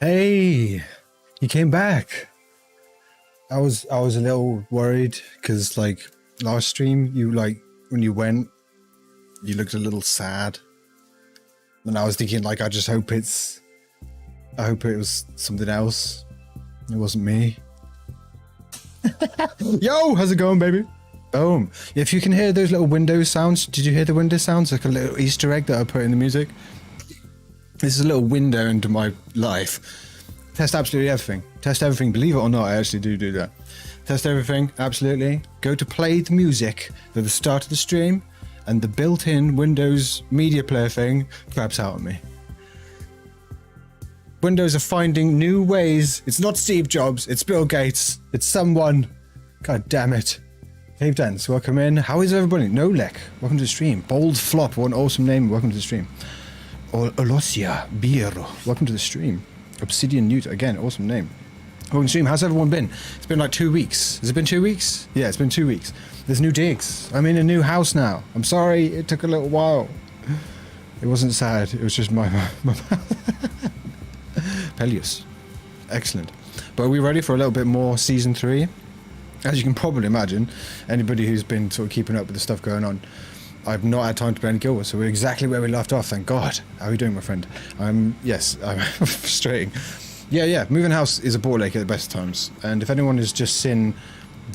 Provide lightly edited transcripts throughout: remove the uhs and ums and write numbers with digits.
Hey, you came back. I was a little worried because like last stream you when you went you looked a little sad. And I was thinking like I hope it was something else. It wasn't me. Yo, how's it going, baby? Boom. If you can hear those little window sounds, did you hear the window sounds? Like a little Easter egg that I put in the music. This is a little window into my life. Test absolutely everything. Test everything. Believe it or not, I actually do that. Test everything, absolutely. Go to play the music at the start of the stream, and the built-in Windows media player thing craps out on me. Windows are finding new ways. It's not Steve Jobs, it's Bill Gates. It's someone. God damn it. Dave Dance, welcome in. How is everybody? Nolek, welcome to the stream. Bold Flop, what an awesome name. Welcome to the stream. Olosia Biero, welcome to the stream. Obsidian Newt, again, awesome name. Welcome to the stream. How's everyone been? It's been like 2 weeks. Has it been 2 weeks? Yeah, it's been 2 weeks. There's new digs. I'm in a new house now. I'm sorry it took a little while. It wasn't sad. It was just my Peleus. Excellent. But are we ready for a little bit more season 3? As you can probably imagine, anybody who's been sort of keeping up with the stuff going on, I've not had time to play any Guild Wars, so we're exactly where we left off, thank God. How are you doing, my friend? Yes, I'm frustrating. Yeah, moving house is a ball ache at the best times. And if anyone has just seen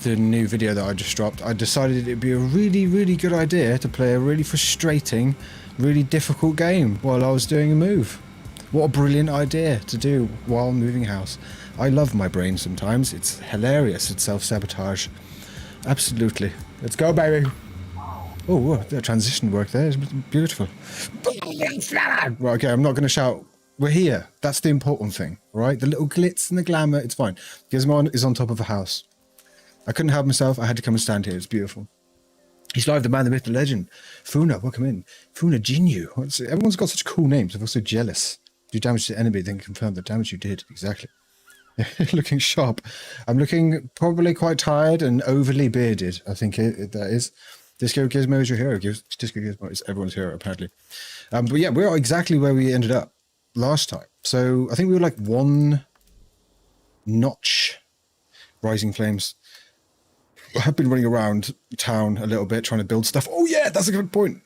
the new video that I just dropped, I decided it'd be a really, really good idea to play a really frustrating, really difficult game while I was doing a move. What a brilliant idea to do while moving house. I love my brain sometimes. It's hilarious. It's self-sabotage. Absolutely. Let's go, baby. Oh, the transition work there is beautiful. Right, okay, I'm not going to shout. We're here. That's the important thing, right? The little glitz and the glamour, it's fine. Gizmo is on top of a house. I couldn't help myself. I had to come and stand here. It's beautiful. He's live, the man, the myth, the legend. Funa, welcome in. Funa Jinyu. Everyone's got such cool names. I'm also jealous. Do damage to the enemy, then confirm the damage you did. Exactly. Looking sharp. I'm looking probably quite tired and overly bearded. I think that is. Disco Gizmo is your hero. Disco Gizmo is everyone's hero, apparently. But yeah, we're exactly where we ended up last time. So I think we were like 1 notch. Rising Flames. I have been running around town a little bit trying to build stuff. Oh yeah, that's a good point.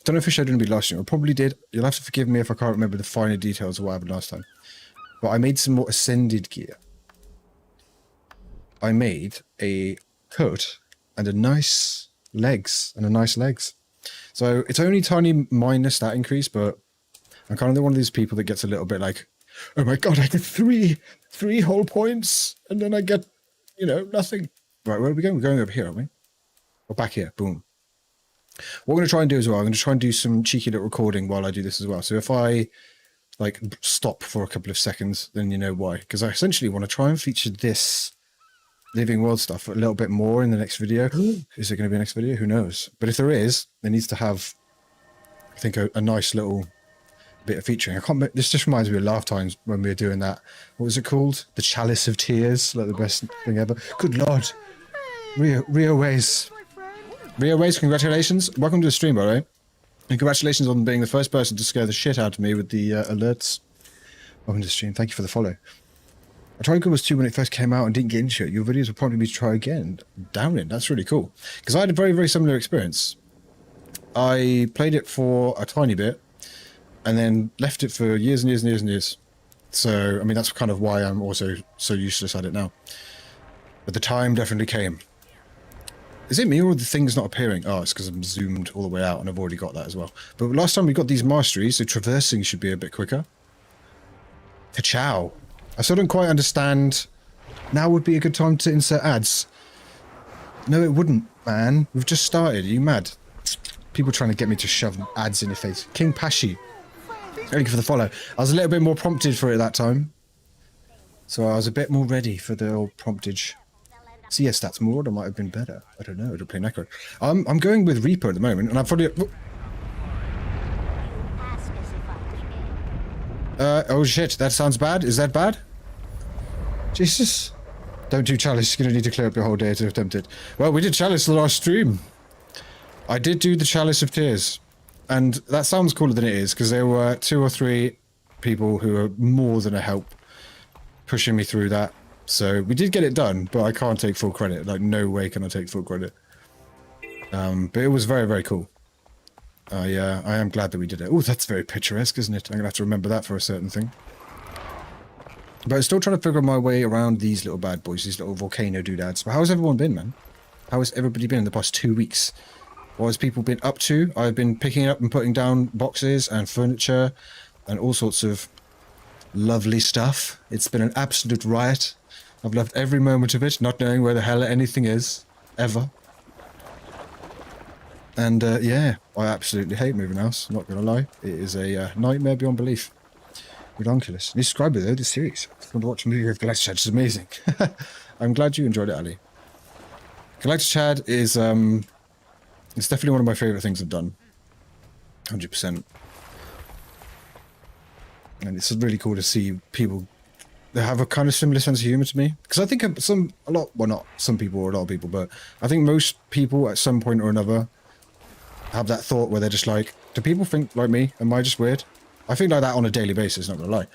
Don't know if I showed anybody last year. I probably did. You'll have to forgive me if I can't remember the finer details of what happened last time. But I made some more ascended gear. I made a coat and a nice legs. So it's only tiny minor stat increase, but I'm kind of one of these people that gets a little bit like, oh my god, I get three whole points and then I get, nothing. Right, where are we going? We're going over here, aren't we? Or back here, boom. What I'm going to try and do as well, I'm going to try and do some cheeky little recording while I do this as well. So if I like stop for a couple of seconds, then you know why. Because I essentially want to try and feature this Living World stuff a little bit more in the next video. Is there going to be a next video? Who knows? But if there is, there needs to have, I think, a nice little bit of featuring. This just reminds me of laugh times when we were doing that. What was it called? The Chalice of Tears, like the best thing ever. Good Lord. Rio Ways, congratulations. Welcome to the stream, by the way. And congratulations on being the first person to scare the shit out of me with the alerts. Welcome to the stream. Thank you for the follow. I tried Guild Wars 2 when it first came out and didn't get into it. Your videos will probably be to try again. Damn it, that's really cool. Because I had a very, very similar experience. I played it for a tiny bit and then left it for years and years and years and years. So, I mean, that's kind of why I'm also so useless at it now. But the time definitely came. Is it me or the thing's not appearing? Oh, it's because I'm zoomed all the way out and I've already got that as well. But last time we got these masteries, so traversing should be a bit quicker. Ka-chow. I still don't quite understand. Now would be a good time to insert ads. No, it wouldn't, man. We've just started. Are you mad? People trying to get me to shove ads in your face. King Pashi. Thank you for the follow. I was a little bit more prompted for it that time. So I was a bit more ready for the old promptage. CS stats more, or might have been better. I don't know. I don't play Necro. I'm going with Reaper at the moment, and I'm probably. Oh shit! That sounds bad. Is that bad? Jesus! Don't do Chalice. You're gonna need to clear up your whole day to attempt it. Well, we did Chalice the last stream. I did do the Chalice of Tears. And that sounds cooler than it is, because there were 2 or 3 people who were more than a help pushing me through that. So we did get it done, but I can't take full credit. Like, no way can I take full credit. But it was very, very cool. I am glad that we did it. Oh, that's very picturesque, isn't it? I'm going to have to remember that for a certain thing. But I'm still trying to figure my way around these little bad boys, these little volcano doodads. But how's everyone been, man? How has everybody been in the past 2 weeks? What has people been up to? I've been picking up and putting down boxes and furniture and all sorts of lovely stuff. It's been an absolute riot. I've loved every moment of it, not knowing where the hell anything is, ever. And yeah, I absolutely hate moving house, not gonna lie. It is a nightmare beyond belief. Ridiculous. You subscribe to this series. If you want to watch a movie with Galactic Chad, it's amazing. I'm glad you enjoyed it, Ali. Galactic Chad is it's definitely one of my favourite things I've done. 100%. And it's really cool to see people that have a kind of similar sense of humour to me. Because I think not some people or a lot of people, but I think most people at some point or another have that thought where they're just like, do people think like me? Am I just weird? I think like that on a daily basis, not gonna lie.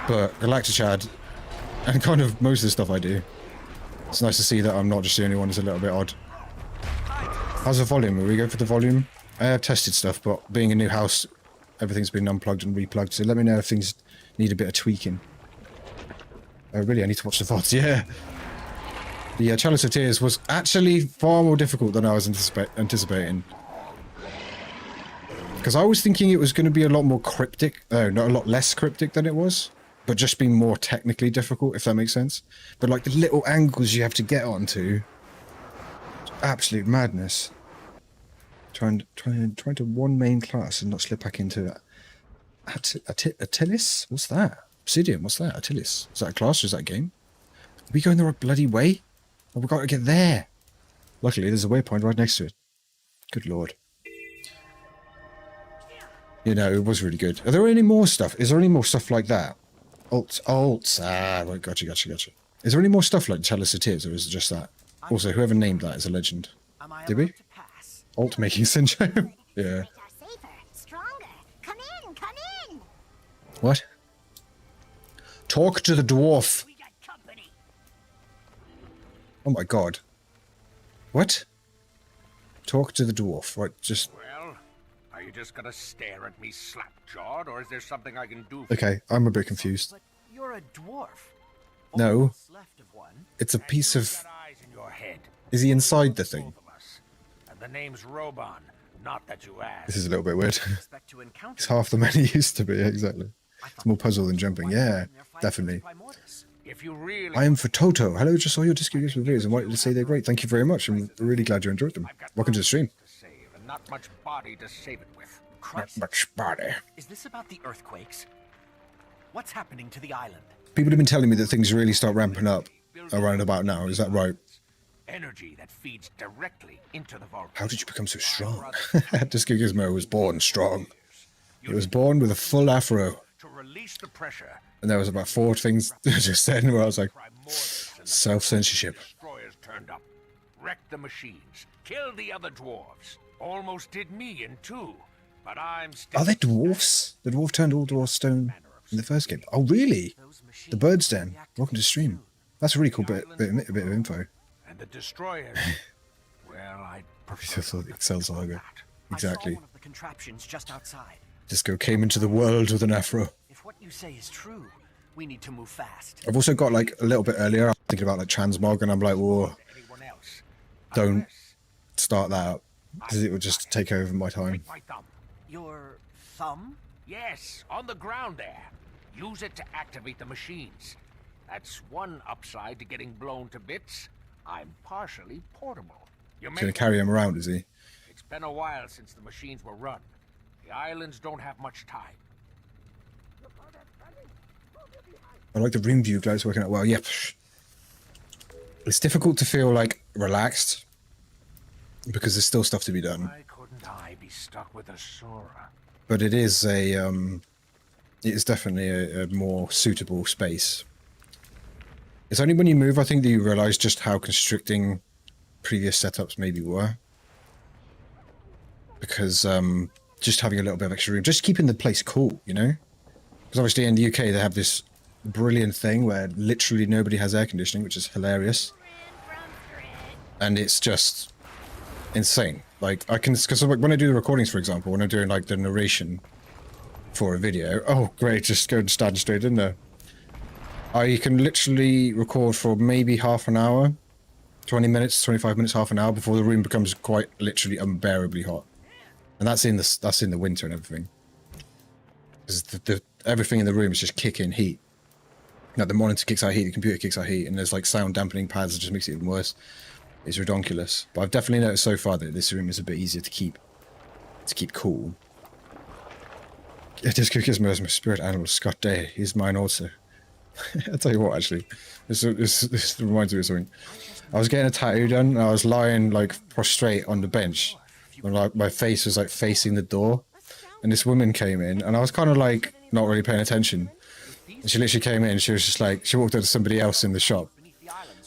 But Galactic Chad, and kind of most of the stuff I do, it's nice to see that I'm not just the only one who's a little bit odd. How's the volume? Will we go for the volume? I have tested stuff, but being a new house, everything's been unplugged and replugged, so let me know if things need a bit of tweaking. Oh really, I need to watch the VODs, yeah. The Chalice of Tears was actually far more difficult than I was anticipating. Because I was thinking it was going to be a lot more cryptic, not a lot less cryptic than it was, but just be more technically difficult, if that makes sense. But like the little angles you have to get onto, absolute madness. Trying to one main class and not slip back into Attilis? What's that? Obsidian, what's that? Attilis. Is that a class or is that a game? Are we going the right bloody way? Oh, we've got to get there. Luckily, there's a waypoint right next to it. Good lord. You know, it was really good. Are there any more stuff? Is there any more stuff like that? Alts. Ah, right, gotcha. Is there any more stuff like Chalice of Tears, or is it just that? Also, whoever named that is a legend. Did we? Alt making syndrome? Yeah. What? Talk to the dwarf. Oh my god. What? Talk to the dwarf. Right, just... Well, are you just gonna stare at me slap-jawed, or is there something I can do for okay, I'm a bit confused. But you're a dwarf. No. Left of one. It's a piece of... got eyes in your head. Is he inside the thing? Both of us. And the name's Roban, not that you asked. This is a little bit weird. Expect to encounter It's half the man he used to be, exactly. It's more puzzle than jumping. Yeah, definitely. If you really I am for Toto. Hello, just saw your Discord videos and wanted to say they're great. Thank you very much. I'm really glad you enjoyed them. Welcome to the stream. to save and not much body to save it with. Christ, Much body. is this about the earthquakes? What's happening to the island? People have been telling me that things really start ramping up around about now. Is that right? Energy that feeds directly into the volcano. How did you become so strong? Disco Gizmo was born strong. He was born with a full afro. To release the pressure. And there was about 4 things just then where I was like, Primordials and self-censorship. destroyers turned up, wrecked the machines, killed the other dwarves, almost did me in two. But I'm still. Are they dwarfs? The dwarf turned all dwarf stone in the first game. Oh, really? The bird's den. Welcome to stream. That's a really cool bit of info. And the destroyers. Well, I I thought the Excel saga. I Exactly. saw one of the contraptions just outside. Disco came into the world with an afro. If what you say is true, we need to move fast. I've also got like a little bit earlier, I'm thinking about like transmog, and I'm like, whoa, anyone else. don't Unless start that up because it would just take over my time. with my thumb. Your thumb? Yes, on the ground there. Use it to activate the machines. That's one upside to getting blown to bits. I'm partially portable. You He's gonna may carry him around, is he? It's been a while since the machines were run. The islands don't have much time. I like the room view, guys, working out well. Yep. It's difficult to feel like relaxed because there's still stuff to be done. Why couldn't I be stuck with a Sora? But it is a it is definitely a more suitable space. It's only when you move, I think, that you realise just how constricting previous setups maybe were. Because just having a little bit of extra room, just keeping the place cool, you know? Because obviously in the UK they have this brilliant thing where literally nobody has air conditioning, which is hilarious. And it's just insane. Like, I can, because when I do the recordings, for example, when I'm doing like the narration for a video, oh great, just go and stand straight in there. I can literally record for maybe half an hour, 20 minutes, 25 minutes, half an hour before the room becomes quite literally unbearably hot. And that's in the winter and everything. Because everything in the room is just kicking heat. Like the monitor kicks out heat, the computer kicks out heat, and there's like sound dampening pads that just makes it even worse. It's redonkulous. But I've definitely noticed so far that this room is a bit easier to keep cool. It is Gizmo as my spirit animal, Scott Day. He's mine also. I'll tell you what, actually. This reminds me of something. I was getting a tattoo done, and I was lying, like, prostrate on the bench. And, like, my face was, like, facing the door. And this woman came in, and I was kind of, like, not really paying attention. And she literally came in, and she was just, like, she walked up to somebody else in the shop.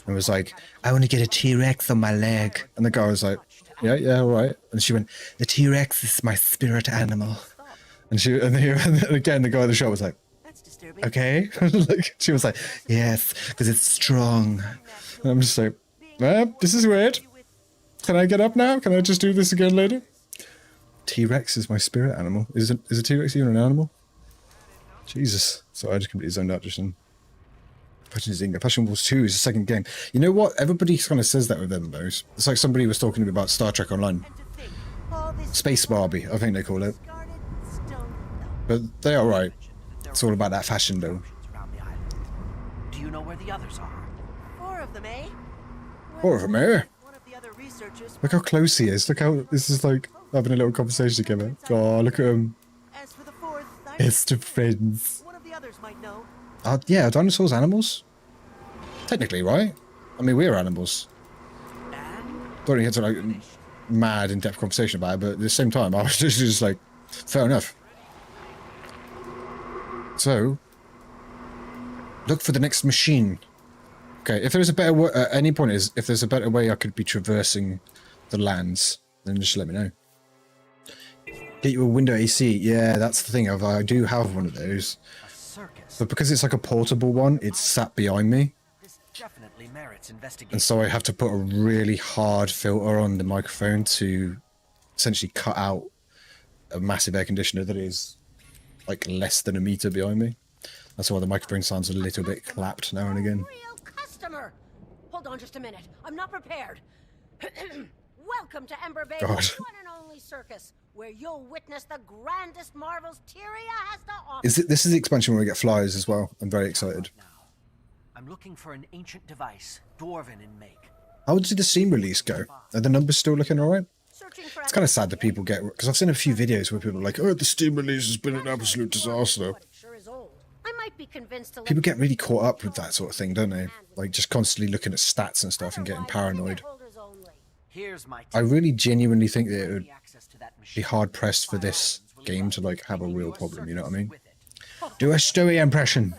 And was like, I want to get a T-Rex on my leg. And the guy was like, yeah, all right. And she went, the T-Rex is my spirit animal. And then again, the guy in the shop was like, okay. Like, she was like, yes, because it's strong. And I'm just like, this is weird. Can I get up now? Can I just do this again later? T-Rex is my spirit animal. Is a T-Rex even an animal? Jesus. So I just completely zoned out just then. Passion Wars 2 is the second game. You know what? Everybody kind of says that with them, though. It's like somebody was talking to me about Star Trek Online. Space Barbie, I think they call it. But they are right. It's all about that fashion, though. Do you know where the others are? 4 of them, eh? 4 of them, eh? One of the other researchers. Look how close he is. Look how this is like having a little conversation together. Oh, look at him. As for the 4th, Best of friends. one of the others might know. Yeah, are dinosaurs animals? Technically, right? I mean, we're animals. Don't really have to like mad in-depth conversation about it, but at the same time, I was just like, fair enough. So, look for the next machine. Okay, if there's a better way, at any point if there's a better way I could be traversing the lands, then just let me know. Get you a window AC. Yeah, that's the thing. I do have one of those. A circus. But because it's like a portable one, it's sat behind me. This definitely merits investigation. And so I have to put a really hard filter on the microphone to essentially cut out a massive air conditioner that is like less than a meter behind me. That's why the microphone sounds a little bit clapped now and again. Real customer. Hold on just a minute. I'm not prepared. Welcome to Ember Bay's God. one and only circus, where you'll witness the grandest marvels Tyria has to offer. This is the expansion where we get flyers as well. I'm very excited. Now, I'm looking for an ancient device, dwarven in make. How did the Steam release go? Are the numbers still looking alright? Searching for It's kind of sad that people get... Because I've seen a few videos where people are like, oh, the Steam release has been an absolute disaster. But it sure is old. I might be convinced to People get really caught up with that sort of thing, don't they? Like, just constantly looking at stats and stuff and getting paranoid. Here's my I really genuinely think that it would access to that be machine. hard-pressed for this game to, like, have a real problem, you know what I mean? Do a Stewie impression.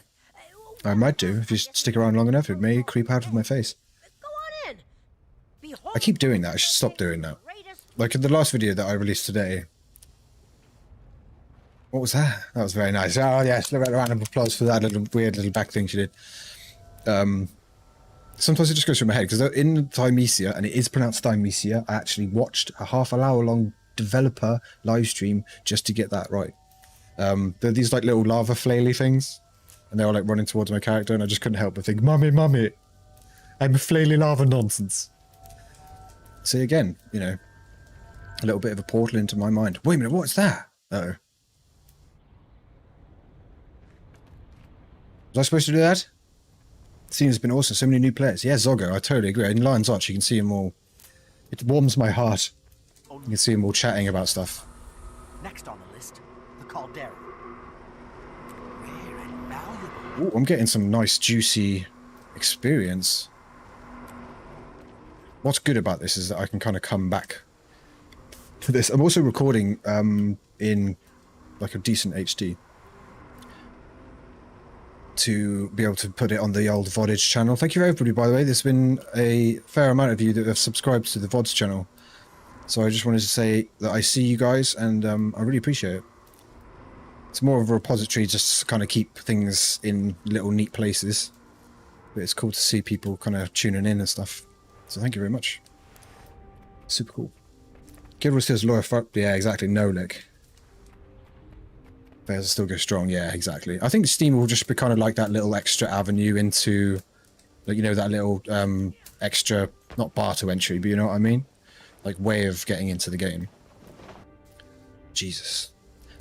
I might do. If you stick around long enough, it may creep out of my face. Go on in. Behold I keep doing that. I should stop doing that. Like in the last video that I released today. What was that? That was very nice. Oh yes, a round of applause for that little weird little back thing she did. Sometimes it just goes through my head because in Thymesia, and it is pronounced Thymesia, I actually watched a half-hour long developer live stream just to get that right. They're these like little lava flaily things, and they were like running towards my character, and I just couldn't help but think, "Mummy, mummy, I'm a flaily lava nonsense." See again, you know, a little bit of a portal into my mind. Wait a minute, what's that? Uh-oh. Was I supposed to do that? Seems been awesome. So many new players. Yeah, Zoggo, I totally agree. In Lion's Arch, you can see them all. It warms my heart. You can see them all chatting about stuff. Next on the list, the caldera. Rare and valuable. Ooh, I'm getting some nice, juicy experience. What's good about this is that I can kind of come back to this. I'm also recording in like a decent HD. To be able to put it on the old VODage channel. Thank you everybody, by the way. There's been a fair amount of you that have subscribed to the VODs channel. So I just wanted to say that I see you guys, and I really appreciate it. It's more of a repository just to kind of keep things in little neat places. But it's cool to see people kind of tuning in and stuff. So thank you very much. Super cool. Gilroy says lawyer fuck. Yeah, exactly. No lick. Bears still go strong. Yeah, exactly. I think Steam will just be kind of like that little extra avenue into, like, you know, that little extra, not bar to entry, but you know what I mean? Like way of getting into the game. Jesus.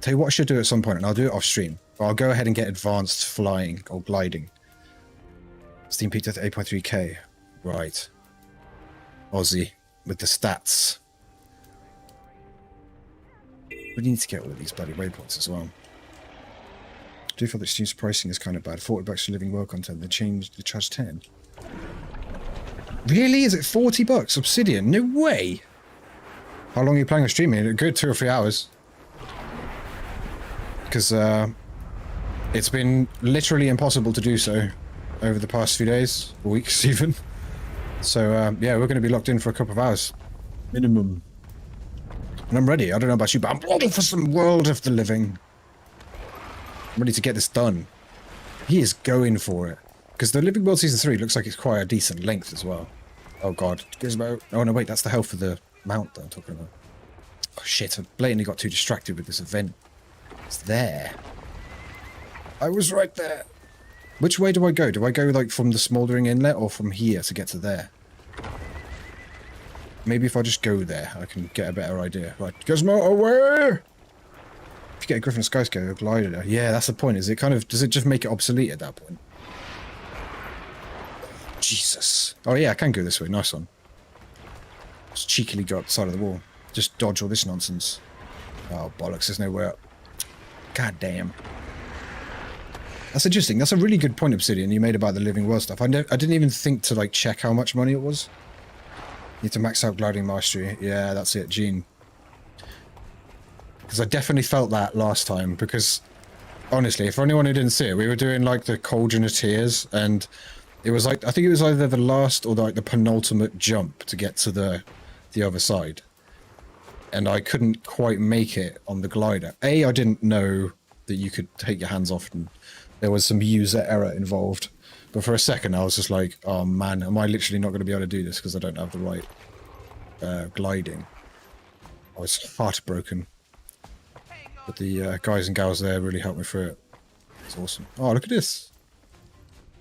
Tell you what I should do at some point, and I'll do it off stream. But I'll go ahead and get advanced flying or gliding. Steam peaked at 8.3k. Right. Aussie with the stats. We need to get all of these bloody waypoints as well. I do feel that Steam's pricing is kind of bad. $40 for living world content. They charge 10. Really? Is it $40? Obsidian? No way. How long are you planning on streaming? A good 2 or 3 hours. Because it's been literally impossible to do so over the past few days, weeks even. So yeah, we're going to be locked in for a couple of hours. Minimum. And I'm ready. I don't know about you, but I'm ready for some World of the Living. I'm ready to get this done. He is going for it. Because the Living World Season 3 looks like it's quite a decent length as well. Oh god. Gizmo. Oh no, wait, that's the health of the mount that I'm talking about. Oh shit, I blatantly got too distracted with this event. It's there. I was right there. Which way do I go? Do I go like from the Smouldering Inlet or from here to get to there? Maybe if I just go there, I can get a better idea. Right, Gizmo, away! If you get a Griffin Skyscraper glider, yeah, that's the point. Is it kind of, does it just make it obsolete at that point? Jesus. Oh yeah, I can go this way. Nice one. Just cheekily go up the side of the wall. Just dodge all this nonsense. Oh bollocks, there's no way up. God damn. That's interesting. That's a really good point, Obsidian, you made about the Living World stuff. I didn't even think to like check how much money it was. Need to max out gliding mastery. Yeah, that's it, Gene. Because I definitely felt that last time, because honestly, for anyone who didn't see it, we were doing like the Cauldron of Tears, and it was like, I think it was either the last or like the penultimate jump to get to the other side. And I couldn't quite make it on the glider. I didn't know that you could take your hands off and there was some user error involved. But for a second I was just like, oh man, am I literally not going to be able to do this because I don't have the right gliding. I was heartbroken. But the guys and gals there really helped me through it. It's awesome. Oh, look at this.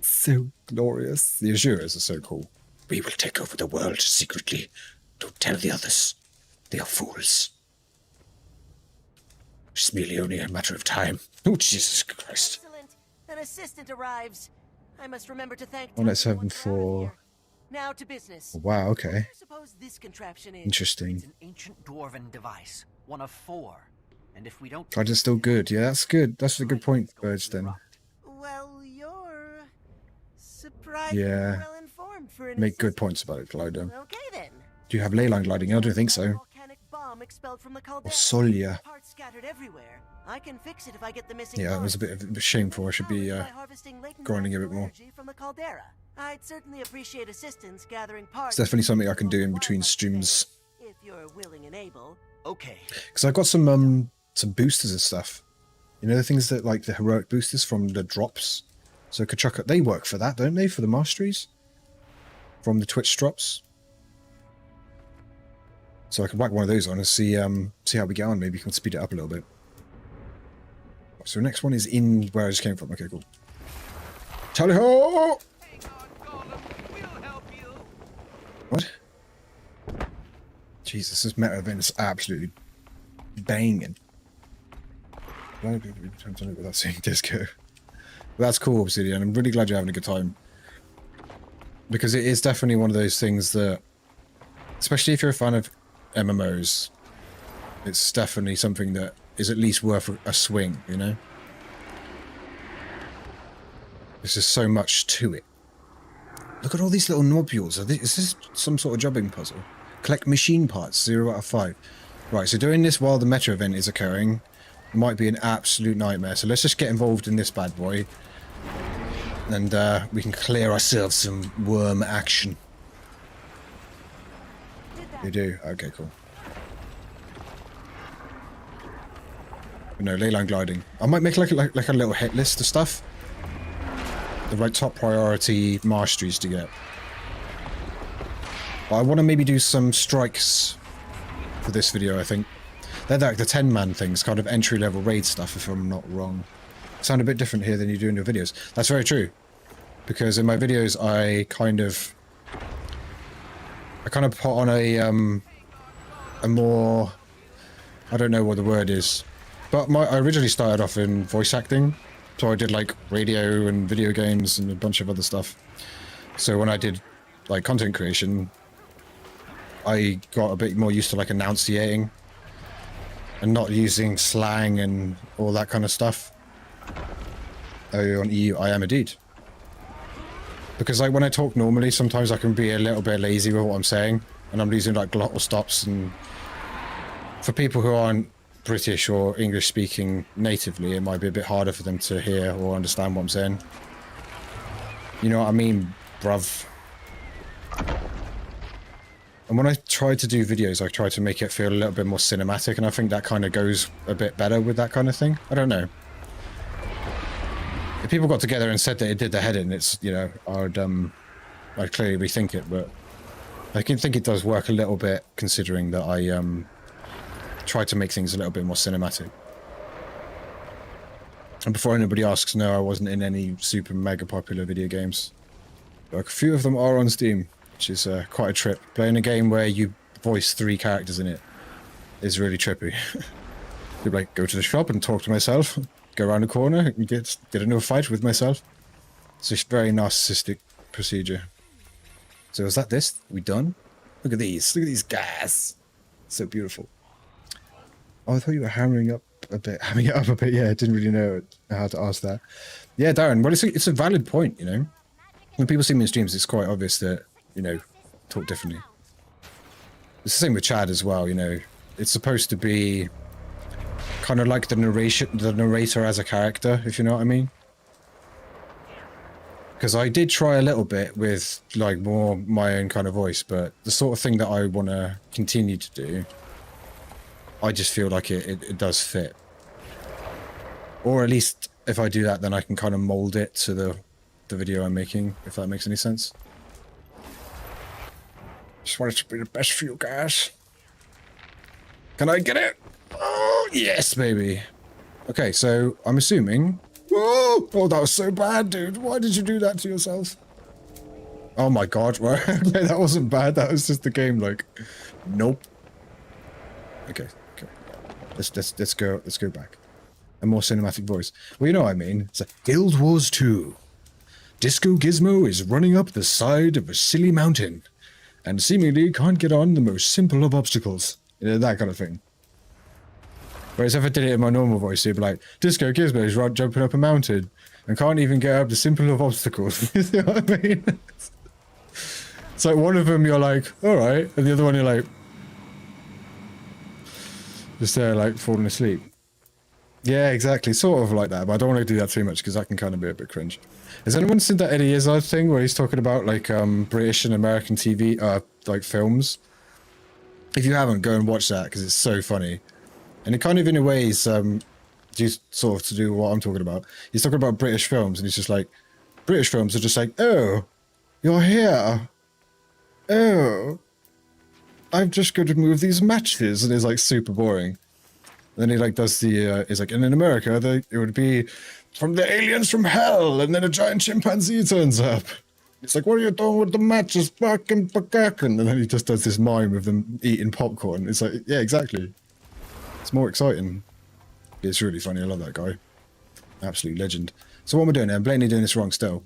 So glorious. The Azuras are so cool. We will take over the world secretly. Don't tell the others. They are fools. It's merely only a matter of time. Oh, Jesus Christ. Excellent. An assistant arrives. I must remember to thank. Oh, let's have him for. Now to business. Wow, okay. What do you suppose this contraption is? Interesting. It's an ancient dwarven device, one of 4. And if we don't... Glider's still good. Yeah, that's good. That's a good point, Birds, then. Well, you're surprisingly well informed for an Make good points about it, Glider. Okay then. Do you have ley line gliding? I don't think so. Volcanic bomb expelled from the caldera. Or Solia. Parts scattered everywhere. I can fix it if I get the missing Yeah, it was parts. a bit of a shameful. I should be grinding a bit more. From the caldera. I'd certainly appreciate assistance gathering parts. It's definitely something I can do in between streams. If you're willing and able. Okay. Because I got some boosters and stuff. You know the things that like the heroic boosters from the drops. So Kachaka, they work for that, don't they? For the masteries from the Twitch drops. So I can whack one of those on and see how we get on. Maybe we can speed it up a little bit. So the next one is in where I just came from. Okay, cool. Tally ho! Hang on, Golem. We'll help you. What? Jesus, this meta event is absolutely banging. Glad people turns on it without seeing disco. But that's cool, Obsidian. I'm really glad you're having a good time. Because it is definitely one of those things that, especially if you're a fan of MMOs, it's definitely something that is at least worth a swing, you know? There's just so much to it. Look at all these little nodules. Is this some sort of jobbing puzzle? Collect machine parts, 0 out of 5. Right, so doing this while the meta event is occurring might be an absolute nightmare. So let's just get involved in this bad boy. And we can clear ourselves some worm action. You do? Okay, cool. No, ley line gliding. I might make like a little hit list of stuff. The right top priority masteries to get. But I want to maybe do some strikes for this video, I think. They're like the 10-man things, kind of entry-level raid stuff, if I'm not wrong. Sound a bit different here than you do in your videos. That's very true. Because in my videos, I kind of put on a more... I don't know what the word is. But I originally started off in voice acting. So I did like radio and video games and a bunch of other stuff. So when I did like content creation, I got a bit more used to like enunciating and not using slang and all that kind of stuff. Oh, on EU, I am indeed. Because like when I talk normally, sometimes I can be a little bit lazy with what I'm saying, and I'm using like glottal stops. And for people who aren't British or English speaking natively, it might be a bit harder for them to hear or understand what I'm saying. You know what I mean, bruv? And when I try to do videos, I try to make it feel a little bit more cinematic, and I think that kind of goes a bit better with that kind of thing. I don't know. If people got together and said that it did the head in, it's, you know, I'd clearly rethink it, but I can think it does work a little bit, considering that I try to make things a little bit more cinematic. And before anybody asks, no, I wasn't in any super mega popular video games. Like, a few of them are on Steam, which is quite a trip. Playing a game where you voice 3 characters in it is really trippy. You'd like go to the shop and talk to myself, go around the corner and get into a fight with myself. It's a very narcissistic procedure. So is that this? We done? Look at these guys. So beautiful. Oh, I thought you were hammering it up a bit. Yeah, I didn't really know how to ask that. Yeah, Darren, well, it's a valid point, you know. When people see me in streams, it's quite obvious that, you know, talk differently. It's the same with Chad as well, you know. It's supposed to be kind of like the narrator as a character, if you know what I mean. Because I did try a little bit with, like, more my own kind of voice, but the sort of thing that I want to continue to do, I just feel like it does fit. Or at least if I do that, then I can kind of mold it to the video I'm making, if that makes any sense. Just want it to be the best for you guys. Can I get it? Oh, yes, baby. Okay, so I'm assuming... Whoa! Oh, that was so bad, dude. Why did you do that to yourself? Oh my god. Okay, that wasn't bad. That was just the game, like... Nope. Okay. Let's go back. A more cinematic voice. Well, you know what I mean. It's like, Guild Wars 2. Disco Gizmo is running up the side of a silly mountain and seemingly can't get on the most simple of obstacles. You know, that kind of thing. Whereas if I did it in my normal voice, it'd be like, Disco Gizmo is jumping up a mountain and can't even get up the simple of obstacles. You see what I mean? It's like one of them you're like, alright, and the other one you're like, just there, like, falling asleep. Yeah, exactly. Sort of like that, but I don't want to do that too much because that can kind of be a bit cringe. Has anyone seen that Eddie Izzard thing where he's talking about, like, British and American TV, like, films? If you haven't, go and watch that because it's so funny. And it kind of, in a way, is just sort of to do what I'm talking about. He's talking about British films, and he's just like, British films are just like, oh, you're here. Oh. I've just got to move these matches, and it's like super boring. And then he like does the, he's like, and in America, it would be from the aliens from hell, and then a giant chimpanzee turns up. It's like, what are you doing with the matches? Fucking and then he just does this mime of them eating popcorn. It's like, yeah, exactly. It's more exciting. It's really funny. I love that guy. Absolute legend. So what am I doing now? I'm blatantly doing this wrong still.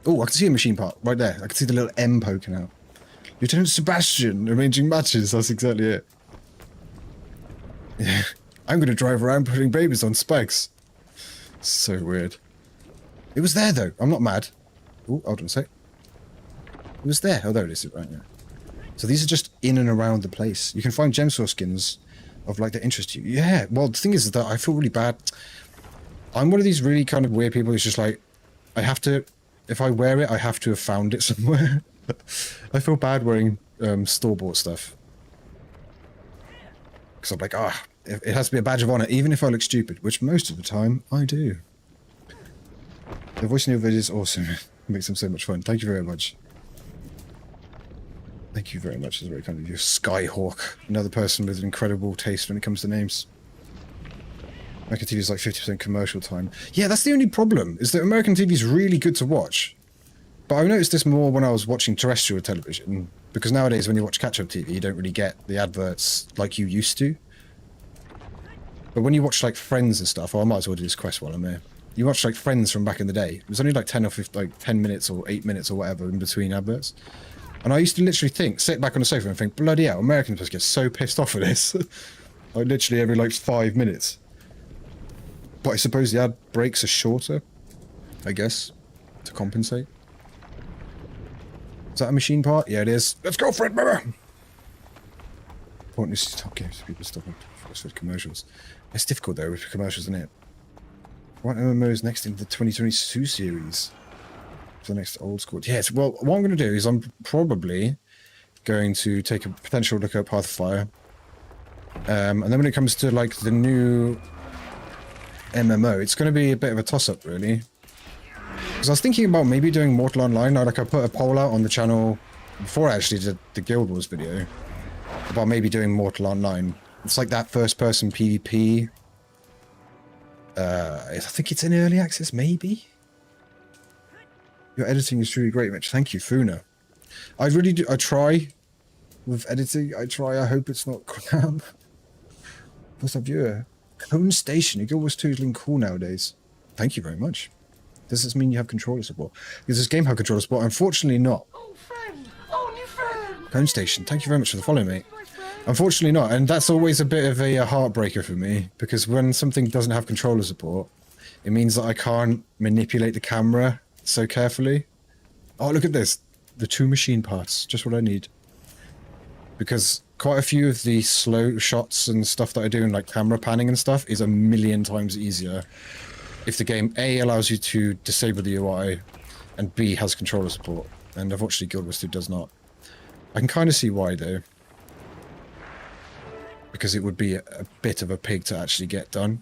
Oh, I can see a machine part right there. I can see the little M poking out. Lieutenant Sebastian arranging matches. That's exactly it. Yeah. I'm going to drive around putting babies on spikes. So weird. It was there though. I'm not mad. Oh, hold on a sec. It was there. Oh, there it is. Right now. So these are just in and around the place. You can find gem source skins of like that interest you. Yeah. Well, the thing is that I feel really bad. I'm one of these really kind of weird people who's just like, I have to, if I wear it, I have to have found it somewhere. I feel bad wearing store-bought stuff. Because I'm like, It has to be a badge of honor, even if I look stupid, which most of the time I do. The voice in your video is awesome. It makes them so much fun. Thank you very much. Thank you very much. That's very kind of you. Skyhawk, another person with incredible taste when it comes to names. American TV is like 50% commercial time. Yeah, that's the only problem, is that American TV is really good to watch. But I noticed this more when I was watching terrestrial television, because nowadays when you watch catch-up TV, you don't really get the adverts like you used to. But when you watch like Friends and stuff, I might as well do this quest while I'm here. You watch like Friends from back in the day. It was only like 10 or 15, like 10 minutes or 8 minutes or whatever in between adverts. And I used to literally sit back on the sofa and think, bloody hell, Americans must get so pissed off with this. Like literally every like 5 minutes. But I suppose the ad breaks are shorter, I guess, to compensate. Is that a machine part? Yeah, it is. Let's go for it, baby! Pointless stop games, people stopping for commercials. It's difficult though with commercials, isn't it? What MMO is next in the 2022 series? For the next old school. Yes, well, what I'm going to do is I'm probably going to take a potential look at Path of Fire. And then when it comes to like the new MMO, it's going to be a bit of a toss-up, really. Because I was thinking about maybe doing Mortal Online. Like I put a poll out on the channel before I actually did the Guild Wars video about maybe doing Mortal Online. It's like that first-person PvP. I think it's in early access, maybe? Your editing is truly great, Mitch. Thank you, Funa. I really do. I try with editing. I try. I hope it's not crap. What's up, viewer? Home Station. Your Guild Wars 2 is looking cool nowadays. Thank you very much. Does this mean you have controller support? Does this game have controller support? Unfortunately not. Oh, friend! Oh, new friend! Home Station. Thank you very much for the follow, mate. Unfortunately not, and that's always a bit of a heartbreaker for me, because when something doesn't have controller support, it means that I can't manipulate the camera so carefully. Oh, look at this. The 2 machine parts. Just what I need. Because quite a few of the slow shots and stuff that I do in like camera panning and stuff is a million times easier if the game A allows you to disable the UI and B has controller support. And unfortunately Guild Wars 2 does not. I can kind of see why though. Because it would be a bit of a pig to actually get done.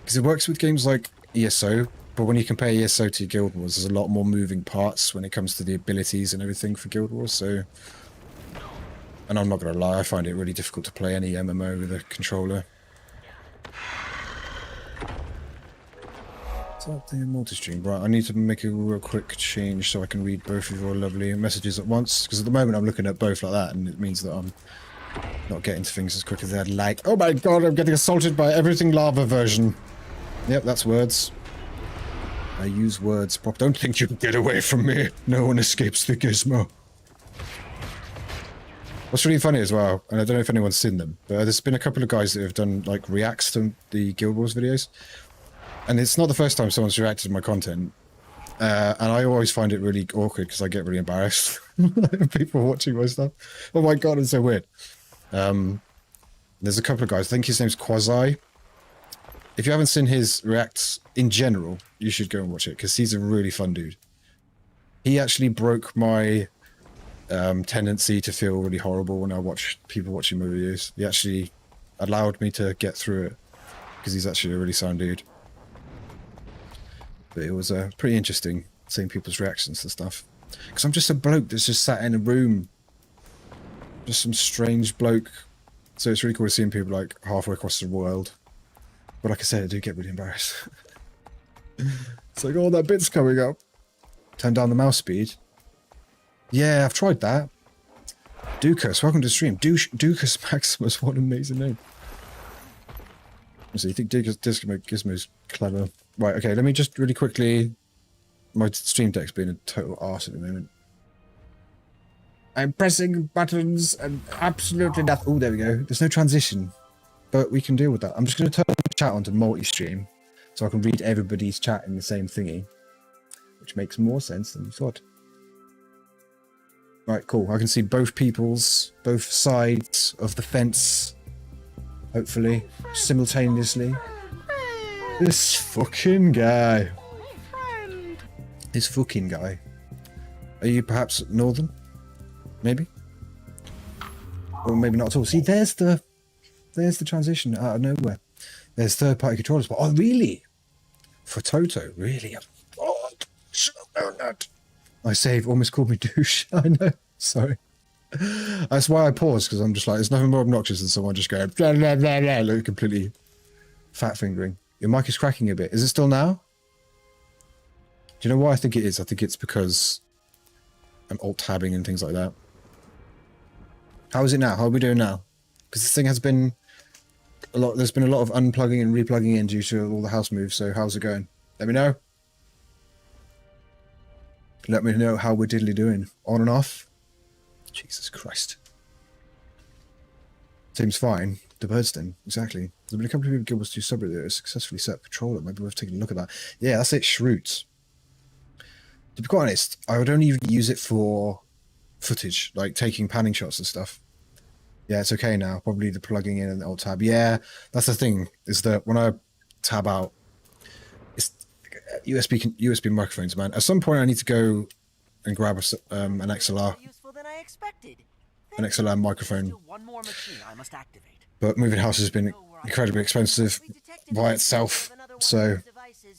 Because it works with games like ESO, but when you compare ESO to Guild Wars, there's a lot more moving parts when it comes to the abilities and everything for Guild Wars, so... And I'm not gonna lie, I find it really difficult to play any MMO with a controller. Is that the multi-stream? Right, I need to make a real quick change so I can read both of your lovely messages at once, because at the moment I'm looking at both like that, and it means that I'm not getting to things as quick as I'd like. Oh my god, I'm getting assaulted by everything lava version. Yep, that's words. I use words. Don't think you can get away from me. No one escapes the Gizmo. What's really funny as well, and I don't know if anyone's seen them, but there's been a couple of guys that have done like reacts to the Guild Wars videos. And it's not the first time someone's reacted to my content. And I always find it really awkward because I get really embarrassed. People watching my stuff. Oh my god, it's so weird. There's a couple of guys. I think his name's Quasi. If you haven't seen his reacts in general, you should go and watch it because he's a really fun dude. He actually broke my tendency to feel really horrible when I watch people watching my videos. He actually allowed me to get through it because he's actually a really sound dude. But it was pretty interesting seeing people's reactions to stuff. Because I'm just a bloke that's just sat in a room. Just some strange bloke. So it's really cool seeing people like halfway across the world. But like I said, I do get really embarrassed. It's like, oh, that bit's coming up. Turn down the mouse speed. Yeah, I've tried that. Dukas, welcome to the stream. Dukas Maximus, what an amazing name. So you think Gizmo's clever? Right, okay, let me just really quickly... My stream deck's being a total arse at the moment. I'm pressing buttons and absolutely nothing. Oh, there we go. There's no transition. But we can deal with that. I'm just going to turn the chat onto multi-stream so I can read everybody's chat in the same thingy. Which makes more sense than you thought. Right, cool. I can see both sides of the fence. Hopefully. Simultaneously. This fucking guy. This fucking guy. Are you perhaps northern? Maybe? Or maybe not at all. See, there's the there's the transition out of nowhere. There's third-party controllers. But, oh, really? For Toto, really? Oh, should have known that. I save almost called me douche. I know. Sorry. That's why I paused, because I'm just like, there's nothing more obnoxious than someone just going, blah, blah, blah, blah, like completely fat fingering. Your mic is cracking a bit. Is it still now? Do you know why I think it is? I think it's because I'm alt-tabbing and things like that. How is it now? How are we doing now? Because this thing has been a lot. There's been a lot of unplugging and replugging in due to all the house moves. So how's it going? Let me know. Let me know how we're diddly doing. On and off. Jesus Christ. Seems fine. The birds then. Exactly. There's been a couple of people Guild Wars 2 subreddit that are successfully set controller. Maybe we've taken a look at that. Yeah, that's it. Shroots. To be quite honest, I would only use it for footage, like taking panning shots and stuff. Yeah, it's okay now. Probably the plugging in and the alt tab. Yeah, that's the thing, is that when I tab out, it's USB microphones, man. At some point I need to go and grab an XLR. Useful than I expected. An XLR microphone. Still one more machine I must activate. But moving house has been incredibly expensive by itself, so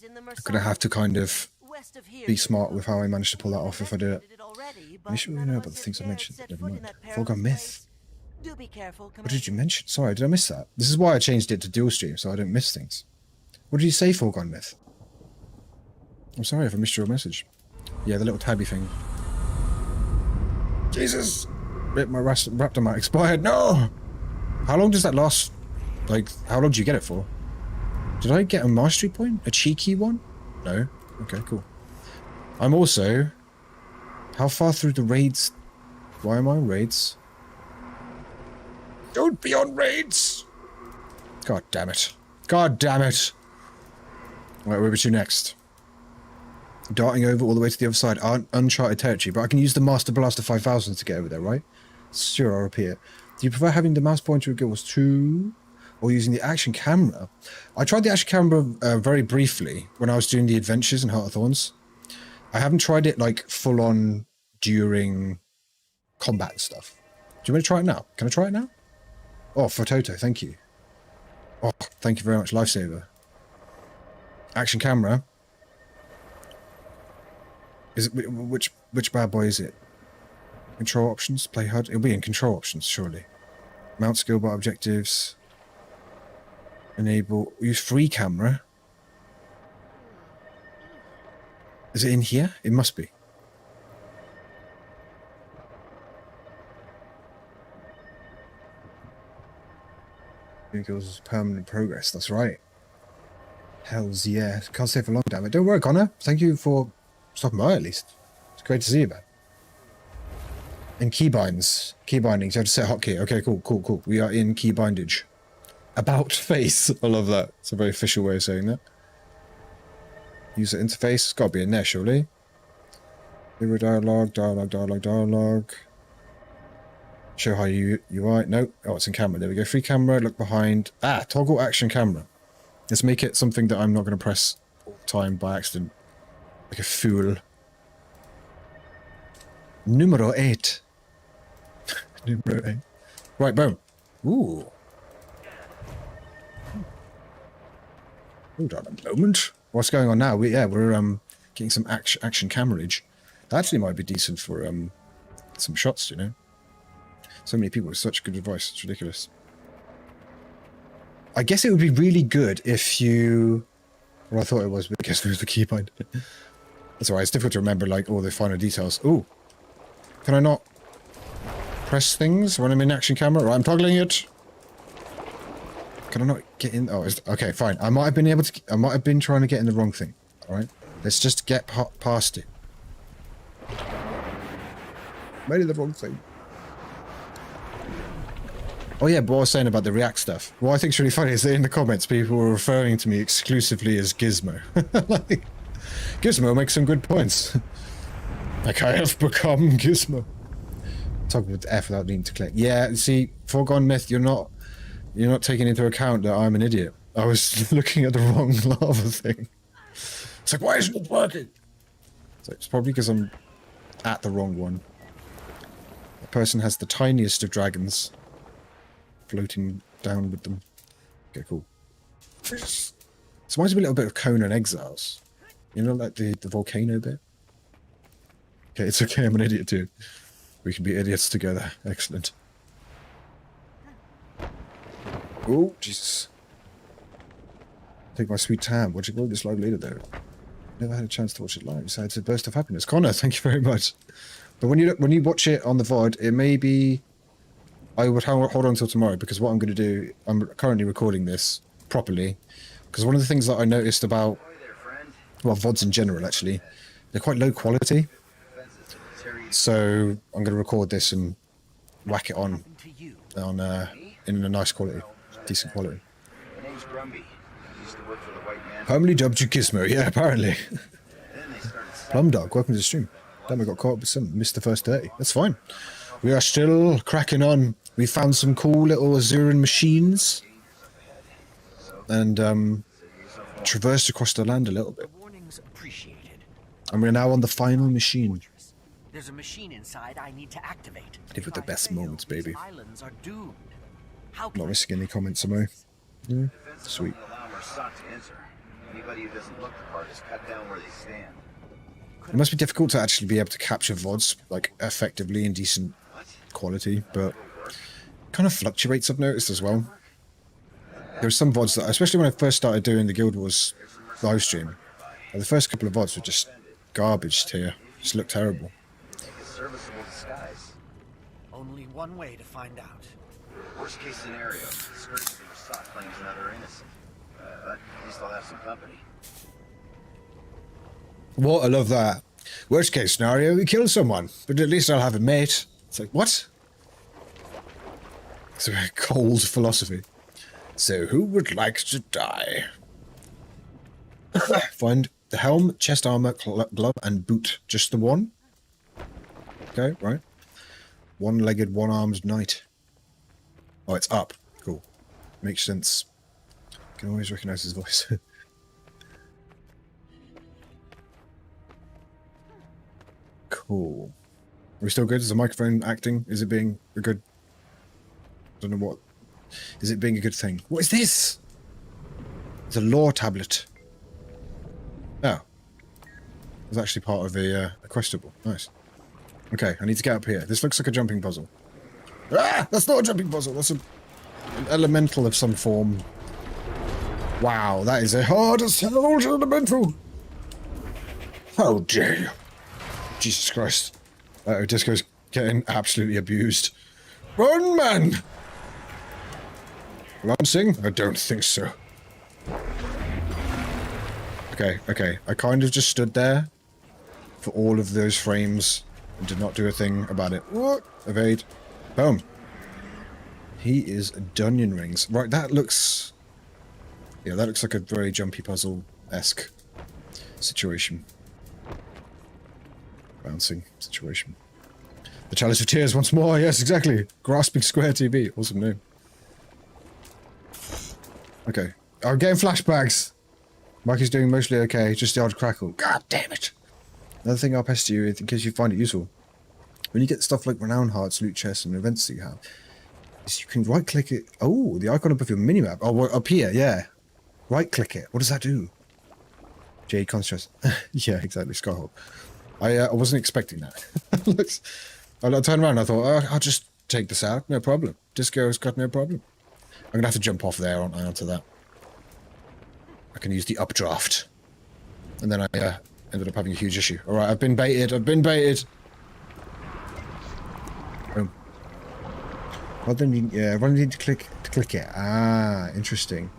I'm going to have to kind of be smart with how I manage to pull that off if I do it. Make sure you know about the things I mentioned. Never mind. Foregone myth. What did you mention? Sorry, did I miss that? This is why I changed it to dual stream, so I don't miss things. What did you say, Foregone myth? I'm sorry if I missed your message. Yeah, the little tabby thing. Jesus! Rip, my raptor might expired. No! How long does that last? Like, how long do you get it for? Did I get a mastery point? A cheeky one? No? Okay, cool. I'm also... How far through the raids? Why am I on raids? Don't be on raids! God damn it. God damn it! Right, where to next? Darting over all the way to the other side. Uncharted territory, but I can use the Master Blaster 5000 to get over there, right? Sure, I'll repeat it. Do you prefer having the mouse pointer in Guild Wars 2 or using the action camera? I tried the action camera very briefly when I was doing the adventures in Heart of Thorns. I haven't tried it like full on during combat stuff. Do you want me to try it now? Can I try it now? Oh, for Toto, thank you. Oh, thank you very much, Lifesaver. Action camera. Is it which bad boy is it? Control options, play HUD. It'll be in control options, surely. Mount skill bar objectives. Enable. Use free camera. Is it in here? It must be. Equals permanent progress. That's right. Hells yeah. Can't stay for long, damn it. Don't worry, Connor. Thank you for stopping by at least. It's great to see you, man. And keybinds. Key bindings. You have to set hotkey. Okay, cool. We are in key bindage. About face. I love that. It's a very official way of saying that. User interface. It's got to be in there, surely. Hero dialogue. Show how you UI. Nope. Oh, it's in camera. There we go. Free camera. Look behind. Ah, toggle action camera. Let's make it something that I'm not going to press all the time by accident. Like a fool. Numero 8. Numero 8. Right, boom. Ooh. Hold on a moment. What's going on now? We're getting some action camerage. That actually might be decent for some shots, you know. So many people with such good advice. It's ridiculous. I guess it would be really good if you... Well, I thought it was, but I guess it was the keybind. That's alright. It's difficult to remember, like, all the finer details. Ooh. Can I not press things when I'm in action camera? Right, I'm toggling it. Can I not get in? Oh, okay, fine. I might have been able to... I might have been trying to get in the wrong thing. Alright? Let's just get past it. Made it the wrong thing. Oh yeah, but what I was saying about the React stuff. What I think is really funny is that in the comments people were referring to me exclusively as Gizmo. Like, Gizmo makes some good points. Like, I have become Gizmo. Talking with F without needing to click. Yeah, see, foregone myth, you're not taking into account that I'm an idiot. I was looking at the wrong lava thing. It's like, why isn't it working? So it's probably because I'm at the wrong one. The person has the tiniest of dragons floating down with them. Okay, cool. This reminds me a little bit of Conan Exiles. You know, like the volcano bit? Okay, it's okay, I'm an idiot too. We can be idiots together. Excellent. Oh, Jesus. Take my sweet time. Watching all this live later though. Never had a chance to watch it live, so it's a burst of happiness. Connor, thank you very much. But when you watch it on the VOD, it may be... I would hold on until tomorrow, because what I'm going to do... I'm currently recording this properly. Because one of the things that I noticed about... Well, VODs in general, actually. They're quite low quality. So I'm going to record this and whack it on in a nice quality. Decent quality. Permanently dubbed you Gizmo. Yeah, apparently. Plum Dog, welcome to the stream. Damn, I got caught up with some. Missed the first 30. That's fine. We are still cracking on. We found some cool little Azuran machines. And traversed across the land a little bit. And we're now on the final machine. There's a machine inside I need to activate. Live with the best moments, baby. Islands are doomed. Not risking any comments, am I? Yeah, sweet. Anybody who doesn't look the part is cut down where they stand. It must be difficult to actually be able to capture VODs like effectively in decent quality, but it kind of fluctuates, I've noticed as well. There were some VODs that, especially when I first started doing the Guild Wars live stream, the first couple of VODs were just garbage tier. Just looked terrible. Serviceable disguise. Only one way to find out. Worst case scenario, the skirts of the sock claims another innocent. But at least I'll have some company. What? I love that. Worst case scenario, we kill someone, but at least I'll have a mate. It's like, what? It's a very cold philosophy. So, who would like to die? Find the helm, chest armor, glove, and boot. Just the one? Okay, right. One-legged, one-armed knight. Oh, it's up. Cool. Makes sense. Can always recognize his voice. Cool. Are we still good? Is the microphone acting? Is it being a good... I don't know what... Is it being a good thing? What is this? It's a lore tablet. Oh. It's actually part of a questable. Nice. Okay, I need to get up here. This looks like a jumping puzzle. Ah! That's not a jumping puzzle. That's an elemental of some form. Wow, that is a hard as hell elemental. How dare you? Jesus Christ. Disco's getting absolutely abused. Run, man! Lancing? I don't think so. Okay, okay. I kind of just stood there for all of those frames and did not do a thing about it. What? Evade. Boom. He is Dunyan Rings. Right, that looks... Yeah, that looks like a very jumpy puzzle-esque situation. Bouncing situation. The Chalice of Tears once more. Yes, exactly. Grasping Square TV. Awesome name. Okay. I'm getting flashbacks. Mikey's doing mostly okay. Just the odd crackle. God damn it. Another thing I'll pester you in case you find it useful. When you get stuff like Renown Hearts, Loot Chests, and events that you have, is you can right-click it. Oh, the icon above your minimap. Oh, well, up here, yeah. Right-click it. What does that do? Jade Construct. Yeah, exactly. Skyhawk. I wasn't expecting that. Looks, I turned around and I thought, oh, I'll just take this out. No problem. Disco's got no problem. I'm going to have to jump off there, aren't I, onto that. I can use the updraft. And then I ended up having a huge issue. Alright, I've been baited. I've been baited. Boom. Well, then you, yeah, I need to click it. Ah, interesting.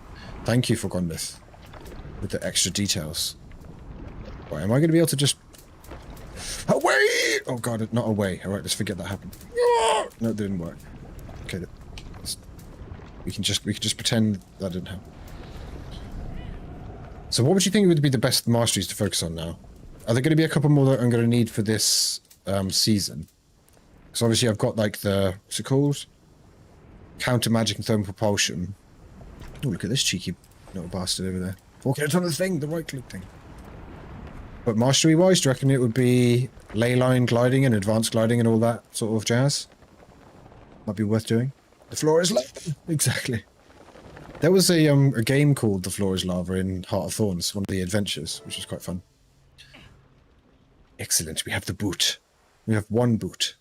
Thank you for Gondith. With the extra details. Right, am I going to be able to just... Away! Oh god, not away. Alright, let's forget that happened. No, it didn't work. Okay, we can just pretend that didn't happen. So what would you think would be the best masteries to focus on now? Are there going to be a couple more that I'm going to need for this season? Because obviously I've got like the... What's it called? Counter magic and thermal propulsion. Oh, look at this cheeky little bastard over there. Walking out on the thing, the right click thing. But mastery-wise, do you reckon it would be ley line gliding and advanced gliding and all that sort of jazz? Might be worth doing. The floor is level. Exactly. There was a game called The Floor is Lava in Heart of Thorns, one of the adventures, which was quite fun. Excellent, we have the boot. We have one boot.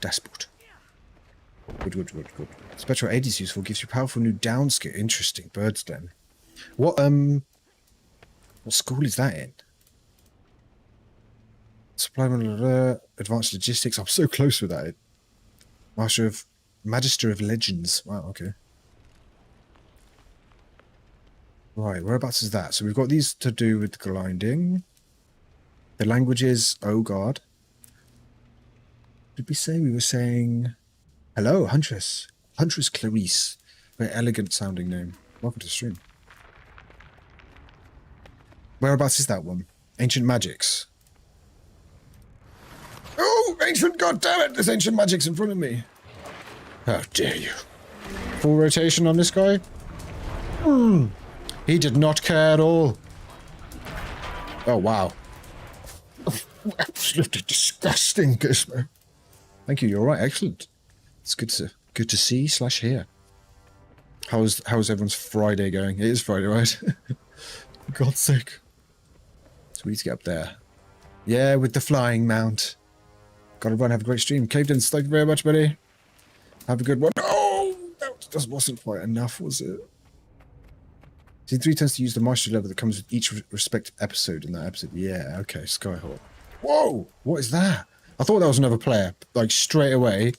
Das Boot. Good. Spectral aid is useful, gives you powerful new down skill. Interesting, Bird's Den. What school is that in? Supply advanced logistics. I'm so close with that. Magister of Legends. Wow, okay. Right, whereabouts is that? So we've got these to do with grinding. The languages, oh god. Did we say we were saying... Hello, Huntress. Huntress Clarice. Very elegant sounding name. Welcome to the stream. Whereabouts is that one? Ancient Magics. Oh, ancient, goddammit! There's ancient magics in front of me. How dare you. Full rotation on this guy? He did not care at all. Oh, wow. Absolutely disgusting, Gizmo. Thank you, you're right, excellent. It's good to see / hear. How's everyone's Friday going? It is Friday, right? For God's sake. So we need to get up there. Yeah, with the flying mount. Gotta run, have a great stream. Cavedon, thank you very much, buddy. Have a good one. Oh, that just wasn't quite enough, was it? Season 3 tends to use the mastery level that comes with each respective episode in that episode. Yeah, okay, Skyhawk. Whoa! What is that? I thought that was another player. Like, straight away.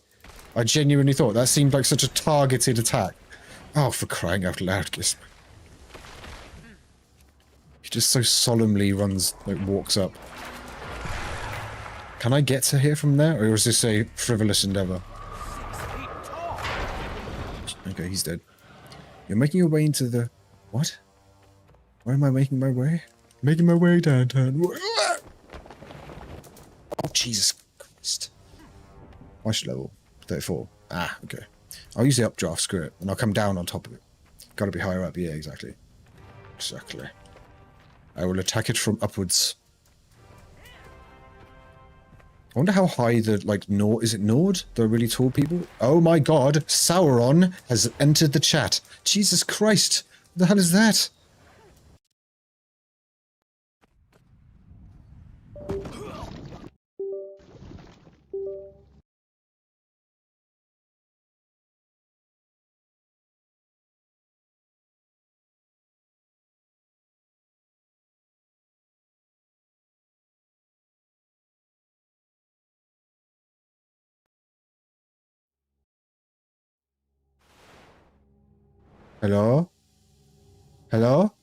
I genuinely thought that seemed like such a targeted attack. Oh, for crying out loud, Gizmo. He just so solemnly runs, like, walks up. Can I get to here from there, or is this a frivolous endeavor? Okay, he's dead. You're making your way into the... What? Where am I making my way? Making my way downtown. Oh, Jesus Christ. Watch level 34. Ah, okay. I'll use the updraft, screw it, and I'll come down on top of it. Gotta be higher up, yeah, exactly. Exactly. I will attack it from upwards. I wonder how high the, like, Nord... Is it Nord? The really tall people? Oh my god, Sauron has entered the chat. Jesus Christ. What the hell is that? Hello? Hello?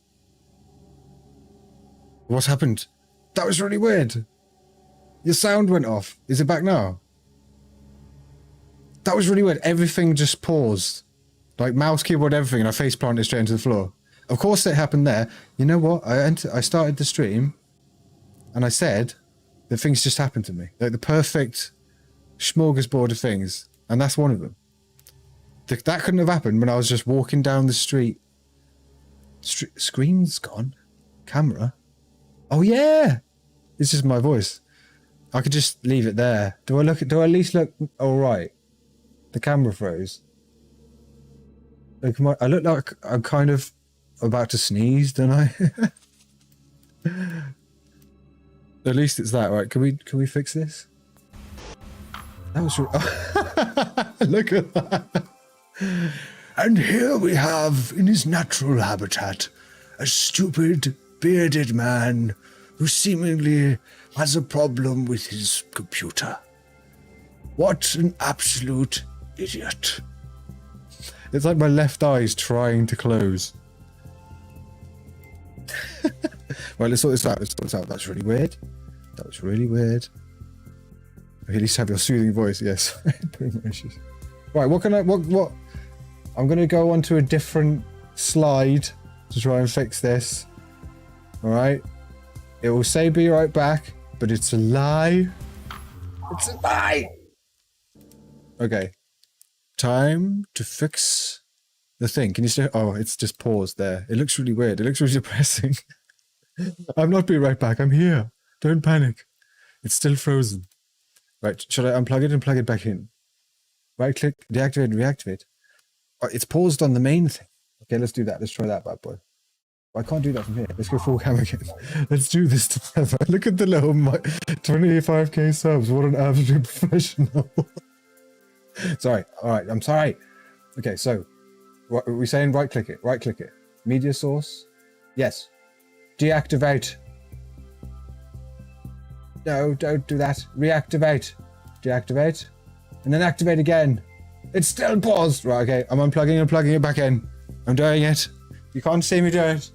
What happened? That was really weird. Your sound went off. Is it back now? That was really weird. Everything just paused. Like mouse, keyboard, everything, and I face planted straight into the floor. Of course it happened there. You know what? I started the stream, and I said that things just happened to me. Like the perfect smorgasbord of things, and that's one of them. That couldn't have happened when I was just walking down the street. Screen's gone. Camera. Oh yeah! It's just my voice. I could just leave it there. Do I at least look alright? The camera froze. Like, I look like I'm kind of about to sneeze, don't I? At least it's that, right? Can we fix this? That was... Look at that. And here we have, in his natural habitat, a stupid, bearded man who seemingly has a problem with his computer. What an absolute idiot. It's like my left eye's trying to close. Right, let's sort this out. That's really weird. That was really weird. At least have your soothing voice, yes. Right, what? I'm gonna go onto a different slide to try and fix this. Alright? It will say be right back, but it's a lie. It's a lie! Okay. Time to fix the thing. Can you still... Oh, it's just paused there. It looks really weird. It looks really depressing. I'm not being right back. I'm here. Don't panic. It's still frozen. Right, should I unplug it and plug it back in? Right click, deactivate and reactivate. Oh, it's paused on the main thing. Okay, let's do that. Let's try that bad boy. I can't do that from here. Let's go full camera again. Let's do this together. Look at the little 25k subs. What an absolute professional. Sorry. All right. I'm sorry. Okay. So, what are we saying? Right click it. Right click it. Media source. Yes. Deactivate. No, don't do that. Reactivate. Deactivate. And then activate again. It's still paused. Right. Okay. I'm unplugging and plugging it back in. I'm doing it. You can't see me do it.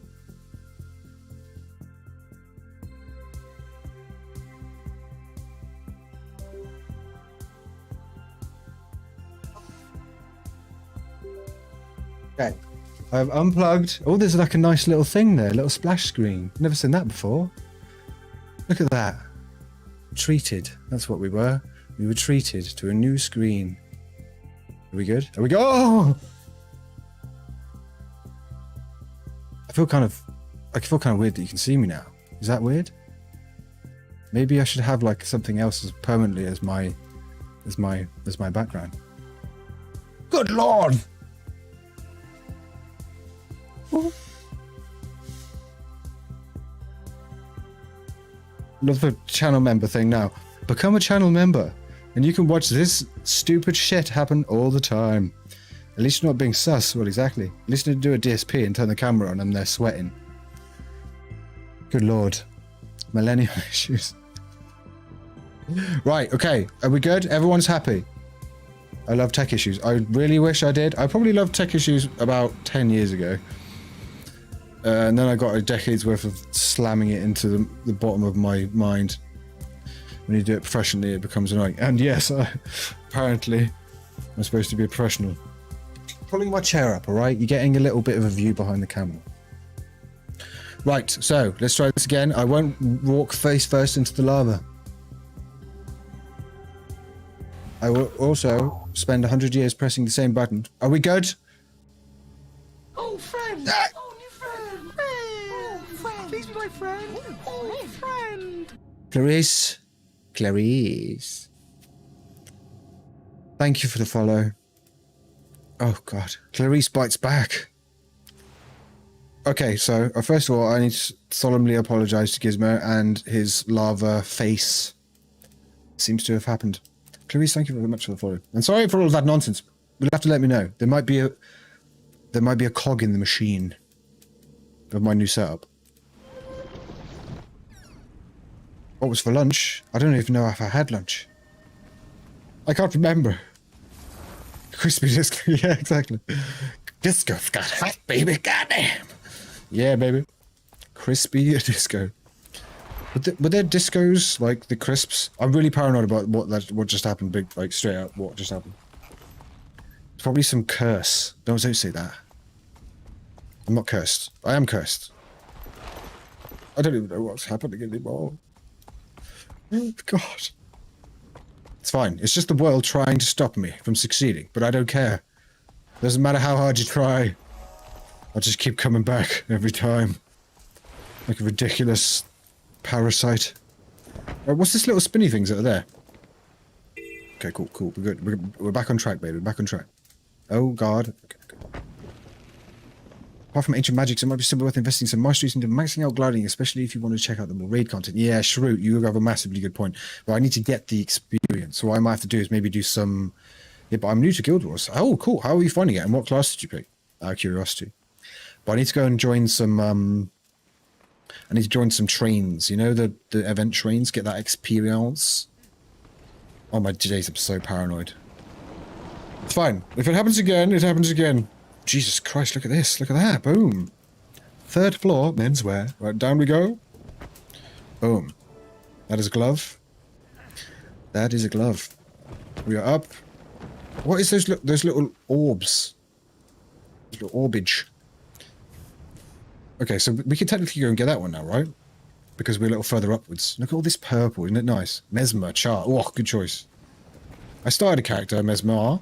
Okay, I've unplugged. Oh, there's like a nice little thing there, a little splash screen. Never seen that before. Look at that. Treated. That's what we were. We were treated to a new screen. Are we good? Are we go? Oh! I feel kind of weird that you can see me now. Is that weird? Maybe I should have like something else as permanently as my background. Good Lord! Love the channel member thing now. Become a channel member and you can watch this stupid shit happen all the time. At least you're not being sus. Well, exactly. At least you do a DSP and turn the camera on and they're sweating. Good Lord. Millennial issues. Right, okay. Are we good? Everyone's happy. I love tech issues. I really wish I did. I probably loved tech issues about 10 years ago. And then I got a decade's worth of slamming it into the bottom of my mind. When you do it professionally, it becomes annoying. And yes, apparently, I'm supposed to be a professional. Pulling my chair up, all right? You're getting a little bit of a view behind the camera. Right, so let's try this again. I won't walk face first into the lava. I will also spend 100 years pressing the same button. Are we good? Oh, friend! Ah! Oh, new friend! Oh, friend! Please be my friend! Oh, friend! Clarice. Thank you for the follow. Oh, God. Clarice bites back. Okay, so first of all, I need to solemnly apologize to Gizmo and his lava face. Seems to have happened. Clarice, thank you very much for the follow. And sorry for all of that nonsense. You'll have to let me know. There might be a cog in the machine of my new setup. What was for lunch? I don't even know if I had lunch. I can't remember. Crispy disco. Yeah, exactly. Disco's got hot, baby. Goddamn. Yeah, baby. Crispy disco. Were there discos like the crisps? I'm really paranoid about what just happened. Big, like straight up, what just happened? It's probably some curse. Don't say that. I'm not cursed. I am cursed. I don't even know what's happening anymore. Oh, God. It's fine. It's just the world trying to stop me from succeeding, but I don't care. Doesn't matter how hard you try. I'll just keep coming back every time. Like a ridiculous parasite. What's this little spinny things that are there? Okay, cool. We're good. We're back on track, baby. We're back on track. Oh, God. Okay. Apart from ancient magics, it might be still worth investing some masteries into maxing out gliding, especially if you want to check out the more raid content. Yeah, Shroot, you have a massively good point. But I need to get the experience. So what I might have to do is maybe do some... Yeah, but I'm new to Guild Wars. Oh, cool. How are you finding it? And what class did you pick? Out of curiosity. But I need to go and join some... I need to join some trains. You know, the event trains? Get that experience. Oh my days, I'm so paranoid. It's fine. If it happens again, it happens again. Jesus Christ, look at this. Look at that. Boom. 3rd floor, menswear. Right, down we go. Boom. That is a glove. That is a glove. We are up. What is those little orbs? Little orbage. Okay, so we can technically go and get that one now, right? Because we're a little further upwards. Look at all this purple. Isn't it nice? Mesmer, char. Oh, good choice. I started a character, Mesmer.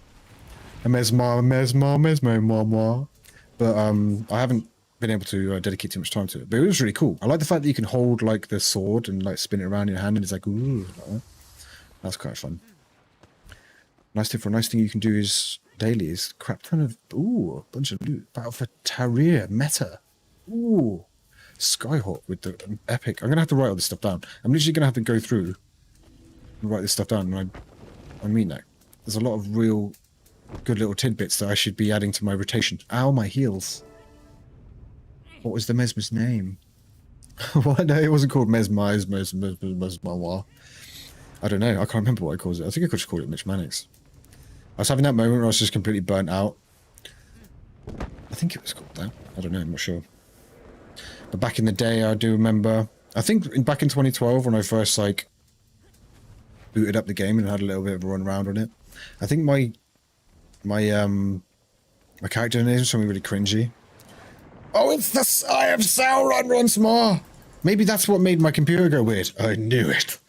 Mesmer. But I haven't been able to dedicate too much time to it. But it was really cool. I like the fact that you can hold like the sword and like spin it around in your hand and it's like, ooh. Like that. That's quite fun. Nice thing you can do is Dailies. Crap ton of... Ooh, a bunch of loot. Battle for Tarir. Meta. Ooh. Skyhawk with the epic. I'm going to have to write all this stuff down. I'm literally going to have to go through and write this stuff down. And I mean that. There's a lot of real good little tidbits that I should be adding to my rotation. Ow, my heels. What was the Mesmer's name? What? No, it wasn't called Mesmerize, Mesmer. I don't know. I can't remember what I called it. I think I could just call it Mitch Mannix. I was having that moment where I was just completely burnt out. I think it was called that. I don't know. I'm not sure. But back in the day, I do remember. I think back in 2012 when I first like booted up the game and had a little bit of a run around on it. I think my character name was something really cringy. Oh, it's the Eye of Sauron once more. Maybe that's what made my computer go weird. I knew it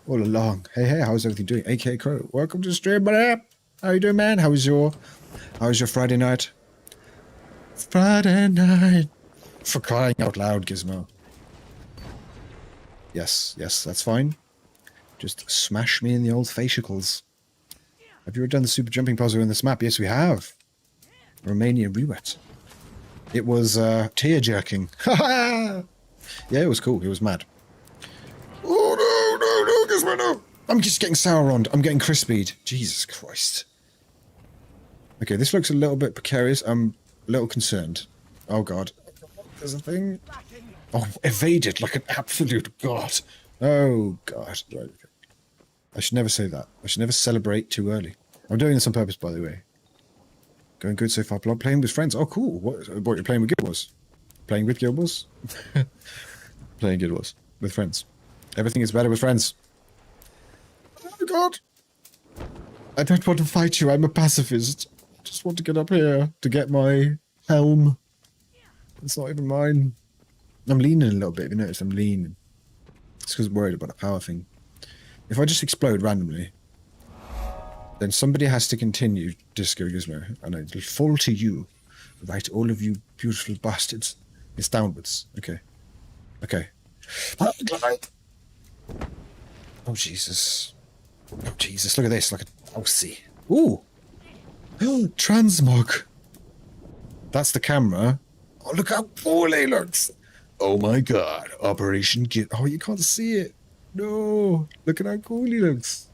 all along. Hey, how's everything doing? AK Crow, welcome to the stream, buddy. How you doing, man? How was your Friday night? Friday night. For crying out loud, Gizmo. Yes, that's fine. Just smash me in the old facials. Have you ever done the super jumping puzzle in this map? Yes, we have. Romania Rewet. It was tear jerking. Yeah, it was cool. It was mad. Oh no, Gizmo, no! I'm just getting Sauroned. I'm getting crispied. Jesus Christ. Okay, this looks a little bit precarious. I'm a little concerned. Oh god. There's a thing. Oh, evaded like an absolute god. Oh god. Right, okay. I should never say that. I should never celebrate too early. I'm doing this on purpose, by the way. Going good so far. Playing with friends. Oh, cool. What you're playing with Guild Wars? Playing with Guild Wars? Playing Guild Wars with friends. Everything is better with friends. Oh god. I don't want to fight you. I'm a pacifist. I just want to get up here to get my helm. It's not even mine. I'm leaning a little bit. Have you noticed I'm leaning? It's because I'm worried about a power thing. If I just explode randomly, then somebody has to continue Disco Gizmo, and it'll fall to you. Right, all of you beautiful bastards. It's downwards. Okay. Okay. Oh, Jesus. Oh, Jesus. Look at this. Like a... Oh, see. Ooh. Oh, transmog. That's the camera. Oh, look how poorly it looks. Oh, my God. Operation Git. Oh, you can't see it. No. Look at how cool he looks.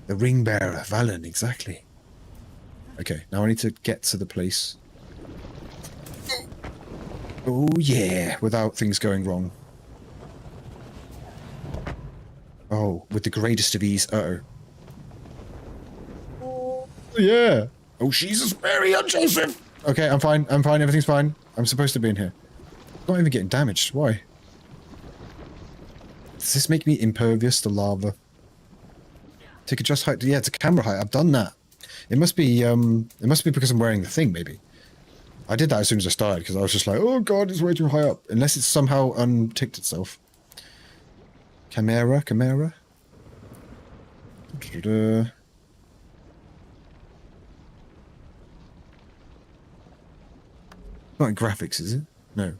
The ring bearer. Valen, exactly. Okay, now I need to get to the place. Oh, yeah. Without things going wrong. Oh, with the greatest of ease. Uh-oh. Oh, yeah. Oh, Jesus, Mary, and Joseph. Okay, I'm fine. I'm fine. Everything's fine. I'm supposed to be in here. Not even getting damaged. Why? Does this make me impervious to lava? Take adjust height. Yeah, it's a camera height. I've done that. It must be because I'm wearing the thing, maybe. I did that as soon as I started, because I was just like, oh god, it's way too high up. Unless it's somehow unticked itself. Camera. Da-da-da. Not in graphics, is it? No.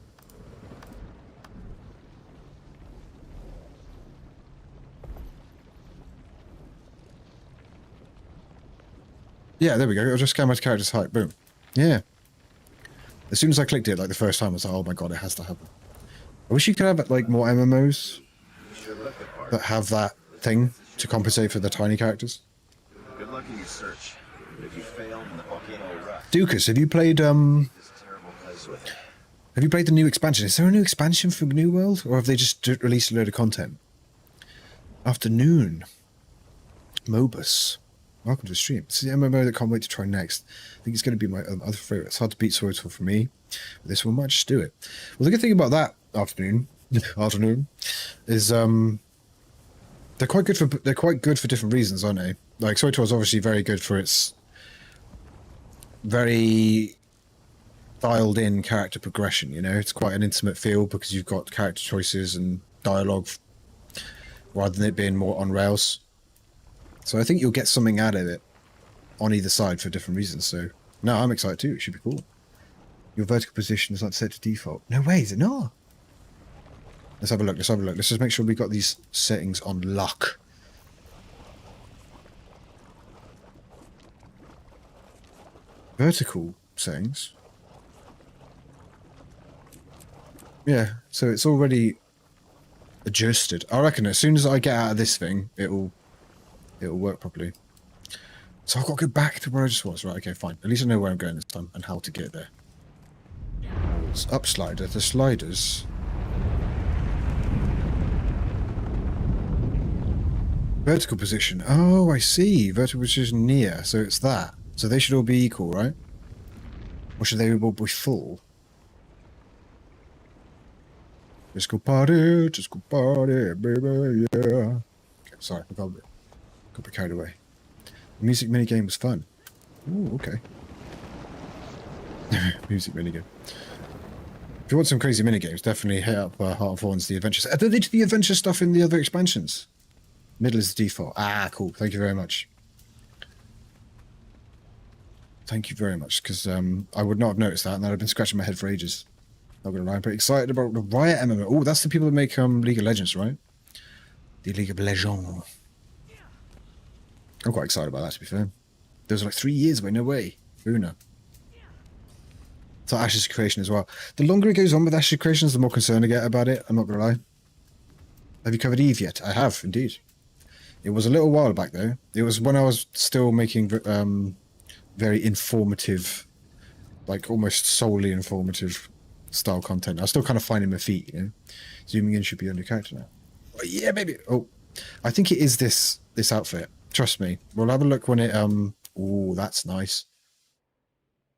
Yeah, there we go. I'll just scan my character's height. Boom. Yeah. As soon as I clicked it, like the first time, I was like, oh my god, it has to happen. I wish you could have like more MMOs that have that thing to compensate for the tiny characters. Good luck in your search. If you fail, then the volcano will erupt. Dukas, have you played This terrible place with it. have you played the new expansion? Is there a new expansion for New World, or have they just released a load of content? Afternoon. Mobus. Welcome to the stream. This is the MMO that I can't wait to try next. I think it's going to be my other favourite. It's hard to beat Swordful for me, but this one might just do it. Well, the good thing about that afternoon is they're quite good for different reasons, aren't they? Like Swordful is obviously very good for its very dialed in character progression. You know, it's quite an intimate feel because you've got character choices and dialogue rather than it being more on rails. So I think you'll get something out of it on either side for different reasons. So, no, I'm excited too. It should be cool. Your vertical position is not set to default. No way, is it not? Let's have a look. Let's just make sure we got these settings on lock. vertical settings. Yeah, so it's already adjusted. I reckon as soon as I get out of this thing, it'll work properly. So I've got to go back to where I just was. Right, okay, fine. At least I know where I'm going this time and how to get there. It's up slider. The sliders. Vertical position. Oh, I see. Vertical position near. So it's that. So they should all be equal, right? Or should they all be full? Disco party, baby, yeah. Okay, sorry, I got a bit carried away. The music minigame was fun. Ooh, okay. Music minigame. If you want some crazy minigames, definitely hit up Heart of Thorns, the adventures. Did they do the adventure stuff in the other expansions? Middle is the default. Ah, cool. Thank you very much. Thank you very much, because I would not have noticed that, and I'd have been scratching my head for ages. Not gonna lie, I'm pretty excited about the Riot MMO. Oh, that's the people that make League of Legends, right? The League of Legends. I'm quite excited about that, to be fair. Those are like 3 years away, no way. Una. So Ash's creation as well. The longer it goes on with Ash's creations, the more concerned I get about it. I'm not gonna lie. Have you covered Eve yet? I have, indeed. It was a little while back, though. It was when I was still making very informative, like almost solely informative style content. I was still kind of finding my feet, you know. Zooming in should be on your character now. Oh, yeah, maybe. Oh, I think it is this outfit. Trust me. We'll have a look when it oh, that's nice.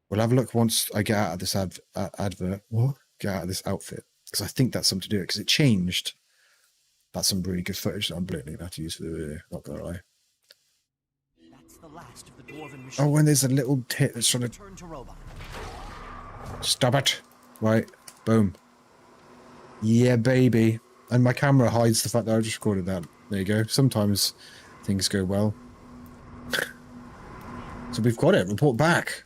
We'll have a look once I get out of this advert. What? Get out of this outfit, because I think that's something to do it. Because it changed. That's some really good footage that I'm blatantly going to have to use for the video. Not gonna lie. That's the last of the dwarven machines. Oh, and there's a little tit that's trying to Turn to robot. stop it. Right, boom. Yeah, baby. And my camera hides the fact that I just recorded that. There you go. Sometimes things go well. So we've got it. Report back.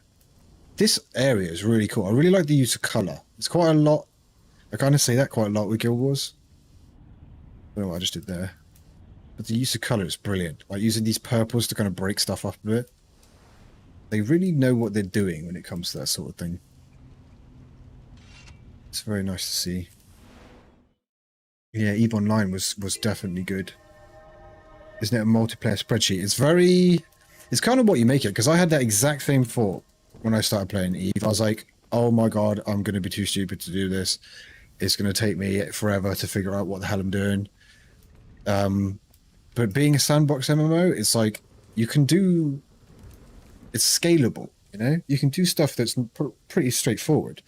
This area is really cool. I really like the use of colour. It's quite a lot. I kind of say that quite a lot with Guild Wars. I don't know what I just did there. But the use of colour is brilliant. Like using these purples to kind of break stuff up a bit. They really know what they're doing when it comes to that sort of thing. It's very nice to see. Yeah, EVE Online was definitely good. Isn't it a multiplayer spreadsheet? It's kind of what you make it, because I had that exact same thought when I started playing EVE. I was like, oh my god, I'm going to be too stupid to do this. It's going to take me forever to figure out what the hell I'm doing. But being a sandbox MMO, it's like, you can do... It's scalable, you know? You can do stuff that's pretty straightforward.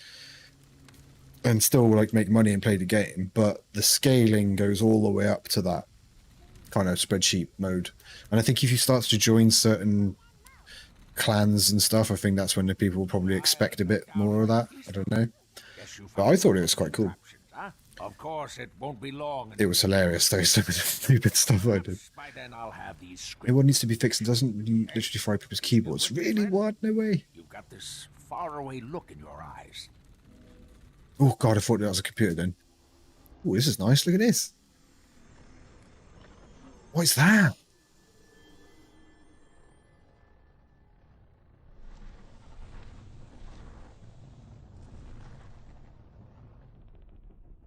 And still, like, make money and play the game. But the scaling goes all the way up to that kind of spreadsheet mode. And I think if you start to join certain clans and stuff, I think that's when the people will probably expect a bit more of that. I don't know. But I thought it was quite cool. Of course, it won't be long. It was hilarious, though, some of the stupid stuff I did. By then, I'll have these What needs to be fixed? It doesn't literally fry people's keyboards. Really? What? No way. You've got this faraway look in your eyes. Oh, God, I thought that was a computer then. Oh, this is nice. Look at this. What is that?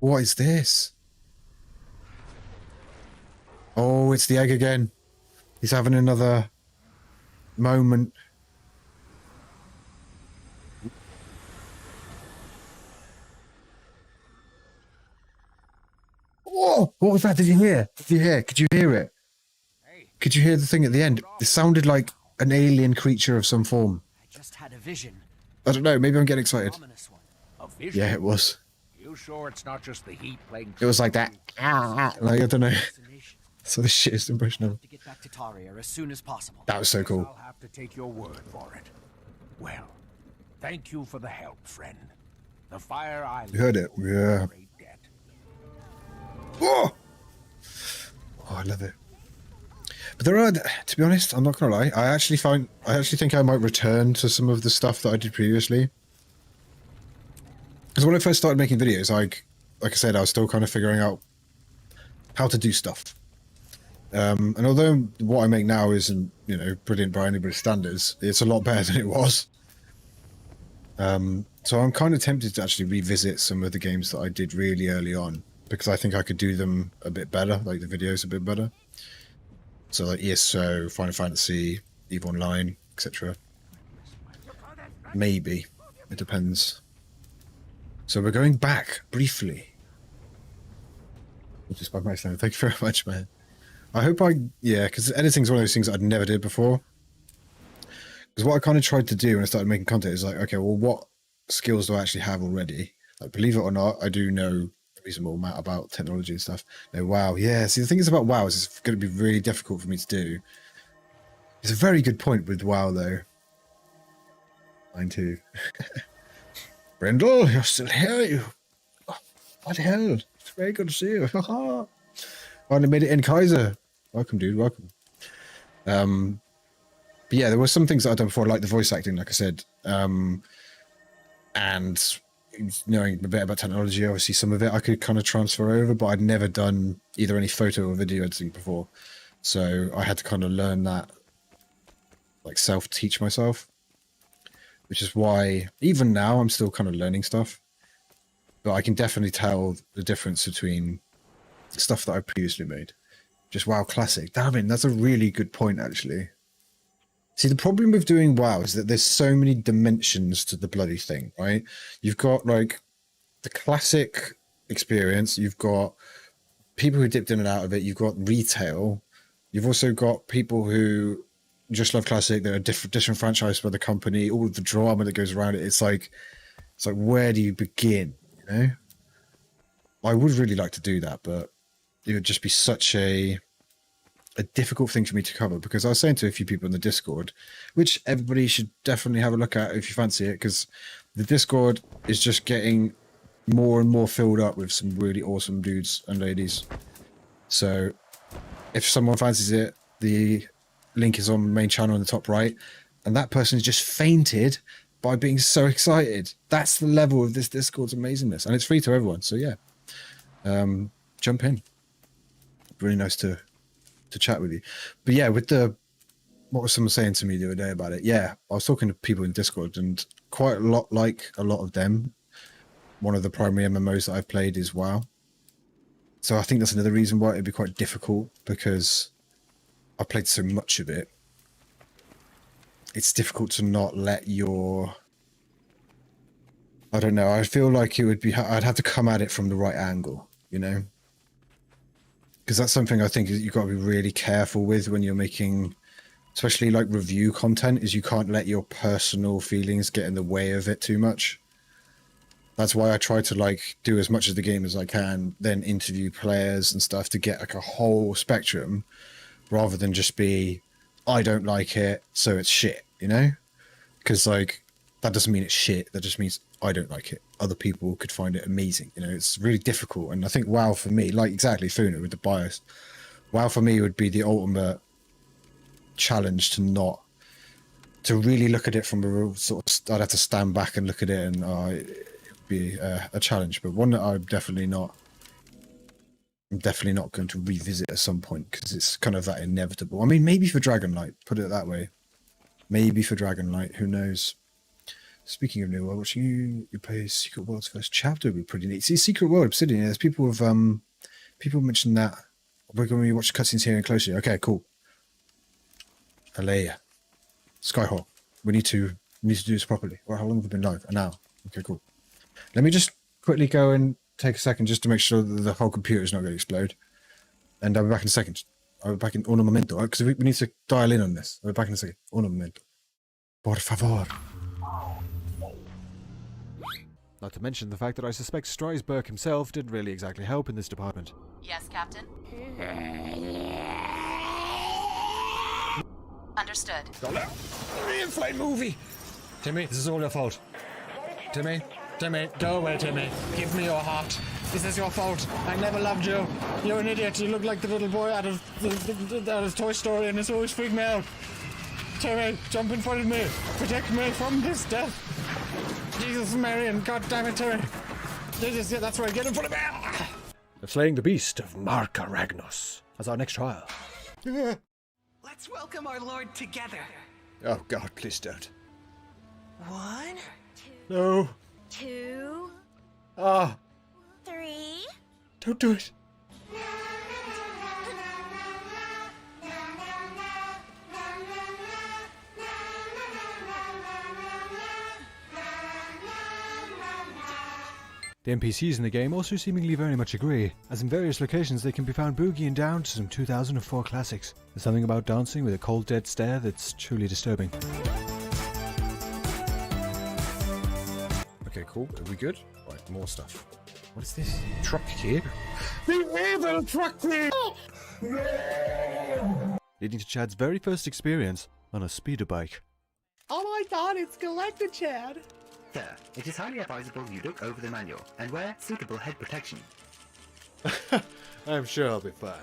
What is this? Oh, it's the egg again. He's having another moment. Oh, what was that? Did you hear? Did you hear? Could you hear it? Could you hear the thing at the end? It sounded like an alien creature of some form. I just had a vision. I don't know. Maybe I'm getting excited. Ominous one. A vision? Yeah, it was. You sure it's not just the heat playing? It was like that. Like, I don't know. So the shittest impression of it. To get back to Taria as soon as possible. That was so cool. I'll have to take your word for it. Well, thank you for the help, friend. The Fire Island. You heard it? Yeah. Great debt. Oh! Oh, I love it. But there are, to be honest, I'm not gonna lie. I actually think I might return to some of the stuff that I did previously. Because when I first started making videos, like I said, I was still kind of figuring out how to do stuff. And although what I make now isn't, you know, brilliant by anybody's standards, it's a lot better than it was. So I'm kind of tempted to actually revisit some of the games that I did really early on, because I think I could do them a bit better, like the videos a bit better. So like ESO, Final Fantasy, EVE Online, etc. Maybe. It depends. So we're going back briefly. Just by my sound. Thank you very much, man. I hope yeah, because editing is one of those things that I'd never did before. Because what I kind of tried to do when I started making content is like, okay, well, what skills do I actually have already? Like, believe it or not, I do know a reasonable amount about technology and stuff. No, WoW, yeah. See, the thing is about WoW is it's going to be really difficult for me to do. It's a very good point with WoW, though. Mine too. Brendel, you're still here, you. Oh, what the hell? It's very good to see you. Finally made it in, Kaiser. Welcome, dude. Welcome. But yeah, there were some things that I'd done before, like the voice acting, like I said, and knowing a bit about technology. Obviously, some of it I could kind of transfer over, but I'd never done either any photo or video editing before, so I had to kind of learn that, like self-teach myself. Which is why, even now, I'm still kind of learning stuff. But I can definitely tell the difference between the stuff that I previously made. Just WoW Classic. Damn it, that's a really good point, actually. See, the problem with doing WoW is that there's so many dimensions to the bloody thing, right? You've got, like, the classic experience. You've got people who dipped in and out of it. You've got retail. You've also got people who just love classic. They're a different franchise by the company. All of the drama that goes around it. It's like where do you begin? You know, I would really like to do that, but it would just be such a difficult thing for me to cover, because I was saying to a few people in the Discord, which everybody should definitely have a look at if you fancy it, because the Discord is just getting more and more filled up with some really awesome dudes and ladies. So if someone fancies it, the link is on the main channel in the top right, and that person has just fainted by being so excited. That's the level of this Discord's amazingness, and it's free to everyone. So yeah, jump in. Really nice to chat with you. But yeah, with what was someone saying to me the other day about it? Yeah, I was talking to people in Discord, and quite a lot, like a lot of them, one of the primary MMOs that I've played is WoW. So I think that's another reason why it'd be quite difficult, because I played so much of it. It's difficult to not let your... I don't know. I feel like it would be... I'd have to come at it from the right angle, you know? Because that's something I think you've got to be really careful with when you're making, especially like review content, is you can't let your personal feelings get in the way of it too much. That's why I try to like do as much of the game as I can, then interview players and stuff to get like a whole spectrum, rather than just be, I don't like it, so it's shit, you know? Because like, that doesn't mean it's shit, that just means I don't like it. Other people could find it amazing, you know? It's really difficult, and I think WoW for me, like exactly Funa with the bias, WoW for me would be the ultimate challenge to really look at it from a real sort of, I'd have to stand back and look at it, and it would be a challenge, but one that I'm definitely not going to revisit at some point, because it's kind of that inevitable. I mean, maybe for Dragonlight, put it that way. Maybe for Dragonlight, who knows? Speaking of new world, watching you play Secret World's first chapter would be pretty neat. See, Secret World Obsidian, there's people with people mentioned that. We're going to watch cutscenes here and closely. Okay, cool. Alea. Skyhawk. We need to do this properly. Well, how long have we been live? An hour. Okay, cool. Let me just quickly go and take a second just to make sure that the whole computer is not going to explode. And I'll be back in a second. I'll be back in un momento, right? Because we need to dial in on this. I'll be back in a second. Un momento. Por favor. Not to mention the fact that I suspect Strasberg himself didn't really exactly help in this department. Yes, Captain? Understood. Reinflate movie! Timmy, this is all your fault. Timmy, go away, Timmy. Give me your heart. This is your fault. I never loved you. You're an idiot. You look like the little boy out of Toy Story, and it's always freaked me out. Timmy, jump in front of me. Protect me from this death. Jesus, Mary, and God damn it, Timmy. Jesus, yeah, that's right. Get in front of me. Slaying the beast of Marka Ragnos as our next trial. Let's welcome our Lord together. Oh God, please don't. 1, No. 2, Ah, 3. don't do it. The NPCs in the game also seemingly very much agree, as in various locations they can be found boogieing down to some 2004 classics. There's something about dancing with a cold dead stare that's truly disturbing. Okay, cool. Are we good? Right, more stuff. What is this? Truck here. The evil truck here! Leading to Chad's very first experience on a speeder bike. Oh my god, it's Galactic Chad! Sir, it is highly advisable you look over the manual and wear suitable head protection. I'm sure I'll be fine.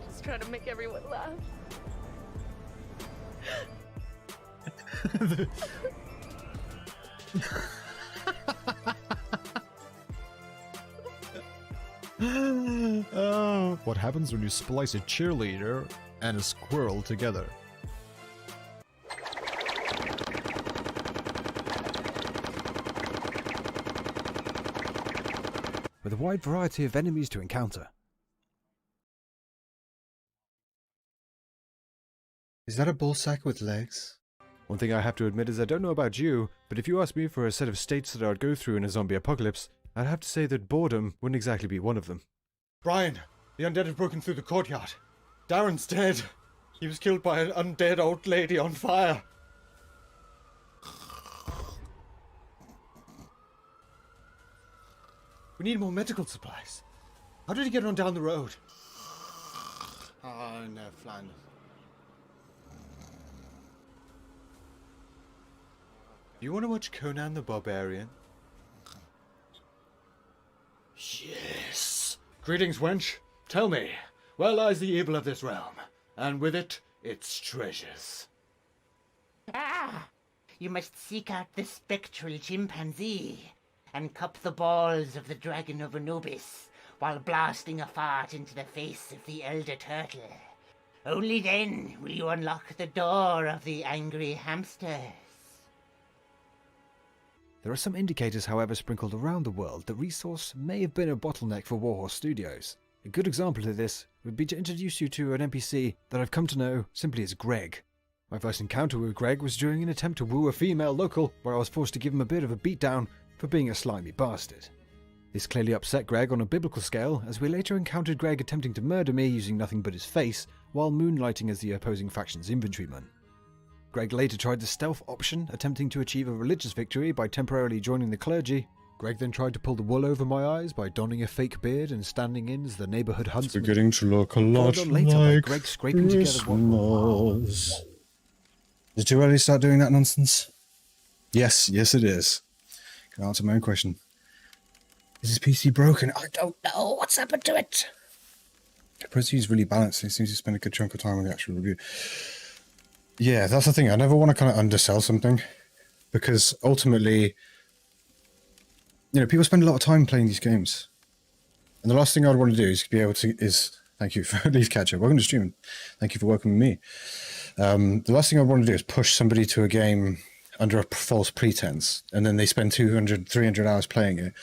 Just trying to make everyone laugh. Oh, what happens when you splice a cheerleader and a squirrel together? With a wide variety of enemies to encounter. Is that a bull sack with legs? One thing I have to admit is I don't know about you, but if you ask me for a set of states that I would go through in a zombie apocalypse, I'd have to say that boredom wouldn't exactly be one of them. Brian, the undead have broken through the courtyard. Darren's dead. He was killed by an undead old lady on fire. We need more medical supplies. How did he get on down the road? Oh, no, Flan. You want to watch Conan the Barbarian? Yes. Greetings, wench. Tell me, where lies the evil of this realm? And with it, its treasures. Ah! You must seek out the spectral chimpanzee and cup the balls of the dragon of Anubis while blasting a fart into the face of the elder turtle. Only then will you unlock the door of the angry hamsters. There are some indicators, however, sprinkled around the world that resource may have been a bottleneck for Warhorse Studios. A good example of this would be to introduce you to an NPC that I've come to know simply as Greg. My first encounter with Greg was during an attempt to woo a female local, where I was forced to give him a bit of a beatdown for being a slimy bastard. This clearly upset Greg on a biblical scale, as we later encountered Greg attempting to murder me using nothing but his face, while moonlighting as the opposing faction's infantryman. Greg later tried the stealth option, attempting to achieve a religious victory by temporarily joining the clergy. Greg then tried to pull the wool over my eyes by donning a fake beard and standing in as the neighborhood huntsman. It's beginning to look a lot Later by like Greg scraping together what... Christmas. Is it too early to start doing that nonsense? Yes, yes it is. Can I answer my own question? Is his PC broken? I don't know. What's happened to it? The ProC's really balanced. He seems to spend a good chunk of time on the actual review. Yeah, that's the thing. I never want to kind of undersell something, because ultimately, you know, people spend a lot of time playing these games, and the last thing I'd want to do is be able to thank you for leave catch up. Welcome to streaming. Thank you for welcoming me. The last thing I want to do is push somebody to a game under a false pretense, and then they spend 200, 300 hours playing it,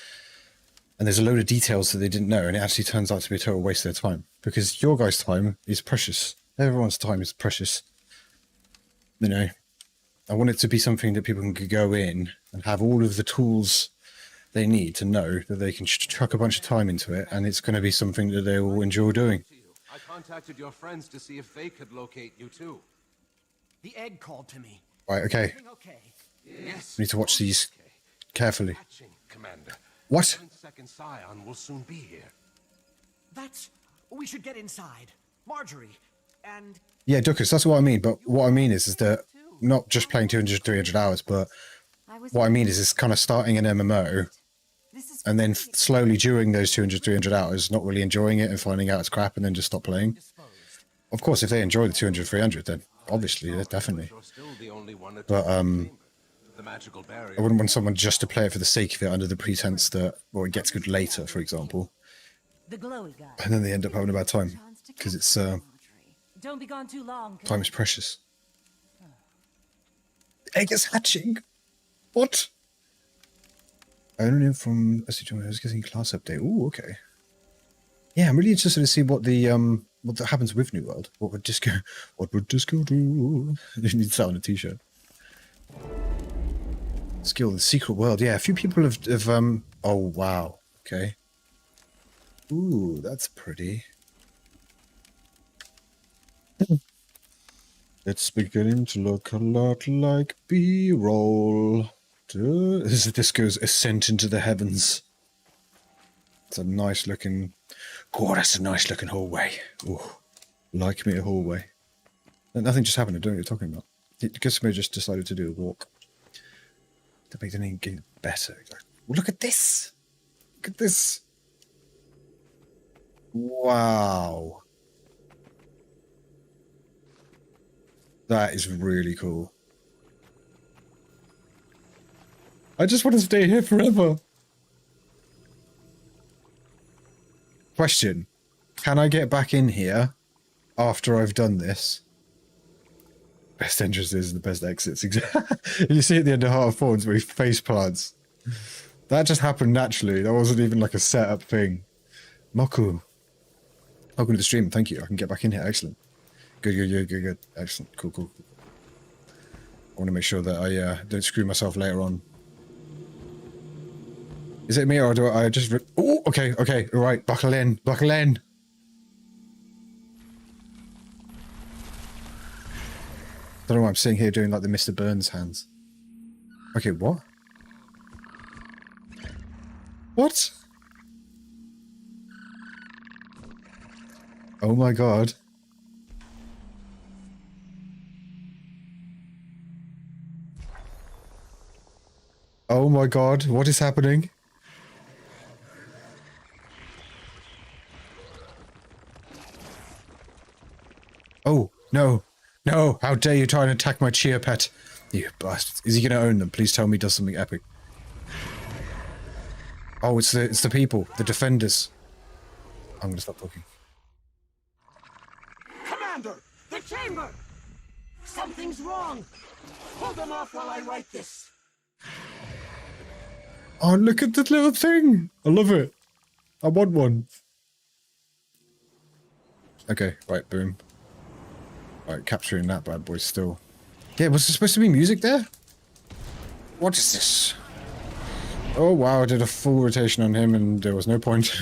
and there's a load of details that they didn't know, and it actually turns out to be a total waste of their time, because your guys' time is precious. Everyone's time is precious. You know, I want it to be something that people can go in and have all of the tools they need to know that they can chuck a bunch of time into it, and it's going to be something that they will enjoy doing. I contacted your friends to see if they could locate you too. The egg called to me. Right, okay. Okay. Yes. We need to watch these carefully. Commander. What? 7-second Scion will soon be here. We should get inside. Marjorie, and... Yeah, Duckus, that's what I mean. But what I mean is that not just playing 200, 300 hours, but what I mean is it's kind of starting an MMO and then slowly during those 200, 300 hours, not really enjoying it and finding out it's crap and then just stop playing. Of course, if they enjoy the 200, 300, then obviously, yeah, definitely. You're still the only one But the magical barrier. I wouldn't want someone just to play it for the sake of it under the pretense that, well, it gets good later, for example. The glowy guy. And then they end up having a bad time. Because it's, Don't be gone too long. time is precious. Egg is hatching! What? Only from I was getting class update. Ooh, okay. Yeah, I'm really interested to see what that happens with New World. What would Disco do? You need that on a t-shirt. Skill, the secret world. Yeah, a few people have oh wow. Okay. Ooh, that's pretty. It's beginning to look a lot like B-roll. This is Disco's ascent into the heavens. It's a nice looking... Oh, that's a nice looking hallway. Ooh, like me a hallway. Nothing just happened, I don't know what you're talking about. Gizmo just decided to do a walk. To make anything get better. Well, look at this! Look at this! Wow. That is really cool. I just want to stay here forever. Question. Can I get back in here after I've done this? Best entrances, the best exits. You see at the end of Heart of Thorns where he face plants. That just happened naturally. That wasn't even like a setup thing. Moku. Welcome to the stream. Thank you. I can get back in here. Excellent. Good. Excellent. Cool. I want to make sure that I don't screw myself later on. Is it me or do I just... Oh, okay. All right. Buckle in. Don't know why I'm sitting here doing like the Mr. Burns hands. Okay, what? What? Oh my god. Oh my god, what is happening? Oh, no. No, how dare you try and attack my Chia pet. You bastard. Is he going to own them? Please tell me he does something epic. Oh, it's the people. The defenders. I'm going to stop talking. Commander! The chamber! Something's wrong! Hold them off while I write this! Oh, look at the little thing! I love it. I want one. Okay, right, boom. Right, capturing that bad boy still. Yeah, was there supposed to be music there? What is this? Oh wow, I did a full rotation on him and there was no point.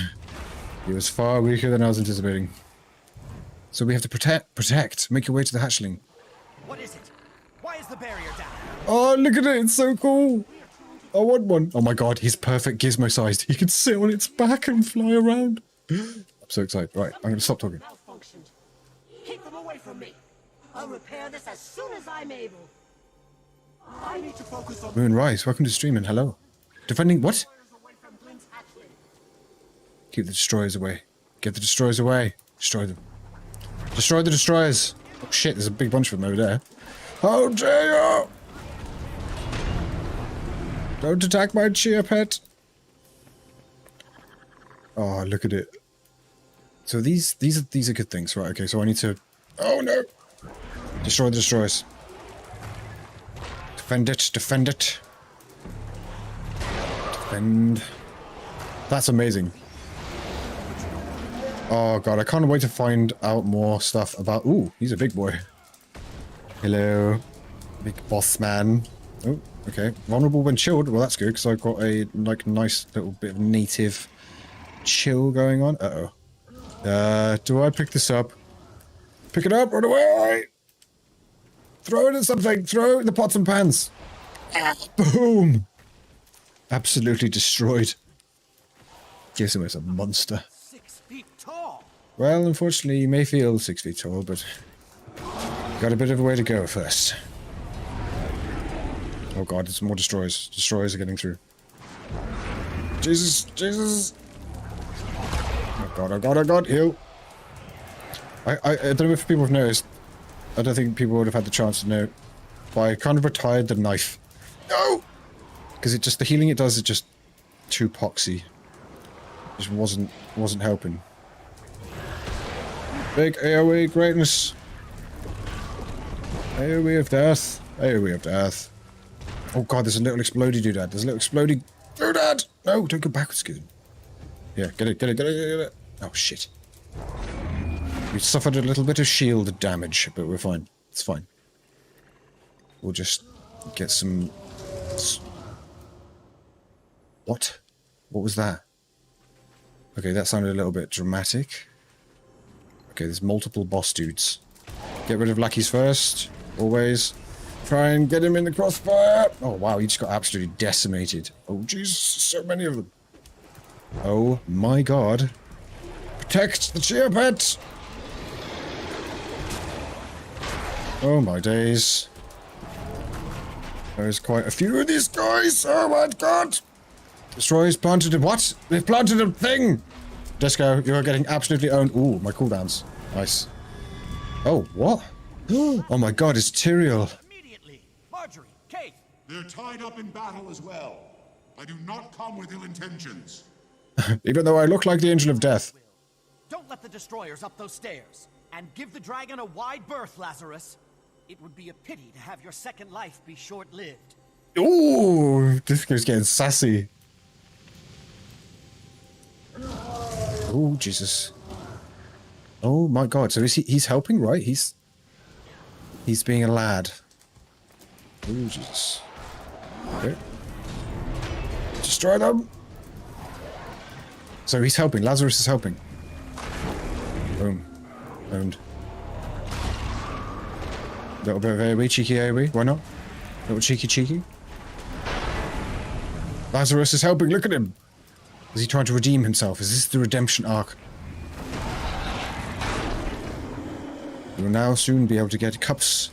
He was far weaker than I was anticipating. So we have to protect. Make your way to the hatchling. What is it? Why is the barrier down? Oh, look at it, it's so cool. I want one. Oh my god, he's perfect Gizmo sized. He can sit on its back and fly around. I'm so excited. Right, I'm going to stop talking. Malfunctioned. Keep them away from me. I'll repair this as soon as I'm able. I need to focus on... Moonrise, welcome to stream and hello. Defending what? Keep the destroyers away. Get the destroyers away. Destroy them. Destroy the destroyers. Oh shit, there's a big bunch of them over there. How dare you! Don't attack my Chia pet. Oh, look at it. So these are good things, right? Okay, so I need to... Oh no! Destroy the destroyers. Defend it, defend it. Defend. That's amazing. Oh god, I can't wait to find out more stuff about... Ooh, he's a big boy. Hello. Big boss man. Oh, okay. Vulnerable when chilled. Well, that's good, because I've got a, like, nice little bit of native chill going on. Uh-oh. Do I pick this up? Pick it up, run away! Throw it at something! Throw it in the pots and pans! Boom! Absolutely destroyed. Gizmo is a monster. 6 feet tall! Well, unfortunately, you may feel 6 feet tall, but... got a bit of a way to go first. Oh god, there's more destroyers. Destroyers are getting through. Jesus! Jesus! Oh god, oh god, oh god, heal! I don't know if people have noticed, I don't think people would have had the chance to know. But I kind of retired the knife. No! Because it just, the healing it does is just too poxy. Just wasn't helping. Big AoE greatness. AoE of death. AoE of death. Oh god, there's a little explodey doodad. There's a little explodey doodad! No, don't go backwards, kid. Yeah, get it, get it, get it, get it. Oh shit. We suffered a little bit of shield damage, but we're fine. It's fine. We'll just get some... What? What was that? Okay, that sounded a little bit dramatic. Okay, there's multiple boss dudes. Get rid of lackeys first. Always. Try and get him in the crossfire. Oh, wow, he just got absolutely decimated. Oh, Jesus, so many of them. Oh, my God. Protect the cheer pet! Oh, my days. There's quite a few of these guys. Oh, my God. Destroyers planted a what? They've planted a thing! Disco, you're getting absolutely owned. Ooh, my cooldowns. Nice. Oh, what? Oh my god, it's Tyrael. Immediately! Marjorie, Kate! They're tied up in battle as well. I do not come with ill intentions. Even though I look like the Angel of Death. Don't let the destroyers up those stairs. And give the dragon a wide berth, Lazarus. It would be a pity to have your second life be short-lived. Ooh, Disco's getting sassy. Oh, Jesus. Oh my god, so is he's helping, right? He's being a lad. Oh, Jesus. Okay. Destroy them! So he's helping, Lazarus is helping. Boom. Owned. Little bit of AoE, cheeky AoE, why not? Little cheeky. Lazarus is helping, look at him! Is he trying to redeem himself? Is this the redemption arc? We will now soon be able to get cups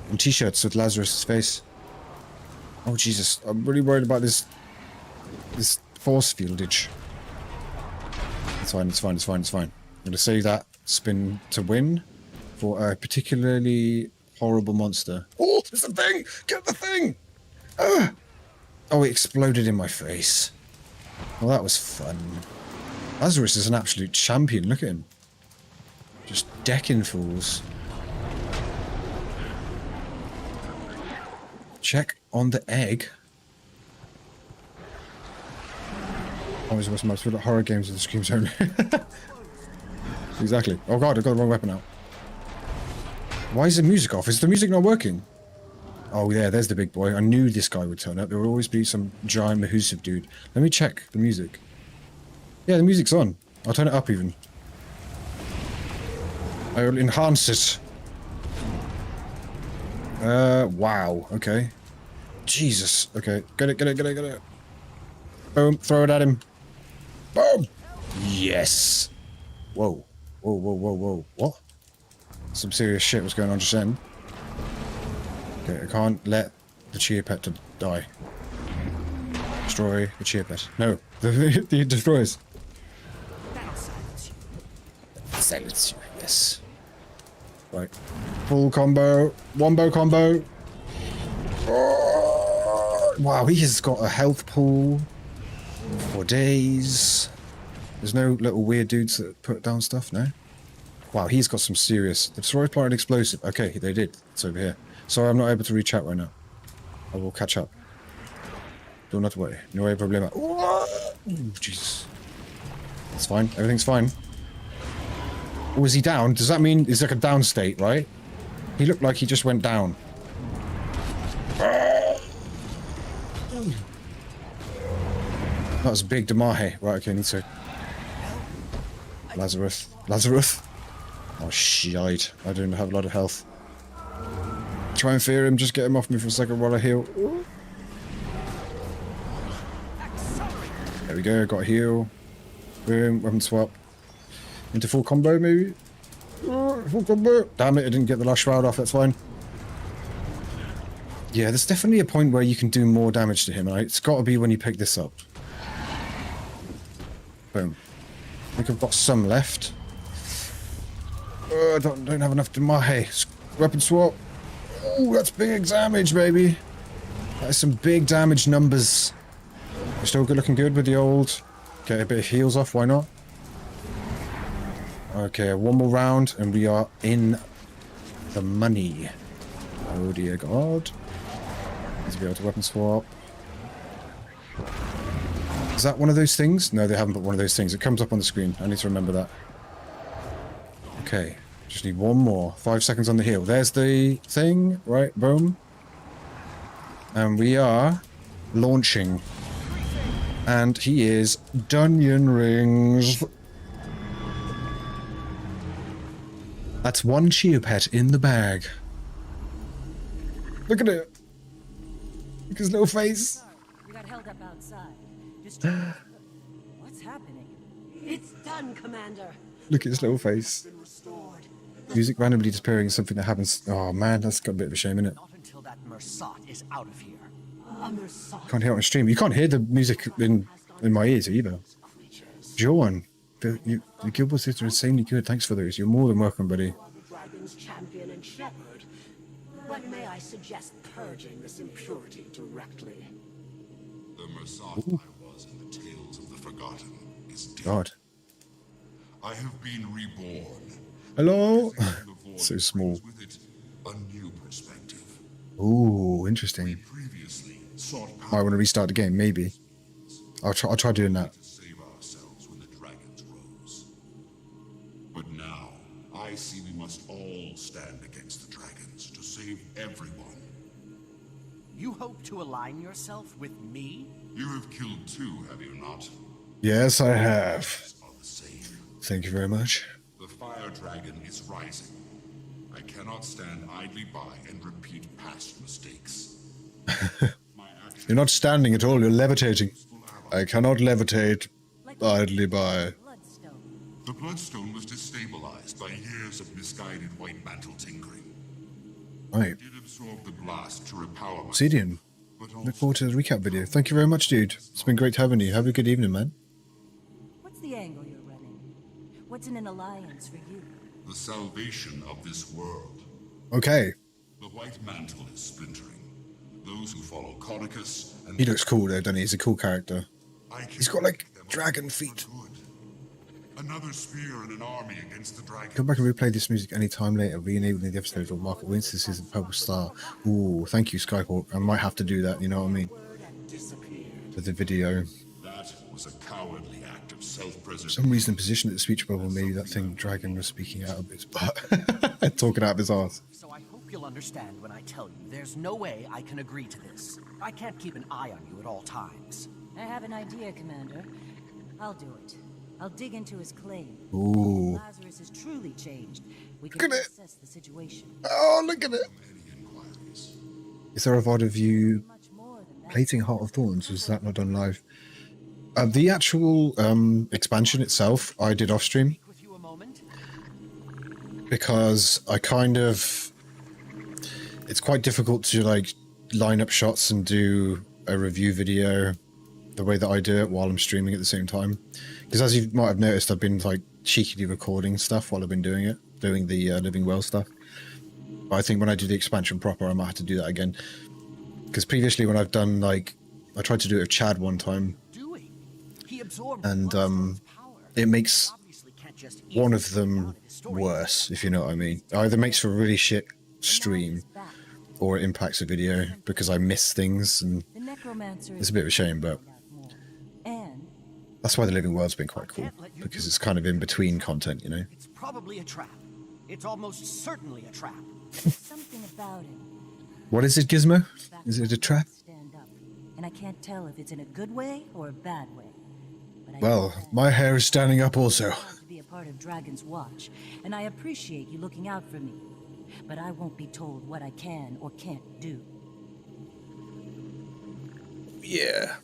and t-shirts with Lazarus' face. Oh Jesus, I'm really worried about this force fieldage. It's fine, it's fine, it's fine, it's fine. I'm gonna save that spin to win for a particularly horrible monster. Oh, there's the thing! Get the thing! Oh, it exploded in my face. Well, that was fun. Lazarus is an absolute champion, look at him. Just decking fools. Check on the egg. Always was my favorite horror games in the Scream Zone. Exactly. Oh god, I've got the wrong weapon out. Why is the music off? Is the music not working? Oh yeah, there's the big boy. I knew this guy would turn up. There would always be some giant mahoosive dude. Let me check the music. Yeah, the music's on. I'll turn it up even. I will enhance it. Wow, okay. Jesus, okay. Get it. Boom, throw it at him. Boom! Yes! Whoa. What? Some serious shit was going on just then. Okay, I can't let the cheer pet to die. Destroy the cheer pet. No, the destroyers. That'll silence you. Silence you, yes. Right. Full combo. Wombo combo. Oh, wow, he has got a health pool for days. There's no little weird dudes that put down stuff, no? Wow, he's got some serious... The destroyers planted an explosive. Okay, they did. It's over here. Sorry, I'm not able to reach out right now. I will catch up. Do not worry. No hay problema. Oh, Jesus. It's fine. Everything's fine. Oh, is he down? Does that mean it's like a down state, right? He looked like he just went down. That was big Damahe. Right, okay, need to... Lazarus. Oh, shite. I don't have a lot of health. Try and fear him, just get him off me for a second while I heal. There we go, got a heal. Boom, weapon swap. Into full combo, maybe? Full combo! Damn it, I didn't get the last shroud off, that's fine. Yeah, there's definitely a point where you can do more damage to him, right? It's got to be when you pick this up. Boom. I think I've got some left. I don't have enough to my hay. Weapon swap. Ooh, that's big damage, baby. That's some big damage numbers. You're still good, looking good with the old. Get a bit of heals off, why not? Okay, one more round and we are in the money. Oh dear God. Need to be able to weapon swap. Is that one of those things? No, they haven't put one of those things. It comes up on the screen. I need to remember that. Okay. Just need one more. 5 seconds on the heel. There's the thing. Right, boom. And we are launching. And he is Dunyan Rings. That's one Cheopet in the bag. Look at it. Look at his little face. We got held up outside. What's happening? It's done, Commander. Look at his little face. Music randomly disappearing is something that happens. Oh man, that's got a bit of a shame, isn't it? Not until that Mersat is out of here. Can't hear it on stream. You can't hear the music in my ears either. John, the Guild Wars are insanely good. Thanks for those. You're more than welcome, buddy. Dragon's champion and shepherd. But may I suggest purging this impurity directly? The Mersat I was in the Tales of the Forgotten is dead. God. I have been reborn. Hello? So small. With it, a new perspective. Ooh, interesting. Previously sought I want to restart the game, maybe. I'll try doing that. to save ourselves when the dragons rose. But now, I see we must all stand against the dragons to save everyone. You hope to align yourself with me? You have killed two, have you not? Yes, I have. Are the same. Thank you very much. The fire dragon is rising. I cannot stand idly by and repeat past mistakes. You're not standing at all, you're levitating. I cannot levitate idly by. The Bloodstone was destabilized by years of misguided White Mantle tinkering. Right. It did absorb the blast to repower my Obsidian. Look forward to the recap video. Thank you very much, dude. It's been great having you. Have a good evening, man. What's the angle you're running? What's in an alliance for you? the salvation of this world. Okay. The White Mantle is splintering. Those who follow Conicus and... He looks cool though, doesn't he? He's a cool character. He's got like dragon feet. Another spear and an army against the dragon. Come back and replay this music anytime later, re-enabling the episode or mark it instances of Purple Star. Ooh, thank you, Skyhawk. I might have to do that, you know what I mean? For the video. That was a cowardly act of For self-preservation. some reason, position at the speech bubble, maybe that thing dragon was speaking out of his butt. Talking out of his ass. So I hope you'll understand when I tell you there's no way I can agree to this. I can't keep an eye on you at all times. I have an idea, Commander. I'll do it. I'll dig into his claim. Ooh. If Lazarus has truly changed, we Look can at it. assess the situation. Oh, look at it. Is there a VOD of you plating Heart of Thorns? Was that not done live? The actual expansion itself, I did off stream. Because I kind of... It's quite difficult to like line up shots and do a review video the way that I do it while I'm streaming at the same time. Because as you might have noticed, I've been like cheekily recording stuff while I've been doing it, doing the Living Well stuff. But I think when I do the expansion proper, I might have to do that again. Because previously when I've done like, I tried to do it with Chad one time, and it makes one of them worse, if you know what I mean. It either makes for a really shit stream, or it impacts the video because I miss things, and it's a bit of a shame, but that's why the Living World's been quite cool, because it's kind of in between content, you know. It's probably a trap. It's almost certainly a trap. Something about it. What is it, Gizmo? Is it a trap? Stand up. And I can't tell if it's in a good way or a bad way. But I Well, my hair is standing up also. to be a part of Dragon's Watch, and I appreciate you looking out for me. But I won't be told what I can or can't do. Yeah.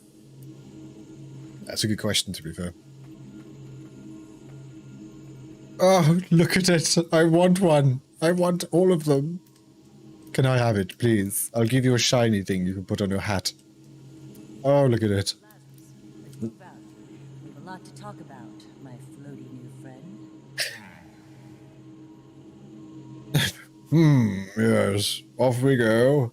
That's a good question, to be fair. Oh, look at it. I want one. I want all of them. Can I have it, please? I'll give you a shiny thing you can put on your hat. Oh, look at it. We have a lot to talk about, my floaty new friend. Yes. Off we go.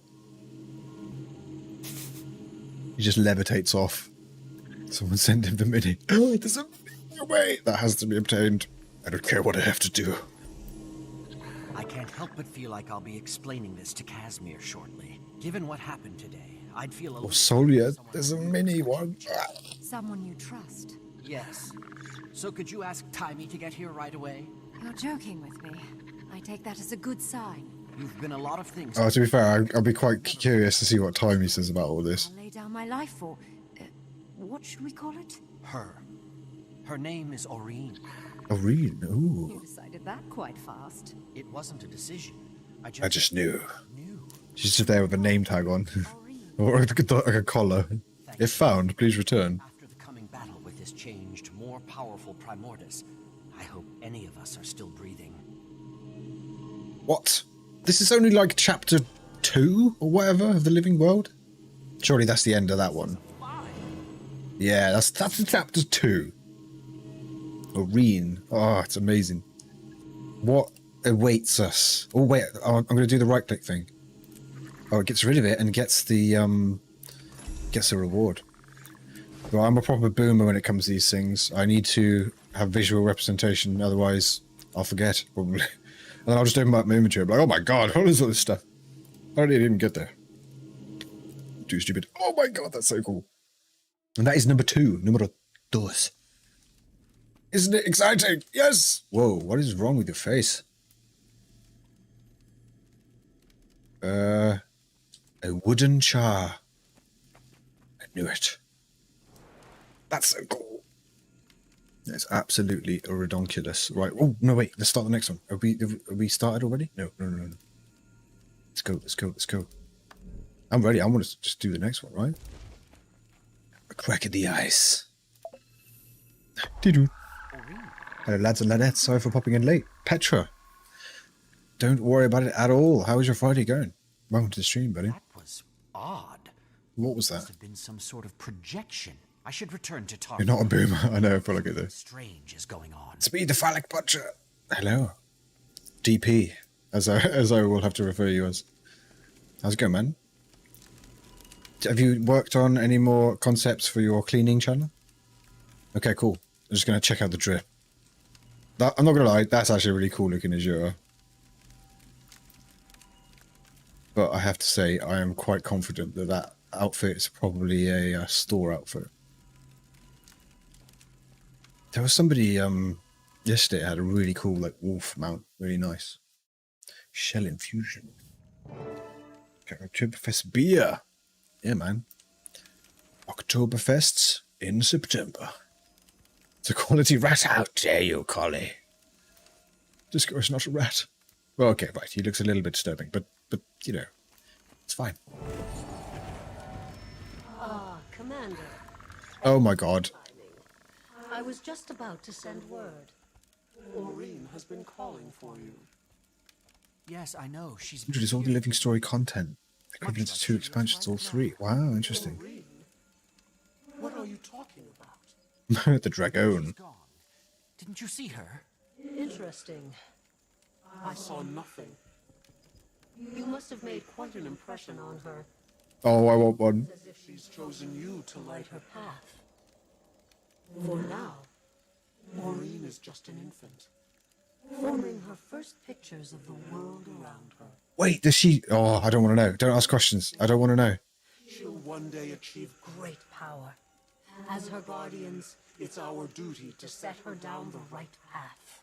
He just levitates off. Someone send him the mini. Oh, there's a way that has to be obtained. I don't care what I have to do. I can't help but feel like I'll be explaining this to Casimir shortly. Given what happened today, I'd feel a Oh, Solia, there's a mini one. Someone you trust. Yes. So could you ask Timey to get here right away? You're joking with me. I take that as a good sign. You've been a lot of things. Oh, to be fair, I'll be quite curious to see what time he says about all this. I'll lay down my life for... what should we call it? Her. Her name is Aureen. Aureen, ooh. You decided that quite fast. It wasn't a decision. I just knew. She's just there with a name tag on. Or like a collar. If found, please return. After the coming battle with this changed, more powerful Primordus, I hope any of us are still breathing. What? This is only like chapter 2 or whatever of the Living World? Surely that's the end of that one. Yeah, that's chapter 2. Aureen. Oh, it's amazing. What awaits us? Oh wait, I'm going to do the right click thing. Oh, it gets rid of it and gets the reward. Well, I'm a proper boomer when it comes to these things. I need to have visual representation, otherwise I'll forget probably. And then I'll just open up my inventory and be like, oh my god, what is all this stuff? I didn't even get there. Too stupid. Oh my god, that's so cool. And that is number 2. Numero 2. Isn't it exciting? Yes! Whoa, what is wrong with your face? A wooden char. I knew it. That's so cool. It's absolutely redonkulous. Right. Oh, no, wait. Let's start the next one. Have we started already? No. Let's go. I'm ready. I want to just do the next one, right? A crack in the ice. Doo-doo. Hello, lads and ladettes. Sorry for popping in late. Petra. Don't worry about it at all. How was your Friday going? Welcome to the stream, buddy. That was odd. What was that? Must have been some sort of projection. I should return to talk. You're not a boomer. I know. I feel like it though. Strange is going on. Speed the phallic butcher. Hello. DP, as I will have to refer you as. How's it going, man? Have you worked on any more concepts for your cleaning channel? Okay, cool. I'm just going to check out the drip. I'm not going to lie, that's actually a really cool looking Azure. But I have to say, I am quite confident that that outfit is probably a store outfit. There was somebody yesterday had a really cool like wolf mount, really nice. Shell infusion. Oktoberfest beer. Yeah, man. Oktoberfests in September. It's a quality rat. How dare you, Collie? Disco is not a rat. Well, okay, right. He looks a little bit disturbing, but you know, it's fine. Ah, Commander. Oh my god. I was just about to send word. Aureen has been calling for you. Yes, I know. She's It's all the living story content. Equivalent to 2 expansions, all 3. Wow, interesting. Aureen? What are you talking about? The dragon. Didn't you see her? Interesting. I saw nothing. You must have made quite an impression on her. Oh, I want one. As if she's chosen you to light her Path. For now, Aureen is just an infant. forming her first pictures of the world around her. Wait, does she... Oh, I don't want to know. Don't ask questions. I don't want to know. She'll one day achieve Great power. As her guardians, It's our duty to set her down the right path.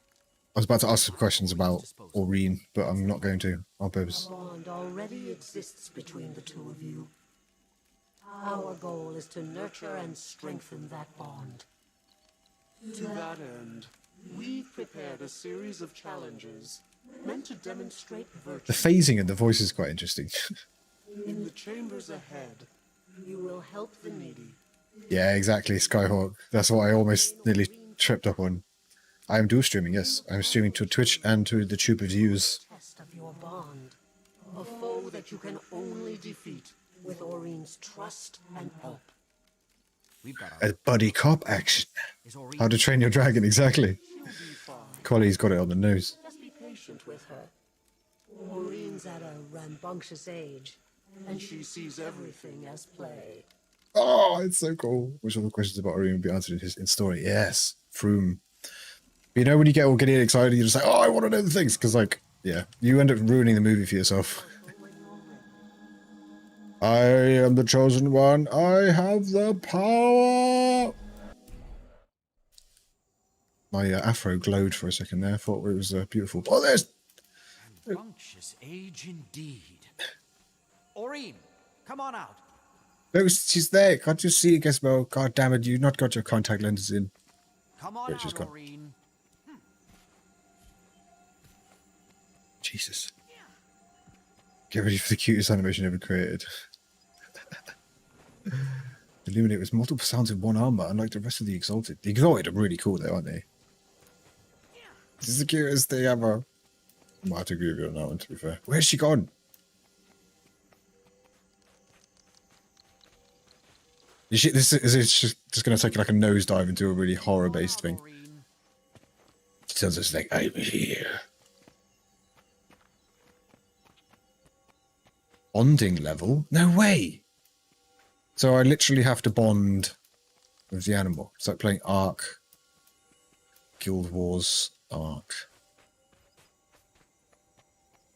I was about to ask some questions about Aureen, but I'm not going to. On purpose. A bond already exists between the two of you. Our goal is to nurture and strengthen that bond. To that end, we've prepared a series of challenges meant to demonstrate virtue. The phasing and the voice is quite interesting. In the chambers ahead, you will help the needy. Yeah, exactly, Skyhawk. That's what I almost nearly tripped up on. I am dual streaming, yes. I'm streaming to Twitch and to the Tube Reviews. Test of your bond. A foe that you can only defeat with Aureen's trust and help. A buddy cop action. How to Train Your Dragon, exactly. Collie's got it on the nose. Just be patient with her. Aureen rambunctious age, and she sees everything as play. Oh, it's so cool. Which other questions about Orion would be answered in story? Yes, Froome. But you know when you get all getting excited, you're just like, oh, I want to know the things. Because, like, yeah, you end up ruining the movie for yourself. I am the chosen one. I have the power. My afro glowed for a second there. I thought it was beautiful. Oh, there's... Rambunctious age indeed. Aurine, come on out. No, she's there. Can't you see it, Gizmo? God damn it, you've not got your contact lenses in. Come on out, Aurine. Jesus. Get ready for the cutest animation ever created. Illuminate with multiple sounds in one armor, unlike the rest of the Exalted. The Exalted are really cool though, aren't they? This is the cutest thing ever. I might have to agree with you on that one, to be fair. Where's she gone? Is it just going to take like a nosedive into a really horror-based thing? She tells us like, I'm here. Bonding level? No way! So I literally have to bond with the animal. It's like playing Ark. Guild Wars Ark.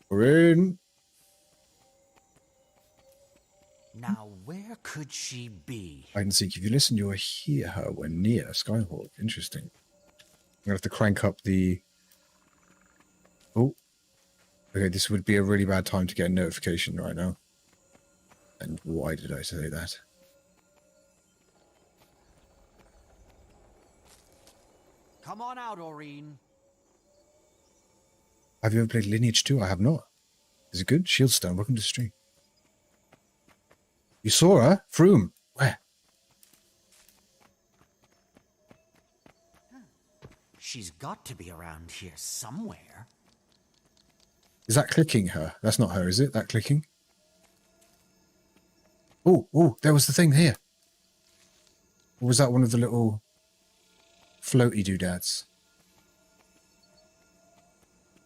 We're in. Now, where could she be? Hide and seek. If you listen, you'll hear her when near Skyhawk. Interesting. I'm gonna have to crank up the... Oh. Okay, this would be a really bad time to get a notification right now. And why did I say that? Come on out, Aurine. Have you ever played Lineage 2? I have not. Is it good? Shieldstone, welcome to the stream. You saw her? Froome. Where? She's got to be around here somewhere. Is that clicking her? That's not her, is it? That clicking? Oh, there was the thing here. Or was that one of the little floaty doodads?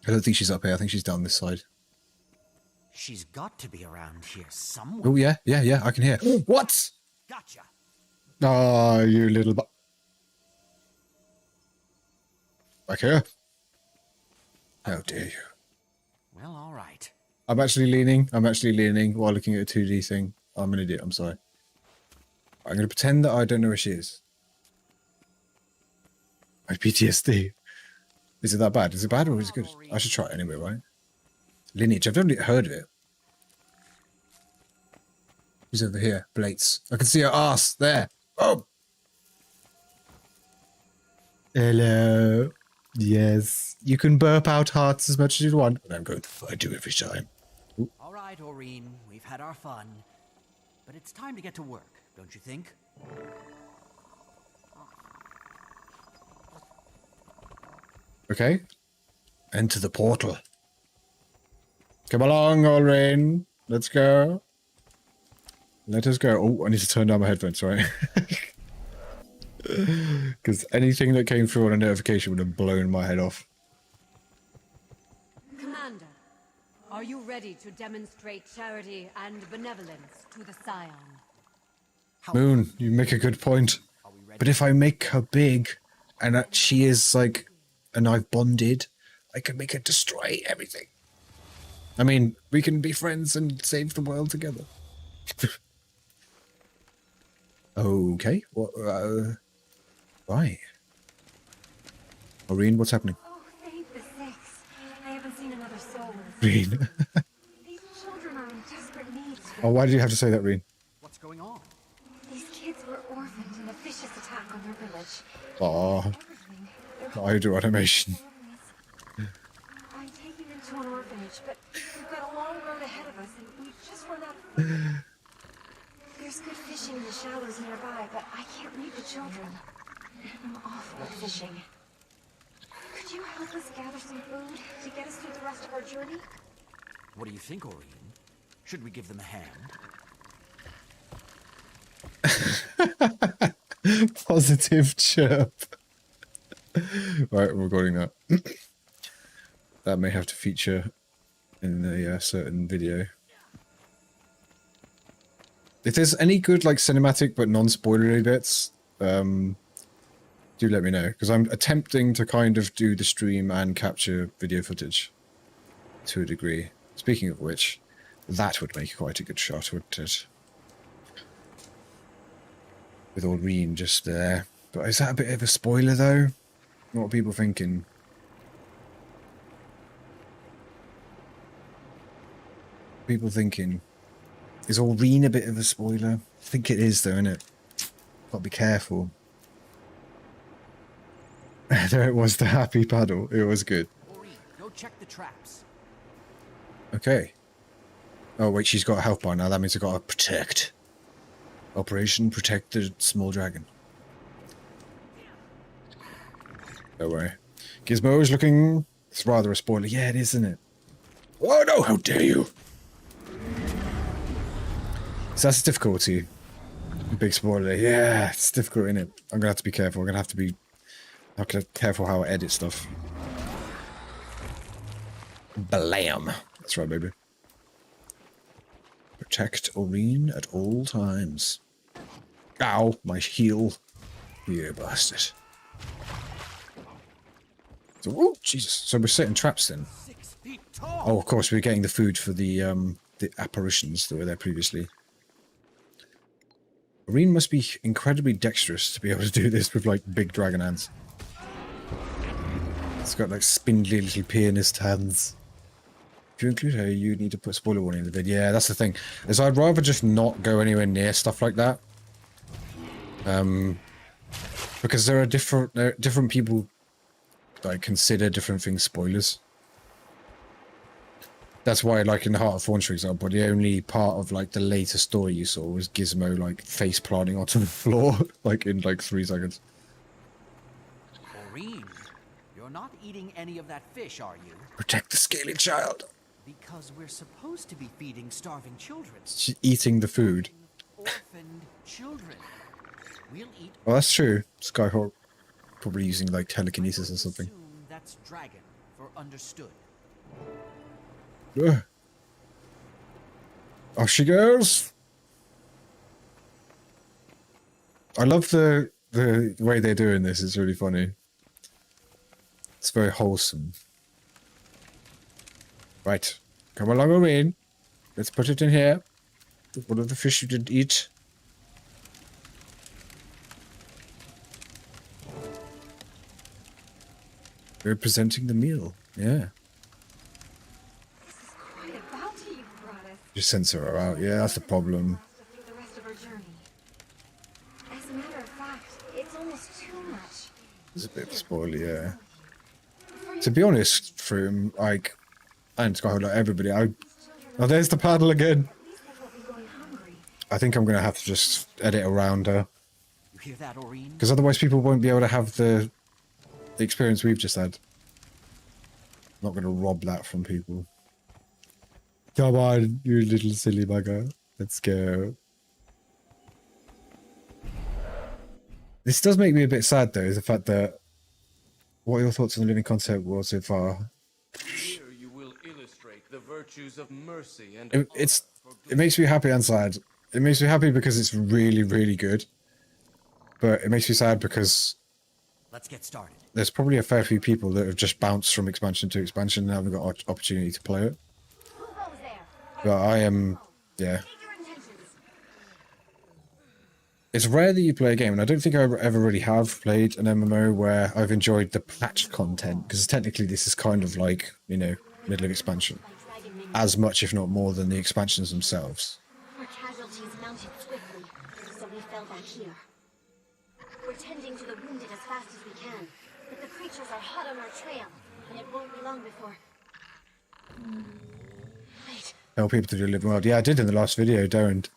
I don't think she's up here. I think she's down this side. She's got to be around here somewhere. Oh, yeah, I can hear. What? Gotcha. Ah, you little back here. How dare you? Well, all right. I'm actually leaning while looking at a 2D thing. I'm an idiot. I'm sorry. I'm going to pretend that I don't know where she is. My PTSD. Is it that bad? Is it bad or is it good? I should try it anyway, right? Lineage. I've only heard of it. She's over here. Blates. I can see her ass. There. Oh! Hello. Yes. You can burp out hearts as much as you want. But I'm going to find you every time. Ooh. All right, Aurine. We've had our fun. But it's time to get to work, don't you think? Okay. Enter the portal. Come along, Aurine. Let's go. Let us go. Oh, I need to turn down my headphones, right? Because anything that came through on a notification would have blown my head off. Commander, are you ready to demonstrate charity and benevolence to the Scion? Moon, you make a good point. But if I make her big, and that she is like, and I've bonded, I can make her destroy everything. I mean, we can be friends and save the world together. Okay. What? Right. Aurine, what's happening? Oh, thank the six. I haven't seen another soul. Aurine. These children are in desperate need. Oh, why did you have to say that, Aurine? What's going on? These kids were orphaned in a vicious attack on their village. Aw. I do animation. I'm taking them to an orphanage, but we've got a long road ahead of us, and we've just run out of food. There's good fishing in the shallows nearby, but I can't leave the children. I'm awful at fishing. Could you help us gather some food to get us through the rest of our journey? What do you think, Aurine? Should we give them a hand? Positive chirp. Right, I'm recording that. That may have to feature in a certain video. If there's any good like cinematic but non-spoilery bits, do let me know, because I'm attempting to kind of do the stream and capture video footage to a degree. Speaking of which, that would make quite a good shot, wouldn't it? With Aureen just there. But is that a bit of a spoiler though? What are people thinking? People thinking, is Aureen a bit of a spoiler? I think it is though, innit? Gotta be careful. There it was, the happy paddle. It was good. Aureen, go check the traps. Okay. Oh wait, she's got a health bar now. That means I gotta protect. Operation Protect the Small Dragon. Don't worry. Gizmo is looking... It's rather a spoiler. Yeah, it is, isn't it? Oh no, how dare you! So that's the difficulty. Big spoiler. Yeah, it's difficult, isn't it? I'm gonna have to be careful. I'm gonna have to be careful how I edit stuff. Blam! That's right, baby. Protect Aureen at all times. Ow, my heel. You bastard. So, oh, Jesus. So we're setting traps then. Oh, of course, we're getting the food for the apparitions that were there previously. Aureen must be incredibly dexterous to be able to do this with, like, big dragon hands. It's got, like, spindly little pianist hands. If you include her, you need to put spoiler warning in the vid. Yeah, that's the thing. Is I'd rather just not go anywhere near stuff like that. Because there are different people like consider different things spoilers. That's why, like in the Heart of Thorns, for example, the only part of like the later story you saw was Gizmo like face planting onto the floor, like in like 3 seconds. Aureen, you're not eating any of that fish, are you? Protect the scaly child. Because we're supposed to be feeding starving children. She's eating the food. Orphaned children. We'll eat. Well, that's true. Skyhawk probably using like telekinesis or something. That's dragon for understood. Ugh. Off she goes. I love the way they're doing this. It's really funny. It's very wholesome. Right, come along, Aureen. Let's put it in here. One of the fish you didn't eat. We're presenting the meal. Yeah. This is quite a bounty you brought us. Just censor her out. Yeah, that's the problem. For the rest of our journey. As a matter of fact, it's almost too much. It's a bit of a spoiler, yeah. To be honest, from like, and Skyhawk, like everybody, oh, there's the paddle again. I think I'm gonna have to just edit around her. You hear that, Aureen? Because otherwise people won't be able to have the experience we've just had. I'm not going to rob that from people. Come on, you little silly bugger. Let's go. This does make me a bit sad, though, is the fact that... What are your thoughts on the living concept world so far? Here you will illustrate the virtues of mercy and It makes me happy and sad. It makes me happy because it's really, really good. But it makes me sad because... Let's get started. There's probably a fair few people that have just bounced from expansion to expansion and haven't got opportunity to play it. But I am, yeah. It's rare that you play a game, and I don't think I ever really have played an MMO where I've enjoyed the patch content, because technically this is kind of like, you know, middle of expansion. As much, if not more, than the expansions themselves. Our casualties mounted swiftly, so we fell back here. We're tending to the wounded as fast as we can, but the creatures are hot on our trail, and it won't be long before... Wait. Tell people to do live well. Yeah, I did in the last video, don't.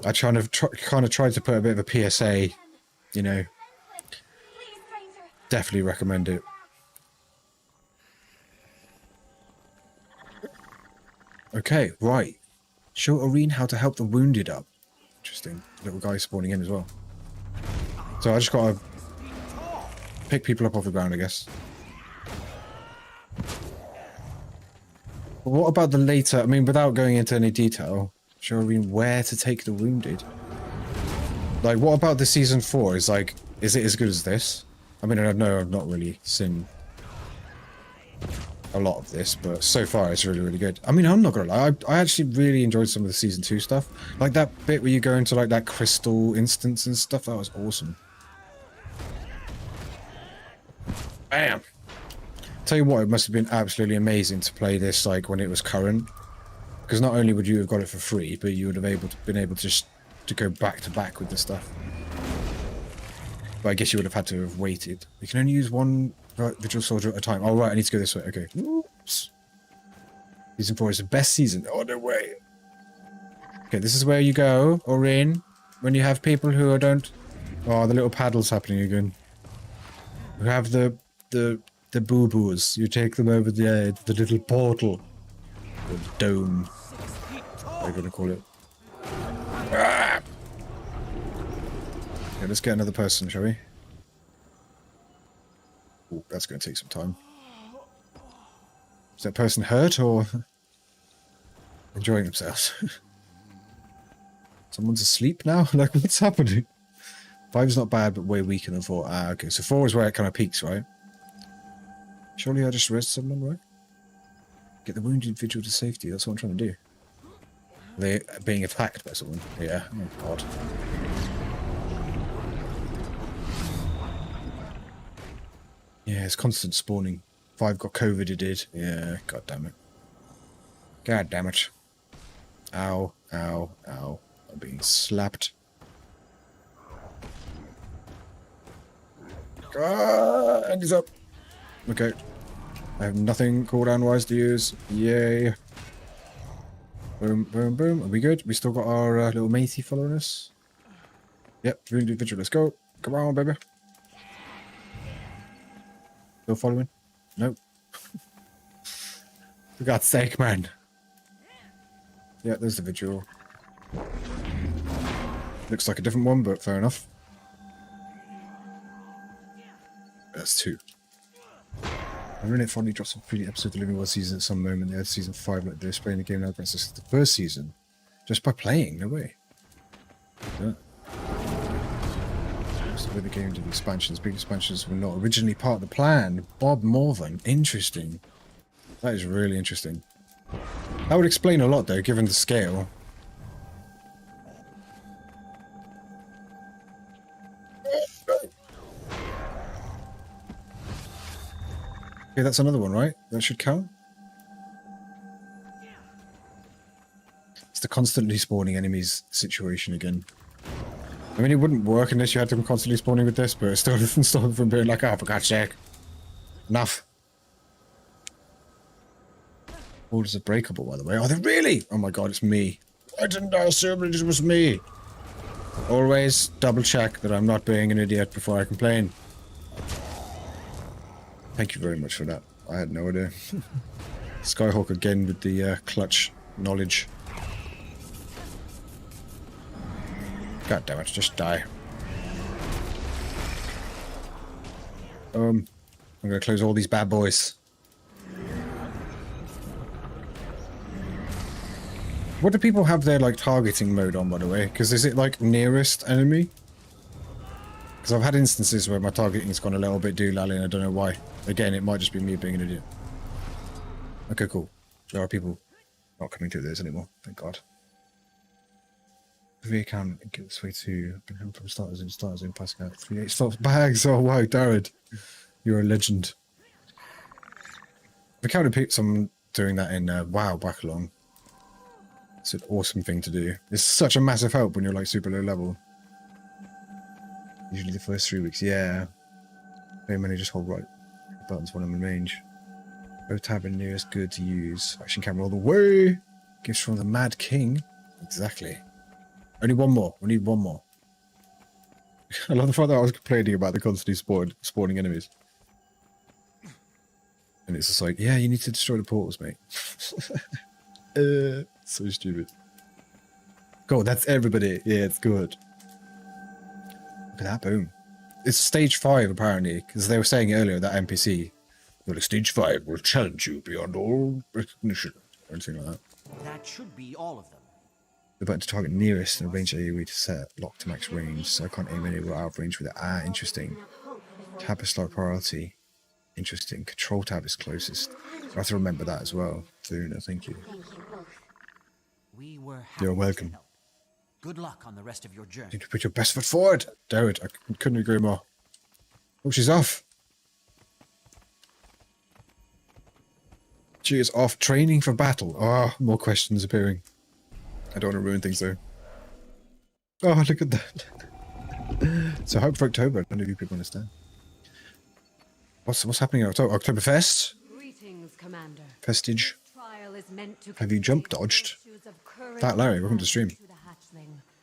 I kind of tried to put a bit of a PSA, you know. Definitely recommend it. Okay, right. Show Aureen how to help the wounded up. Interesting. Little guy spawning in as well. So I just gotta pick people up off the ground, I guess. But what about the later, I mean, without going into any detail, Show Irene where to take the wounded. Like, what about the season 4? Is like, is it as good as this? I mean, I know I've not really seen a lot of this, but so far it's really, really good. I mean, I'm not gonna lie, I actually really enjoyed some of the season 2 stuff. Like that bit where you go into like that crystal instance and stuff, that was awesome. Bam! Tell you what, it must have been absolutely amazing to play this like when it was current. Because not only would you have got it for free, but you would have been able to just to go back to back with the stuff. But I guess you would have had to have waited. You can only use one Vigil Soldier at a time. Oh, right, I need to go this way. Okay. Oops. Season 4 is the best season. Oh, no way. Okay, this is where you go, or in, when you have people who don't... Oh, the little paddle's happening again. Who have the boo-boos. You take them over the little portal. The dome. What are you going to call it? Ah! Okay, let's get another person, shall we? Oh, that's going to take some time. Is that person hurt or enjoying themselves? Someone's asleep now? Like, what's happening? 5's not bad, but way weaker than 4. Ah, okay, so 4 is where it kind of peaks, right? Surely I just rest someone, right? Get the wounded vigil to safety, that's what I'm trying to do. They're being attacked by someone. Yeah, oh god. Yeah, it's constant spawning. 5 got COVID, it did. Yeah, god damn it. God damn it. Ow, ow, ow. I'm being slapped. Ah, and he's up. Okay. I have nothing cooldown-wise to use. Yay. Boom, boom, boom. Are we good? We still got our little matey following us? Yep, wounded vigil. Let's go. Come on, baby. Still following? Nope. For God's sake, man. Yeah, there's the vigil. Looks like a different one, but fair enough. That's 2. I really finally dropped some pretty episode of Living World season at some moment. They had season 5 like this, playing the game now against the first season. Just by playing, no way. Yeah. Just the way the game did expansions. Big expansions were not originally part of the plan. Bob Morvan. Interesting. That is really interesting. That would explain a lot though, given the scale. Okay, that's another one, right? That should count. It's the constantly spawning enemies situation again. I mean, it wouldn't work unless you had them constantly spawning with this, but it still doesn't stop them from being like, oh, for God's sake. Enough. Orders are breakable, by the way. Are they really? Oh my god, it's me. Why didn't I assume it was me? Always double check that I'm not being an idiot before I complain. Thank you very much for that. I had no idea. Skyhawk again with the clutch knowledge. God damn it, just die. I'm gonna close all these bad boys. What do people have their like targeting mode on, by the way? Because is it like nearest enemy? Because I've had instances where my targeting's gone a little bit doolally and I don't know why. Again, it might just be me being an idiot. Okay, cool. There are people not coming to this anymore, thank god. The account get this way to been home from starters in passing out 3-8 stops bags. Oh wow, Darren. You're a legend. I counted someone doing that in WoW back along. It's an awesome thing to do. It's such a massive help when you're like super low level. Usually the first 3 weeks, yeah. Very many just hold right buttons when I'm in range. Both tab and nearest good to use. Action camera all the way. Gifts from the Mad King. Exactly. Only one more. We need one more. I love the fact that I was complaining about the constantly spawning enemies. And it's just like, yeah, you need to destroy the portals, mate. So stupid. Cool, that's everybody. Yeah, it's good. Look at that, boom. It's stage 5 apparently, because they were saying earlier that NPC, well, stage 5 will challenge you beyond all recognition, or anything like that. That should be all of them. the button to target nearest and range AoE to set lock to max range, so I can't aim anywhere out of range with it. Ah, interesting. Tab is start priority. Interesting. Control tab is closest. I have to remember that as well. Thuna, thank you. We were happy You're welcome. to help. Good luck on the rest of your journey. You need to put your best foot forward. Dared, I couldn't agree more. Oh, she's off. She is off training for battle. Ah, more questions appearing. I don't want to ruin things though. Oh, look at that. So hope for October. None of you people understand. What's happening in October? Oktoberfest? Greetings, Commander. Festige. Trial is meant to Have you jump dodged? That Larry, welcome to the stream.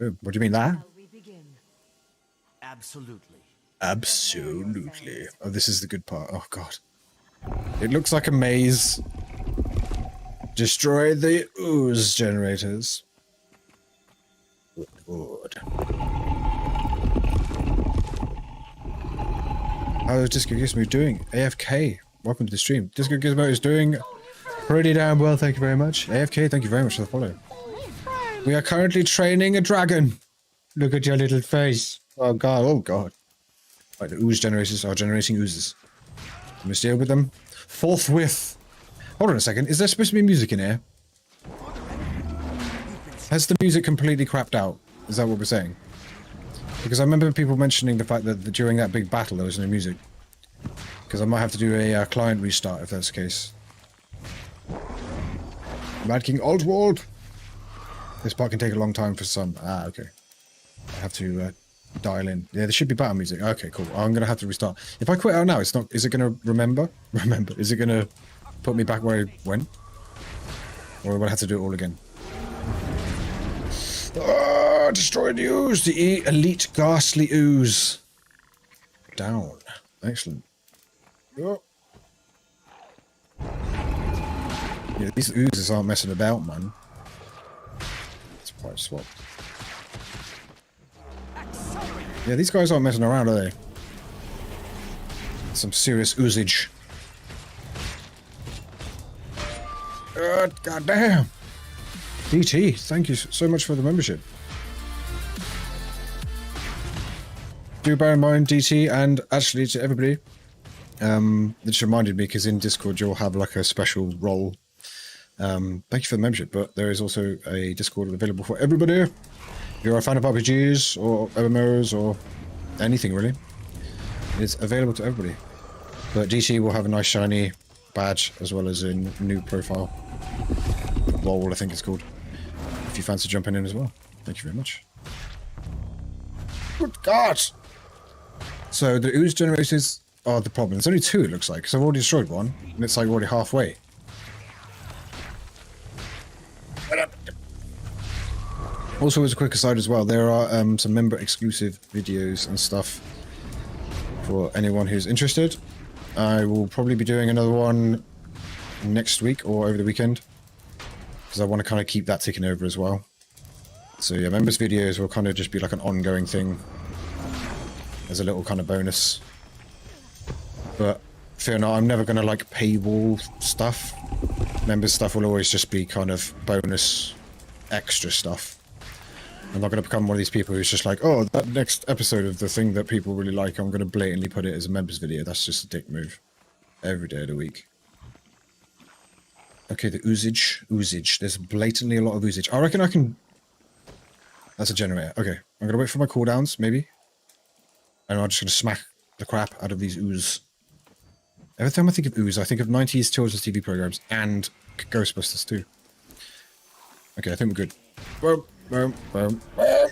Oh, what do you mean that? Absolutely. Absolutely. Oh, this is the good part. Oh, God. It looks like a maze. Destroy the ooze generators. Good. How is Disco Gizmo doing? AFK. Welcome to the stream. Disco Gizmo is doing pretty damn well, thank you very much. AFK, thank you very much for the follow. We are currently training a dragon. Look at your little face. Oh god, oh god. Right, the ooze generators are generating oozes. Can we deal with them? Forthwith. Hold on a second, is there supposed to be music in here? Has the music completely crapped out? Is that what we're saying? Because I remember people mentioning the fact that during that big battle there was no music. Because I might have to do a client restart if that's the case. Mad King Altwald! This part can take a long time for some. Ah, okay. I have to dial in. Yeah, there should be battle music. Okay, cool. I'm going to have to restart. If I quit out now, it's not... Is it going to remember? Is it going to put me back where I went? Or will I have to do it all again? Ah, destroy the ooze! The elite ghastly ooze. Down. Excellent. Oh. Yeah, these oozes aren't messing about, man. It's a pipe swap. Yeah, these guys aren't messing around, are they? Some serious oozage. God damn! DT, thank you so much for the membership. Do bear in mind, DT, and actually to everybody, it just reminded me because in Discord you'll have like a special role. Thank you for the membership, but there is also a Discord available for everybody. If you're a fan of RPGs or MMOs or anything really, it's available to everybody. But DT will have a nice shiny badge as well as a new profile. Role, I think it's called. If you fancy jumping in as well. Thank you very much. Good God! So the ooze generators are the problem. There's only two, it looks like, because I've already destroyed one, and it's like already halfway. Also, as a quick aside as well, there are some member-exclusive videos and stuff for anyone who's interested. I will probably be doing another one next week or over the weekend, because I want to kind of keep that ticking over as well. So yeah, members' videos will kind of just be like an ongoing thing as a little kind of bonus. But fear not, I'm never going to like paywall stuff. Members' stuff will always just be kind of bonus extra stuff. I'm not going to become one of these people who's just like, oh, that next episode of the thing that people really like, I'm going to blatantly put it as a members video. That's just a dick move. Every day of the week. Okay, the oozage. There's blatantly a lot of oozage. I reckon I can... That's a generator. Okay, I'm going to wait for my cooldowns, maybe. And I'm just going to smack the crap out of these ooze. Every time I think of ooze, I think of 90s children's TV programs and Ghostbusters too. Okay, I think we're good. Boom, boom, boom, boom.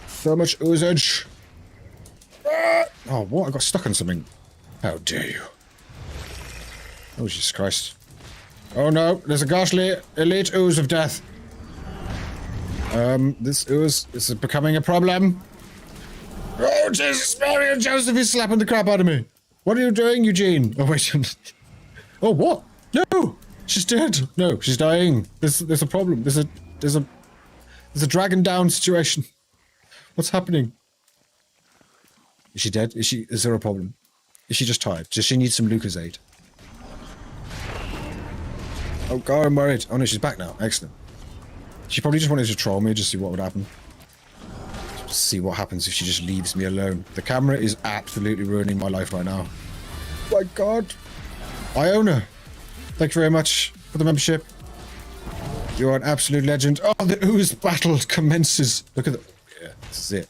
So much oozage. Oh, what? I got stuck on something. How dare you? Oh, Jesus Christ. Oh no, there's a ghastly elite ooze of death. This ooze is becoming a problem. Oh, Jesus, Mary and Joseph is slapping the crap out of me. What are you doing, Eugene? Oh, wait. Oh, what? No! She's dead. No, she's dying. There's a problem. There's a dragon down situation. What's happening? Is she dead? Is there a problem? Is she just tired? Does she need some Lucozade? Oh god, I'm worried. Oh no, she's back now. Excellent. She probably just wanted to troll me, just see what would happen. Just see what happens if she just leaves me alone. The camera is absolutely ruining my life right now. Oh my god. Iona, thank you very much for the membership. You're an absolute legend. Oh, the ooze battle commences. Look at the... Yeah, this is it.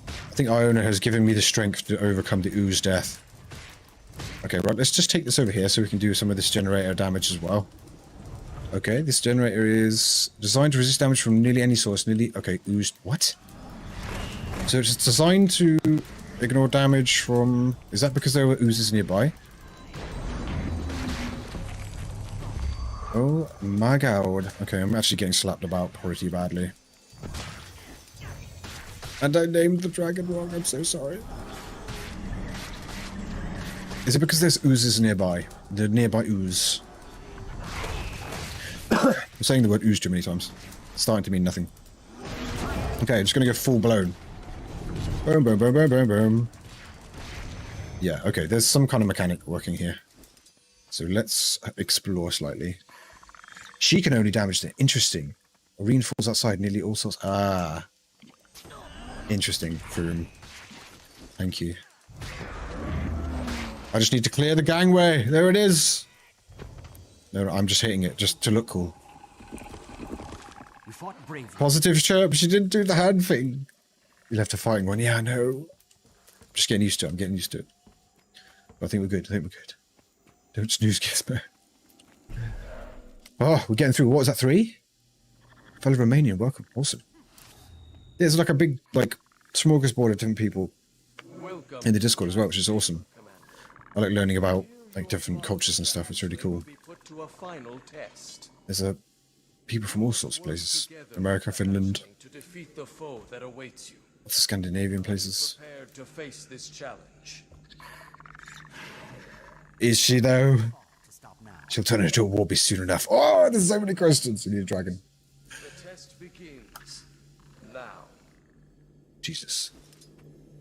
I think Iona has given me the strength to overcome the ooze death. Okay, right, let's just take this over here so we can do some of this generator damage as well. Okay, this generator is designed to resist damage from nearly any source. Okay, ooze... What? So it's designed to ignore damage from... Is that because there were oozes nearby? Oh my god. Okay, I'm actually getting slapped about pretty badly. And I named the dragon wrong, I'm so sorry. Is it because there's oozes nearby? The nearby ooze. I'm saying the word ooze too many times. It's starting to mean nothing. Okay, I'm just gonna go full blown. Boom, boom, boom, boom, boom, boom. Yeah, okay, there's some kind of mechanic working here. So let's explore slightly. She can only damage the... Interesting. Irene falls outside nearly all sorts... Ah. Interesting, Froome. Thank you. I just need to clear the gangway. There it is. No, I'm just hitting it just to look cool. We fought bravely. Positive chirp. She didn't do the hand thing. You left a fighting one. Yeah, I know. I'm just getting used to it. I'm getting used to it. But I think we're good. I think we're good. Don't snooze, Gizmo. Oh, we're getting through. What was that, 3? Fellow Romanian, welcome. Awesome. There's like a big, like, smorgasbord of different people in the Discord as well, which is awesome. I like learning about, like, different cultures and stuff. It's really cool. There's people from all sorts of places. America, Finland. Lots of Scandinavian places. Is she, though? She'll turn into a war beast soon enough. Oh, there's so many questions. We need a dragon. The test begins now. Jesus.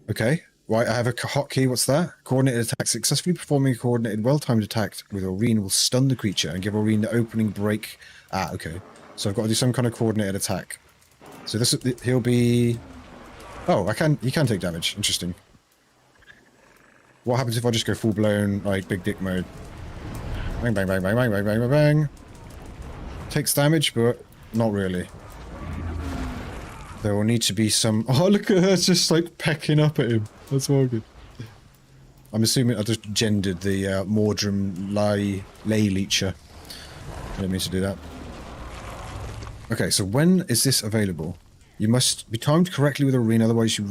Okay. Right, I have a hotkey. What's that? Coordinated attack. Successfully performing a coordinated, well-timed attack with Aurene will stun the creature and give Aurene the opening break. Ah, okay. So I've got to do some kind of coordinated attack. So this, he'll be... Oh, he can take damage. Interesting. What happens if I just go full-blown, like, big dick mode? Bang, bang, bang, bang, bang, bang, bang, bang, bang. Takes damage, but not really. There will need to be some... Oh, look at her just, like, pecking up at him. That's all good. I'm assuming I just gendered the Mordrum Lay Leecher. I didn't mean to do that. Okay, so when is this available? You must be timed correctly with Aurene, otherwise you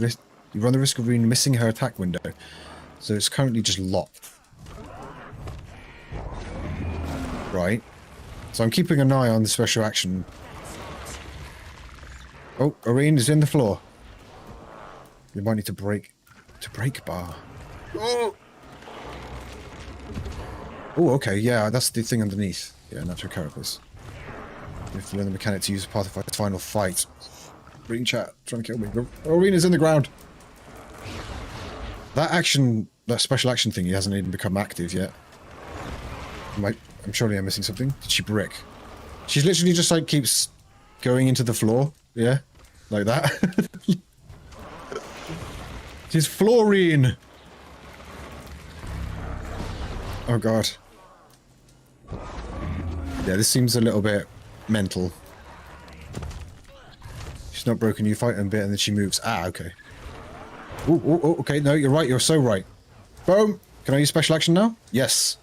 run the risk of Aurene missing her attack window. So it's currently just locked. Right. So I'm keeping an eye on the special action. Oh, Aurene is in the floor. You might need to break bar. Oh! Oh, okay, yeah, that's the thing underneath. Yeah, natural characters. You have to learn the mechanic to use a path of final fight. Green chat, trying to kill me. Aurene is in the ground. That special action thing, he hasn't even become active yet. I'm surely I'm missing something. Did she brick? She's literally just like keeps going into the floor. Yeah, like that. She's Florine. Oh god. Yeah, this seems a little bit mental. She's not broken. You fight a bit and then she moves. Ah, okay. Oh, okay. No, you're right. You're so right. Boom. Can I use special action now? Yes.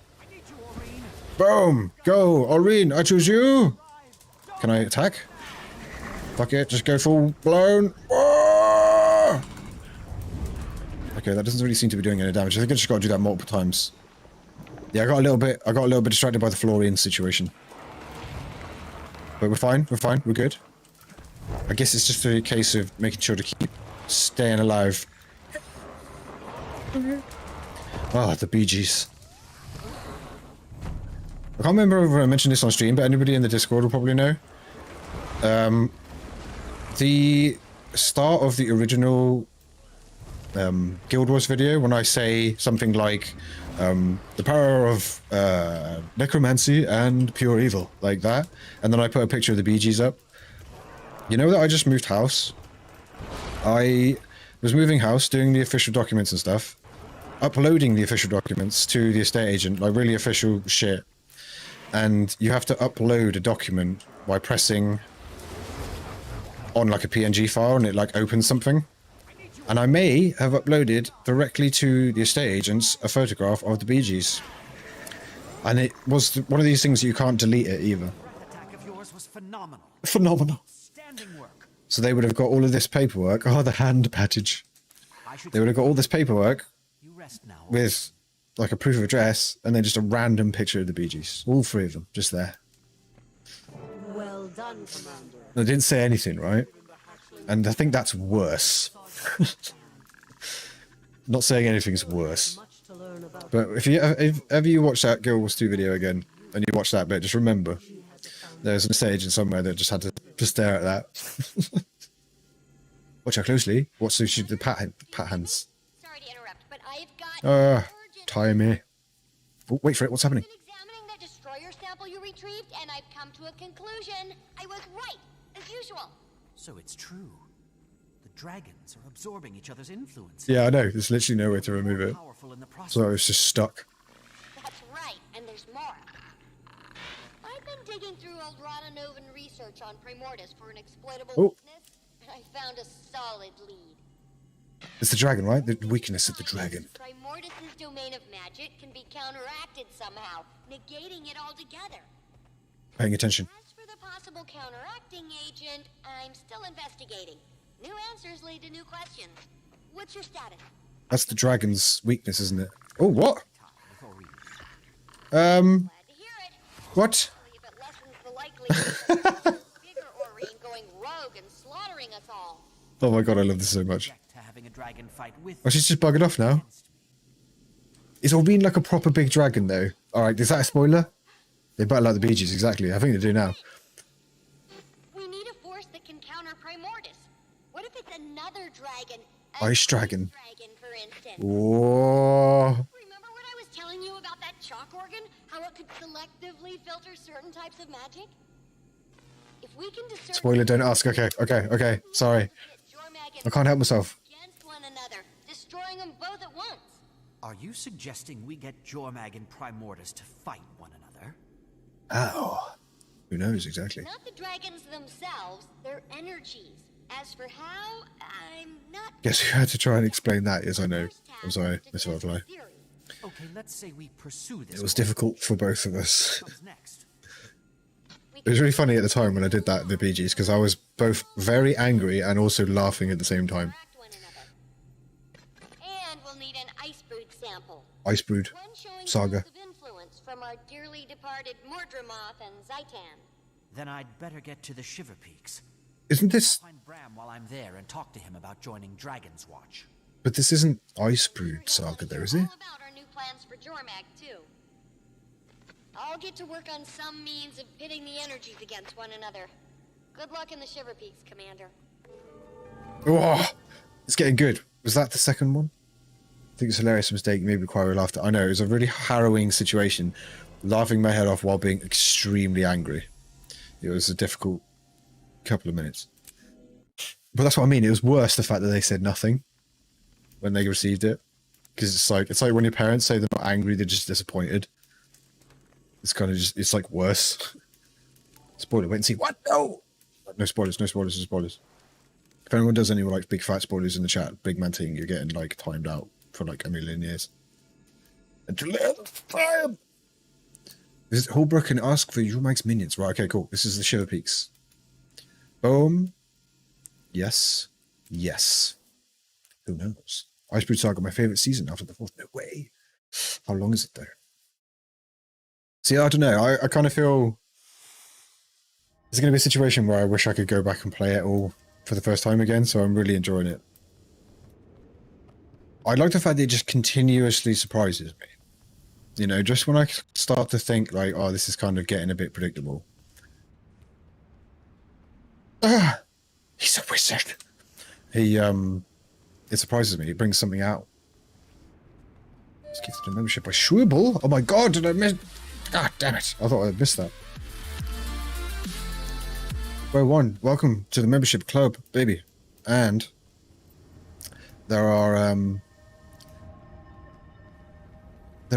Boom! Go! Aurene, I choose you! Can I attack? Fuck it, just go full blown. Oh! Okay, that doesn't really seem to be doing any damage. I think I just got to do that multiple times. Yeah, I got a little bit distracted by the Florian situation. But we're fine, we're good. I guess it's just a case of making sure to keep staying alive. Oh, the Bee Gees. I can't remember if I mentioned this on stream, but anybody in the Discord will probably know. The start of the original Guild Wars video when I say something like the power of necromancy and pure evil, like that, and then I put a picture of the Bee Gees up. You know that I just moved house? I was moving house, doing the official documents and stuff, uploading the official documents to the estate agent, like really official shit. And you have to upload a document by pressing on like a PNG file and it like opens something. And I may have uploaded directly to the estate agents a photograph of the Bee Gees. And it was one of these things that you can't delete it either. Phenomenal. So they would have got all of this paperwork. Oh, the hand patch. They would have got all this paperwork with like a proof of address and then just a random picture of the Bee Gees. All three of them, just there. Well done, Commander. They didn't say anything, right? And I think that's worse. Not saying anything's worse. But if ever you watch that Guild Wars 2 video again, and you watch that bit, just remember, there's an estate agent somewhere that just had to stare at that. Watch out closely. Watch the pat hands. Sorry to interrupt, but I've got Timey. Oh, wait for it. What's happening? examining that destroyer sample you retrieved, and I've come to a conclusion. I was right, as usual. So it's true. The dragons are absorbing each other's influence. Yeah, I know. There's literally no way to remove it. So it's just stuck. That's right, and there's more. I've been digging through old Rodanovan research on Primordus for an exploitable weakness, and I found a solid lead. It's the dragon, right? The weakness of the dragon. Primordus's domain of magic can be counteracted somehow, negating it altogether. Paying attention. As for the possible counteracting agent, I'm still investigating. New answers lead to new questions. What's your status? That's the dragon's weakness, isn't it? Oh, what? What? Oh my god, I love this so much. Oh, she's just buggered off now. It's all been like a proper big dragon, though. Alright, is that a spoiler? They better like the Bee Gees, exactly. I think they do now. We need a force that can counter Primordus. What if it's another dragon? Ice dragon. For instance. Whoa. Remember what I was telling you about that chalk organ? How it could selectively filter certain types of magic? If we can discern Spoiler, don't ask. Okay. Sorry. I can't help myself. against one another, destroying them both at once. Are you suggesting we get Jormag and Primordus to fight one another? Ow. Who knows exactly? Not the dragons themselves, their energies. As for how, I'm not... Guess who had to try and explain that? Yes, I know. I'm sorry, Mr. Butterfly. Okay, let's say we pursue this. It was difficult for both of us. It was really funny at the time when I did that, the Bee Gees, because I was both very angry and also laughing at the same time. And we'll need an ice brood sample. Ice Brood Saga. Of influence from our dearly departed Mordramoth and Zaitan. Then I'd better get to the Shiver Peaks. Isn't this... I'll find Bram while I'm there and talk to him about joining Dragon's Watch. But this isn't Ice Brood Saga though, is it? About our new plans for Jormag, too. I'll get to work on some means of pitting the energies against one another. Good luck in the Shiver Peaks, Commander. Oh, it's getting good. Was that the second one? I think it's a hilarious mistake. Maybe cry with laughter. I know, it was a really harrowing situation. Laughing my head off while being extremely angry. It was a difficult couple of minutes. But that's what I mean. It was worse the fact that they said nothing when they received it. Because it's like when your parents say they're not angry, they're just disappointed. It's kind of just, it's like worse. Spoiler, wait and see. What? No! No spoilers, no spoilers, no spoilers. If anyone does any like big fat spoilers in the chat, big man thing, you're getting like timed out for like a million years. Until the end of time! Visit Holbrook and ask for Jormag's minions. Right, okay, cool. This is the Shiver Peaks. Boom. Yes. Yes. Who knows? Ice Brood Saga, my favourite season after the fourth. No way. How long is it though? See, I don't know. I kind of feel there's going to be a situation where I wish I could go back and play it all for the first time again, so I'm really enjoying it. I like the fact that it just continuously surprises me. You know, just when I start to think like, oh, this is kind of getting a bit predictable. He's a wizard. He it surprises me. It brings something out. Let's give the membership by Schwibble. Oh my god, did I miss? God damn it! I thought I missed that. Row 1, welcome to the membership club, baby. And there are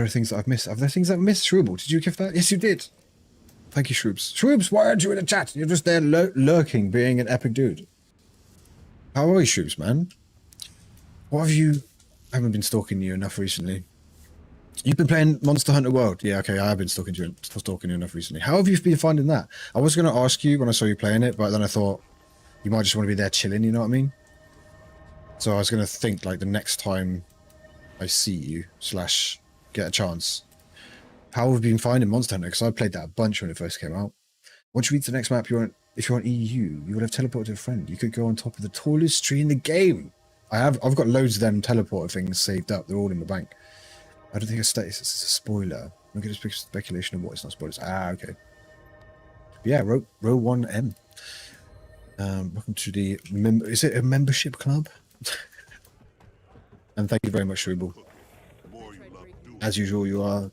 things that I've missed. Are there things that I've missed, Shrubble? Did you give that? Yes, you did. Thank you, Shrubs. Shrubs, why aren't you in the chat? You're just there lurking, being an epic dude. How are you, Shrubs, man? What have you... I haven't been stalking you enough recently. You've been playing Monster Hunter World. Yeah, okay, I have been stalking you enough recently. How have you been finding that? I was going to ask you when I saw you playing it, but then I thought you might just want to be there chilling, you know what I mean? So I was going to think, like, the next time I see you, / get a chance, how have you been finding Monster Hunter? Because I played that a bunch when it first came out. Once you reach the next map, if you're on EU, you will have teleported to a friend. You could go on top of the tallest tree in the game. I've got loads of them teleporter things saved up. They're all in the bank. I don't think it's a spoiler. I'm going to speculation of what it's not spoilers. Ah, okay. Yeah, row 1M. Welcome to the is it a membership club? And thank you very much, Shrubble. As usual, you are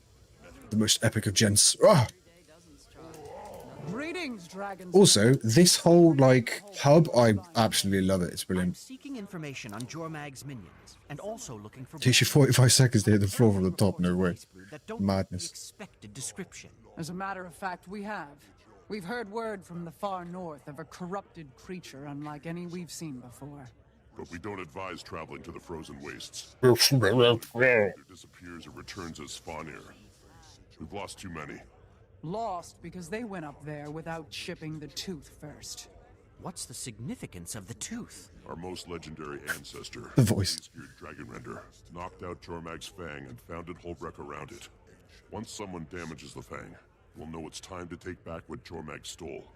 the most epic of gents. Ah! Greetings, dragons. Also, this whole like hub, I absolutely love it. It's brilliant. Seeking information on Jormag's minions, and also looking for. Takes you 45 seconds to hit the floor from the top. No way. Madness. Expected description. As a matter of fact, we have. We've heard word from the far north of a corrupted creature unlike any we've seen before. But we don't advise traveling to the frozen wastes. It disappears and returns as Svanir. We've lost too many. Lost because they went up there without shipping the tooth first. What's the significance of the tooth? Our most legendary ancestor, the voice, Dragon Render, knocked out Jormag's fang and founded Holbreck around it. Once someone damages the fang, we'll know it's time to take back what Jormag stole.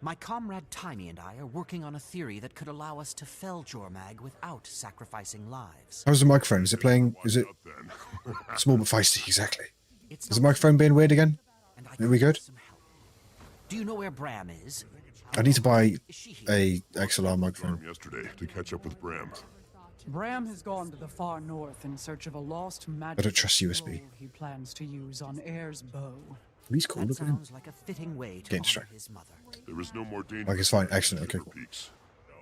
My comrade Tiny and I are working on a theory that could allow us to fell Jormag without sacrificing lives. How's the microphone? Is it playing? Is it small but feisty? Exactly. Is the microphone being weird again? Are we good? Do you know where Bram is? I need to buy a XLR microphone. Yesterday to catch up with Bram. Bram has gone to the far north in search of a lost magic. I don't trust USB. He plans to use on Air's bow. He's cool. Look at him. Like a fitting way to get distracted. His mother. There is no more danger. Like it's fine. Excellent. Okay. Cool.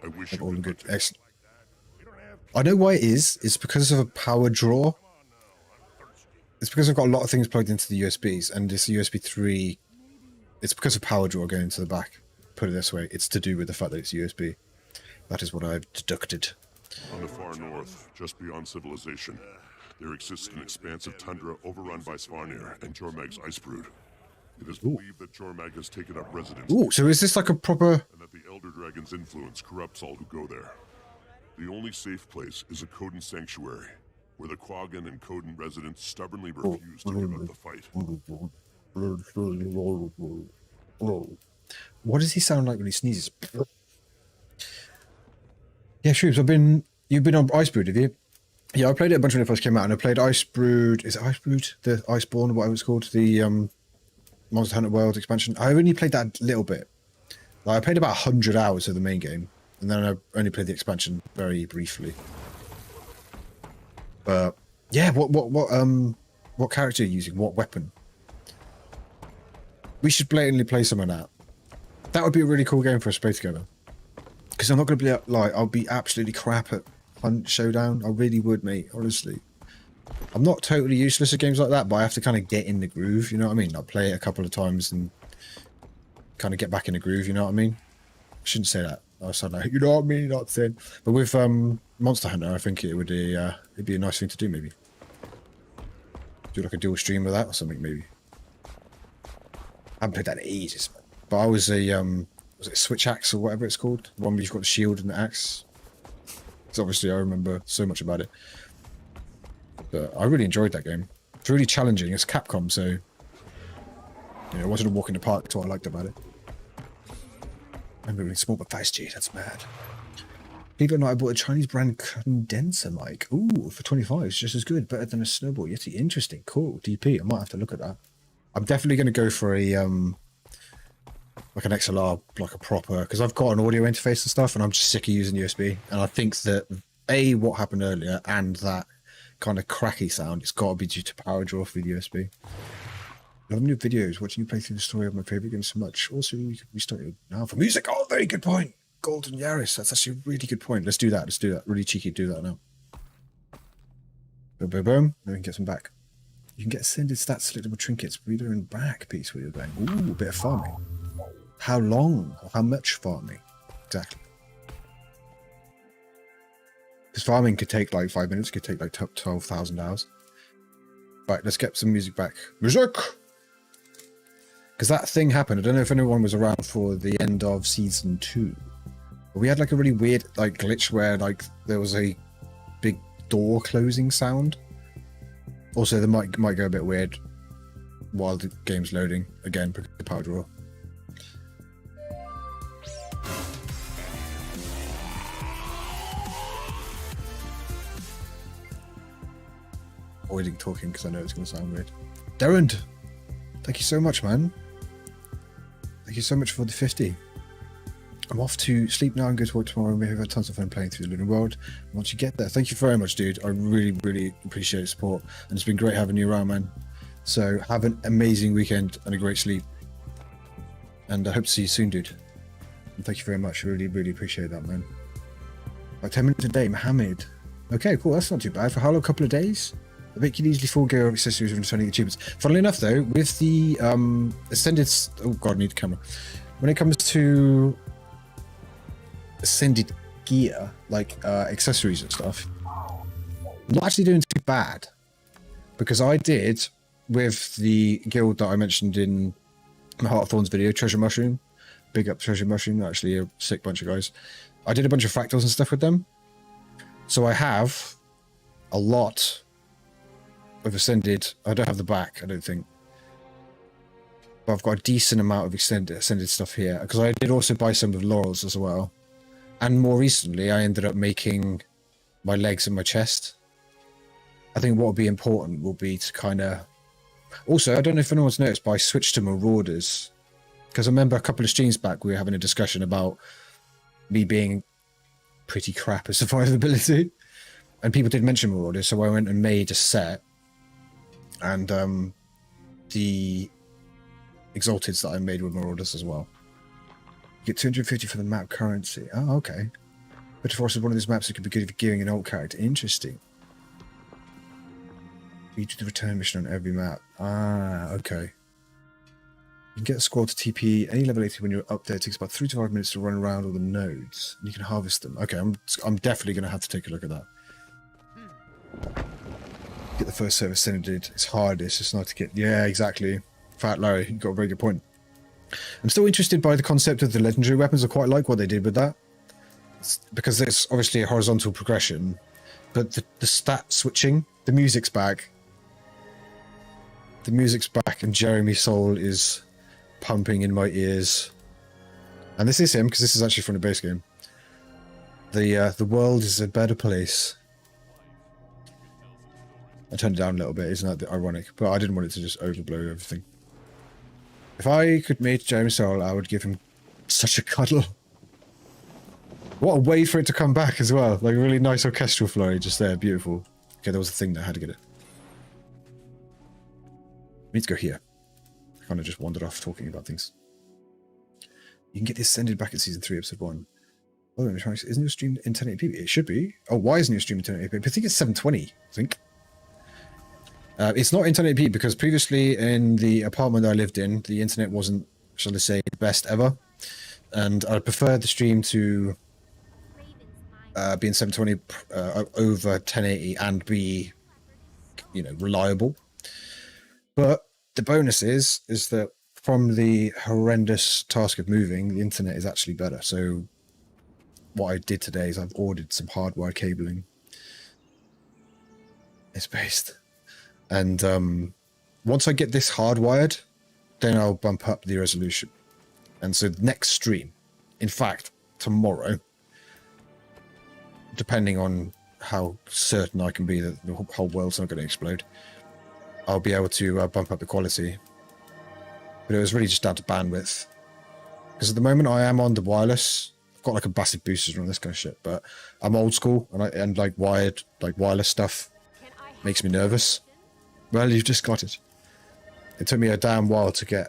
I wish all good. Excellent. I know why it is. It's because of a power draw. It's because I've got a lot of things plugged into the USBs, and this USB 3. It's because of power draw going into the back. Put it this way, it's to do with the fact that it's USB. That is what I've deducted. On the far north, just beyond civilization, there exists an expansive tundra overrun by Svanir and Jormag's ice brood. It is believed that Jormag has taken up residence. Ooh, so is this like a proper... And that the Elder Dragon's influence corrupts all who go there. The only safe place is a Coden sanctuary, where the Quaggan and Coden residents stubbornly refuse to give up the fight. What does he sound like when he sneezes? Yeah, Shrooms, you've been on Ice Brood, have you? Yeah, I played it a bunch when it first came out, and I played Ice Brood. Is it Ice Brood? The Iceborne, or whatever it's called, the Monster Hunter World expansion. I only played that a little bit. Like, I played about 100 hours of the main game, and then I only played the expansion very briefly. But yeah, what character are you using? What weapon? We should blatantly play some of that. That would be a really cool game for us to play together. Because I'm not going to be like, I'll be absolutely crap at Hunt Showdown. I really would, mate, honestly. I'm not totally useless at games like that, but I have to kind of get in the groove, you know what I mean? I'll play it a couple of times and kind of get back in the groove, you know what I mean? I shouldn't say that. I sound like, you know what I mean? Not saying. But with Monster Hunter, I think it would be it'd be a nice thing to do, maybe. Do like a dual stream with that or something, maybe. I haven't played that in ages, man. But I was a was it Switch Axe or whatever it's called? The one where you've got the shield and the axe. Because obviously I remember so much about it. But I really enjoyed that game. It's really challenging. It's Capcom, so you know, it wasn't a walk in the park. That's what I liked about it. I'm moving small but fast, gee, that's mad. Believe it or not, I bought a Chinese brand condenser mic. Ooh, for 25, it's just as good. Better than a Snowball Yeti. Interesting, cool. DP, I might have to look at that. I'm definitely going to go for a like an XLR, like a proper, because I've got an audio interface and stuff, and I'm just sick of using USB. And I think that A, what happened earlier, and that kind of cracky sound. It's got to be due to power draw through the USB. Love new videos, watching you play through the story of my favorite game so much. Also, you could restart it now for music. Oh, very good point. Golden Yaris. That's actually a really good point. Let's do that. Let's do that. Really cheeky. Do that now. Boom, boom, boom. Then we can get some back. You can get ascended stats, selectable trinkets, reader and back piece where you're going. Ooh, a bit of farming. How long? Or how much farming? Exactly. Because farming could take like 5 minutes, could take like 12,000 hours. Right, let's get some music back. Music! Because that thing happened. I don't know if anyone was around for the end of season 2. But we had like a really weird like glitch where like there was a big door closing sound. Also, the mic might go a bit weird while the game's loading. Again, because of the power draw. Avoiding talking because I know it's going to sound weird. Darren, thank you so much, man. Thank you so much for the 50. I'm off to sleep now and go to work tomorrow. We have had tons of fun playing through the Lunar World. Once you get there, thank you very much, dude. I really, really appreciate the support. And it's been great having you around, man. So have an amazing weekend and a great sleep. And I hope to see you soon, dude. And thank you very much. I really, really appreciate that, man. Like 10 minutes a day, Mohammed. Okay, cool. That's not too bad. For how long? A couple of days? I bet you can easily forego accessories when returning achievements. Funnily enough, though, with the ascended... Oh, God, I need a camera. When it comes to ascended gear, like accessories and stuff, I'm not actually doing too bad. Because I did, with the guild that I mentioned in my Heart of Thorns video, Treasure Mushroom. Big up Treasure Mushroom. They're actually a sick bunch of guys. I did a bunch of fractals and stuff with them. So I have a lot of ascended. I don't have the back, I don't think. But I've got a decent amount of ascended stuff here. Because I did also buy some of Laurel's as well. And more recently, I ended up making my legs and my chest. I think what will be important will be to kind of... Also, I don't know if anyone's noticed, but I switched to Marauders. Because I remember a couple of streams back, we were having a discussion about me being pretty crap at survivability. And people did mention Marauders, so I went and made a set. And the Exalteds that I made with Marauders as well. You get 250 for the map currency. Oh, okay. But Force is one of these maps that could be good for gearing an alt character. Interesting. You do the return mission on every map. Ah, okay. You can get a squad to TP any level 80 when you're up there. It takes about 3 to 5 minutes to run around all the nodes. And you can harvest them. Okay, I'm definitely going to have to take a look at that. Get the first service ascended. It's hard. It's just not to get... Yeah, exactly. Fat Larry, you got a very good point. I'm still interested by the concept of the legendary weapons. I quite like what they did with that. Because it's obviously a horizontal progression. But the stat switching, the music's back. The music's back and Jeremy's soul is pumping in my ears. And this is him, because this is actually from the base game. The world is a better place. I turned it down a little bit, isn't that ironic? But I didn't want it to just overblow everything. If I could meet Jeremy Soul, I would give him such a cuddle. What a way for it to come back as well. Like a really nice orchestral flurry just there. Beautiful. Okay, there was a thing that I had to get it. I need to go here. I kind of just wandered off talking about things. You can get this ascended back at season 3, episode 1. Oh, isn't your stream in 1080p? It should be. Oh, why isn't your stream in 1080p? I think it's 720, I think. It's not in 1080p because previously in the apartment that I lived in, the internet wasn't, shall I say, the best ever. And I preferred the stream to be in 720 over 1080 and be, you know, reliable. But the bonus is that from the horrendous task of moving, the internet is actually better. So what I did today is I've ordered some hardwired cabling. It's based. And once I get this hardwired, then I'll bump up the resolution. And so the next stream, in fact, tomorrow, depending on how certain I can be that the whole world's not going to explode, I'll be able to bump up the quality. But it was really just down to bandwidth. Because at the moment I am on the wireless. I've got like a massive booster and all this kind of shit, but I'm old school and like wired, like wireless stuff makes me nervous. Well, you've just got it. It took me a damn while to get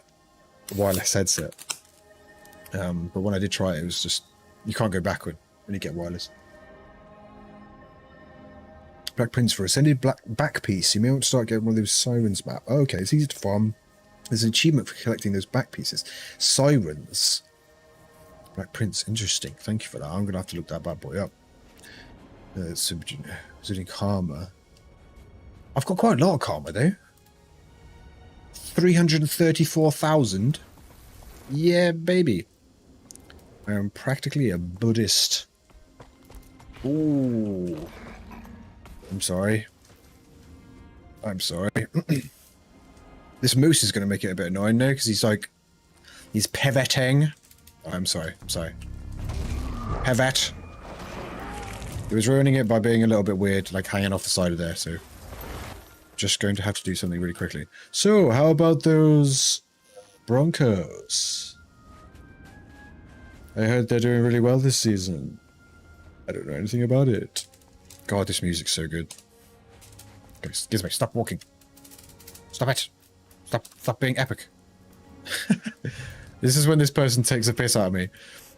a wireless headset. But when I did try it, it was just, you can't go backward when you get wireless. Black Prince, for ascended back piece, you may want to start getting one of those sirens map. Oh, okay, it's easy to farm. There's an achievement for collecting those back pieces. Sirens. Black Prince, interesting. Thank you for that. I'm going to have to look that bad boy up. Subduing karma. I've got quite a lot of karma, though. 334,000. Yeah, baby. I am practically a Buddhist. Ooh. I'm sorry. I'm sorry. This moose is going to make it a bit annoying now, because he's pivoting. Oh, I'm sorry. Pivot. He was ruining it by being a little bit weird, like hanging off the side of there, so... Just going to have to do something really quickly. So, how about those Broncos? I heard they're doing really well this season. I don't know anything about it. God, this music's so good. Okay, Gizmo, stop walking. Stop it. Stop being epic. This is when this person takes a piss out of me.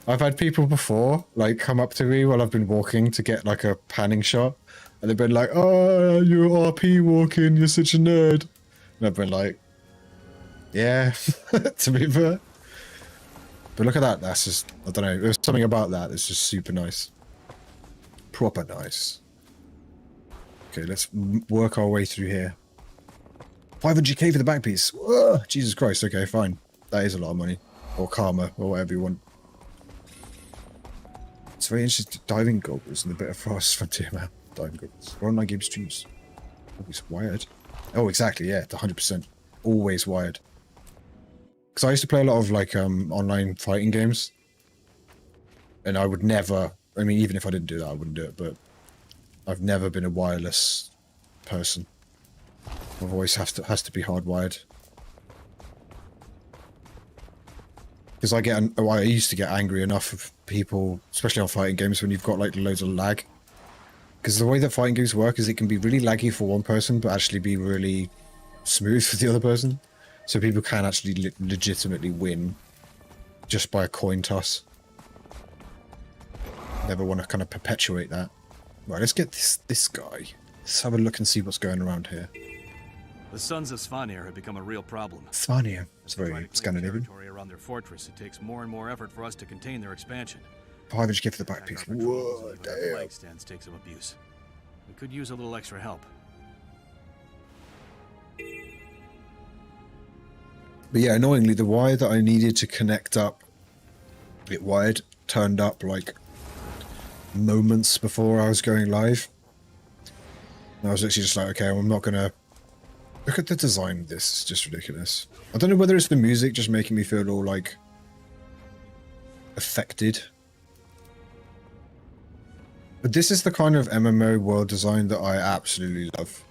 I've had people before, like, come up to me while I've been walking to get, like, a panning shot. And they've been like, oh, you're RP walking, you're such a nerd. And I've been like, yeah, to be fair. But look at that, that's just, I don't know, there's something about that that's just super nice. Proper nice. Okay, let's work our way through here. 500k for the back piece. Whoa, Jesus Christ, okay, fine. That is a lot of money. Or karma, or whatever you want. It's very interesting. Diving goggles and a bit of frost frontier map. Diving goggles. Or online game streams. Always wired. Oh, exactly, yeah, 100%. Always wired. Because I used to play a lot of, like, online fighting games. And I would never... I mean, even if I didn't do that, I wouldn't do it, but... I've never been a wireless person. I've always has to be hardwired. Because I used to get angry enough of people, especially on fighting games, when you've got like loads of lag. Because the way that fighting games work is it can be really laggy for one person, but actually be really smooth for the other person. So people can actually legitimately win just by a coin toss. Never want to kind of perpetuate that. Right, let's get this guy. Let's have a look and see what's going around here. The Sons of Svanir have become a real problem. Svanir. It's very Scandinavian. Around their fortress, it takes more and more effort for us to contain their expansion. 500k for the back piece. Whoa, damn. Flag stands take some abuse. We could use a little extra help. But yeah, annoyingly, the wire that I needed to connect up, it wired, turned up like moments before I was going live. And I was literally just like, okay, I'm not gonna... Look at the design of this, it's just ridiculous. I don't know whether it's the music just making me feel all like... affected. But this is the kind of MMO world design that I absolutely love.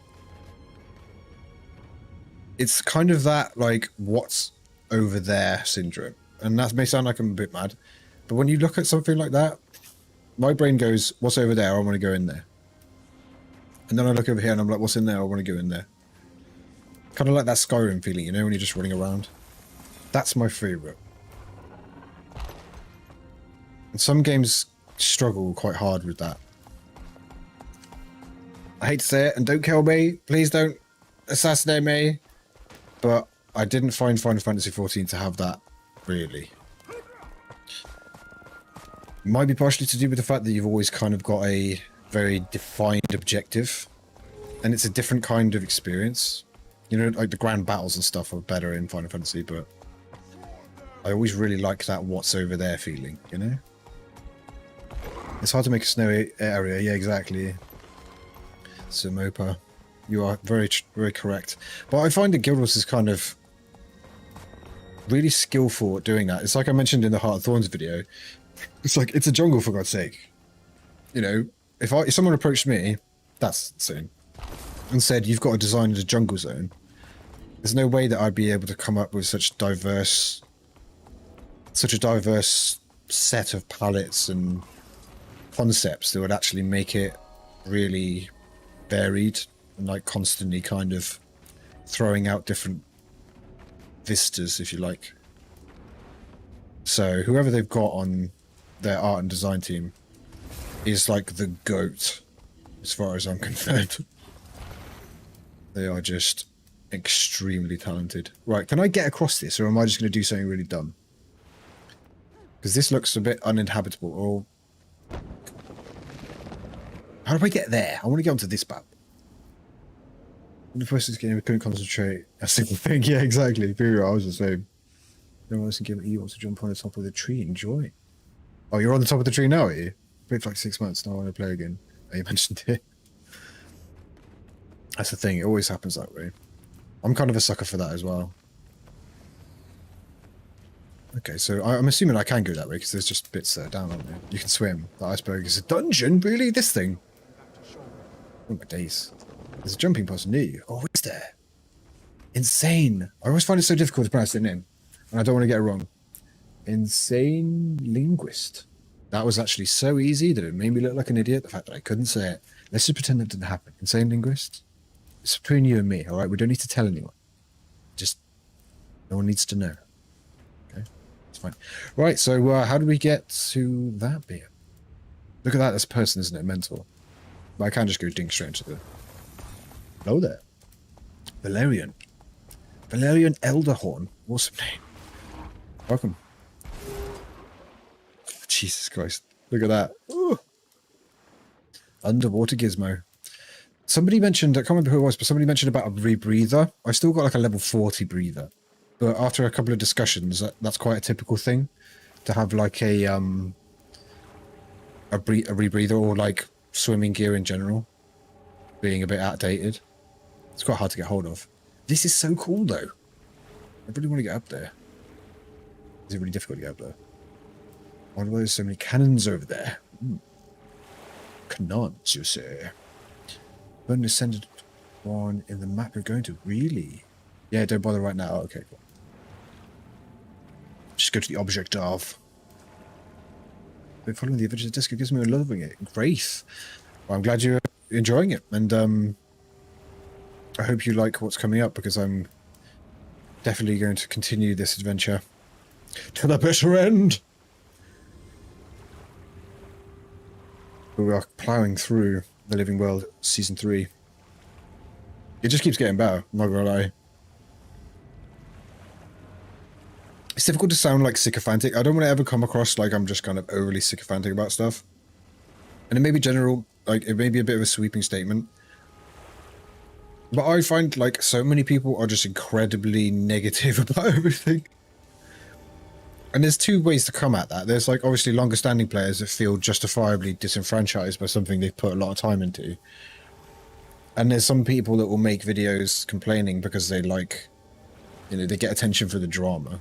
It's kind of that, like, what's over there syndrome. And that may sound like I'm a bit mad, but when you look at something like that, my brain goes, what's over there? I want to go in there. And then I look over here and I'm like, what's in there? I want to go in there. Kind of like that Skyrim feeling, you know, when you're just running around. That's my favourite. And some games struggle quite hard with that. I hate to say it, and don't kill me. Please don't assassinate me. But I didn't find Final Fantasy XIV to have that, really. It might be partially to do with the fact that you've always kind of got a very defined objective. And it's a different kind of experience. You know, like the grand battles and stuff are better in Final Fantasy, but I always really like that what's over there feeling, you know? It's hard to make a snowy area, yeah, exactly. Sumopa. You are very, very correct. But I find that Guild Wars is kind of really skillful at doing that. It's like I mentioned in the Heart of Thorns video. It's like, it's a jungle for God's sake. You know, if someone approached me, that's insane, and said, you've got to design a jungle zone, there's no way that I'd be able to come up with such a diverse set of palettes and concepts that would actually make it really varied and like constantly kind of throwing out different vistas, if you like. So whoever they've got on their art and design team is like the GOAT as far as I'm concerned. They are just extremely talented. Right, can I get across this, or am I just going to do something really dumb? Because this looks a bit uninhabitable. Or how do I get there? I want to get onto this map. When the first game, we couldn't concentrate. A single thing. Yeah, exactly. I was the same. No one wants to give you wants to jump on the top of the tree. Enjoy. Oh, you're on the top of the tree now, are you? Played for like 6 months. Now I want to play again. Oh, you mentioned it. That's the thing. It always happens that way. I'm kind of a sucker for that as well. Okay, so I'm assuming I can go that way because there's just bits there down, aren't there? You can swim. The iceberg is a dungeon? Really? This thing? Oh my days. There's a jumping post near you. Oh, is there? Insane. I always find it so difficult to pronounce the name. And I don't want to get it wrong. Insane linguist. That was actually so easy that it made me look like an idiot. The fact that I couldn't say it. Let's just pretend that didn't happen. Insane linguist? It's between you and me, alright? We don't need to tell anyone. Just, no one needs to know. Okay? It's fine. Right, so how do we get to that bit? Look at that, that's a person, isn't it? Mental. But I can't just go dink straight into the... Hello there. Valerian. Valerian Elderhorn. Awesome name. Welcome. Jesus Christ. Look at that. Ooh. Underwater Gizmo. Somebody mentioned, I can't remember who it was, but somebody mentioned about a rebreather. I still got like a level 40 breather. But after a couple of discussions, that's quite a typical thing. To have like a rebreather, or like swimming gear in general being a bit outdated. It's quite hard to get hold of. This is so cool though. I really want to get up there. Is it really difficult to get up there? Why are there so many cannons over there? Cannons, you say? Burn ascended one in the map you're going to. Really? Yeah, don't bother right now. Oh, okay, cool. Just go to the object of. Been following the adventure disc. It gives me a loving it. Great. Well, I'm glad you're enjoying it, and I hope you like what's coming up, because I'm definitely going to continue this adventure to the bitter end. But we are ploughing through The Living World Season 3. It just keeps getting better, I'm not gonna lie. It's difficult to sound like sycophantic. I don't want to ever come across like I'm just kind of overly sycophantic about stuff. And it may be general, like it may be a bit of a sweeping statement. But I find like so many people are just incredibly negative about everything. And there's two ways to come at that. There's like obviously longer standing players that feel justifiably disenfranchised by something they've put a lot of time into. And there's some people that will make videos complaining because they like, you know, they get attention for the drama.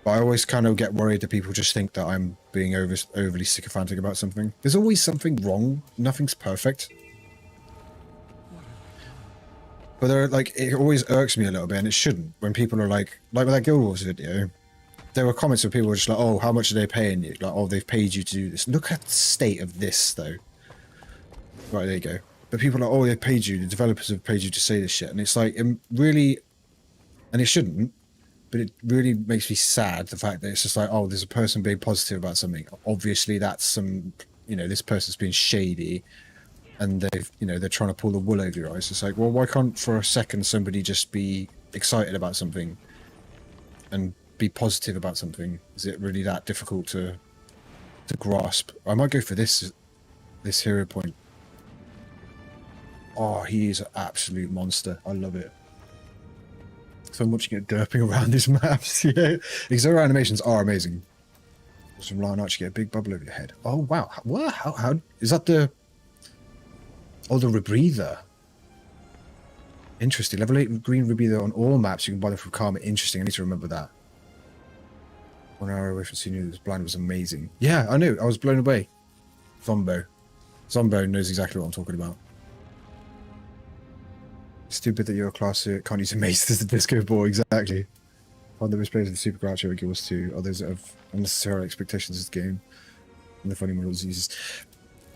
But I always kind of get worried that people just think that I'm being overly sycophantic about something. There's always something wrong. Nothing's perfect. But there, like, it always irks me a little bit, and it shouldn't, when people are like with that Guild Wars video, there were comments where people were just like, oh, how much are they paying you? Like, oh, they've paid you to do this. Look at the state of this, though. Right, there you go. But people are like, oh, they paid you, the developers have paid you to say this shit. And it's like, it really, and it shouldn't, but it really makes me sad, the fact that it's just like, oh, there's a person being positive about something. Obviously, that's some, you know, this person's being shady. And they've, you know, they're trying to pull the wool over your eyes. It's like, well, why can't for a second somebody just be excited about something and be positive about something? Is it really that difficult to grasp? I might go for this hero point. Oh, he is an absolute monster. I love it. So I'm watching it derping around these maps. Yeah, because their animations are amazing. From line arch, you get a big bubble over your head. Oh wow, what? How is that the? Oh, the rebreather. Interesting. Level 8 green rebreather on all maps. You can buy them from Karma. Interesting. I need to remember that. 1 hour away from seeing you. This blind was amazing. Yeah, I knew. I was blown away. Zombo knows exactly what I'm talking about. Stupid that you're a class who can't use a mace as a disco ball. Exactly. On the players of the Super Groucho and Guild 2, others that have unnecessary expectations of the game, and the funny models uses.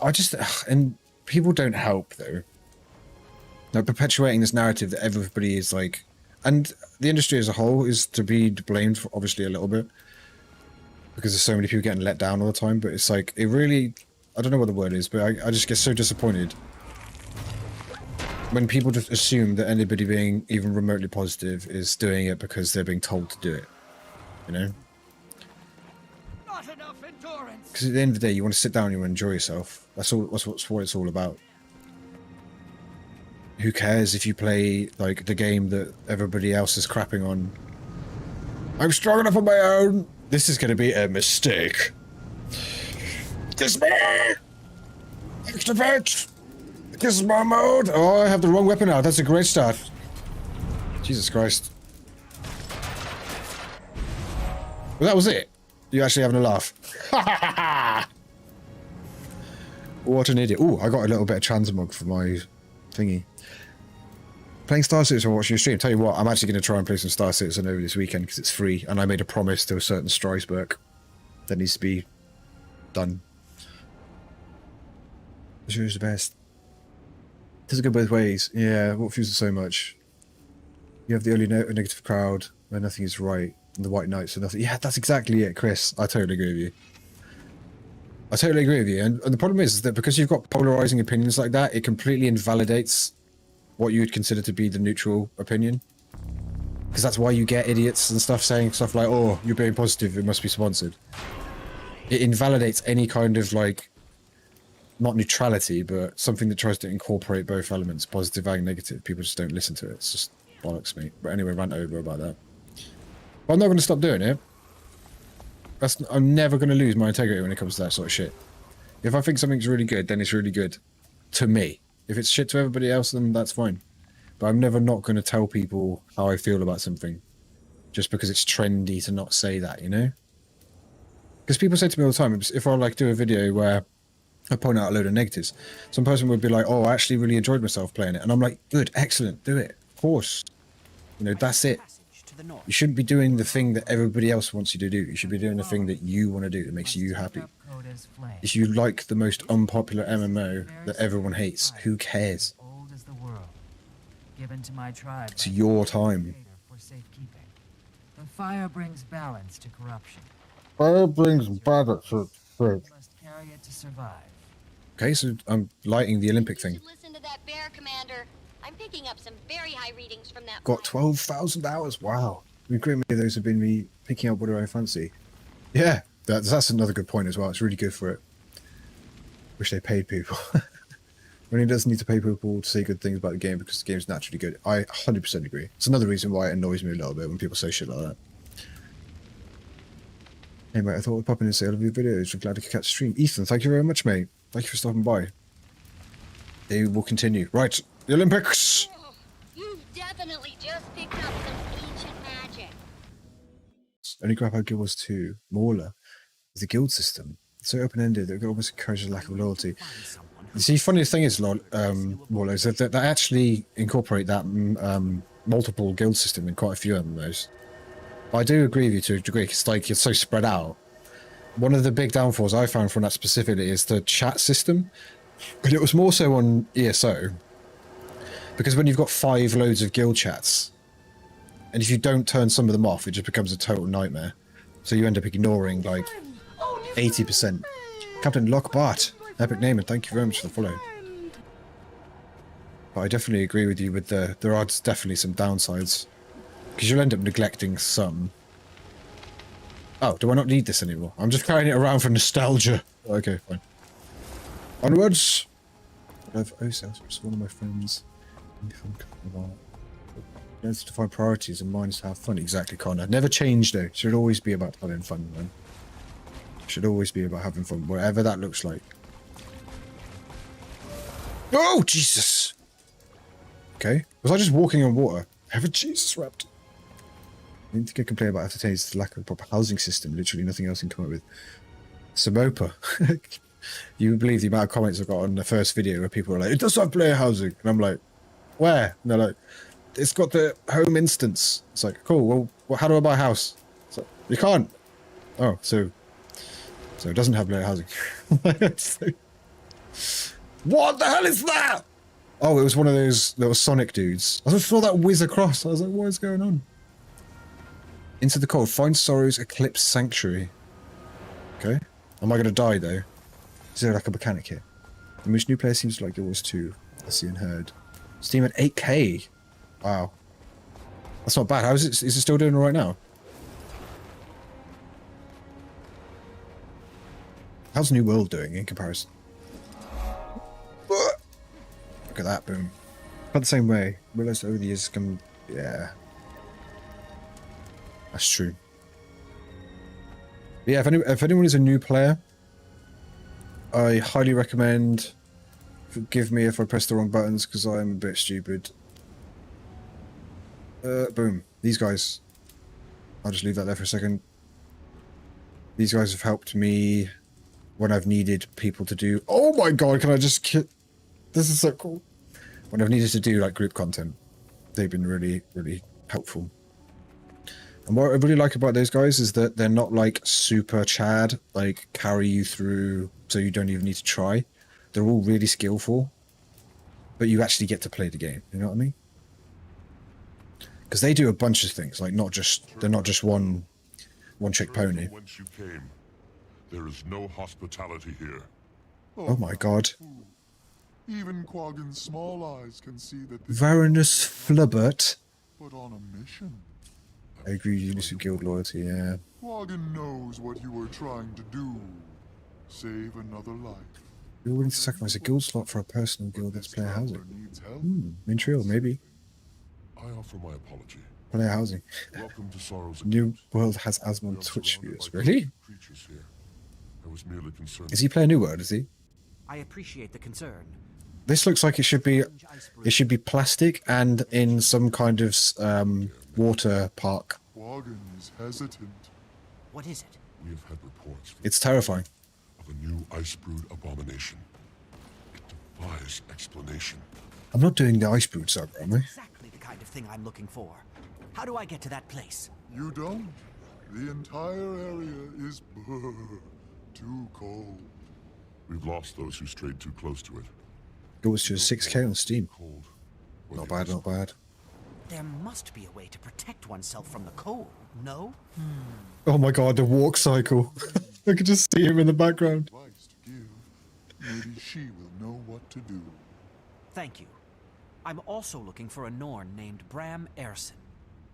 I just, and people don't help though. Like perpetuating this narrative that everybody is like, and the industry as a whole is to be blamed for obviously a little bit, because there's so many people getting let down all the time. But it's like, it really, I don't know what the word is, but I just get so disappointed when people just assume that anybody being even remotely positive is doing it because they're being told to do it, you know? Not enough endurance. Because at the end of the day, you want to sit down and you want to enjoy yourself. That's what it's all about. Who cares if you play like the game that everybody else is crapping on? I'm strong enough on my own. This is going to be a mistake. Gizmo! Activate! Gizmo mode! Oh, I have the wrong weapon now. That's a great start. Jesus Christ. Well, that was it. You actually having a laugh. What an idiot. Ooh, I got a little bit of transmog for my thingy. Playing Star Citizen or watching your stream. Tell you what, I'm actually going to try and play some Star Citizen over this weekend because it's free, and I made a promise to a certain Strasbourg that needs to be done. Who's the best? Does it go both ways? Yeah, what fuses so much? You have the early negative crowd where nothing is right, and the white knights are nothing. Yeah, that's exactly it, Chris. I totally agree with you. I totally agree with you. And the problem is that because you've got polarizing opinions like that, it completely invalidates what you would consider to be the neutral opinion. Because that's why you get idiots and stuff saying stuff like, oh, you're being positive, it must be sponsored. It invalidates any kind of like, not neutrality, but something that tries to incorporate both elements, positive and negative. People just don't listen to it. It's just bollocks, mate. But anyway, rant over about that. But I'm not going to stop doing it. I'm never going to lose my integrity when it comes to that sort of shit. If I think something's really good, then it's really good. To me. If it's shit to everybody else, then that's fine. But I'm never not going to tell people how I feel about something. Just because it's trendy to not say that, you know? Because people say to me all the time, if I like do a video where I point out a load of negatives, some person would be like, oh, I actually really enjoyed myself playing it. And I'm like, good, excellent, do it. Of course. You know, that's it. You shouldn't be doing the thing that everybody else wants you to do. You should be doing the thing that you want to do, that makes you happy. If you like the most unpopular MMO that everyone hates, who cares? It's your time. The fire brings balance to corruption. Fire brings balance to corruption. Carry it to survive. Okay, so I'm lighting the Olympic thing. Listen to that bear, Commander. I'm picking up some very high readings from that. Got 12,000 hours. Wow. I mean, great many of those have been me picking up whatever I fancy. Yeah, that's another good point as well. It's really good for it. Wish they paid people. When it doesn't need to pay people to say good things about the game because the game's naturally good. I 100% agree. It's another reason why it annoys me a little bit when people say shit like that. Hey mate, I thought we'd pop in and say I love your videos. I'm glad I could catch the stream. Ethan, thank you very much, mate. Thank you for stopping by. They will continue. Right, the Olympics! You've definitely just picked up some ancient magic. Only grab how Guild Wars 2, Mauler, is the guild system. It's so open-ended that it almost encourages a lack of loyalty. You see, funny thing is, Mauler, is that they actually incorporate that multiple guild system in quite a few MMOs. I do agree with you to a degree, it's like it's so spread out. One of the big downfalls I found from that specifically is the chat system, but it was more so on ESO, because when you've got 5 loads of guild chats, and if you don't turn some of them off, it just becomes a total nightmare. So you end up ignoring like 80%. Captain Lockbart, epic name, and thank you very much for the follow. But I definitely agree with you with there are definitely some downsides. Because you'll end up neglecting some. Oh, do I not need this anymore? I'm just carrying it around for nostalgia. Okay, fine. Onwards! I have OSAS, which is one of my friends. Let's define priorities and mine is to have fun. Exactly, Connor. Never change though. Should always be about having fun, man. Should always be about having fun, whatever that looks like. Oh, Jesus! Okay. Was I just walking on water? Have a Jesus wrapped. I didn't think I complain about after the lack of a proper housing system. Literally nothing else I can come up with. Samopa. You would believe the amount of comments I got on the first video where people were like, it does have player housing. And I'm like, where? And they're like, it's got the home instance. It's like, cool, well, Well, how do I buy a house? So, you can't. Oh, so it doesn't have low housing. What the hell is that? Oh, it was one of those little Sonic dudes. I just saw that whiz across. I was like, what is going on? Into the cold. Find Sorrow's Eclipse Sanctuary. Okay. Am I going to die, though? Is there like a mechanic here? In which new player seems like it was too. I see and heard. Steam at 8K. Wow. That's not bad. How is it? Is it still doing all right now? How's New World doing in comparison? Look at that, boom. About the same way. Realised over the years come. Yeah. That's true. But yeah, if anyone is a new player, I highly recommend. Forgive me if I press the wrong buttons because I'm a bit stupid. Boom. These guys. I'll just leave that there for a second. These guys have helped me when I've needed people to do. Oh my god! Can I just? This is so cool. When I've needed to do like group content, they've been really, really helpful. And what I really like about those guys is that they're not like super Chad, like carry you through so you don't even need to try. They're all really skillful, but you actually get to play the game. You know what I mean? Because they do a bunch of things, like they're not just one trick pony. Whence you came. There is no hospitality here. Oh my god. Even Quaggan's small eyes can see that this Varanus Flubbert. put on a mission. I agree, Unity Guild loyalty, yeah. Quaggan knows what you were trying to do. Save another life. You're willing to sacrifice a guild slot for a personal guild that's player housing. Montreal, maybe. I offer my apology. Player housing. Welcome to Sorrow's New World has Asmon on Twitch viewers. Really? Creatures here. I was merely concerned. Is he playing New World, is he? I appreciate the concern. This looks like it should be plastic and in some kind of water park. Quaggan is hesitant. What is it? We have had reports It's terrifying. of a new ice brood abomination. It defies explanation. I'm not doing the ice brood saga, am I? Exactly the kind of thing I'm looking for. How do I get to that place? You don't. The entire area is too cold. We've lost those who strayed too close to it. Goes to a 6K on Steam. Not bad, not bad. There must be a way to protect oneself from the cold, no? Oh my god, the walk cycle. I could just see him in the background. Advice to give. Maybe she will know what to do. Thank you. I'm also looking for a Norn named Bram Erson.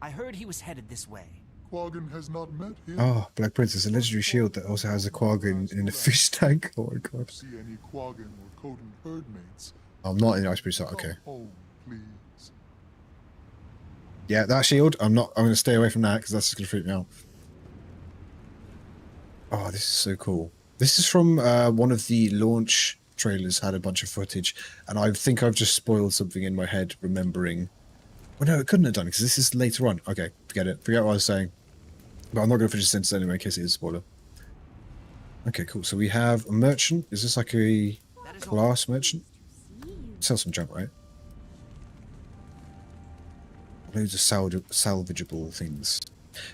I heard he was headed this way. Quaggan has not met him. Oh, Black Princess, a legendary shield that also has a Quaggan in a fish tank. Oh my god. See any Quaggan or Coden herd mates? I'm not in the ice brood saga, okay. Home, please. Yeah, that shield, I'm going to stay away from that because that's just going to freak me out. Oh, this is so cool. This is from one of the launch trailers, had a bunch of footage, and I think I've just spoiled something in my head remembering. Well, no, it couldn't have done because this is later on. Okay, forget it. Forget what I was saying. But I'm not going to finish the sentence anyway in case it is a spoiler. Okay, cool. So we have a merchant. Is this like a glass merchant? Sell some junk, right? Loads of salvageable things.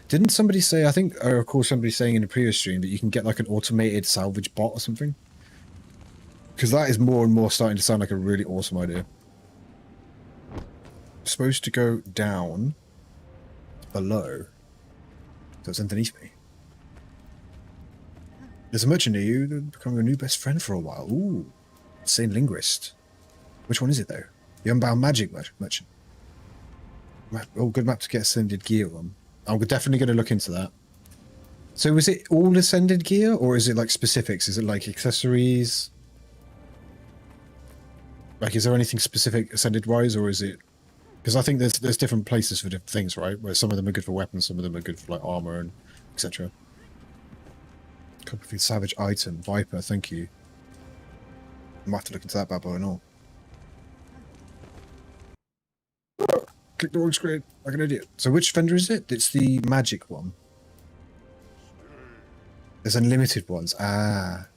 Didn't somebody say, I think I recall somebody saying in a previous stream that you can get like an automated salvage bot or something? Because that is more and more starting to sound like a really awesome idea. Supposed to go down below. So it's underneath me. There's a merchant near you. They're becoming a new best friend for a while. Ooh. Insane linguist. Which one is it though? The Unbound Magic merchant. Oh, good map to get ascended gear on. I'm definitely going to look into that. So is it all ascended gear or is it like specifics? Is it like accessories? Like, is there anything specific ascended wise, or is it? Because I think there's different places for different things, right? Where some of them are good for weapons, some of them are good for like armor and etc. Copperfield Savage item Viper, thank you. I might have to look into that bad boy and all. Click the wrong screen like an idiot. So which vendor is it? It's the magic one. There's unlimited ones. Ah.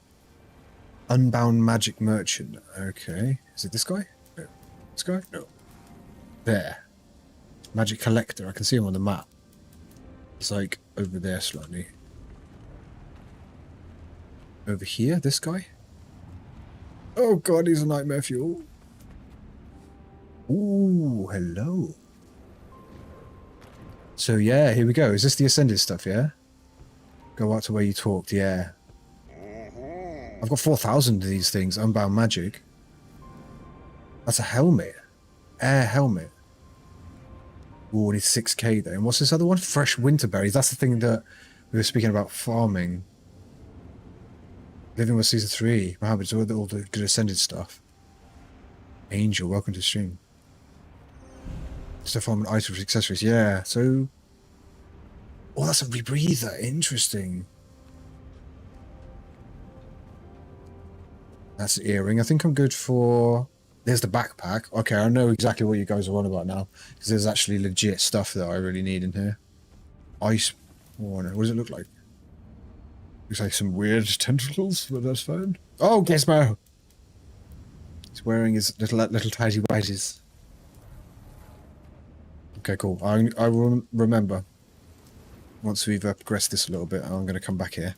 Unbound Magic Merchant. Okay. Is it this guy? No. This guy? No. There. Magic Collector. I can see him on the map. It's like over there slightly. Over here, this guy? Oh god, he's a nightmare fuel. Ooh, hello. So yeah, here we go. Is this the Ascended stuff, yeah? Go out to where you talked, yeah. I've got 4,000 of these things, Unbound Magic. That's a helmet. Air helmet. Ooh, it is 6k though. And what's this other one? Fresh winter berries. That's the thing that we were speaking about farming. Living with Season 3. Wow, it's all the good Ascended stuff. Angel, welcome to the stream. So farming items, accessories. Yeah, so... Oh, that's a rebreather. Interesting. That's the earring. I think I'm good for... There's the backpack. Okay, I know exactly what you guys are on about now. Because there's actually legit stuff that I really need in here. Ice Warner. What does it look like? Looks like some weird tentacles, but that's fine. Oh, Gizmo! He's wearing his little tidy whities. Okay, cool. I will remember. Once we've progressed this a little bit, I'm going to come back here.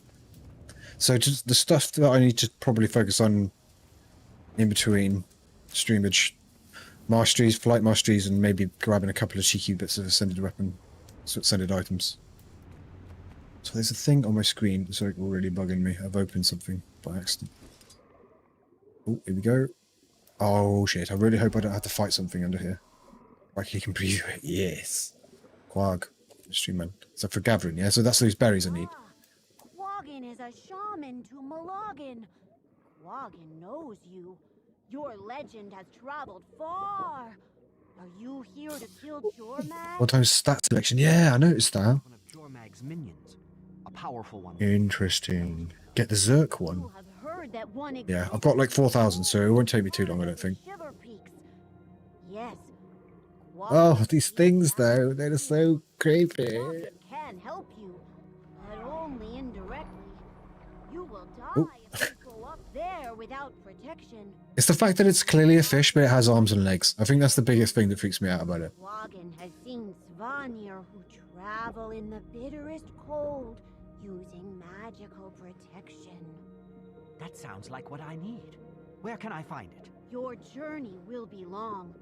So just the stuff that I need to probably focus on in between streamage, masteries, flight masteries, and maybe grabbing a couple of cheeky bits of Ascended weapon, Ascended items. So there's a thing on my screen that's like already bugging me. I've opened something by accident. Oh, here we go. Oh shit, I really hope I don't have to fight something under here. Like he can breathe it. Yes. Quag. Stream man. So for gathering, yeah? So that's those berries I need. Quaggin is a shaman to Maloggin. Quaggin knows you. Your legend has traveled far. Are you here to kill Jormag? What time's stat selection? Yeah, I noticed that. One of Jormag's minions. A powerful one. Interesting. Get the Zerk one. You have heard that one Yeah, I've got like 4,000, so it won't take me too long, I don't think. Yes. Oh, these things though, they're so creepy. Can help you, but only indirectly. You will die Ooh. if you go up there without protection. It's the fact that it's clearly a fish, but it has arms and legs. I think that's the biggest thing that freaks me out about it. Quaggin has seen Svanir who travel in the bitterest cold using magical protection. That sounds like what I need. Where can I find it? Your journey will be long.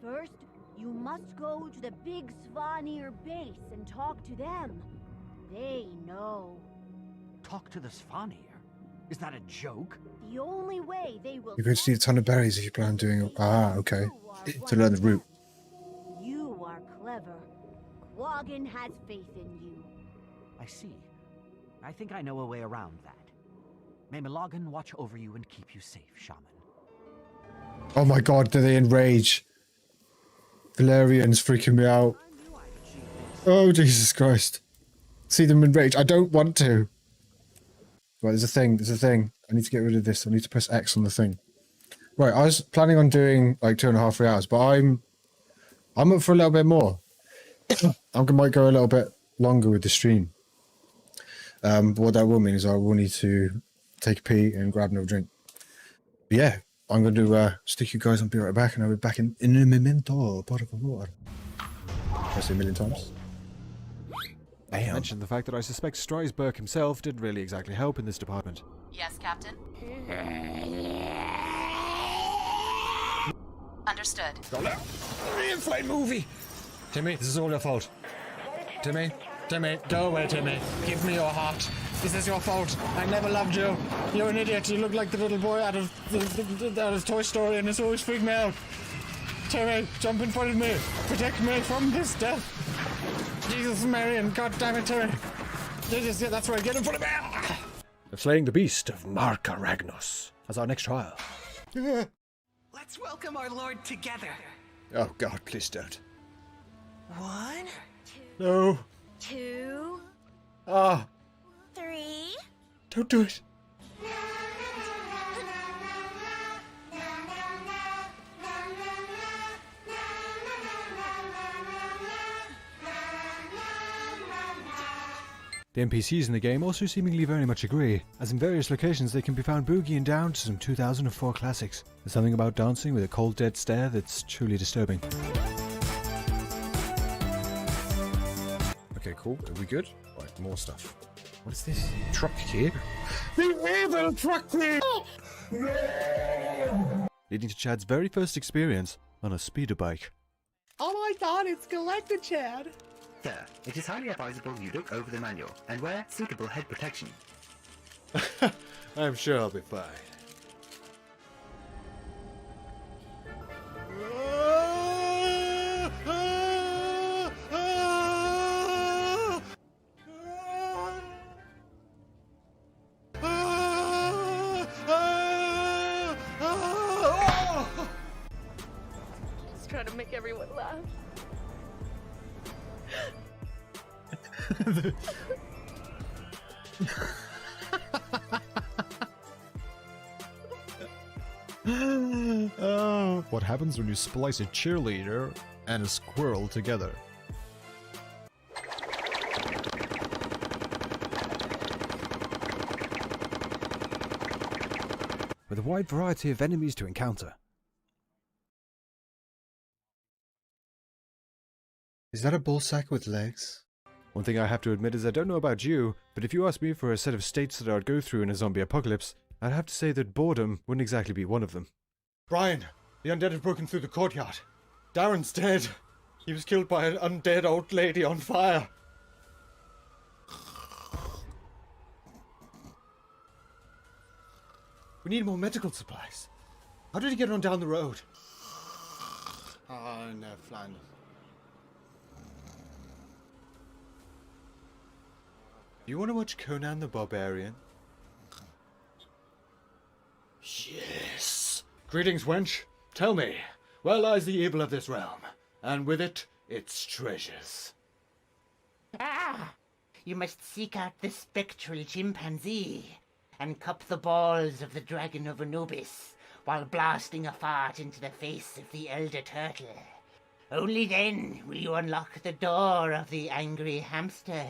First, you must go to the big Svanir base and talk to them. They know. Talk to the Svanir? Is that a joke? The only way they will... You're going to need a ton of berries if you plan on doing... Ah, okay. To learn the route. You are clever. Quaggin has faith in you. I see. I think I know a way around that. May Maloggin watch over you and keep you safe, Shaman. Oh my god, do they enrage? Valerian's freaking me out. Oh, Jesus Christ. See them enrage. I don't want to. Right, there's a thing. I need to get rid of this. I need to press X on the thing. Right, I was planning on doing like 2.5, 3 hours, but I'm up for a little bit more. Might go a little bit longer with the stream. But what that will mean is I will need to take a pee and grab another drink. But yeah, I'm going to stick you guys. I'll be right back, and I'll be back in un momento, por favor. I say a million times. I mentioned the fact that I suspect Strasbourg himself didn't really exactly help in this department. Yes, Captain. Understood. Reinflate movie! Timmy, this is all your fault. Timmy, go away, Timmy. Give me your heart. This is your fault. I never loved you. You're an idiot. You look like the little boy out of Toy Story, and it's always freaked me out. Timmy, jump in front of me. Protect me from this death. Jesus, Mary, and God damn it, Timmy. Jesus, that's right. Get in front of me. Slaying the beast of Marka Ragnos as our next trial. Let's welcome our Lord together. Oh God, please don't. 1, No. 2, Ah. 3. Don't do it. The NPCs in the game also seemingly very much agree, as in various locations they can be found boogieing down to some 2004 classics. There's something about dancing with a cold dead stare that's truly disturbing. Okay, cool. Are we good? Right, more stuff. What is this? Truck here? The evil truck here! No! Leading to Chad's very first experience on a speeder bike. Oh my god, it's Galactic Chad! Sir, it is highly advisable you look over the manual and wear suitable head protection. I'm sure I'll be fine. Just trying to make everyone laugh. What happens when you splice a cheerleader and a squirrel together? With a wide variety of enemies to encounter. Is that a bull sack with legs? One thing I have to admit is I don't know about you, but if you asked me for a set of states that I would go through in a zombie apocalypse, I'd have to say that boredom wouldn't exactly be one of them. Brian, the undead have broken through the courtyard. Darren's dead. He was killed by an undead old lady on fire. We need more medical supplies. How did he get on down the road? Oh, no, Flanders. You want to watch Conan the Barbarian? Yes. Greetings, wench. Tell me, where lies the evil of this realm, and with it, its treasures? You must seek out the spectral chimpanzee, and cup the balls of the dragon of Anubis, while blasting a fart into the face of the elder turtle. Only then will you unlock the door of the angry hamsters.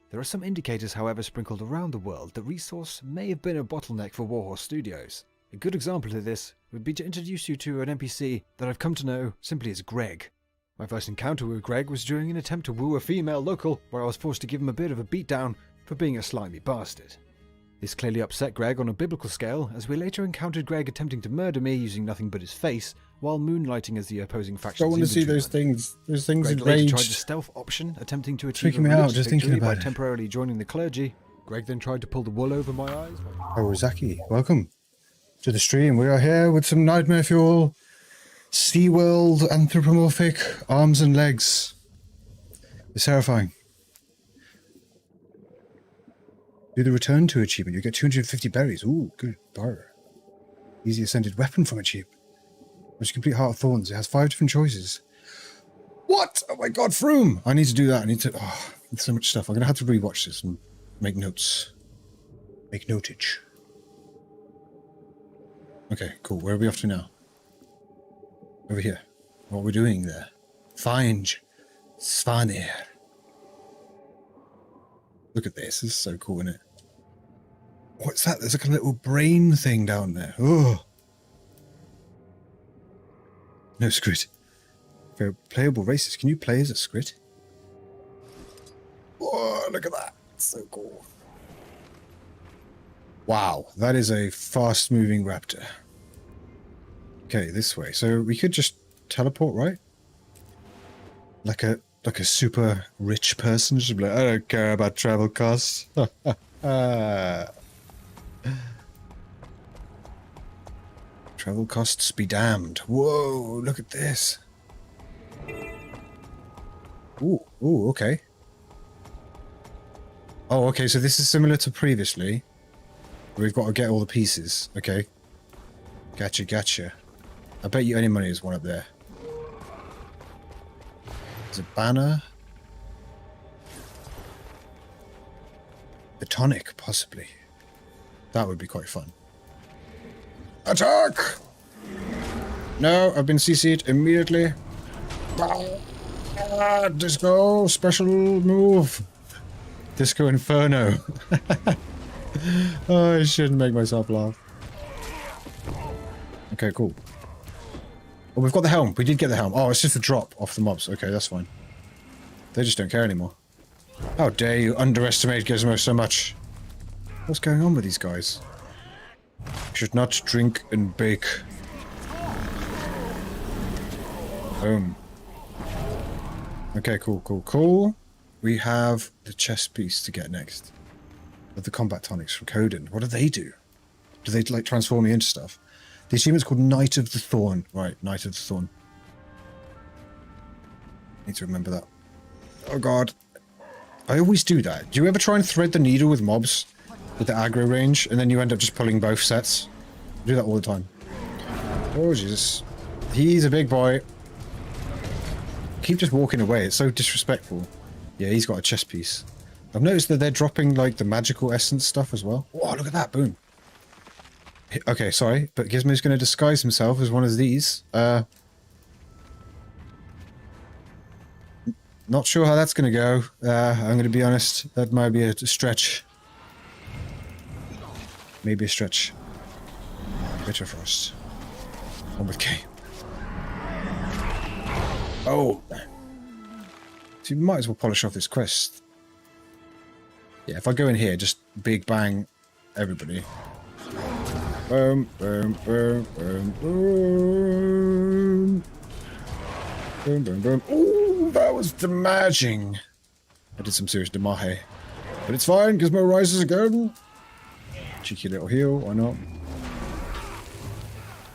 There are some indicators, however, sprinkled around the world that resource may have been a bottleneck for Warhorse Studios. A good example of this would be to introduce you to an NPC that I've come to know simply as Greg. My first encounter with Greg was during an attempt to woo a female local, where I was forced to give him a bit of a beatdown for being a slimy bastard. This clearly upset Greg on a biblical scale, as we later encountered Greg attempting to murder me using nothing but his face, while moonlighting as the opposing faction's Don't want to see inventory those things. Those things Greg later enraged. tried the stealth option, attempting to achieve Freaking a me out religious just thinking victory by about it. temporarily joining the clergy. Greg then tried to pull the wool over my eyes. Oh, Zaki, welcome to the stream. We are here with some Nightmare Fuel, SeaWorld anthropomorphic arms and legs. It's terrifying. Do the return to achievement. You get 250 berries. Ooh, good bar. Easy ascended weapon from achievement. Which complete Heart of Thorns. It has 5 different choices. What? Oh my god, Froome! I need to do that. I need to... Oh, there's so much stuff. I'm going to have to rewatch this and make notes. Make notage. Okay, cool. Where are we off to now? Over here. What are we doing there? Find Svanir. Look at this. This is so cool, isn't it? What's that? There's like a little brain thing down there. Oh. No squid. For playable races, can you play as a squid? Whoa, look at that. It's so cool. Wow, that is a fast-moving raptor. Okay, this way. So we could just teleport, right? Like a super rich person. Just be like, I don't care about travel costs. Travel costs be damned. Whoa, look at this. Ooh, okay. Oh, okay, so this is similar to previously. We've got to get all the pieces. Okay. Gotcha. I bet you any money there's one up there. There's a banner. The tonic, possibly. That would be quite fun. Attack! No, I've been CC'd immediately. Disco special move. Disco Inferno. Oh, I shouldn't make myself laugh. Okay, cool. Oh, we've got the helm. We did get the helm. Oh, it's just a drop off the mobs. Okay, that's fine. They just don't care anymore. How dare you underestimate Gizmo so much? What's going on with these guys? Should not drink and bake. Boom. Okay, cool. We have the chess piece to get next. Of the combat tonics from Coden. What do they do? Do they, like, transform me into stuff? The achievement's called Knight of the Thorn. Right, Knight of the Thorn. Need to remember that. Oh god. I always do that. Do you ever try and thread the needle with mobs? With the aggro range, and then you end up just pulling both sets? I do that all the time. Oh, Jesus. He's a big boy. Keep just walking away. It's so disrespectful. Yeah, he's got a chess piece. I've noticed that they're dropping, like, the magical essence stuff as well. Oh, look at that. Boom. Okay, sorry, but Gizmo's going to disguise himself as one of these. Not sure how that's going to go. I'm going to be honest. That might be a stretch. Maybe a stretch. Bitterfrost. One with K. Oh! So you might as well polish off this quest. Yeah, if I go in here, just big bang everybody. Boom, boom, boom, boom, boom. Boom, boom, boom. Ooh, that was damaging. I did some serious damage. But it's fine, Gizmo rises again. Cheeky little heal, why not?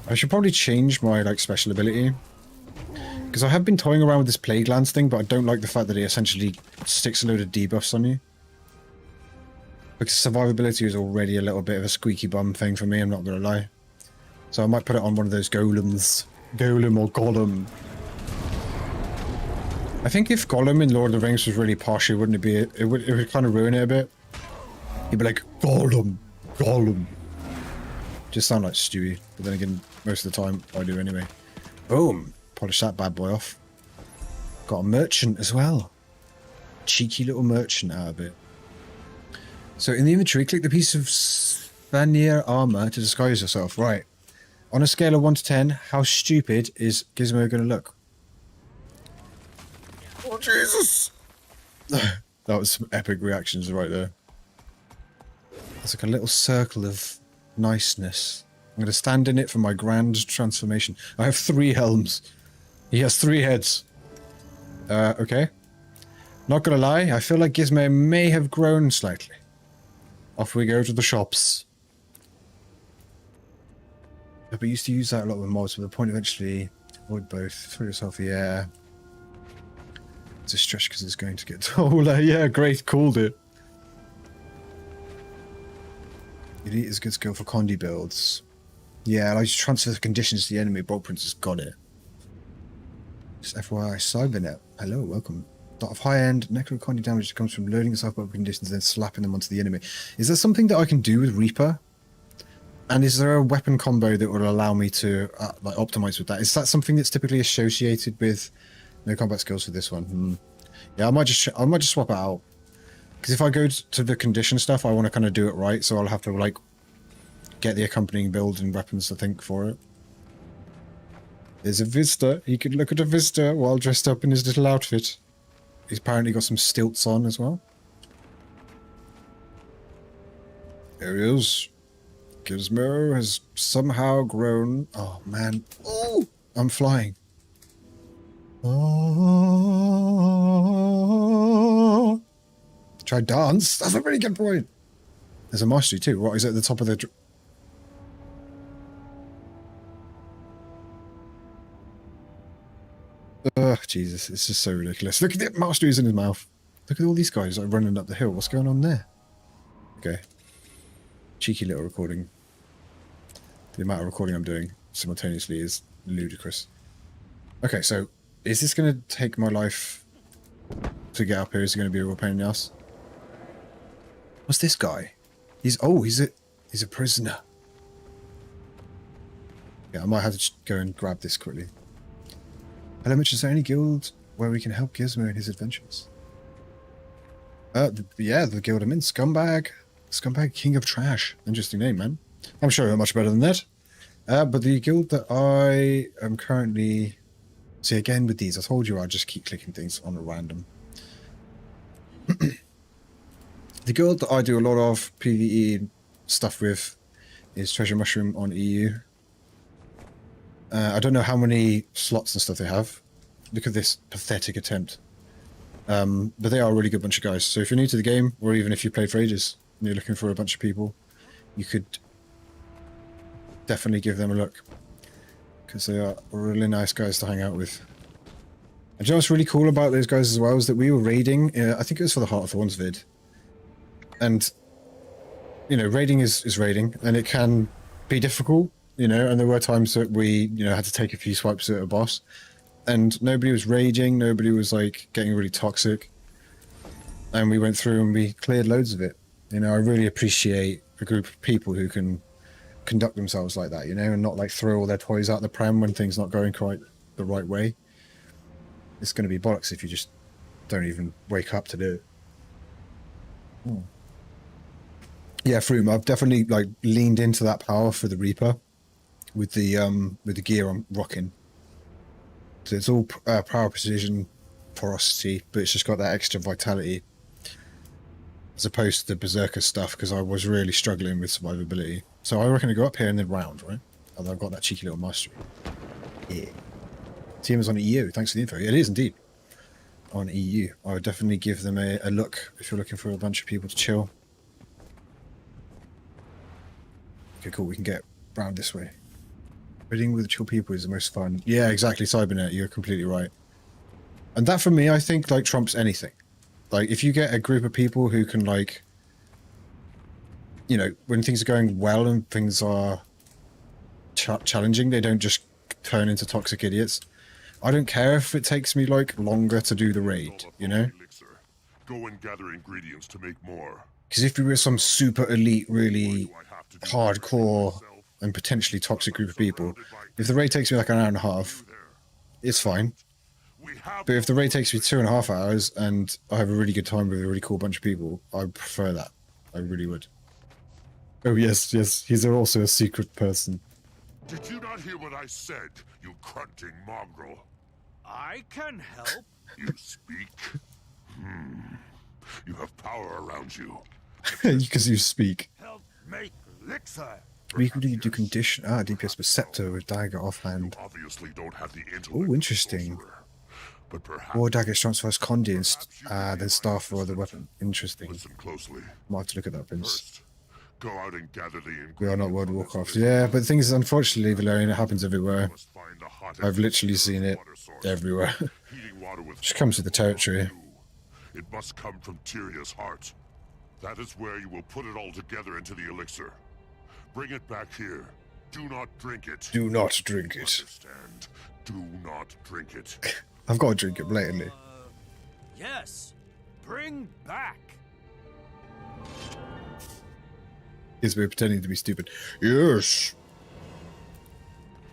I should probably change my, like, special ability. Because I have been toying around with this Plague Lance thing, but I don't like the fact that it essentially sticks a load of debuffs on you. Because survivability is already a little bit of a squeaky bum thing for me, I'm not going to lie. So I might put it on one of those golems. Golem or Golem. I think if Gollum in Lord of the Rings was really posh, wouldn't it be? It would kind of ruin it a bit. He'd be like, Gollum, Gollum. Just sound like Stewie, but then again, most of the time I do anyway. Boom. Polish that bad boy off. Got a merchant as well. Cheeky little merchant out of it. So in the inventory, click the piece of Svanir armor to disguise yourself. Right. On a scale of 1 to 10, how stupid is Gizmo going to look? Oh, Jesus! That was some epic reactions right there. It's like a little circle of niceness. I'm going to stand in it for my grand transformation. I have 3 helms. He has 3 heads. Okay. Not gonna lie, I feel like Gizmo may have grown slightly. Off we go to the shops. Yeah, but used to use that a lot with mods, but the point eventually avoid both. Throw yourself the air. It's a stretch because it's going to get taller. Yeah, great, called it. Elite is a good skill for Condi builds. Yeah, I like to transfer the conditions to the enemy. Bolt Prince has got it. Just FYI, Cybernet. Hello, welcome. Dot of high-end necro Condi damage that comes from loading yourself up with conditions and then slapping them onto the enemy. Is there something that I can do with Reaper? And is there a weapon combo that will allow me to like optimize with that? Is that something that's typically associated with no combat skills for this one? Yeah, I might just swap it out. Because if I go to the condition stuff, I want to kind of do it right, so I'll have to like get the accompanying build and weapons, I think, for it. There's a Vista. He could look at a Vista while dressed up in his little outfit. He's apparently got some stilts on as well. There he is. Gizmo has somehow grown. Oh, man. Oh! I'm flying. Oh. Try dance? That's a really good point. There's a mastery too. What is it at the top of the... Ugh, Jesus, it's just so ridiculous. Look at the masteries in his mouth. Look at all these guys like running up the hill. What's going on there? Okay. Cheeky little recording. The amount of recording I'm doing simultaneously is ludicrous. Okay, so is this going to take my life to get up here? Is it going to be a real pain in the ass? What's this guy? He's a prisoner. Yeah, I might have to go and grab this quickly. Hello, Mitch, is there any guild where we can help Gizmo in his adventures? Yeah, the guild I'm in. Scumbag. Scumbag King of Trash. Interesting name, man. I'm sure you're much better than that. But the guild that I am currently... See, again with these, I told you I'd just keep clicking things on a random. The guild that I do a lot of PvE stuff with is Treasure Mushroom on EU. I don't know how many slots and stuff they have. Look at this pathetic attempt. But they are a really good bunch of guys. So if you're new to the game, or even if you played for ages and you're looking for a bunch of people, you could definitely give them a look. Because they are really nice guys to hang out with. And you know what's really cool about those guys as well is that we were raiding, I think it was for the Heart of Thorns vid. And, you know, raiding is raiding, and it can be difficult, you know, and there were times that we, you know, had to take a few swipes at a boss. And nobody was raging, nobody was, like, getting really toxic. And we went through and we cleared loads of it. You know, I really appreciate a group of people who can conduct themselves like that, you know, and not, like, throw all their toys out the pram when things not going quite the right way. It's going to be bollocks if you just don't even wake up to do it. Yeah, Froome, I've definitely, like, leaned into that power for the Reaper with the gear I'm rocking. So it's all power, precision, porosity, but it's just got that extra vitality as opposed to the Berserker stuff, because I was really struggling with survivability. So I reckon I go up here and then round, right? Although I've got that cheeky little mastery. Yeah. Team is on EU, thanks for the info. Yeah, it is indeed on EU. I would definitely give them a look if you're looking for a bunch of people to chill. Okay, cool, we can get round this way. Raiding with chill people is the most fun. Yeah, exactly, Cybernet, you're completely right. And that for me, I think, like, trumps anything. Like, if you get a group of people who can, like, you know, when things are going well and things are challenging, they don't just turn into toxic idiots. I don't care if it takes me, like, longer to do the raid, you know? Go and gather ingredients to make more. Because if you were some super elite, really hardcore and potentially toxic group of people, if the raid takes me like an hour and a half, it's fine. But if the raid takes me 2.5 hours and I have a really good time with a really cool bunch of people, I prefer that. I really would. Oh yes, yes, he's also a secret person. Did you not hear what I said, you grunting mongrel? I can help. You speak? You have power around you. Because you speak. Help make elixir. We could do condition. DPS Perceptor with dagger offhand. Obviously don't have the intellect. Oh, interesting. But perhaps War dagger transfers Condi and then staff for the weapon. Interesting. Listen closely. Might have to look at that, Prince. First, go out and gather the ingredients. We are not World of Warcraft. Yeah, but the thing is, unfortunately, Valerian, it happens everywhere. I've literally seen it everywhere. Just comes with the territory. It must come from Tyria's heart. That is where you will put it all together into the elixir. Bring it back here. Do not drink it. Do not drink it. Understand? Do not drink it. I've got to drink it blatantly. Yes. Bring back. Is we're pretending to be stupid. Yes.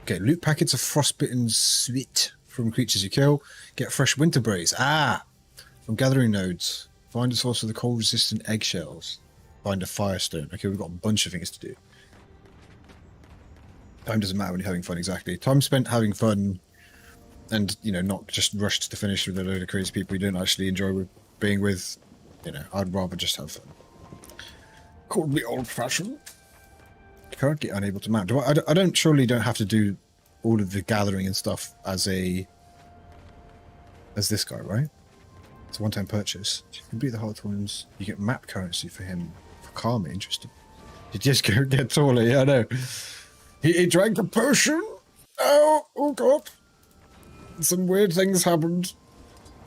Okay, loot packets of frostbitten sweet from creatures you kill. Get fresh winter berries. From gathering nodes. Find a source of the cold-resistant eggshells. Find a firestone. Okay, we've got a bunch of things to do. Time doesn't matter when you're having fun, exactly. Time spent having fun and, you know, not just rushed to finish with a load of crazy people you don't actually enjoy being with. You know, I'd rather just have fun. Call me old-fashioned. Currently unable to mount. I don't surely don't have to do all of the gathering and stuff as this guy, right? It's a one-time purchase. If you complete the Hawthorns, you get map currency for him. For Karma, interesting. You just go get taller, yeah, I know. He drank a potion? Oh god. Some weird things happened.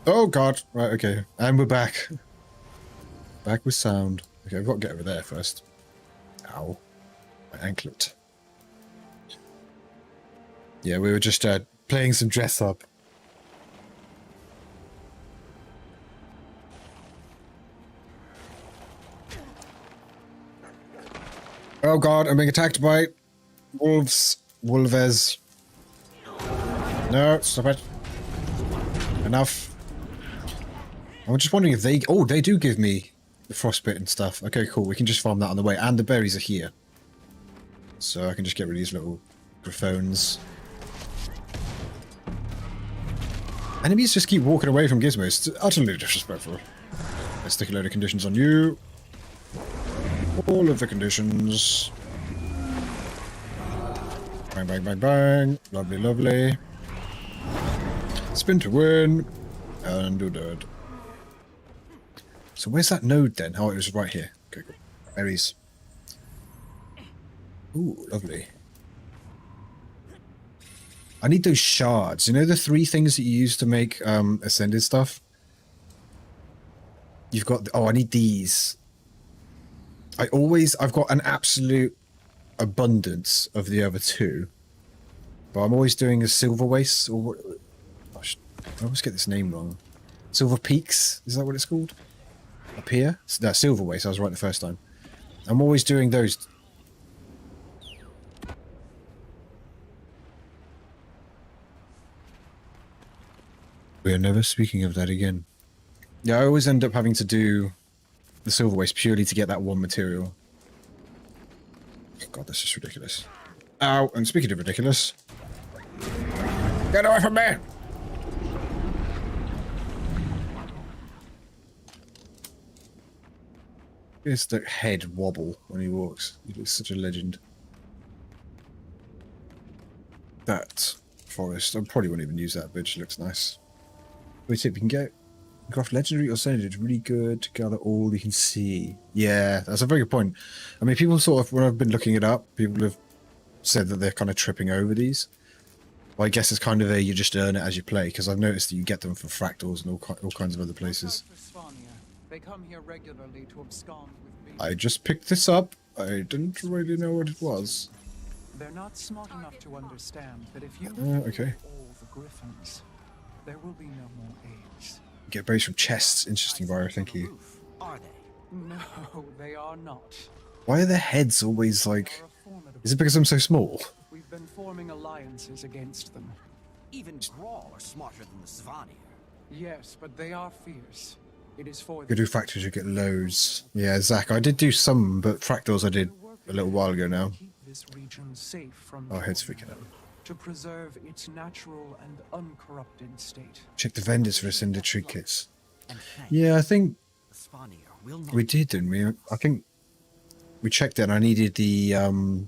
Oh god. Right, okay. And we're back. Back with sound. Okay, I've got to get over there first. Ow. My anklet. Yeah, we were just playing some dress up. Oh god, I'm being attacked by wolves. Wolves. No, stop it. Enough. I'm just wondering if they... Oh, they do give me the frostbite and stuff. Okay, cool. We can just farm that on the way. And the berries are here. So I can just get rid of these little griffones. Enemies just keep walking away from Gizmo. It's utterly disrespectful. Let's stick a load of conditions on you. All of the conditions. Bang, bang, bang, bang. Lovely, lovely. Spin to win. And do that. So where's that node then? Oh, it was right here. Okay, good. Berries. Ooh, lovely. I need those shards. You know the 3 things that you use to make ascended stuff? You've got... Oh, I need these. I've got an absolute abundance of the other 2. But I'm always doing a silver waste. Or I always get this name wrong. Silver Peaks? Is that what it's called? Up here? No, silver waste. I was right the first time. I'm always doing those... We are never speaking of that again. Yeah, I always end up having to do the silver waste purely to get that one material. Oh god, this is ridiculous. Ow, and speaking of ridiculous... Get away from me! It's the head wobble when he walks. He looks such a legend. That forest, I probably won't even use that, but it looks nice. Wait, tip, you can get craft legendary or ascended. It's really good to gather all you can see. Yeah, that's a very good point. I mean, people sort of, when I've been looking it up, people have said that they're kind of tripping over these. Well, I guess it's kind of a you just earn it as you play, because I've noticed that you get them from fractals and all kinds of other places. They come here regularly to abscond with I just picked this up. I didn't really know what it was. They're not smart enough to understand that if you okay. all the griffins, there will be no more eggs. Get berries from chests. Interesting, Byro. Thank you. Are they? No, they are not. Why are their heads always like... Is it because I'm so small? We've been forming alliances against them. Even Grawl are smarter than the Svanir. Yes, but they are fierce. It is for Go do fractals, you get loads. Yeah, Zach, I did do some, but fractals I did a little while ago now. this region safe from Oh, head's freaking out. to preserve its natural and uncorrupted state. Check the vendors for ascended trinkets. Yeah, I think we did, didn't we? I think we checked it and I needed the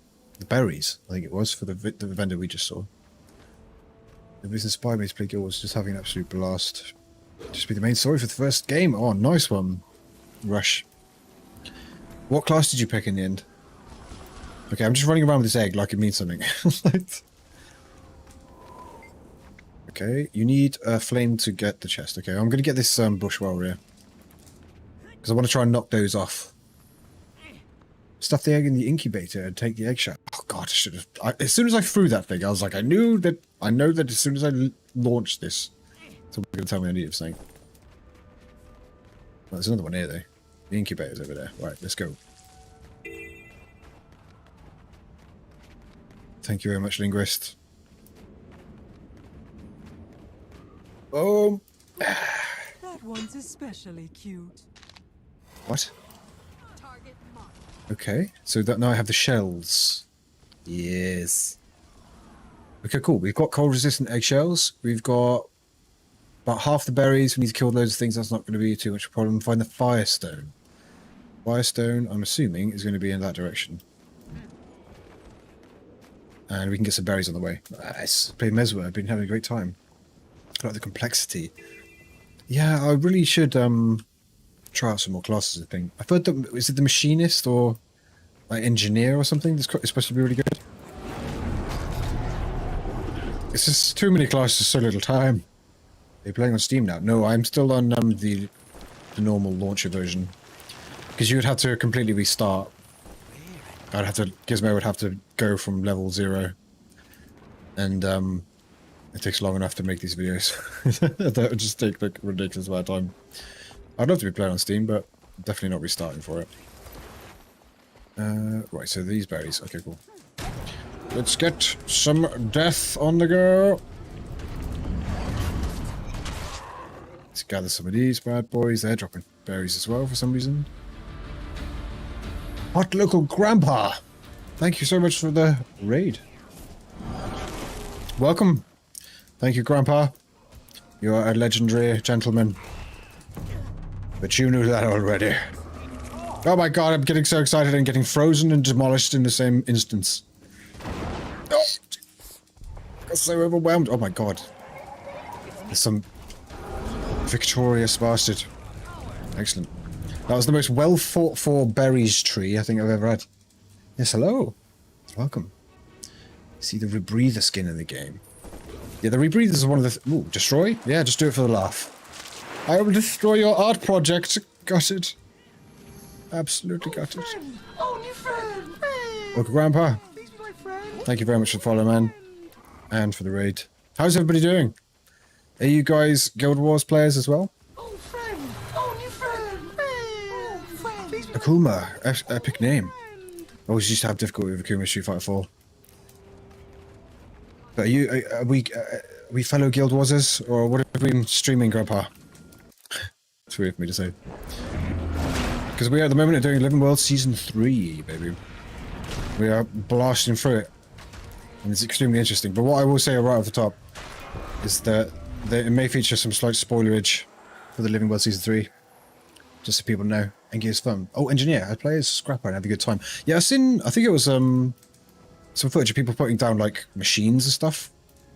berries, I think it was, for the vendor we just saw. The business inspired me to play Guild was just having an absolute blast. Just be the main story for the first game. Oh, nice one. Rush. What class did you pick in the end? Okay, I'm just running around with this egg like it means something. Okay, you need a flame to get the chest. Okay, I'm going to get this bush warrior. Because I want to try and knock those off. Stuff the egg in the incubator and take the egg shell. Oh god, I should have... as soon as I threw that thing, I was like, I know that as soon as I launched this, someone's going to tell me I needed something. Well, there's another one here, though. The incubator's over there. Right, let's go. Thank you very much, Linguist. Boom! That one's especially cute. What? Okay, so that now I have the shells. Yes. Okay, cool. We've got cold-resistant eggshells. We've got about half the berries. We need to kill loads of things. That's not going to be too much of a problem. Find the firestone. Firestone, I'm assuming, is going to be in that direction. And we can get some berries on the way. Nice. Play Meswer. I've been having a great time. I like the complexity. Yeah, I really should try out some more classes, I think. I've heard that... Is it the machinist or like engineer or something? It's supposed to be really good. It's just too many classes, so little time. Are you playing on Steam now? No, I'm still on the normal launcher version. Because you would have to completely restart. Gizmo would have to go from level 0. And it takes long enough to make these videos. That would just take like a ridiculous amount of time. I'd love to be playing on Steam, but definitely not restarting for it. Right, so these berries. Okay, cool. Let's get some death on the go. Let's gather some of these bad boys. They're dropping berries as well for some reason. Hot local grandpa! Thank you so much for the raid. Welcome. Thank you, grandpa. You are a legendary gentleman. But you knew that already. Oh my god, I'm getting so excited and getting frozen and demolished in the same instance. Oh! I got so overwhelmed. Oh my god. There's some victorious bastard. Excellent. That was the most well fought for berries tree I think I've ever had. Yes, hello. Welcome. See the rebreather skin in the game. Yeah, the rebreathers are one of the... Ooh, destroy? Yeah, just do it for the laugh. I will destroy your art project. Got it. Absolutely got it. Welcome, Grandpa. Thank you very much for the follow, man. And for the raid. How's everybody doing? Are you guys Guild Wars players as well? Akuma. Epic name. I always used to have difficulty with Akuma Street Fighter 4. But are we fellow Guild Warsers? Or what have we been streaming, Grandpa? It's weird for me to say. Because we are at the moment doing Living World Season 3, baby. We are blasting through it. And it's extremely interesting. But what I will say right off the top is that it may feature some slight spoilerage for the Living World Season 3. Just so people know. And give us fun. Oh, Engineer. I play as Scrapper and have a good time. Yeah, I think it was some footage of people putting down like machines and stuff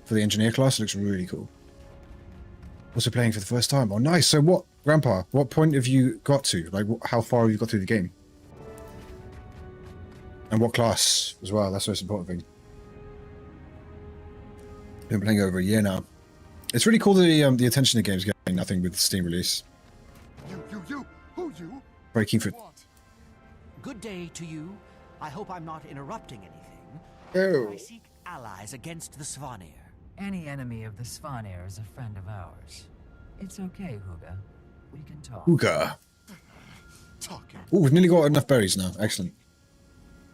for the Engineer class. It looks really cool. Also playing for the first time. Oh, nice. So what, Grandpa, what point have you got to? Like, how far have you got through the game? And what class as well? That's the most important thing. Been playing over a year now. It's really cool the attention the game's getting, nothing with the Steam release. You, who you? Very keen for it. Good day to you. I hope I'm not interrupting anything. Oh. I seek allies against the Svanir. Any enemy of the Svanir is a friend of ours. It's okay, Huga. We can talk. Huga. Oh, we've nearly got enough berries now. Excellent.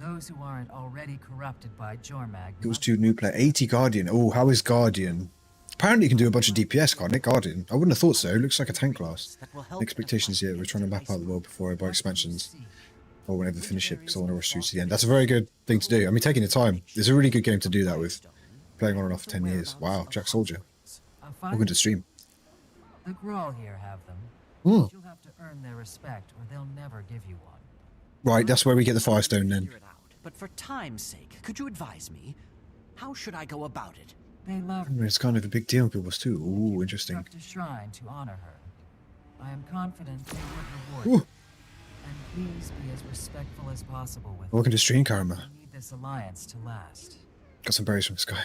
Those who aren't already corrupted by Jormag. It was 2 new player. 80 Guardian. Oh, how is Guardian? Apparently you can do a bunch of DPS, can't it, Guardian? I wouldn't have thought so. It looks like a tank class. Expectations here. We're trying to map out the world before I buy expansions. Or whenever I finish it, because I want to rush through to the end. That's a very good thing to do. I mean, taking the time. It's a really good game to do that with. Playing on and off for 10 years. Wow, Jack Soldier. Welcome to the stream. The Grawl here have them. Mm. You'll have to earn their respect, or they'll never give you one. Right, that's where we get the Firestone then. But for time's sake, could you advise me? How should I go about it? They love It's kind of a big deal, people too. Ooh, interesting. a shrine to honor her. I am confident they would reward you. And please be as respectful as possible with Welcome to stream, Karma. We need this alliance to last. Got some berries from the sky.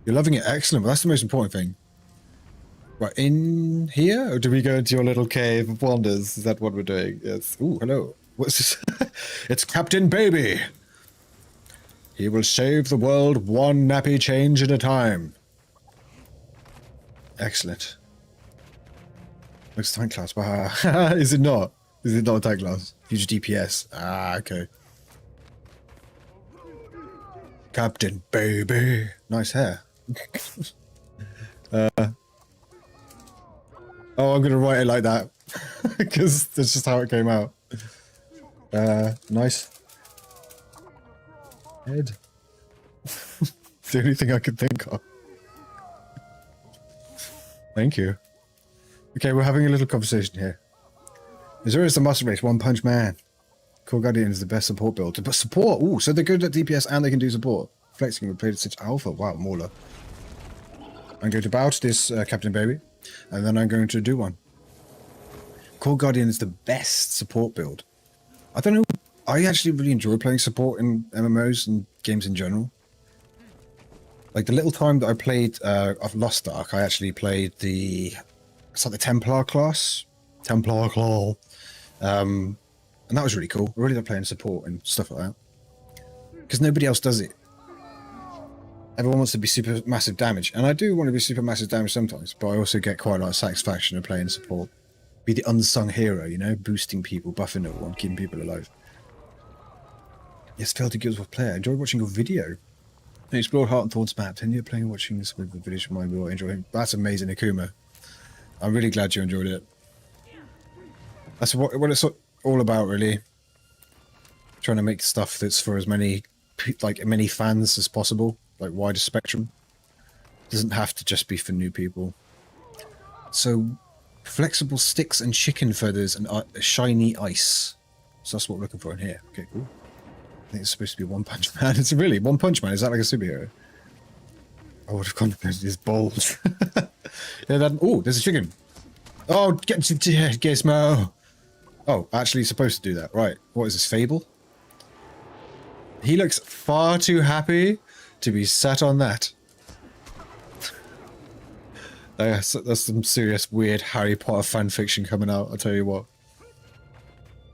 You're loving it. Excellent. Well, that's the most important thing. Right, in here? Or do we go into your little cave of wonders? Is that what we're doing? Yes. Ooh, hello. What's this? It's Captain Baby. He will save the world one nappy change at a time. Excellent. Looks tank class. Wow. Is it not? Is it not a tank class? Huge DPS. Ah, okay. Captain Baby. Nice hair. Oh, I'm going to write it like that. Because that's just how it came out. Nice. Head. The only thing I could think of. Thank you. Okay, we're having a little conversation here. Azura is the master race, One Punch Man. Core Guardian is the best support build. But support! Ooh, so they're good at DPS and they can do support. Flexing with Plated Stitch Alpha. Wow, Mauler. I'm going to bow to this Captain Baby, and then I'm going to do one. Core Guardian is the best support build. I don't know. I actually really enjoy playing support in MMOs and games in general. Like the little time that I played of Lost Ark, I actually played it's like the Templar class. Templar Claw. And that was really cool. I really like playing support and stuff like that. Because nobody else does it. Everyone wants to be super massive damage. And I do want to be super massive damage sometimes, but I also get quite a lot of satisfaction of playing support. Be the unsung hero, you know? Boosting people, buffing everyone, keeping people alive. Yes, failed to Guild Wars player. Enjoyed watching your video. I explored Heart and Thorns map. 10 year playing and watching this with the videos from my will enjoying. That's amazing, Akuma. I'm really glad you enjoyed it. That's what it's all about, really. Trying to make stuff that's for as many fans as possible, like wider spectrum. Doesn't have to just be for new people. So, Flexible sticks and chicken feathers and shiny ice. So that's what we're looking for in here. Okay, cool. I think it's supposed to be One Punch Man. It's really One Punch Man. Is that like a superhero? I would have contemplated his balls. Yeah, that. Oh, there's a chicken. Oh, get to Gizmo. Oh, actually, he's supposed to do that. Right. What is this, Fable? He looks far too happy to be sat on that. That's some serious weird Harry Potter fan fiction coming out, I'll tell you what.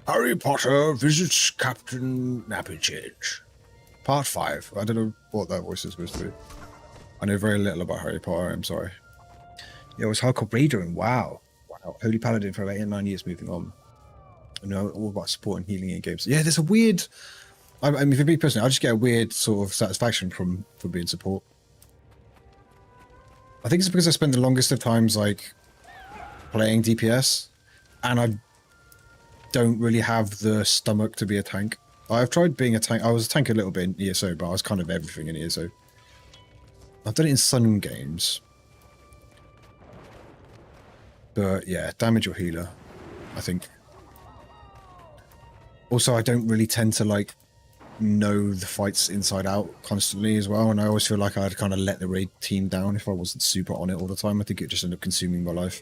Harry Potter visits Captain Nappy Change. Part 5. I don't know what that voice is supposed to be. I know very little about Harry Potter, I'm sorry. Yo, it's Hardcore Raider and wow. Wow. Holy Paladin for about 8 or 9 years moving on. I know all about support and healing in games. Yeah, there's a weird... I mean, for me personally, I just get a weird sort of satisfaction from being support. I think it's because I spent the longest of times, like, playing DPS, and I don't really have the stomach to be a tank. I've tried being a tank. I was a tank a little bit in ESO, but I was kind of everything in ESO. I've done it in some games. But, yeah, damage or healer, I think. Also, I don't really tend to, like, know the fights inside out constantly as well, and I always feel like I'd kind of let the raid team down if I wasn't super on it all the time. I think it just ended up consuming my life.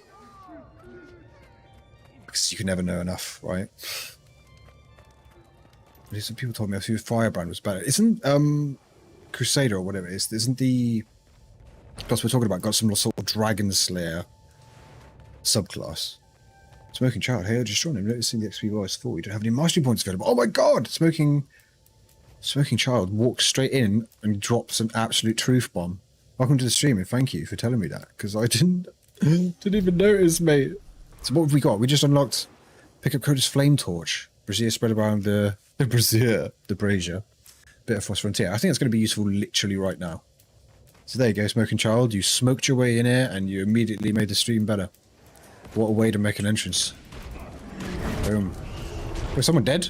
Because you can never know enough, right? Some people told me I thought Firebrand was better. Isn't Crusader or whatever it is, isn't the class we're talking about got some sort of Dragon Slayer subclass? Smoking Child, hey, I just joined him. Noticing the XP bar is full. You don't have any mastery points available. Oh my god! Smoking Child walks straight in and drops an absolute truth bomb. Welcome to the stream and thank you for telling me that, because I didn't even notice, mate. So what have we got? We just unlocked pick up Coda's Flame Torch. Brazier spread around the brazier. Bit of Frost Frontier. I think it's going to be useful literally right now. So there you go, Smoking Child. You smoked your way in here and you immediately made the stream better. What a way to make an entrance. Boom. Was someone dead?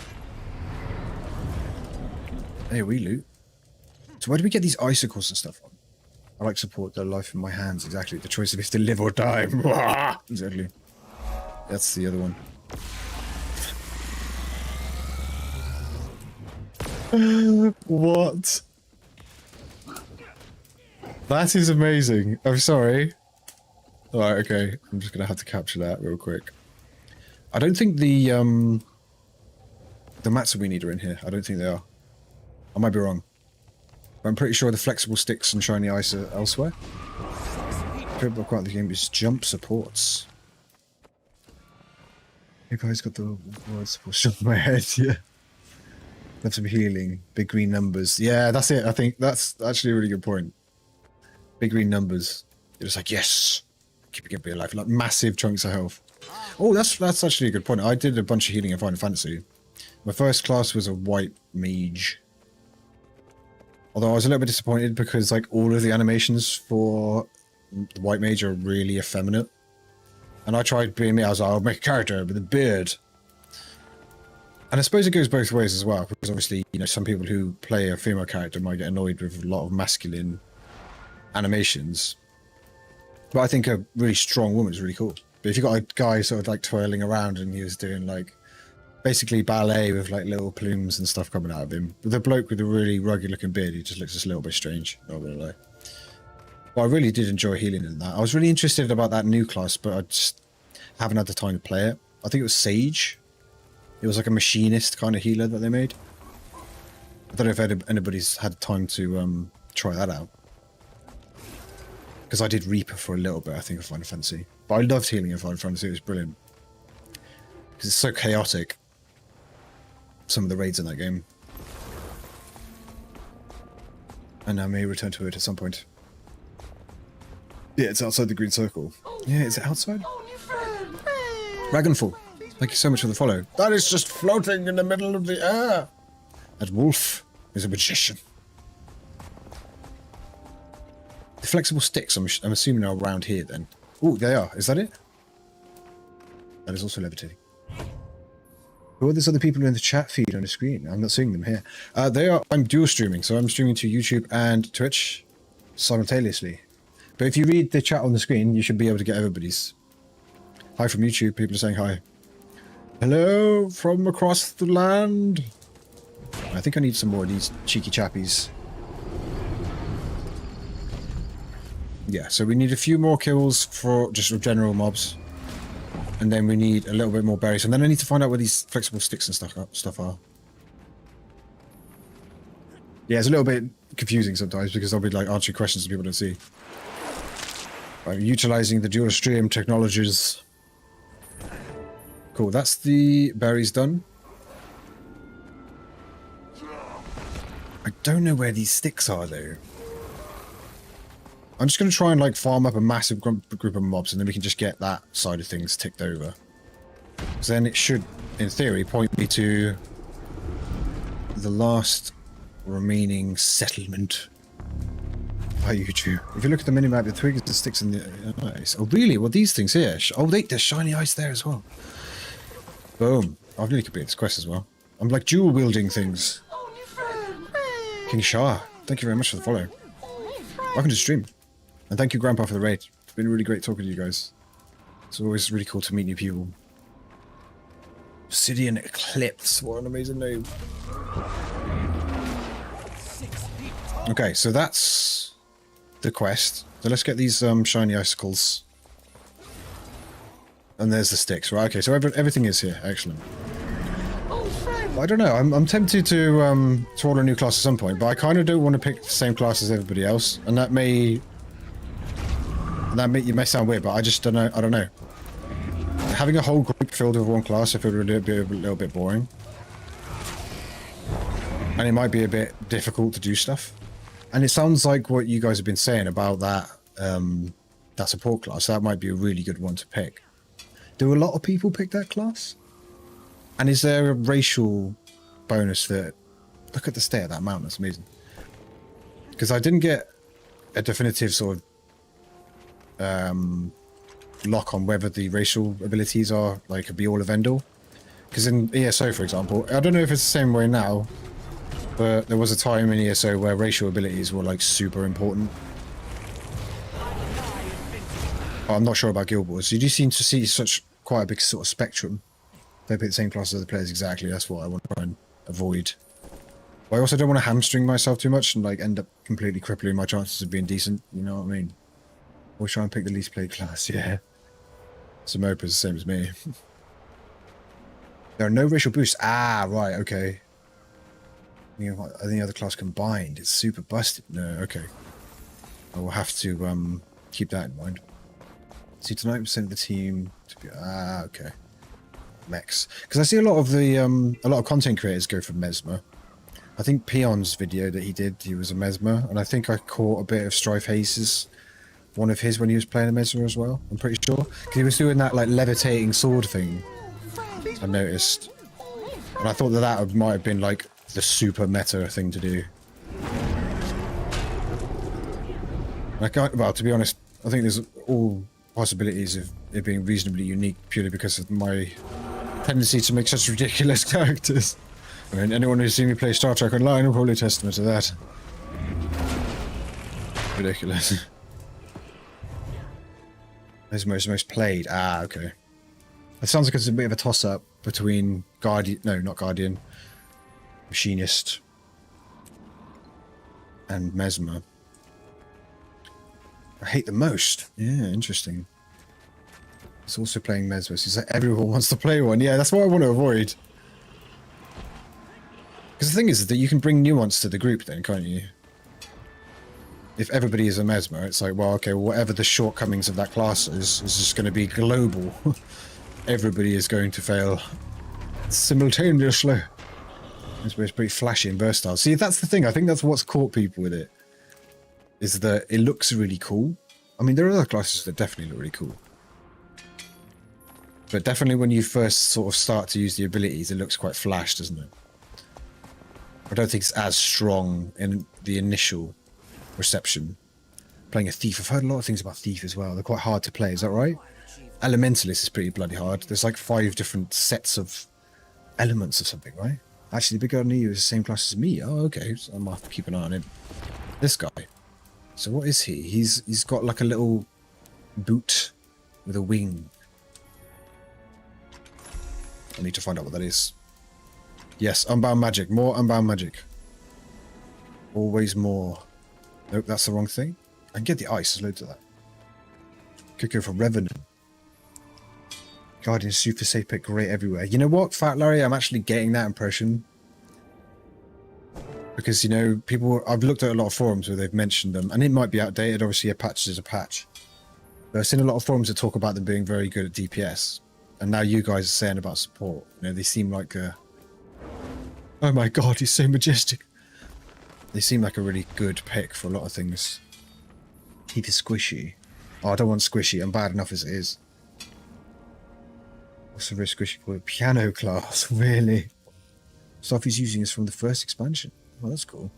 Hey, we loot. So where do we get these icicles and stuff from? I like support the life in my hands, exactly. The choice of if to live or die. Exactly. That's the other one. What? That is amazing. I'm sorry. Alright, okay. I'm just gonna have to capture that real quick. I don't think the mats that we need are in here. I don't think they are. I might be wrong. But I'm pretty sure the flexible sticks and shiny ice are elsewhere. Favorite part of the game is jump supports. You guys got the word support shot in my head, yeah. Love some healing. Big green numbers. Yeah, that's it. I think that's actually a really good point. Big green numbers. You're just like, yes. Keep it alive. Like massive chunks of health. Oh, that's actually a good point. I did a bunch of healing in Final Fantasy. My first class was a white mage. Although I was a little bit disappointed because like all of the animations for the white mage are really effeminate. And I tried being me. I was like, I'll make a character with a beard. And I suppose it goes both ways as well, because obviously, you know, some people who play a female character might get annoyed with a lot of masculine animations. But I think a really strong woman is really cool. But if you got a guy sort of like twirling around and he was doing like basically ballet with like little plumes and stuff coming out of him, with a bloke with a really rugged looking beard, he just looks just a little bit strange, not gonna lie. But I really did enjoy healing in that. I was really interested about that new class, but I just haven't had the time to play it. I think it was Sage. It was like a machinist kind of healer that they made. I don't know if anybody's had time to try that out. Because I did Reaper for a little bit, I think, of Final Fantasy. But I loved healing in Final Fantasy, it was brilliant. Because it's so chaotic. Some of the raids in that game. And I may return to it at some point. Yeah, it's outside the green circle. Yeah, is it outside? Dragonfall. Thank you so much for the follow. That is just floating in the middle of the air. That wolf is a magician. The flexible sticks, I'm assuming, are around here then. Oh, they are. Is that it? That is also levitating. Who are these other people in the chat feed on the screen? I'm not seeing them here. They are. I'm dual streaming, so I'm streaming to YouTube and Twitch simultaneously. But if you read the chat on the screen, you should be able to get everybody's. Hi from YouTube. People are saying hi. Hello from across the land. I think I need some more of these cheeky chappies. Yeah, so we need a few more kills for just general mobs. And then we need a little bit more berries. And then I need to find out where these flexible sticks and stuff are. Yeah, it's a little bit confusing sometimes because I'll be like answering questions that people don't see. Right, utilizing the dual stream technologies. Cool, that's the berries done. I don't know where these sticks are though. I'm just going to try and like farm up a massive group of mobs and then we can just get that side of things ticked over. So then it should, in theory, point me to the last remaining settlement by YouTube. If you look at the minimap, the twigs, the sticks, and the ice. Oh, really? Well, these things here. Oh, there's shiny ice there as well. Boom. I've nearly completed this quest as well. I'm like dual wielding things. King Shah, thank you very much for the follow. Welcome to the stream. And thank you, Grandpa, for the raid. It's been really great talking to you guys. It's always really cool to meet new people. Obsidian Eclipse. What an amazing name. Okay, so that's the quest. So let's get these shiny icicles. And there's the sticks, right? Okay, so everything is here. Excellent. I don't know. I'm tempted to order a new class at some point, but I kind of don't want to pick the same class as everybody else, and that may sound weird, but I just don't know. I don't know. Having a whole group filled with one class, I feel would be a little bit boring, and it might be a bit difficult to do stuff. And it sounds like what you guys have been saying about that that support class. That might be a really good one to pick. Do a lot of people pick that class? And is there a racial bonus that... Look at the state of that mountain, that's amazing. Because I didn't get a definitive sort of lock on whether the racial abilities are like a be-all of end-all. Because in ESO, for example, I don't know if it's the same way now, but there was a time in ESO where racial abilities were like super important. Oh, I'm not sure about Guild Wars. You do seem to see quite a big sort of spectrum. They pick the same class as the players exactly. That's what I want to try and avoid. But I also don't want to hamstring myself too much and like end up completely crippling my chances of being decent. You know what I mean? Always try and pick the least played class. Yeah. Samopa's the same as me. There are no racial boosts. Ah, right. Okay. Any other class combined? It's super busted. No. Okay. I will have to keep that in mind. See, 90% of the team to be. Ah, okay. Mechs, because I see a lot of content creators go for Mesmer. I think Peon's video that he did, he was a Mesmer, and I think I caught a bit of Strife Hayes' one of his when he was playing a Mesmer as well. I'm pretty sure because he was doing that like levitating sword thing. I noticed, and I thought that might have been like the super meta thing to do. Well, to be honest, I think there's all possibilities of it being reasonably unique purely because of my tendency to make such ridiculous characters. I mean, anyone who's seen me play Star Trek Online will probably testament to that. Ridiculous. This is most played. Ah, okay. It sounds like it's a bit of a toss-up between Guardian... No, not Guardian. Machinist. And Mesmer. I hate the most. Yeah, interesting. It's also playing Mesmer. It's like everyone wants to play one. Yeah, that's what I want to avoid. Because the thing is that you can bring nuance to the group then, can't you? If everybody is a Mesmer, it's like, well, okay, whatever the shortcomings of that class is just going to be global. Everybody is going to fail simultaneously. It's pretty flashy and versatile. See, that's the thing. I think that's what's caught people with it. Is that it looks really cool. I mean, there are other classes that definitely look really cool. But definitely when you first sort of start to use the abilities, it looks quite flash, doesn't it? I don't think it's as strong in the initial reception. Playing a Thief. I've heard a lot of things about Thief as well. They're quite hard to play, is that right? Elementalist is pretty bloody hard. There's like 5 different sets of elements of something, right? Actually, the big guy near you is the same class as me. Oh, okay. So I'm gonna have to keep an eye on him. This guy. So what is he? He's got like a little boot with a wing. I need to find out what that is. Yes, unbound magic. More unbound magic. Always more. Nope, that's the wrong thing. I can get the ice. There's loads of that. Could go for Revenant. Guardian Super Safe Pick, great everywhere. You know what, Fat Larry? I'm actually getting that impression. Because, you know, people... I've looked at a lot of forums where they've mentioned them. And it might be outdated. Obviously, a patch is a patch. But I've seen a lot of forums that talk about them being very good at DPS. And now you guys are saying about support. You know, they seem like a... Oh my god, he's so majestic. They seem like a really good pick for a lot of things. Keep it squishy. Oh, I don't want squishy. I'm bad enough as it is. What's a very squishy for a piano class? Really? Stuff he's using is from the first expansion. Well, that's cool.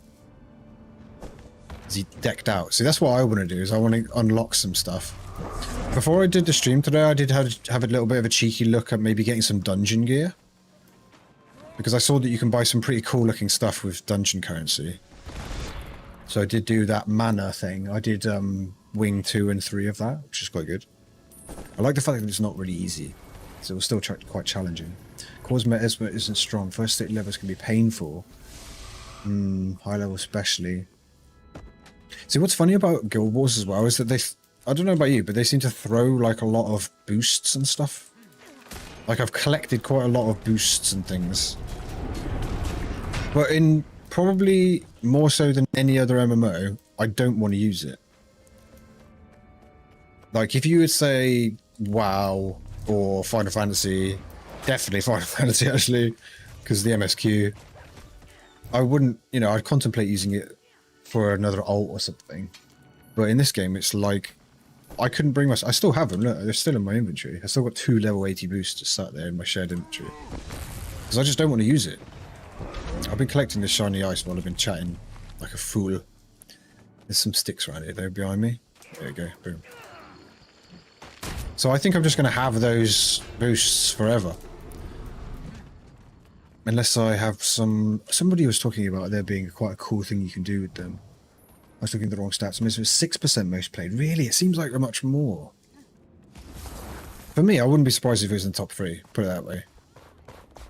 Is he decked out? See, that's what I want to do, is I want to unlock some stuff. Before I did the stream today, I did have a little bit of a cheeky look at maybe getting some dungeon gear. Because I saw that you can buy some pretty cool looking stuff with dungeon currency. So I did do that mana thing. I did wing 2 and 3 of that, which is quite good. I like the fact that it's not really easy. So it was still quite challenging. Cause Mesmer isn't strong. First state levels can be painful. High level especially. See, what's funny about Guild Wars as well is that they... I don't know about you, but they seem to throw like a lot of boosts and stuff. Like I've collected quite a lot of boosts and things. But in probably more so than any other MMO, I don't want to use it. Like if you would say WoW or Final Fantasy, definitely Final Fantasy actually, because the MSQ, I wouldn't, you know, I'd contemplate using it for another ult or something. But in this game, it's like, I couldn't bring myself, I still have them, look, they're still in my inventory. I still got 2 level 80 boosts just sat there in my shared inventory. Because I just don't want to use it. I've been collecting this shiny ice while I've been chatting like a fool. There's some sticks around here, they're behind me. There you go, boom. So I think I'm just going to have those boosts forever. Unless I have some... Somebody was talking about there being quite a cool thing you can do with them. I was looking at the wrong stats. I mean, it was 6% most played. Really? It seems like much more. For me, I wouldn't be surprised if it was in the top 3. Put it that way.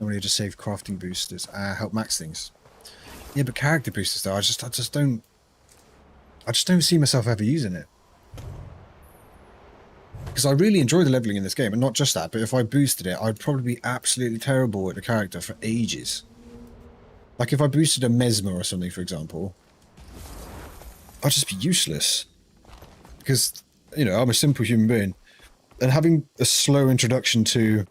I want to just save crafting boosters. Help max things. Yeah, but character boosters though, I just don't see myself ever using it. Because I really enjoy the leveling in this game, and not just that, but if I boosted it, I'd probably be absolutely terrible at the character for ages. Like if I boosted a Mesmer or something, for example, I'd just be useless. Because, you know, I'm a simple human being. And having a slow introduction to,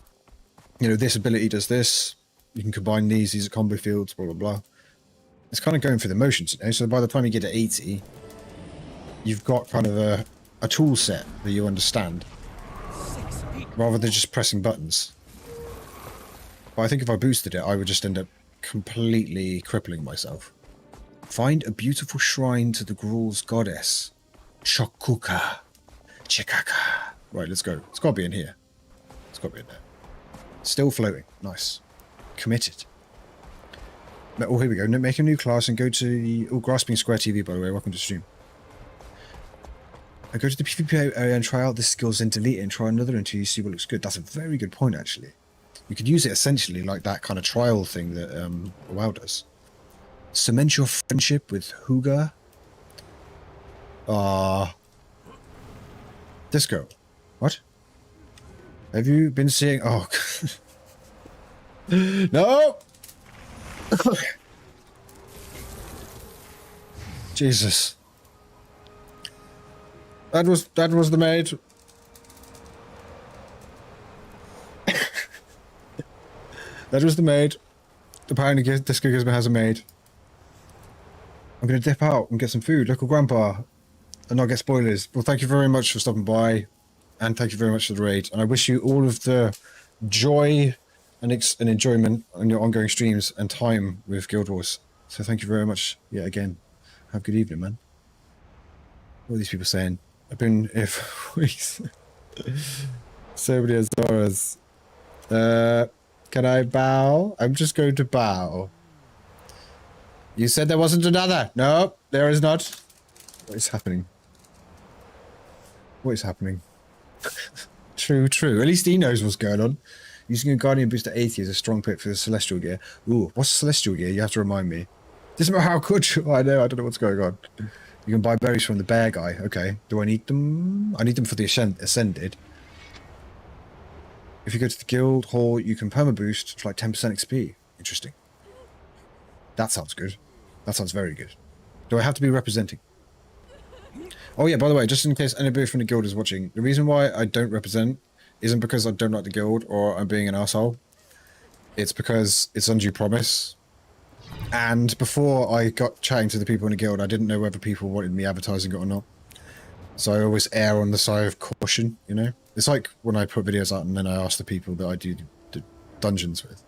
you know, this ability does this, you can combine these are combo fields, blah, blah, blah. It's kind of going through the motions, you know, so by the time you get to 80, you've got kind of a tool set that you understand, rather than just pressing buttons. But I think if I boosted it, I would just end up completely crippling myself. Find a beautiful shrine to the Gruul's goddess, Chokuka. Chikaka. Right, let's go. It's got to be in here. It's got to be in there. Still floating. Nice. Committed. Oh, here we go. Make a new class and go to the... Oh, Grasping Square TV, by the way. Welcome to the stream. I go to the PvP area and try out the skills, then delete it and try another until you see what looks good. That's a very good point, actually. You could use it essentially like that kind of trial thing that WoW does. Cement your friendship with Huga. Disco. What? Have you been seeing... Oh. No! Jesus. That was the maid. That was the maid. Apparently Disco Gizmo has a maid. I'm gonna dip out and get some food, local grandpa, and not get spoilers. Well, thank you very much for stopping by, and thank you very much for the raid. And I wish you all of the joy and enjoyment on your ongoing streams and time with Guild Wars. So thank you very much yet again. Have a good evening, man. What are these people saying? I've been here for weeks. So many Azoras. Can I bow? I'm just going to bow. You said there wasn't another. No, there is not. What is happening? What is happening? True. At least he knows what's going on. Using a Guardian booster 80 is a strong pick for the Celestial gear. Ooh, what's Celestial gear? You have to remind me. Doesn't matter how good you are. I don't know what's going on. You can buy berries from the bear guy. Okay. Do I need them? I need them for the Ascended. If you go to the guild hall, you can perma boost for like 10% XP. Interesting. That sounds good. That sounds very good. Do I have to be representing? Oh yeah, by the way, just in case anybody from the guild is watching, the reason why I don't represent isn't because I don't like the guild or I'm being an asshole. It's because it's undue promise. And before I got chatting to the people in the guild, I didn't know whether people wanted me advertising it or not. So I always err on the side of caution, you know? It's like when I put videos out and then I ask the people that I do the dungeons with,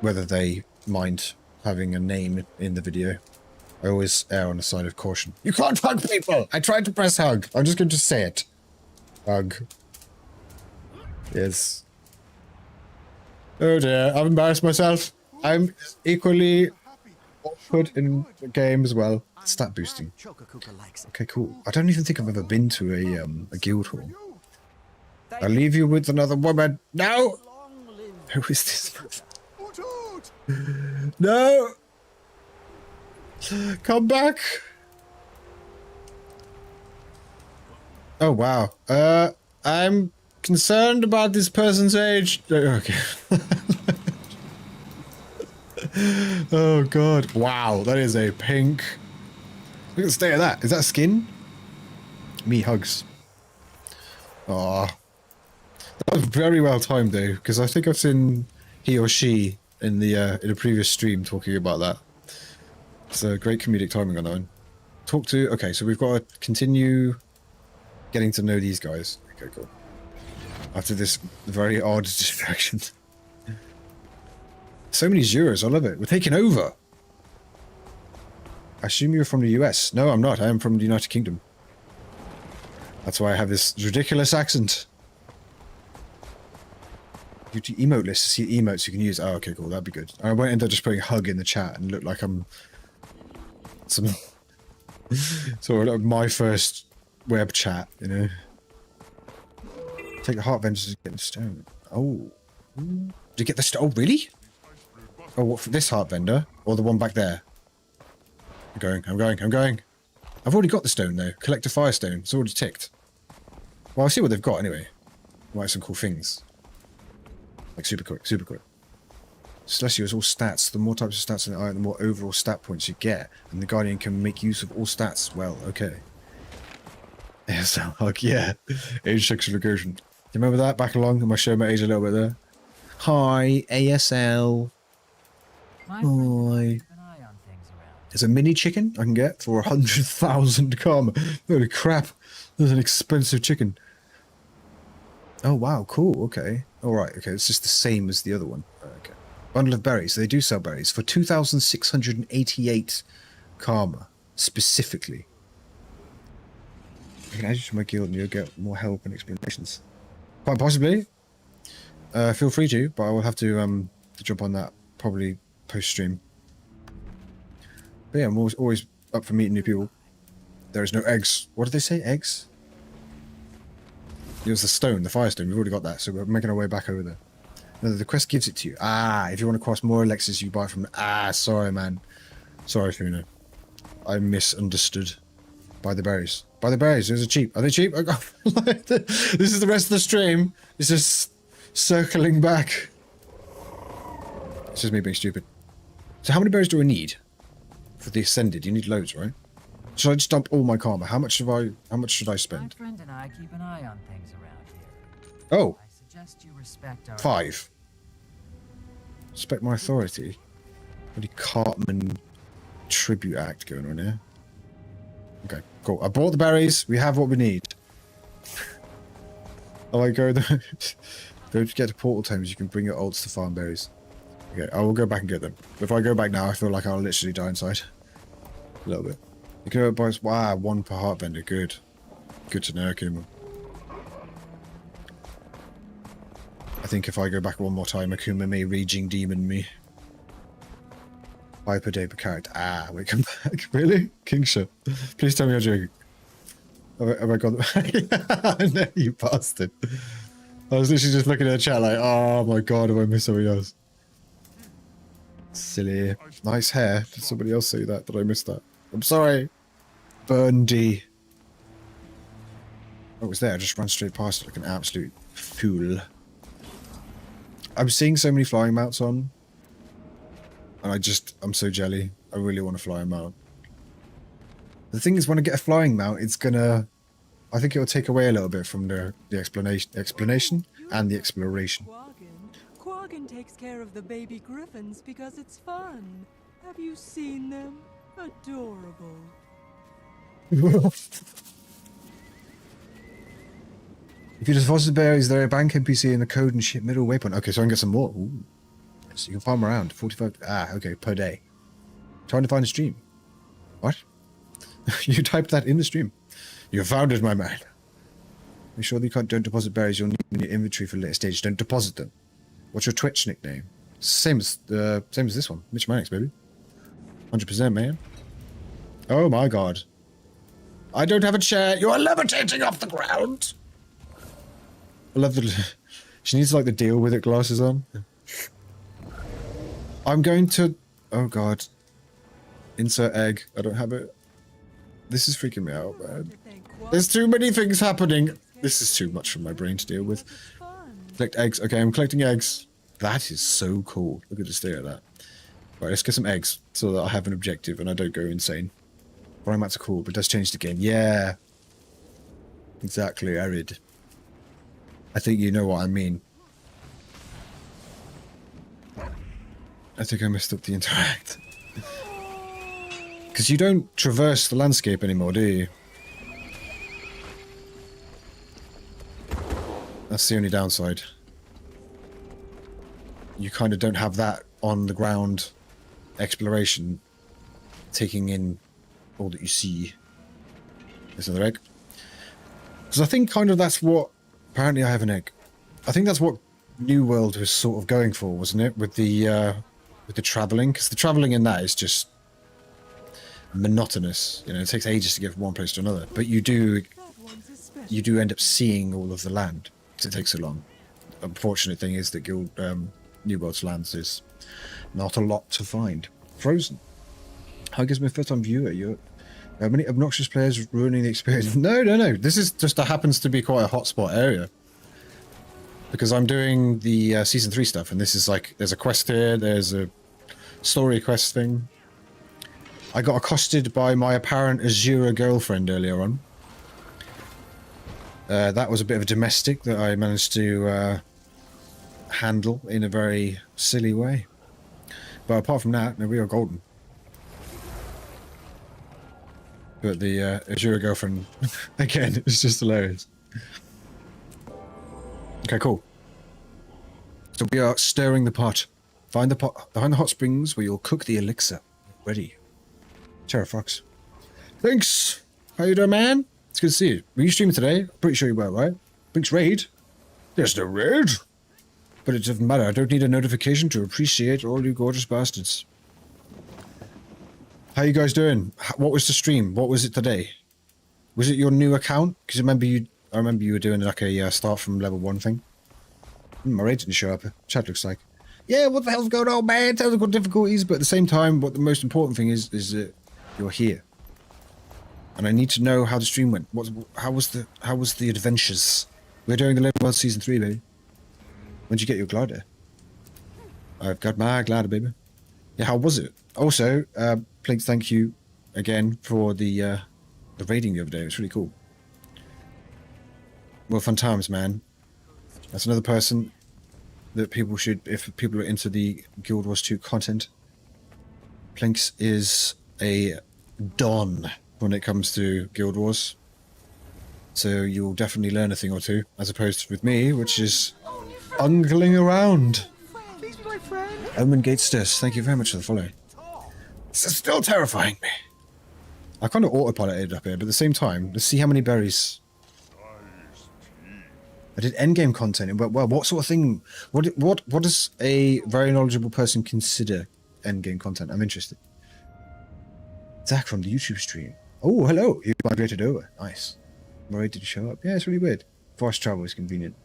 whether they mind having a name in the video. I always err on the side of caution. You can't hug people! I tried to press hug. I'm just going to say it. Hug. Yes. Oh dear, I've embarrassed myself. I'm equally awkward in the game as well. Stat boosting. Okay, cool. I don't even think I've ever been to a guild hall. I'll leave you with another woman. No! Who is this? No! Come back! Oh, wow. I'm concerned about this person's age. Okay. Oh, God. Wow, that is a pink. Look at the state of that. Is that skin? Me hugs. Aw. That was very well timed, though, because I think I've seen he or she in a previous stream talking about that. It's a great comedic timing on that one. Talk to... Okay, so we've got to continue getting to know these guys. Okay, cool. After this very odd distraction. So many zeros, I love it. We're taking over. I assume you're from the US. No, I'm not. I am from the United Kingdom. That's why I have this ridiculous accent. You do emote list to see emotes you can use. Oh, okay, cool. That'd be good. I won't end up just putting hug in the chat and look like I'm some sort of my first web chat, you know. Take the heart vendors to get the stone. Oh. Did you get the stone? Oh, really? Oh, what, for this heart vendor? Or the one back there? I'm going. I've already got the stone, though. Collect a firestone. It's already ticked. Well, I'll see what they've got, anyway. Might have some cool things. Like, super quick. Celestial is all stats. The more types of stats in the item, the more overall stat points you get. And the Guardian can make use of all stats. Well, okay. Yes, hug, yeah. Age sexual recursion. Do you remember that back along? Am I showing my age a little bit there? Hi, ASL. Hi. There's a mini chicken I can get for 100,000 karma. Holy crap. That's an expensive chicken. Oh, wow. Cool. Okay. All right. Okay. It's just the same as the other one. Okay. Bundle of berries. They do sell berries for 2,688 karma, specifically. I can add you to my guild and you'll get more help and explanations. Quite possibly. Feel free to, but I will have to jump on that probably post-stream. But yeah, I'm always up for meeting new people. There is no eggs. What did they say? Eggs? It was the stone, the firestone. We've already got that, so we're making our way back over there. No, the quest gives it to you. Ah, if you want to cross more elixirs, you buy from... Ah, sorry, man. Sorry, Funa. I misunderstood. Buy the berries. Buy the berries. Those are cheap. Are they cheap? This is the rest of the stream. It's just circling back. It's just me being stupid. So how many berries do I need for the Ascended? You need loads, right? Should I just dump all my karma? How much should I spend? My friend and I keep an eye on things around here. Oh. I suggest you respect our 5. Respect my authority. Bloody Cartman tribute act going on here. Okay, cool. I bought the berries. We have what we need. Oh, I go there. Don't get to portal times. You can bring your ults to farm berries. Okay, I will go back and get them. If I go back now, I feel like I'll literally die inside. A little bit. You can buy... Wow, 1 per heart vendor. Good. Good to know, Akuma. I think if I go back one more time, Akuma may raging demon me. 5 per day per character. Ah, wait, come back. Really? Kingship. Please tell me you're joking. Have I got the... No, you bastard. I was literally just looking at the chat like, oh my god, have I missed somebody else? Silly. Nice hair. Did somebody else say that? Did I miss that? I'm sorry. Burndy. Oh, it was there. I just ran straight past it like an absolute fool. I'm seeing so many flying mounts on. And I'm so jelly. I really want to fly a mount. The thing is, when I get a flying mount, it's gonna... I think it'll take away a little bit from the explanation and the exploration. Quaggan takes care of the baby griffins because it's fun. Have you seen them? Adorable. If you deposit berries, they're a bank NPC in the code and ship middle waypoint. Okay, so I can get some more. Ooh. So you can farm around. 45... Ah, okay, per day. Trying to find a stream. What? You typed that in the stream. You found it, my man. Make sure that you don't deposit berries you'll need in your inventory for later stages. Don't deposit them. What's your Twitch nickname? Same as this one. Mitch Mannix, baby. 100%, man. Oh my god. I don't have a chair. You are levitating off the ground. I love the... She needs like the deal with it glasses on. I'm going to... Oh god. Insert egg. I don't have it. This is freaking me out, man. There's too many things happening. This is too much for my brain to deal with. Collect eggs. Okay, I'm collecting eggs. That is so cool. Look at the state of that. Right, let's get some eggs so that I have an objective and I don't go insane. Flying mats are cool, but it does change the game. Yeah. Exactly, Arid. I think you know what I mean. I think I messed up the interact. Because you don't traverse the landscape anymore, do you? That's the only downside. You kind of don't have that on the ground exploration, taking in all that you see. There's another egg. Because I think kind of that's what... Apparently I have an egg. I think that's what New World was sort of going for, wasn't it? With the travelling. Because the travelling in that is just monotonous. You know, it takes ages to get from one place to another. But you do end up seeing all of the land. Because it takes so long. The unfortunate thing is that New World's lands is not a lot to find. Frozen. Hi, Gizmo, first time viewer. You're many obnoxious players ruining the experience. No. This is just happens to be quite a hotspot area. Because I'm doing the Season 3 stuff, and this is like, there's a quest here, there's a story quest thing. I got accosted by my apparent Azura girlfriend earlier on. That was a bit of a domestic that I managed to handle in a very silly way. But apart from that, no, we are golden. But the Azura girlfriend, again, it's just hilarious. Okay, cool. So we are stirring the pot. Find the pot behind the hot springs where you'll cook the elixir. Ready. Terra Fox. Thanks. How you doing, man? It's good to see you. Were you streaming today? I'm pretty sure you were, right? Thanks, raid. There's no raid. But it doesn't matter. I don't need a notification to appreciate all you gorgeous bastards. How you guys doing? What was the stream? What was it today? Was it your new account? Because I remember you were doing like a start from level 1 thing. My raid didn't show up. Chat looks like, yeah, what the hell's going on, man? Technical difficulties, but at the same time, what the most important thing is that you're here. And I need to know how the stream went. How was the adventures? We're doing the Living World Season 3, baby. When did you get your glider? I've got my glider, baby. Yeah, how was it? Also, Plinks, thank you again for the raiding the other day. It was really cool. Well, fun times, man. That's another person that people should, if people are into the Guild Wars 2 content. Plinks is a don when it comes to Guild Wars. So you'll definitely learn a thing or two, as opposed to with me, which is ungling around. Please be my friend. Omen Gatestis, thank you very much for the follow. This is still terrifying me. I kind of autopiloted up here, but at the same time, let's see how many berries. I did endgame content, but well, what sort of thing? What does a very knowledgeable person consider endgame content? I'm interested. Zach from the YouTube stream. Oh, hello. You migrated over. Nice. I'm ready to show up. Yeah, it's really weird. Fast travel is convenient.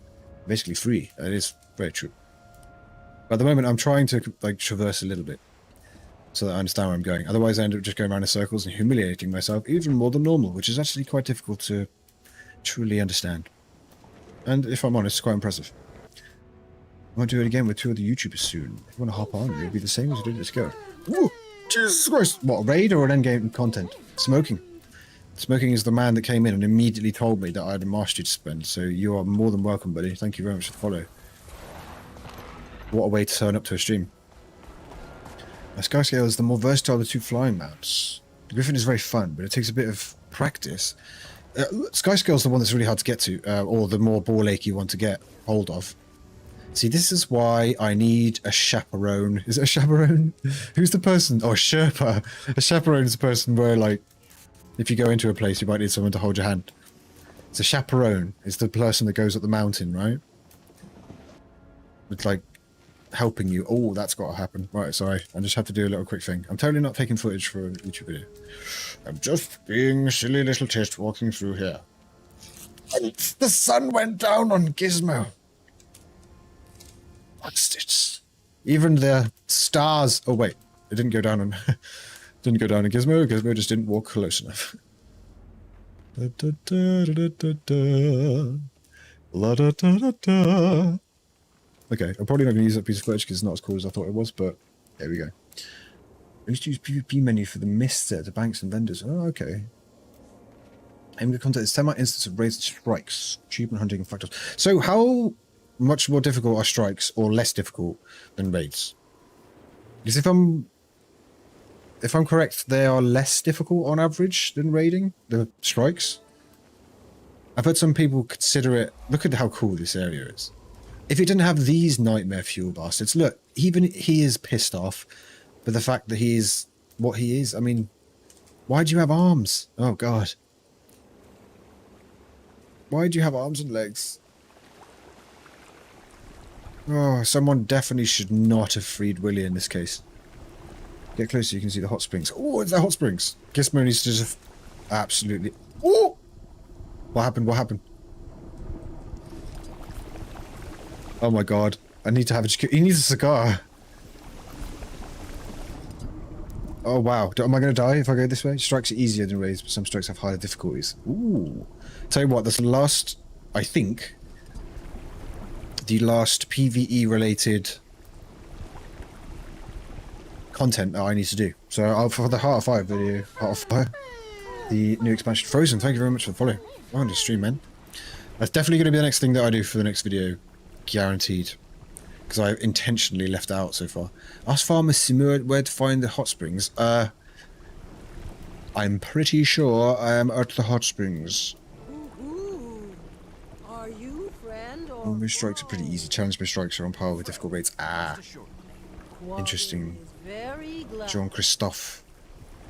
basically free. That is very true. But at the moment, I'm trying to like traverse a little bit so that I understand where I'm going. Otherwise, I end up just going around in circles and humiliating myself even more than normal, which is actually quite difficult to truly understand. And if I'm honest, it's quite impressive. I might do it again with 2 other YouTubers soon. If you want to hop on, it'll be the same as I did. Let's go. Ooh, Jesus Christ! What, a raid or an endgame content? Smoking. Smoking is the man that came in and immediately told me that I had a mastery to spend, so you are more than welcome, buddy. Thank you very much for the follow. What a way to turn up to a stream. Skyscale is the more versatile of the 2 flying maps. The Griffin is very fun, but it takes a bit of practice. Skyscale is the one that's really hard to get to, or the more ball ache you want to get hold of. See, this is why I need a chaperone. Is it a chaperone? Who's the person? Oh, a Sherpa. A chaperone is a person where, like, if you go into a place, you might need someone to hold your hand. It's a chaperone. It's the person that goes up the mountain, right? It's like helping you. Oh, that's got to happen. Right, sorry. I just have to do a little quick thing. I'm totally not taking footage for a YouTube video. I'm just being a silly little tit walking through here. And the sun went down on Gizmo. What's it? Even the stars. Oh wait, it didn't go down on. Didn't go down on Gizmo. Gizmo just didn't walk close enough. Da, da, da, da, da, da. La, da, da, da, da. Okay, I'm probably not going to use that piece of footage because it's not as cool as I thought it was, but there we go. I used to use PvP menu for the mist set to banks and vendors. Oh, okay. Aim at content is 10 instance of raised strikes, achievement hunting and factors. So how much more difficult are strikes or less difficult than raids? Because if I'm correct, they are less difficult on average than raiding, the strikes. I've heard some people consider it. Look at how cool this area is. If it didn't have these nightmare fuel bastards, look, even he is pissed off for the fact that he is what he is. I mean, why do you have arms? Oh god. Why do you have arms and legs? Oh, someone definitely should not have freed Willie in this case. Get closer, you can see the hot springs. Oh, it's the hot springs. Gizmo needs to just absolutely. Oh! What happened? What happened? Oh my god. I need to have a. He needs a cigar. Oh wow. Am I going to die if I go this way? Strikes are easier than raids, but some strikes have higher difficulties. Ooh. Tell you what, that's the last. I think. The last PvE related content that I need to do. So for the Heart of Fire video, Heart of Fire, the new expansion, Frozen. Thank you very much for the follow. I'm on the stream, man. That's definitely going to be the next thing that I do for the next video, guaranteed. Because I intentionally left out so far. Ask Farmer Simur where to find the hot springs. I'm pretty sure I am at the hot springs. Are you friend or Normally strikes are pretty easy. Challenge-based strikes are on par with difficult rates. Ah, interesting. Jean-Christophe.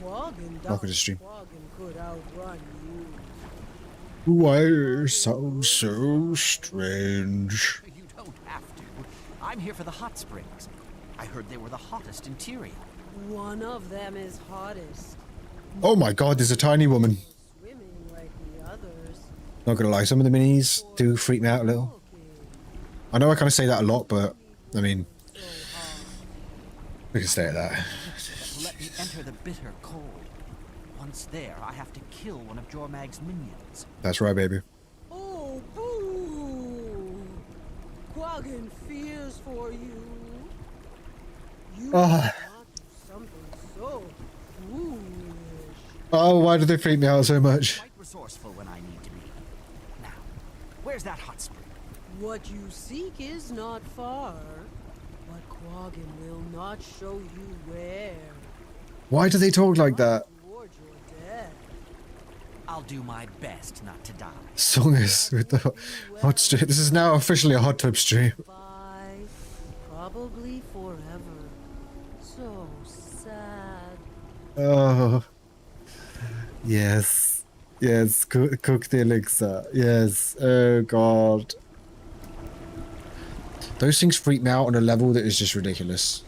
Welcome to the stream. Why sound so strange? You don't have to. I'm here for the hot springs. I heard they were the hottest in Tyria. One of them is hottest. Oh my god, there's a tiny woman. Swimming like the others. Not gonna lie, some of the minis do freak me out a little. I know I kind of say that a lot, but I mean, we can stay at that. Let me enter the bitter cold. Once there, I have to kill one of Jormag's minions. That's right, baby. Oh, boo! Quaggin fears for you. You Ah. something so foolish. Oh, why do they freak me out so much? Quite resourceful when I need to be. Now, where's that hot spring? What you seek is not far, but Quaggin will not show you where. Why do they talk like that? Towards your death. I'll do my best not to die. Song is with the hot stream. This is now officially a hot tub stream. Bye. Probably forever. So sad. Oh. Yes. Yes, cook the elixir. Yes. Oh god. Those things freak me out on a level that is just ridiculous.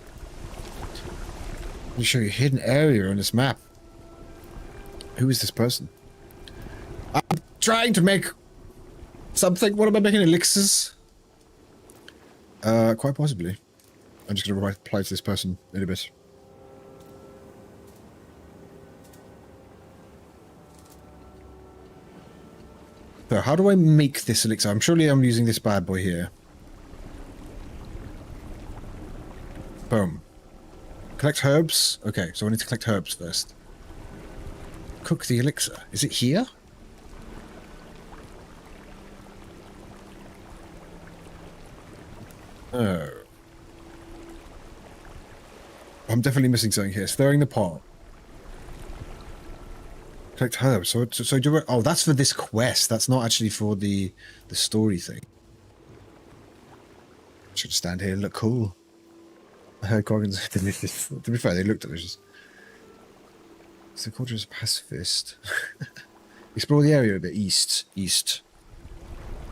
Let me show you a hidden area on this map. Who is this person? I'm trying to make something. What am I making? Elixirs? Quite possibly. I'm just going to reply to this person in a bit. So how do I make this elixir? I'm surely using this bad boy here. Boom. Collect herbs. Okay, so I need to collect herbs first. Cook the elixir. Is it here? Oh. I'm definitely missing something here. Stirring the pot. Collect herbs. So do it. Oh, that's for this quest. That's not actually for the story thing. Should stand here and look cool. I heard Gorgons delicious. To be fair, they look delicious. So culture is a pacifist. Explore the area a bit. East.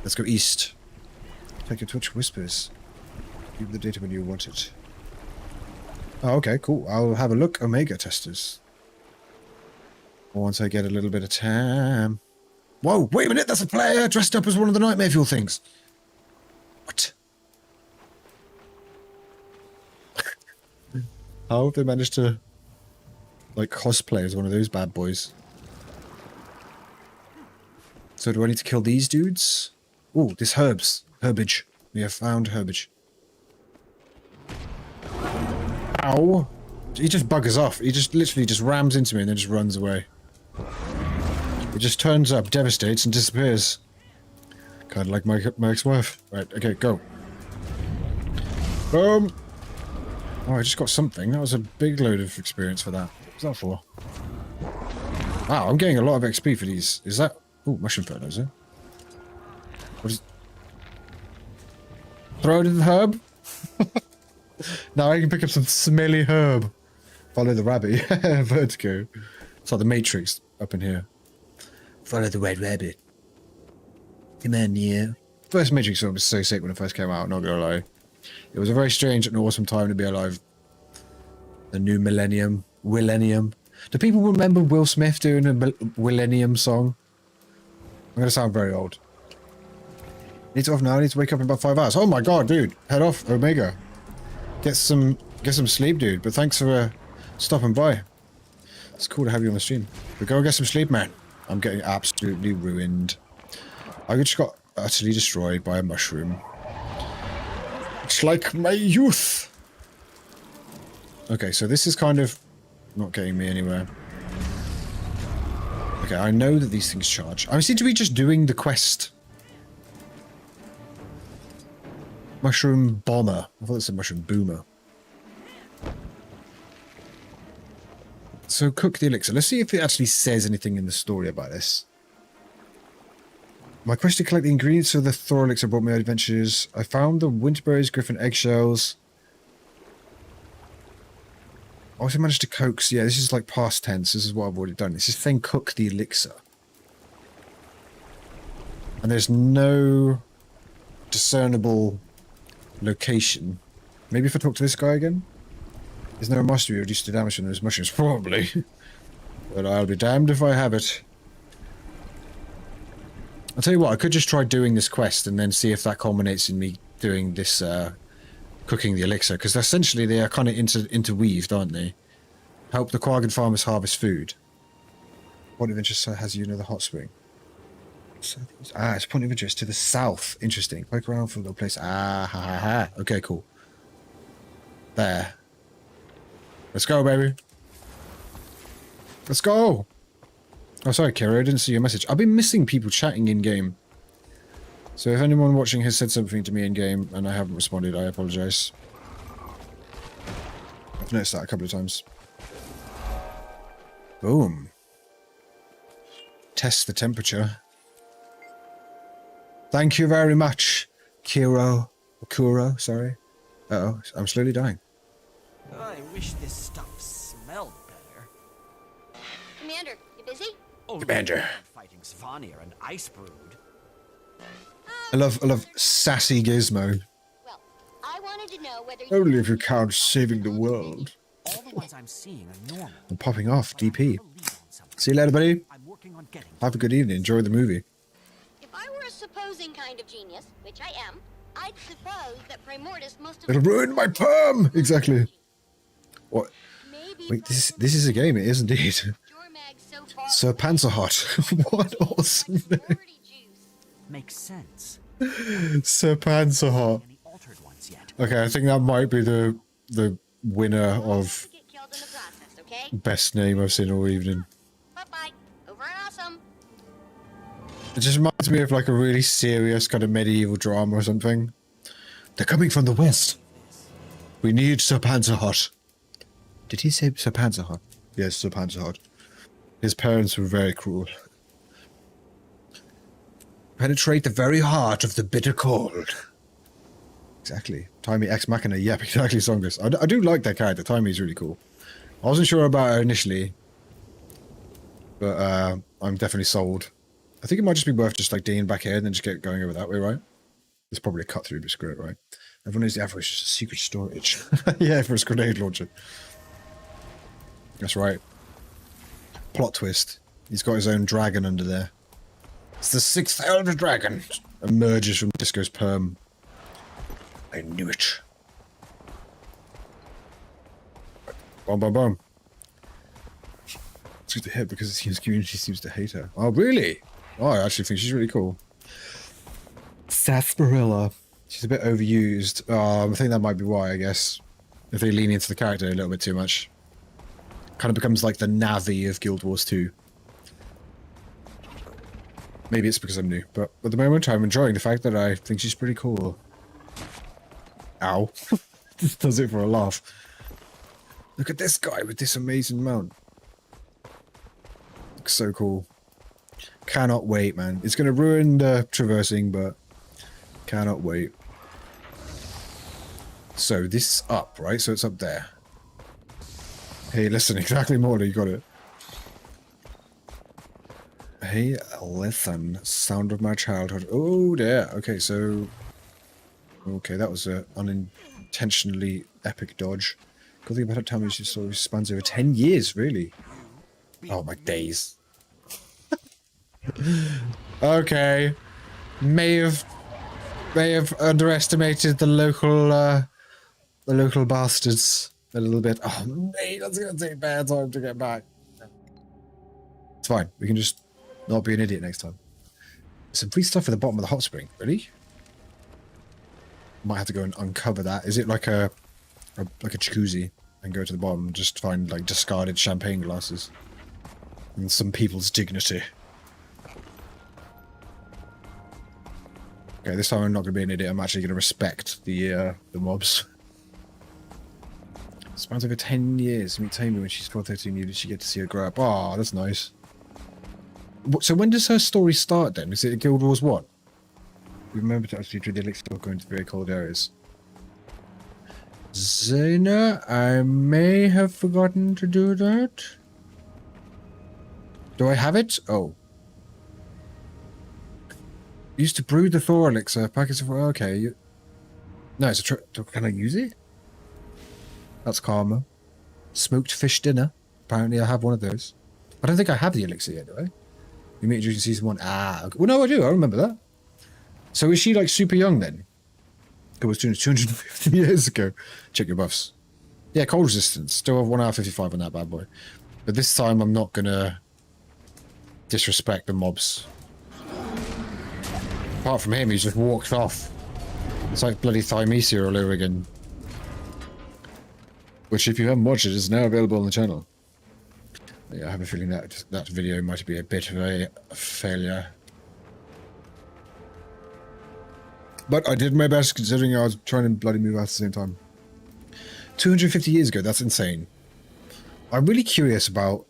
Let's go east. Take your Twitch whispers. Give the data when you want it. Oh, okay, cool. I'll have a look. Omega testers. Once I get a little bit of time. Whoa, wait a minute, that's a player dressed up as one of the Nightmare Fuel things. What? How have they managed to, like, cosplay as one of those bad boys? So do I need to kill these dudes? Oh, this herbage. We have found herbage. Ow! He just buggers off. He just literally just rams into me and then just runs away. It just turns up, devastates, and disappears. Kind of like my ex-wife. Right, okay, go. Boom! Oh, I just got something. That was a big load of experience for that. What was that for? Wow, I'm getting a lot of XP for these. Is that... Ooh, mushroom fertilizer. What is... Throw it in the herb? Now I can pick up some smelly herb. Follow the rabbit. Yeah, vertigo. It's like the Matrix up in here. Follow the red rabbit. Come on, yeah. First Matrix film was so sick when it first came out, not gonna lie. It was a very strange and awesome time to be alive. The new millennium. Willennium. Do people remember Will Smith doing a Willennium song? I'm gonna sound very old. Need to off now, I need to wake up in about 5 hours. Oh my god, dude. Head off, Omega. Get some sleep, dude. But thanks for stopping by. It's cool to have you on the stream. But go and get some sleep, man. I'm getting absolutely ruined. I just got utterly destroyed by a mushroom. It's like my youth. Okay, so this is kind of not getting me anywhere. Okay, I know that these things charge. I seem to be just doing the quest. Mushroom bomber. I thought it said mushroom boomer. So cook the elixir. Let's see if it actually says anything in the story about this. My quest to collect the ingredients of the Thor elixir brought me adventures. I found the winterberries, griffin eggshells. I also managed to coax. Yeah, this is like past tense. This is what I've already done. This is then cook the elixir. And there's no discernible location. Maybe if I talk to this guy again? Isn't there a mastery reduced the damage from those mushrooms? Probably. But I'll be damned if I have it. I'll tell you what, I could just try doing this quest and then see if that culminates in me doing this, cooking the elixir, because essentially they are kind of interweaved, aren't they? Help the Quaggan farmers harvest food. Point of interest has you know the hot spring. It's point of interest to the south. Interesting. Poke around for a little place. Ah, ha, ha, ha. Okay, cool. There. Let's go, baby. Let's go. Oh, sorry, Kira. I didn't see your message. I've been missing people chatting in-game. So if anyone watching has said something to me in-game and I haven't responded, I apologize. I've noticed that a couple of times. Boom. Test the temperature. Thank you very much, Kuro, sorry. Uh-oh, I'm slowly dying. I wish this stuff smelled better. Commander, you busy? Oh, Commander. Fighting Svanir and Icebrood. I love sassy Gizmo. Well, I wanted to know whether Only if you count saving the world. All the ones I'm seeing are normal. I'm popping off, DP. See you later, buddy. Have a good evening. Enjoy the movie. if I were a supposing kind of genius, which I am, I'd suppose that Primordus must have... It'll ruin my perm! Exactly. What? Wait, this is a game, it is indeed. Sir Panzerhot. What an awesome name. Makes sense. Sir Panzerhot. Okay, I think that might be the winner of best name I've seen all evening. Bye-bye. Over and awesome. It just reminds me of like a really serious kind of medieval drama or something. They're coming from the west. We need Sir Panzerhot. Did he say Sir Panzerhot? Yes, Sir Panzerhot. His parents were very cruel. Penetrate the very heart of the bitter cold. Exactly. Timey Ex Machina. Yep, exactly. Songless. I do like that character. Timey's really cool. I wasn't sure about her initially, but I'm definitely sold. I think it might just be worth just like digging back here and then just get going over that way, right? There's probably a cut through, but screw it, right? Everyone knows the average is just a secret storage. Yeah, for his grenade launcher. That's right. Plot twist. He's got his own dragon under there. It's the sixth elder dragon. Emerges from Disco's perm. I knew it. Boom, boom, boom. It's good to hit because his community seems to hate her. Oh, really? Oh, I actually think she's really cool. Sarsaparilla. She's a bit overused. I think that might be why, I guess. If they lean into the character a little bit too much. Kind of becomes like the Navi of Guild Wars 2. Maybe it's because I'm new, but at the moment I'm enjoying the fact that I think she's pretty cool. Ow. Just does it for a laugh. Look at this guy with this amazing mount. Looks so cool. Cannot wait, man. It's going to ruin the traversing, but cannot wait. So this is up, right? So it's up there. Hey, listen, exactly, Morley, you got it. Hey, listen, sound of my childhood. Oh, there. Okay, so... Okay, that was an unintentionally epic dodge. Good thing about it, tell me she sort of spans over 10 years, really. Oh, my days. Okay. May have underestimated the local bastards a little bit. Oh, mate, that's gonna take bad time to get back. It's fine. We can just not be an idiot next time. Some free stuff at the bottom of the hot spring. Really? Might have to go and uncover that. Is it like a jacuzzi and go to the bottom and just find like discarded champagne glasses and some people's dignity? Okay, this time I'm not going to be an idiot. I'm actually going to respect the mobs. Spans over 10 years. Meet Tammy when she's 12, 13 years. She get to see her grow up. Oh, that's nice. So when does her story start then? Is it Guild Wars 1? Remember to actually do the elixir of going to very cold areas. Zena, I may have forgotten to do that. Do I have it? Oh. Used to brew the Thor elixir. Packets of... Okay. No, it's a can I use it? That's karma. Smoked fish dinner. Apparently I have one of those. I don't think I have the elixir yet, do I? You meet during season 1. Ah, okay. Well, no, I do. I remember that. So is she like super young then? It was 250 years ago. Check your buffs. Yeah, cold resistance. Still have 1 hour 55 on that bad boy. But this time I'm not gonna disrespect the mobs. Apart from him, he's just walked off. It's like bloody Thymesia all over again. Which, if you haven't watched it, is now available on the channel. Yeah, I have a feeling that that video might be a bit of a failure. But I did my best considering I was trying to bloody move out at the same time. 250 years ago, that's insane. I'm really curious about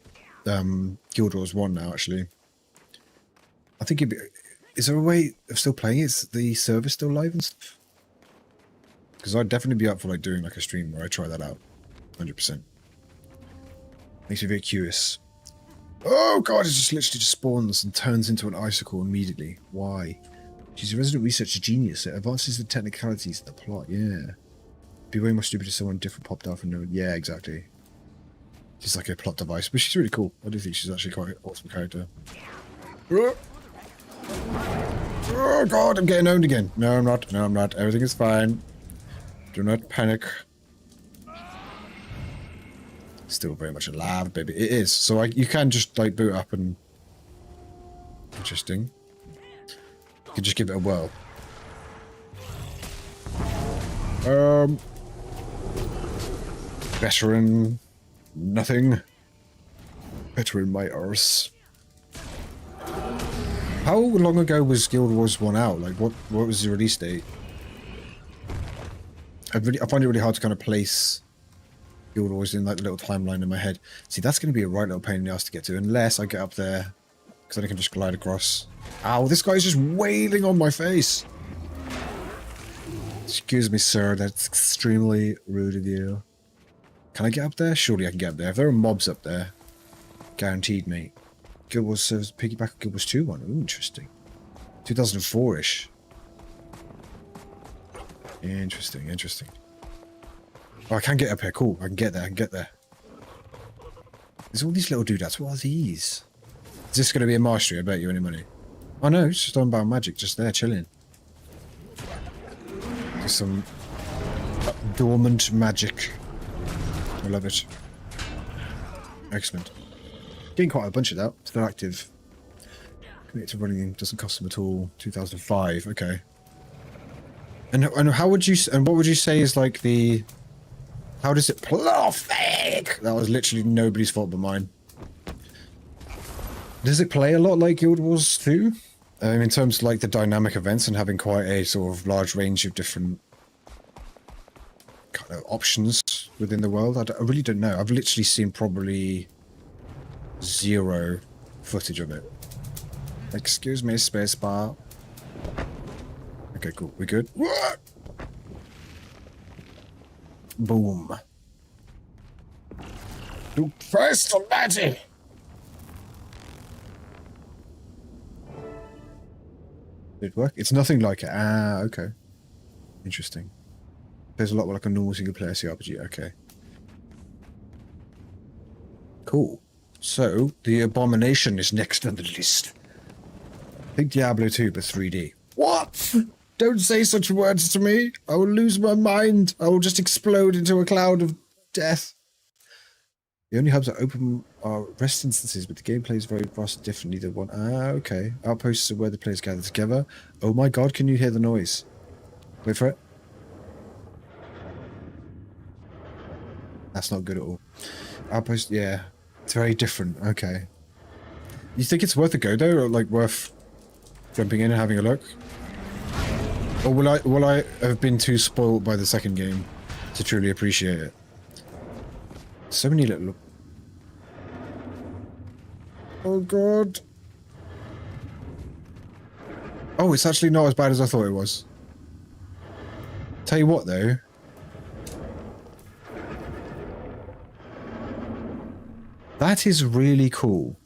Guild Wars 1 now, actually. I think it'd be... Is there a way of still playing it? Is the server still live and stuff? Because I'd definitely be up for like doing like a stream where I try that out. 100%. Makes me very curious. Oh god, it just literally just spawns and turns into an icicle immediately. Why? She's a resident researcher genius. It advances the technicalities of the plot, yeah. Be way more stupid if someone different popped off and no... Yeah, exactly. She's like a plot device, but she's really cool. I do think she's actually quite an awesome character. Oh god, I'm getting owned again. No, I'm not. No, I'm not. Everything is fine. Do not panic. Still very much alive, baby. It is. So you can just like boot up and... Interesting. You can just give it a whirl. Veteran... Nothing. Veteran my arse. How long ago was Guild Wars 1 out? Like, what was the release date? I find it really hard to kind of place Guild Wars in like the little timeline in my head. See, that's going to be a right little pain in the ass to get to, unless I get up there, because then I can just glide across. Ow, this guy's just wailing on my face! Excuse me, sir, that's extremely rude of you. Can I get up there? Surely I can get up there. If there are mobs up there, guaranteed, mate. Guild Wars serves piggyback on Guild Wars 2 one. Ooh, interesting. 2004-ish. Interesting, interesting. Oh, I can get up here. Cool. I can get there. I can get there. There's all these little doodads. What are these? Is this going to be a mastery? I bet you any money. Oh no, it's just Unbound Magic. Just there, chilling. Just some dormant magic. I love it. Excellent. Getting quite a bunch of that. Still active. Committed to running. Doesn't cost them at all. 2005. Okay. And how would you... And what would you say is like the... How does it... Fake! That was literally nobody's fault but mine. Does it play a lot like Guild Wars 2? In terms of like the dynamic events and having quite a sort of large range of different kind of options within the world? I really don't know. I've literally seen probably 0 footage of it. Excuse me, spacebar. Okay, cool. We good? What? Boom. You first magic. Did it work? It's nothing like it. Ah, okay. Interesting. There's a lot like a normal single player CRPG. Okay. Cool. So, the Abomination is next on the list. I think Diablo 2, but 3D. What? Don't say such words to me. I will lose my mind. I will just explode into a cloud of death. The only hubs that open are rest instances, but the gameplay is very vast and different. Neither one. Ah, okay. Outposts are where the players gather together. Oh my god, can you hear the noise? Wait for it. That's not good at all. Outpost, yeah. It's very different. Okay. You think it's worth a go though, or like worth jumping in and having a look? Or will I have been too spoiled by the second game to truly appreciate it? So many little... Oh god. Oh, it's actually not as bad as I thought it was. Tell you what though. That is really cool.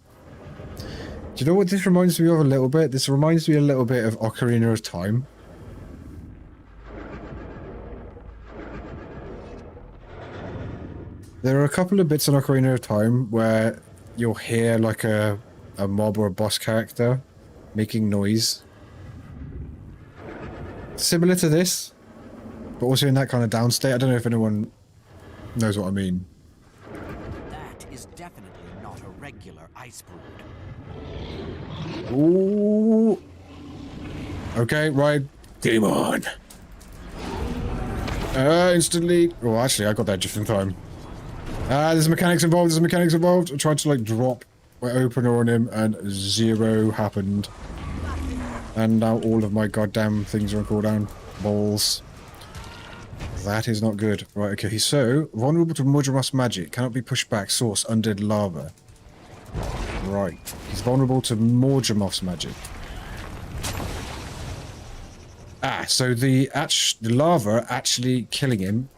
Do you know what this reminds me of a little bit? This reminds me a little bit of Ocarina of Time. There are a couple of bits in Ocarina of Time where you'll hear like a mob or a boss character making noise. Similar to this, but also in that kind of down state. I don't know if anyone knows what I mean. That is definitely not a regular ice brood. Ooh. Okay, right. Game on. Instantly. Oh, actually, I got that just in time. There's mechanics involved. There's mechanics involved. I tried to like drop my opener on him, and 0 happened. And now all of my goddamn things are on cooldown. Balls. That is not good. Right. Okay. So vulnerable to Mudras magic. Cannot be pushed back. Source: undead lava. Right. He's vulnerable to Morjamoth's magic. Ah, so the lava actually killing him.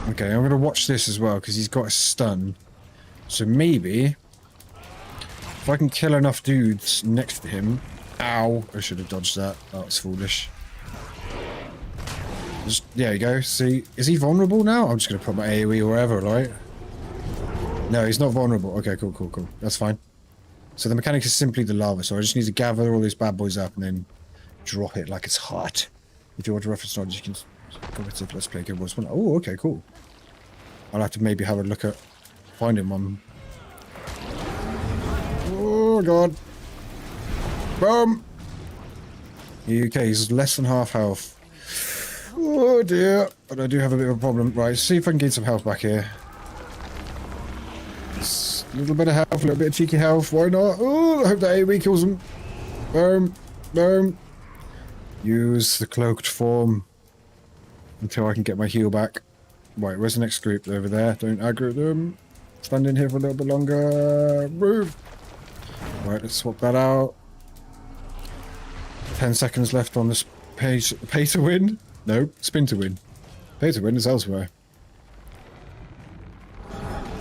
Okay, I'm going to watch this as well, because he's got a stun. So maybe... if I can kill enough dudes next to him... Ow! I should have dodged that. That was foolish. Just, there you go. See, is he vulnerable now? I'm just going to put my AoE wherever, right? No, he's not vulnerable. Okay, cool, cool, cool. That's fine. So the mechanic is simply the lava. So I just need to gather all these bad boys up and then drop it like it's hot. If you want to reference knowledge, you can go to Let's Play Guild Wars 1. Oh, okay, cool. I'll have to maybe have a look at finding one. Oh, God. Boom! Okay, he's less than half health. Oh, dear. But I do have a bit of a problem. Right, see if I can get some health back here. A little bit of health, a little bit of cheeky health. Why not? Oh, I hope that AoE kills him. Boom. Boom. Use the cloaked form until I can get my heal back. Right, where's the next group? They're over there. Don't aggro them. Stand in here for a little bit longer. Move. Right, let's swap that out. 10 seconds left on this page. Pay to win? No, spin to win. Pay to win is elsewhere.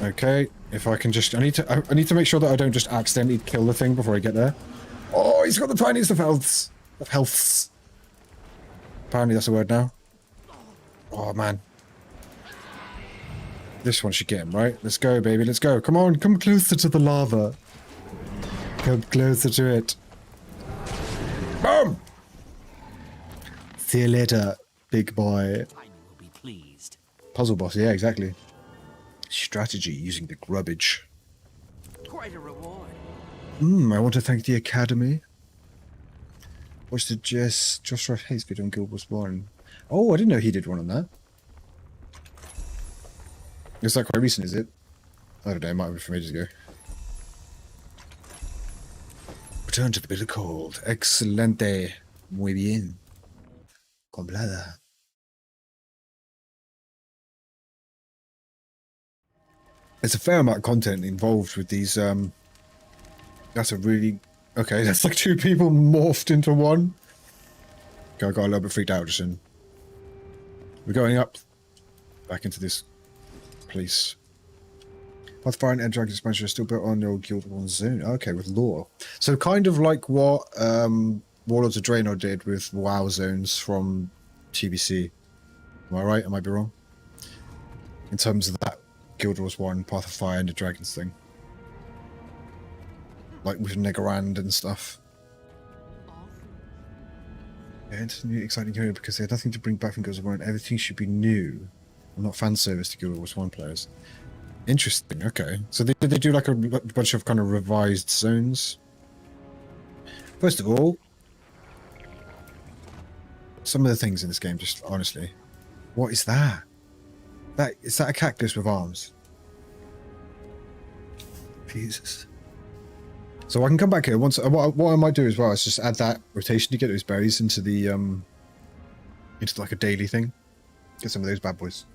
Okay, if I can just... I need to make sure that I don't just accidentally kill the thing before I get there. Oh, he's got the tiniest of healths. Apparently that's a word now. Oh, man. This one should get him, right? Let's go, baby. Let's go. Come on. Come closer to the lava. Come closer to it. Boom! See you later, big boy. Puzzle boss. Yeah, exactly. Strategy using the grubbage. Quite a reward. I want to thank the Academy. Watch the Joshua Hayes video on Guild Wars 1. Oh, I didn't know he did one on that. Is that quite recent, is it? I don't know, it might have been from ages ago. Return to the bitter cold. Excelente. Muy bien. Complada. There's a fair amount of content involved with these, that's a really... Okay, that's like 2 people morphed into one. Okay, I got a little bit freaked out just then. We're going up. Back into this place. Pathfire and End Dragon expansion are still built on the old Guild Wars zone. Okay, with lore. So kind of like what Warlords of Draenor did with WoW zones from TBC. Am I right? I might be wrong. In terms of that Guild Wars 1, Path of Fire and the Dragons thing. Like with Negarand and stuff. Yeah, it's a new exciting game because they had nothing to bring back from Guild Wars 1. Everything should be new. Not fan service to Guild Wars 1 players. Interesting, okay. So did they do like a bunch of kind of revised zones? First of all, some of the things in this game, just honestly, what is that? Is that a cactus with arms? Jesus. So I can come back here once. What I might do as well is just add that rotation to get those berries into the into like a daily thing. Get some of those bad boys.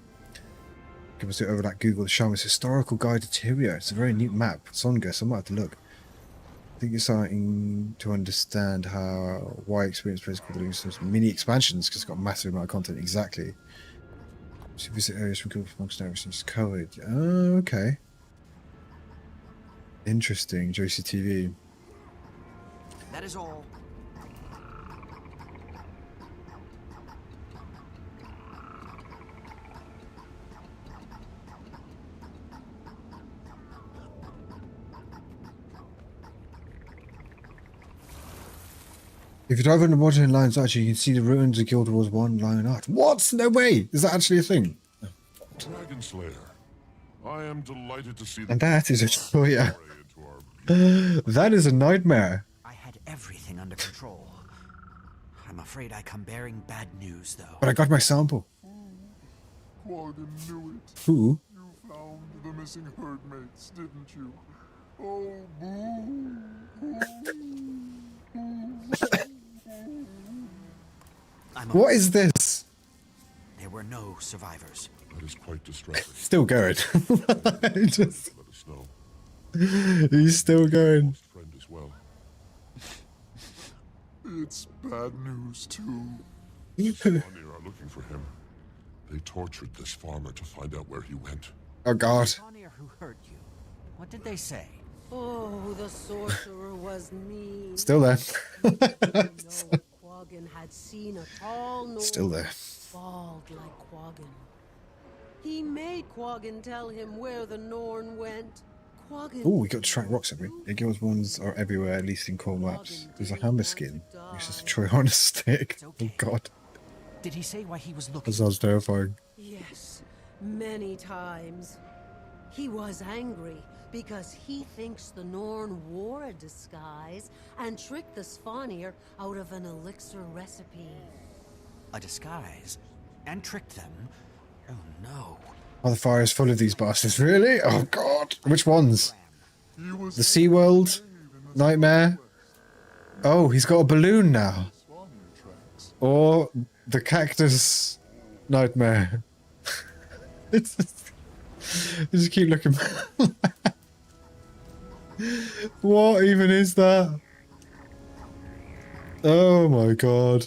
Give us it over that Google Shaman's Historical Guide to Tyria. It's a very neat map. Songus, I might have to look. I think it's starting to understand why experienced players call these mini expansions because it's got a massive amount of content. Exactly. So visit areas from Google Monks now everything's covered. Oh, okay. Interesting, Joycey TV. That is all. If you drive on the modern lines, actually, you can see the ruins of Guild Wars 1 lion art. What? No way! Is that actually a thing? Dragon Slayer, I am delighted to see And that is a... Oh, yeah. That is a nightmare. I had everything under control. I'm afraid I come bearing bad news, though. But I got my sample. Quaggan knew it. Who? You found the missing herd mates, didn't you? Oh, boo. What is this? There were no survivors. That is quite distressing. Still going. Just... Let us know. He's still going. Friend as well. It's bad news, too. Farnir are looking for him. They tortured this farmer to find out where he went. Oh, God. Farnir who hurt you. What did they say? Oh, the sorcerer was mean. Still there. Quaggan had seen a tall Norn Still there. bald like Quaggan. He made Quaggan tell him where the Norn went. Oh, we got to track rocks, have we? Igor's ones are everywhere, at least in core maps. There's a hammer skin. It's just a Troy on a stick. Oh god. Did he say why he was looking? That sounds terrifying. Yes, many times. He was angry because he thinks the Norn wore a disguise and tricked the Svanir out of an elixir recipe. A disguise? And tricked them? Oh no. Oh, the fire is full of these bastards, really? Oh god. Which ones? The SeaWorld nightmare? Oh, he's got a balloon now. Or the cactus nightmare. It's just, I just keep looking. What even is that? Oh my god.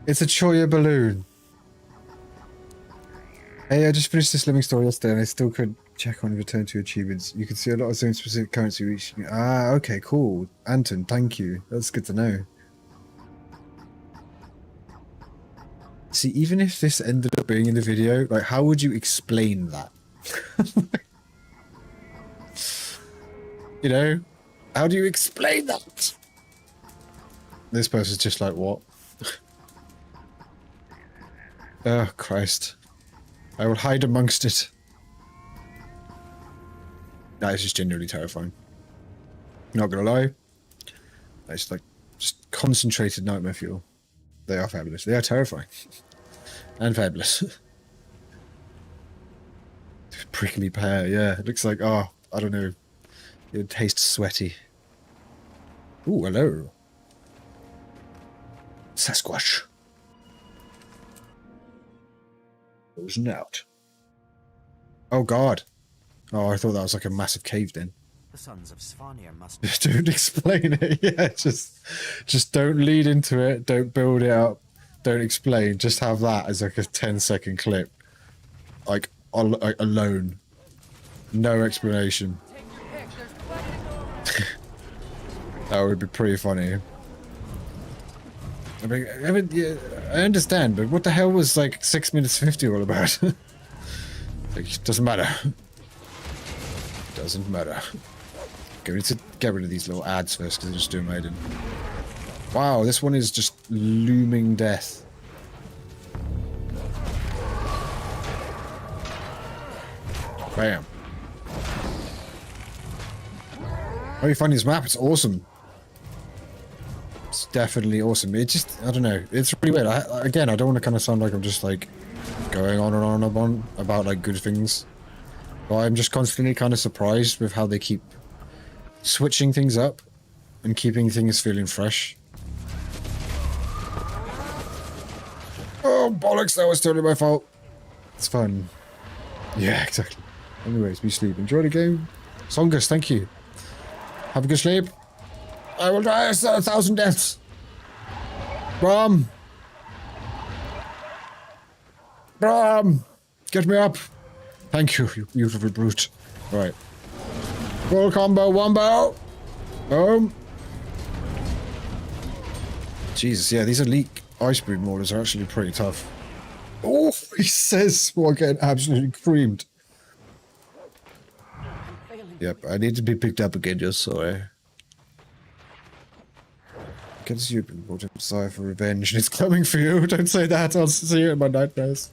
It's a Choya balloon. Hey, I just finished this living story yesterday and I still could check on return to achievements. You can see a lot of zone specific currency reaching. Ah, okay, cool. Anton, thank you. That's good to know. See, even if this ended up being in the video, like, how would you explain that? You know? How do you explain that? This person's just like, what? Oh, Christ. I will hide amongst it. That is just genuinely terrifying. Not gonna lie. It's like, just concentrated nightmare fuel. They are fabulous. They are terrifying. And fabulous. Prickly pear, yeah. It looks like, oh, I don't know. It would taste sweaty. Ooh, hello. Sasquatch. Frozen out. Oh god. Oh, I thought that was like a massive cave den. The sons of Svanir must Don't explain it. Yeah, just don't lead into it. Don't build it up. Don't explain. Just have that as like a 10-second clip. Like, alone. No explanation. That would be pretty funny. I mean, yeah, I understand, but what the hell was like 6 minutes 50 all about? Like, doesn't matter. Doesn't matter. Okay, we need to get rid of these little ads first because they're just doing my head in. Wow, this one is just looming death. Bam. How you find this map? It's awesome. It's definitely awesome. It just, I don't know. It's really weird. Again, I don't want to kind of sound like I'm just like going on and on about like good things. But I'm just constantly kind of surprised with how they keep switching things up and keeping things feeling fresh. Oh, bollocks, that was totally my fault. It's fun. Yeah, exactly. Anyways, we sleep. Enjoy the game. Songus, thank you. Have a good sleep. I will die 1,000 deaths. Brom. Brom. Get me up. Thank you, you beautiful brute. Right. Full combo, wombo. Boom. Jesus, yeah, these elite ice breed mortars are actually pretty tough. Oh, he says we're getting absolutely creamed. Yep, I need to be picked up again, just sorry. Gets you important desire for revenge, and it's coming for you. Don't say that, I'll see you in my nightmares.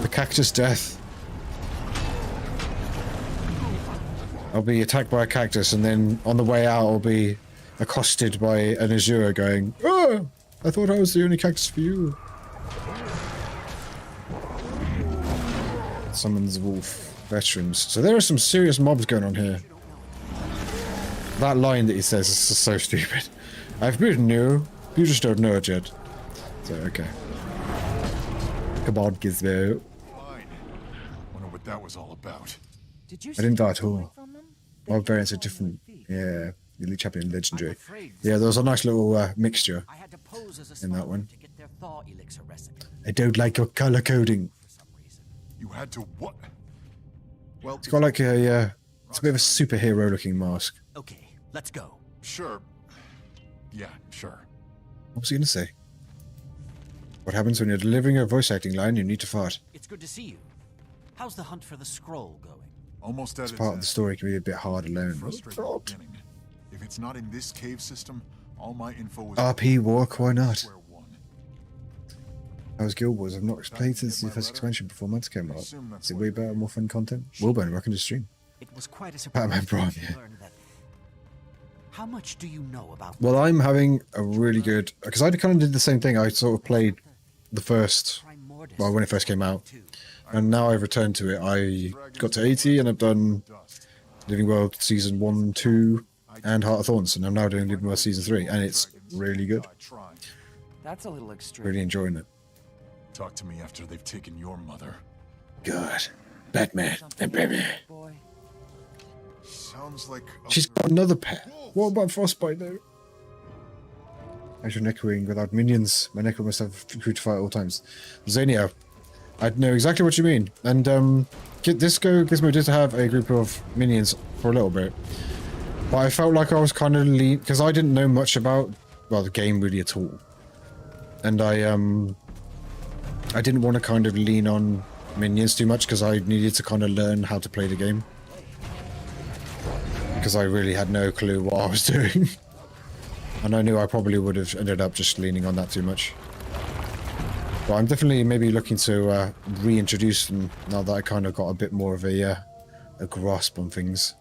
The cactus death. I'll be attacked by a cactus, and then on the way out, I'll be accosted by an Azure going, "Oh, I thought I was the only cactus for you." Summons wolf. Veterans. So there are some serious mobs going on here. That line that he says is just so stupid. I've been new. You just don't know it yet. So, okay. Come on, Gizmo. Fine. Wonder what that was all about. I didn't die at all. Mob variants are different. Yeah. Elite Champion Legendary. Yeah, there was a nice little mixture in that one. I don't like your color coding. You had to what? Well, It's got like a, it's a bit of a superhero looking mask. Okay, let's go. Sure. Yeah, sure. What was he gonna say? What happens when you're delivering a voice acting line you need to fart? It's good to see you. How's the hunt for the scroll going? Almost at This its part of end. the story can be a bit hard alone. Frustrating beginning. If it's not in this cave system, all my info is RP walk, why not? How's Guild Wars? I've not played since the first expansion before months came out. Is it way better, more fun content? Wilburn, reckon to stream. It was quite a surprise. Batman Prime, yeah. How much do you know about? Well, I'm having a really good... Because I kind of did the same thing. I sort of played the first... Well, when it first came out. And now I've returned to it. I got to 80 and I've done Living World Season 1, 2 and Heart of Thorns. And I'm now doing Living World Season 3. And it's really good. That's a little extreme. Really enjoying it. Talk to me after they've taken your mother. God. Batman and Batman. Sounds like She's got another pet. What about Frostbite though? As you're necroing without minions, my necro must have food to fight at all times. Xenia, I know exactly what you mean. And Gizmo did have a group of minions for a little bit. But I felt like I was kind of lean because I didn't know much about the game really at all. And I didn't want to kind of lean on minions too much because I needed to kind of learn how to play the game. Because I really had no clue what I was doing. And I knew I probably would have ended up just leaning on that too much. But I'm definitely maybe looking to reintroduce them now that I kind of got a bit more of a grasp on things.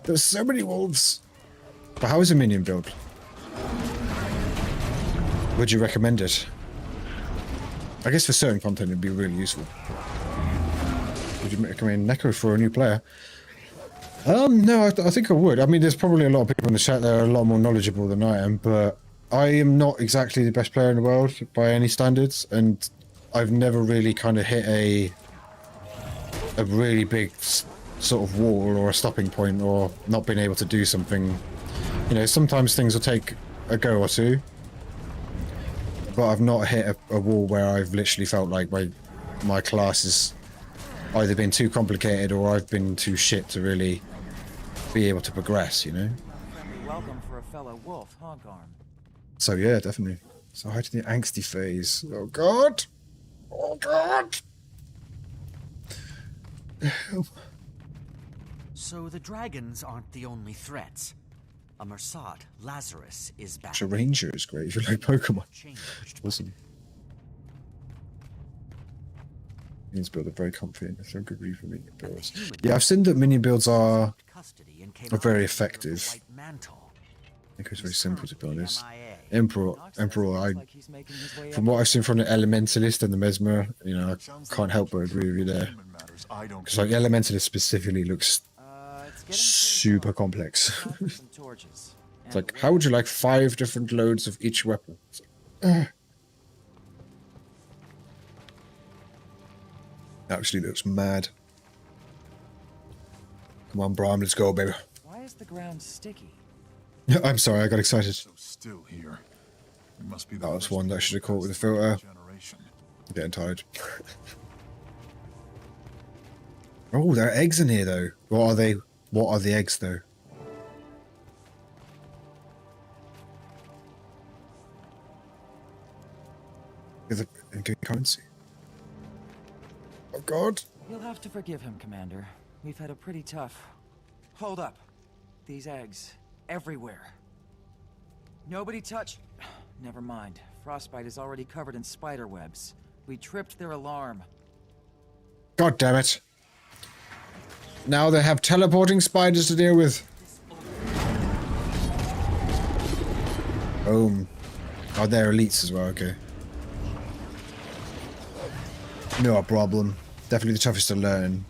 There's so many wolves! But how is a minion build? Would you recommend it? I guess for certain content it'd be really useful. Would you recommend Necro for a new player? No, I think I would. I mean, there's probably a lot of people in the chat that are a lot more knowledgeable than I am, but I am not exactly the best player in the world by any standards, and I've never really kind of hit a really big sort of wall or a stopping point or not been able to do something. You know, sometimes things will take a go or two, but I've not hit a wall where I've literally felt like my class has either been too complicated or I've been too shit to really be able to progress, you know? Welcome for a fellow wolf, huh, Garm? So yeah, definitely. So hide in the angsty phase. Oh god! Oh god! So the dragons aren't the only threats. A Mersat, Lazarus, is back. A ranger is great if you like Pokemon. Awesome. Minions build are very comfy and they're good read for minion builds. Yeah, I've seen that minion builds are very effective. I think it's very simple to be honest. Emperor, from what I've seen from the Elementalist and the Mesmer, you know, I can't help but agree with you there. Because like Elementalist specifically looks super complex. It's like, how would you like 5 different loads of each weapon? Actually looks mad. Come on, Bram, let's go, baby. Why is the ground sticky? I'm sorry, I got excited. So still here. It must be That was one that I should have caught with a filter. I'm getting tired. Oh, there are eggs in here, though. What are they? What are the eggs, though? In good currency. Oh, God. You'll have to forgive him, Commander. We've had a pretty tough... Hold up. These eggs. Everywhere. Nobody touch... Never mind. Frostbite is already covered in spider webs. We tripped their alarm. God damn it. Now they have teleporting spiders to deal with. Boom. Oh, they're elites as well, okay. No problem. Definitely the toughest to learn.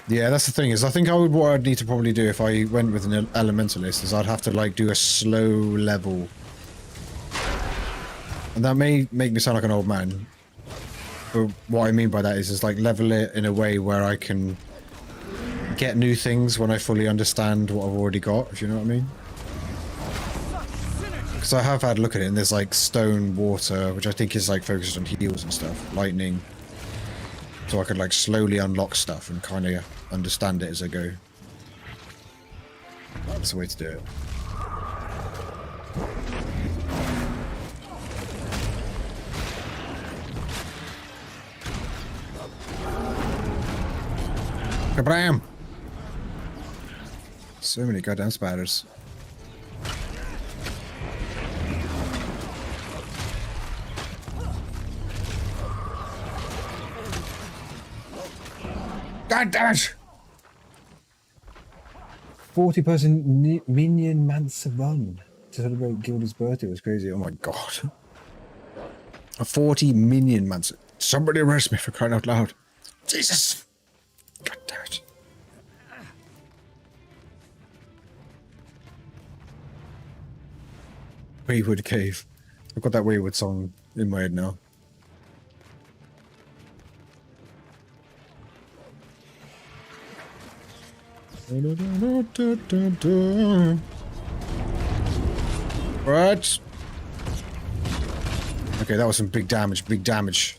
Yeah, that's the thing is, I think what I'd need to probably do if I went with an Elementalist is I'd have to like do a slow level. And that may make me sound like an old man. But what I mean by that is like level it in a way where I can get new things when I fully understand what I've already got, if you know what I mean. Because I have had a look at it and there's like stone, water, which I think is like focused on heals and stuff, lightning. So I could like slowly unlock stuff and kind of understand it as I go. That's the way to do it. Kablam! So many goddamn spiders. God damn it! 40-person minion Mansa run to celebrate Gilda's birthday was crazy. Oh my god. A 40 minion Mansa. Somebody arrest me for crying out loud. Jesus! God damn it. Wayward Cave. I've got that Wayward song in my head now. What? Okay, that was some big damage, big damage.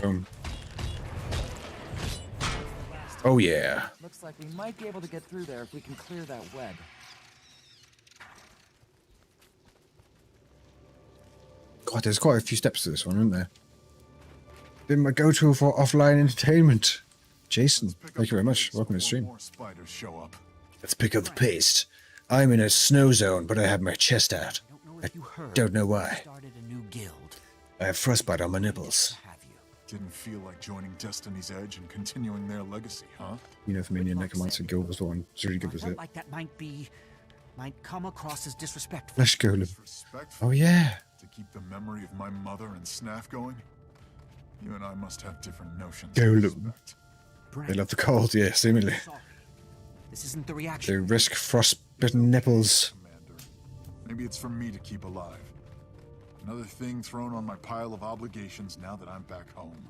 Boom. Oh yeah. Looks like we might be able to get through there if we can clear that web. God, there's quite a few steps to this one, isn't there? Been my go-to for offline entertainment. Jason, thank you very much. Welcome to the stream. Spiders show up. Let's pick up the pace. I'm in a snow zone, but I have my chest out. I don't know why. Started a new guild. I have frostbite on my nipples. Didn't feel like joining Destiny's Edge and continuing their legacy, huh? You know, for me, and Necromancer Guild was the one. It's really good, was it? Like that might come across as disrespectful. Flesh Golem. Oh yeah. To keep the memory of my mother and Snaff going? You and I must have different notions. Golem. They love the cold, yeah, seemingly. This isn't the reaction. They risk frostbitten nipples. Maybe it's for me to keep alive. Another thing thrown on my pile of obligations now that I'm back home.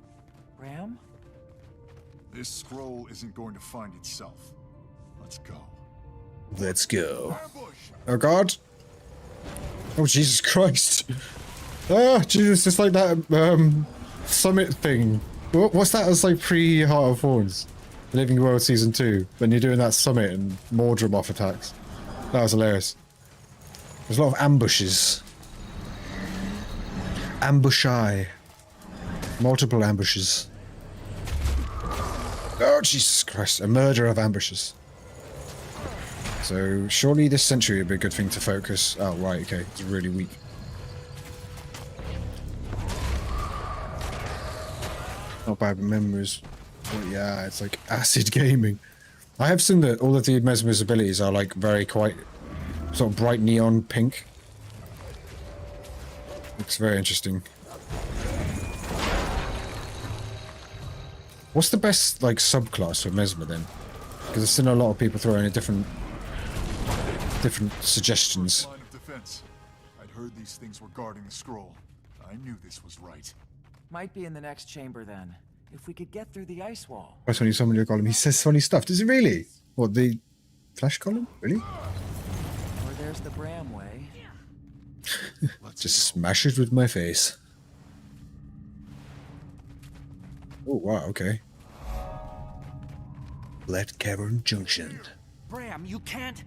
Ram? This scroll isn't going to find itself. Let's go. Let's go. Oh god. Oh Jesus Christ. Oh Jesus, it's like that summit thing. What's that? It's like pre-Heart of Thorns. Living World Season 2. When you're doing that summit and Mordrum off attacks. That was hilarious. There's a lot of ambushes. Ambush-eye. Multiple ambushes. Oh, Jesus Christ. A murder of ambushes. So, surely this century would be a good thing to focus. Oh, right, okay. It's really weak. Not bad memories. But yeah, it's like acid gaming. I have seen that all of the Mesmer's abilities are like very quite sort of bright neon pink. Looks very interesting. What's the best like subclass for Mesmer then? Because I've seen a lot of people throwing in different suggestions. Line of defense. I'd heard these things were guarding the scroll. I knew this was right. Might be in the next chamber then. If we could get through the ice wall. That's when you summon your golem. He says funny stuff. Does he really? What, the flash golem? Really? Or there's the Bram way. Just smash it with my face. Oh wow, okay. Let Cavern Junction. Bram, you can't.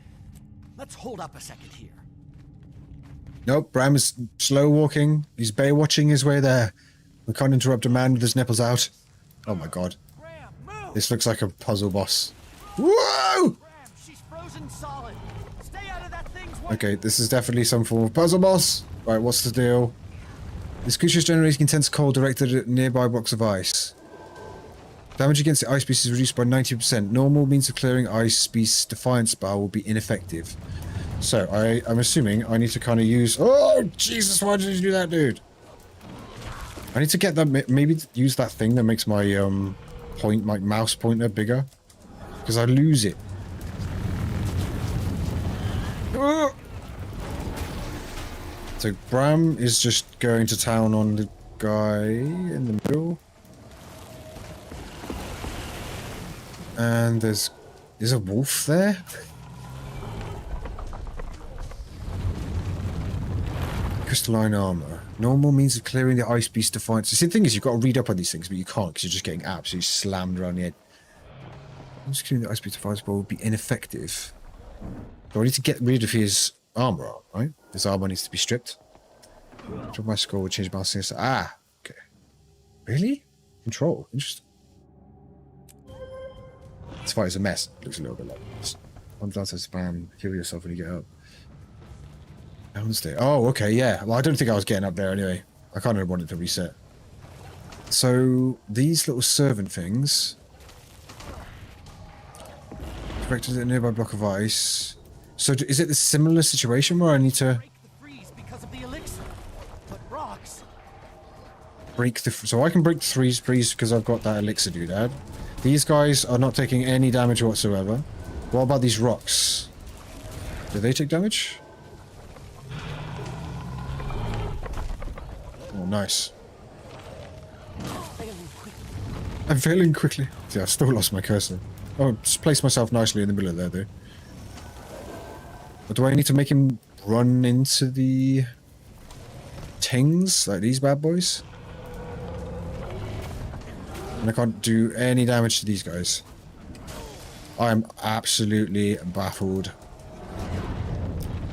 Let's hold up a second here. Nope, Bram is slow walking. He's bay watching his way there. We can't interrupt a man with his nipples out. Oh my god. This looks like a puzzle boss. Whoa! She's frozen solid. Stay out of that thing's way. Okay, this is definitely some form of puzzle boss. Right, what's the deal? This creature is generating intense cold directed at nearby blocks of ice. Damage against the ice beast is reduced by 90%. Normal means of clearing ice beast's defiance bar will be ineffective. So, I'm assuming I need to kind of use... Oh, Jesus, why did you do that, dude? I need to get that... Maybe use that thing that makes my, my mouse pointer bigger. Because I lose it. Oh! So, Bram is just going to town on the guy in the middle. And there's a wolf there? Crystalline armor. Normal means of clearing the ice beast defiance. See, the thing is, you've got to read up on these things, but you can't because you're just getting absolutely slammed around the head. Just clearing the ice beast defiance bar would be ineffective. So I need to get rid of his armor, right? His armor needs to be stripped. Drop my score will change balancing. Ah, okay. Really? Control. Interesting. This fight is a mess. It looks a little bit like this. One downstairs spam. Kill yourself when you get up. Downstairs. Oh, okay, yeah. Well, I don't think I was getting up there anyway. I kind of wanted to reset. So, these little servant things. Directed at a nearby block of ice. So, is it a similar situation where I need to Because of the elixir. But rocks. break the... So I can break the freeze because I've got that elixir doodad. These guys are not taking any damage whatsoever. What about these rocks? Do they take damage? Oh, nice. I'm failing quickly. Yeah, I've still lost my cursor. Oh, just place myself nicely in the middle of there, though. But do I need to make him run into the... tings? Like these bad boys? And I can't do any damage to these guys. I'm absolutely baffled.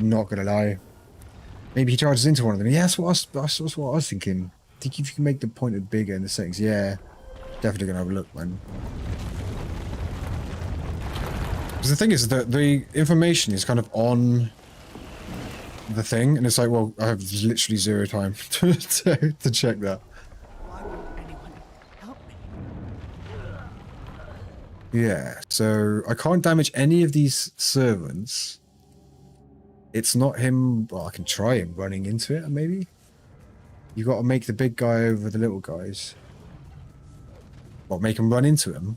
Not gonna lie. Maybe he charges into one of them. Yeah, that's what I was thinking. I think if you can make the pointer bigger in the settings, yeah. Definitely gonna have a look, man. Because the thing is that the information is kind of on the thing, and it's like, well, I have literally zero time to check that. Yeah, so I can't damage any of these servants. It's not him... Well, I can try him running into it, maybe? You got to make the big guy over the little guys. Well, make him run into him.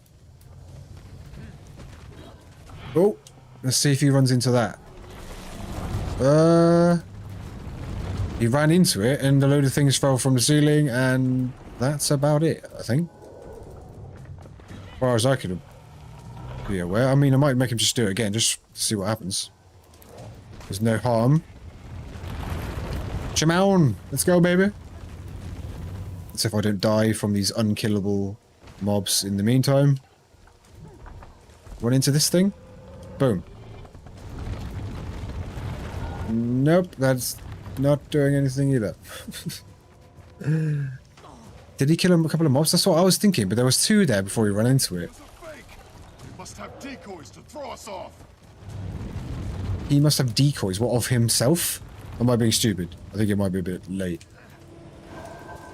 Oh, let's see if he runs into that. He ran into it, and a load of things fell from the ceiling, and that's about it, I think. As far as I could be aware. I mean, I might make him just do it again, just to see what happens. There's no harm. Chimown! Let's go, baby! Let's see if I don't die from these unkillable mobs in the meantime. Run into this thing. Boom. Nope, that's not doing anything either. Did he kill a couple of mobs? That's what I was thinking, but there was two there before he ran into it. We must have decoys to throw us off. He must have decoys. What, of himself? Or am I being stupid? I think it might be a bit late.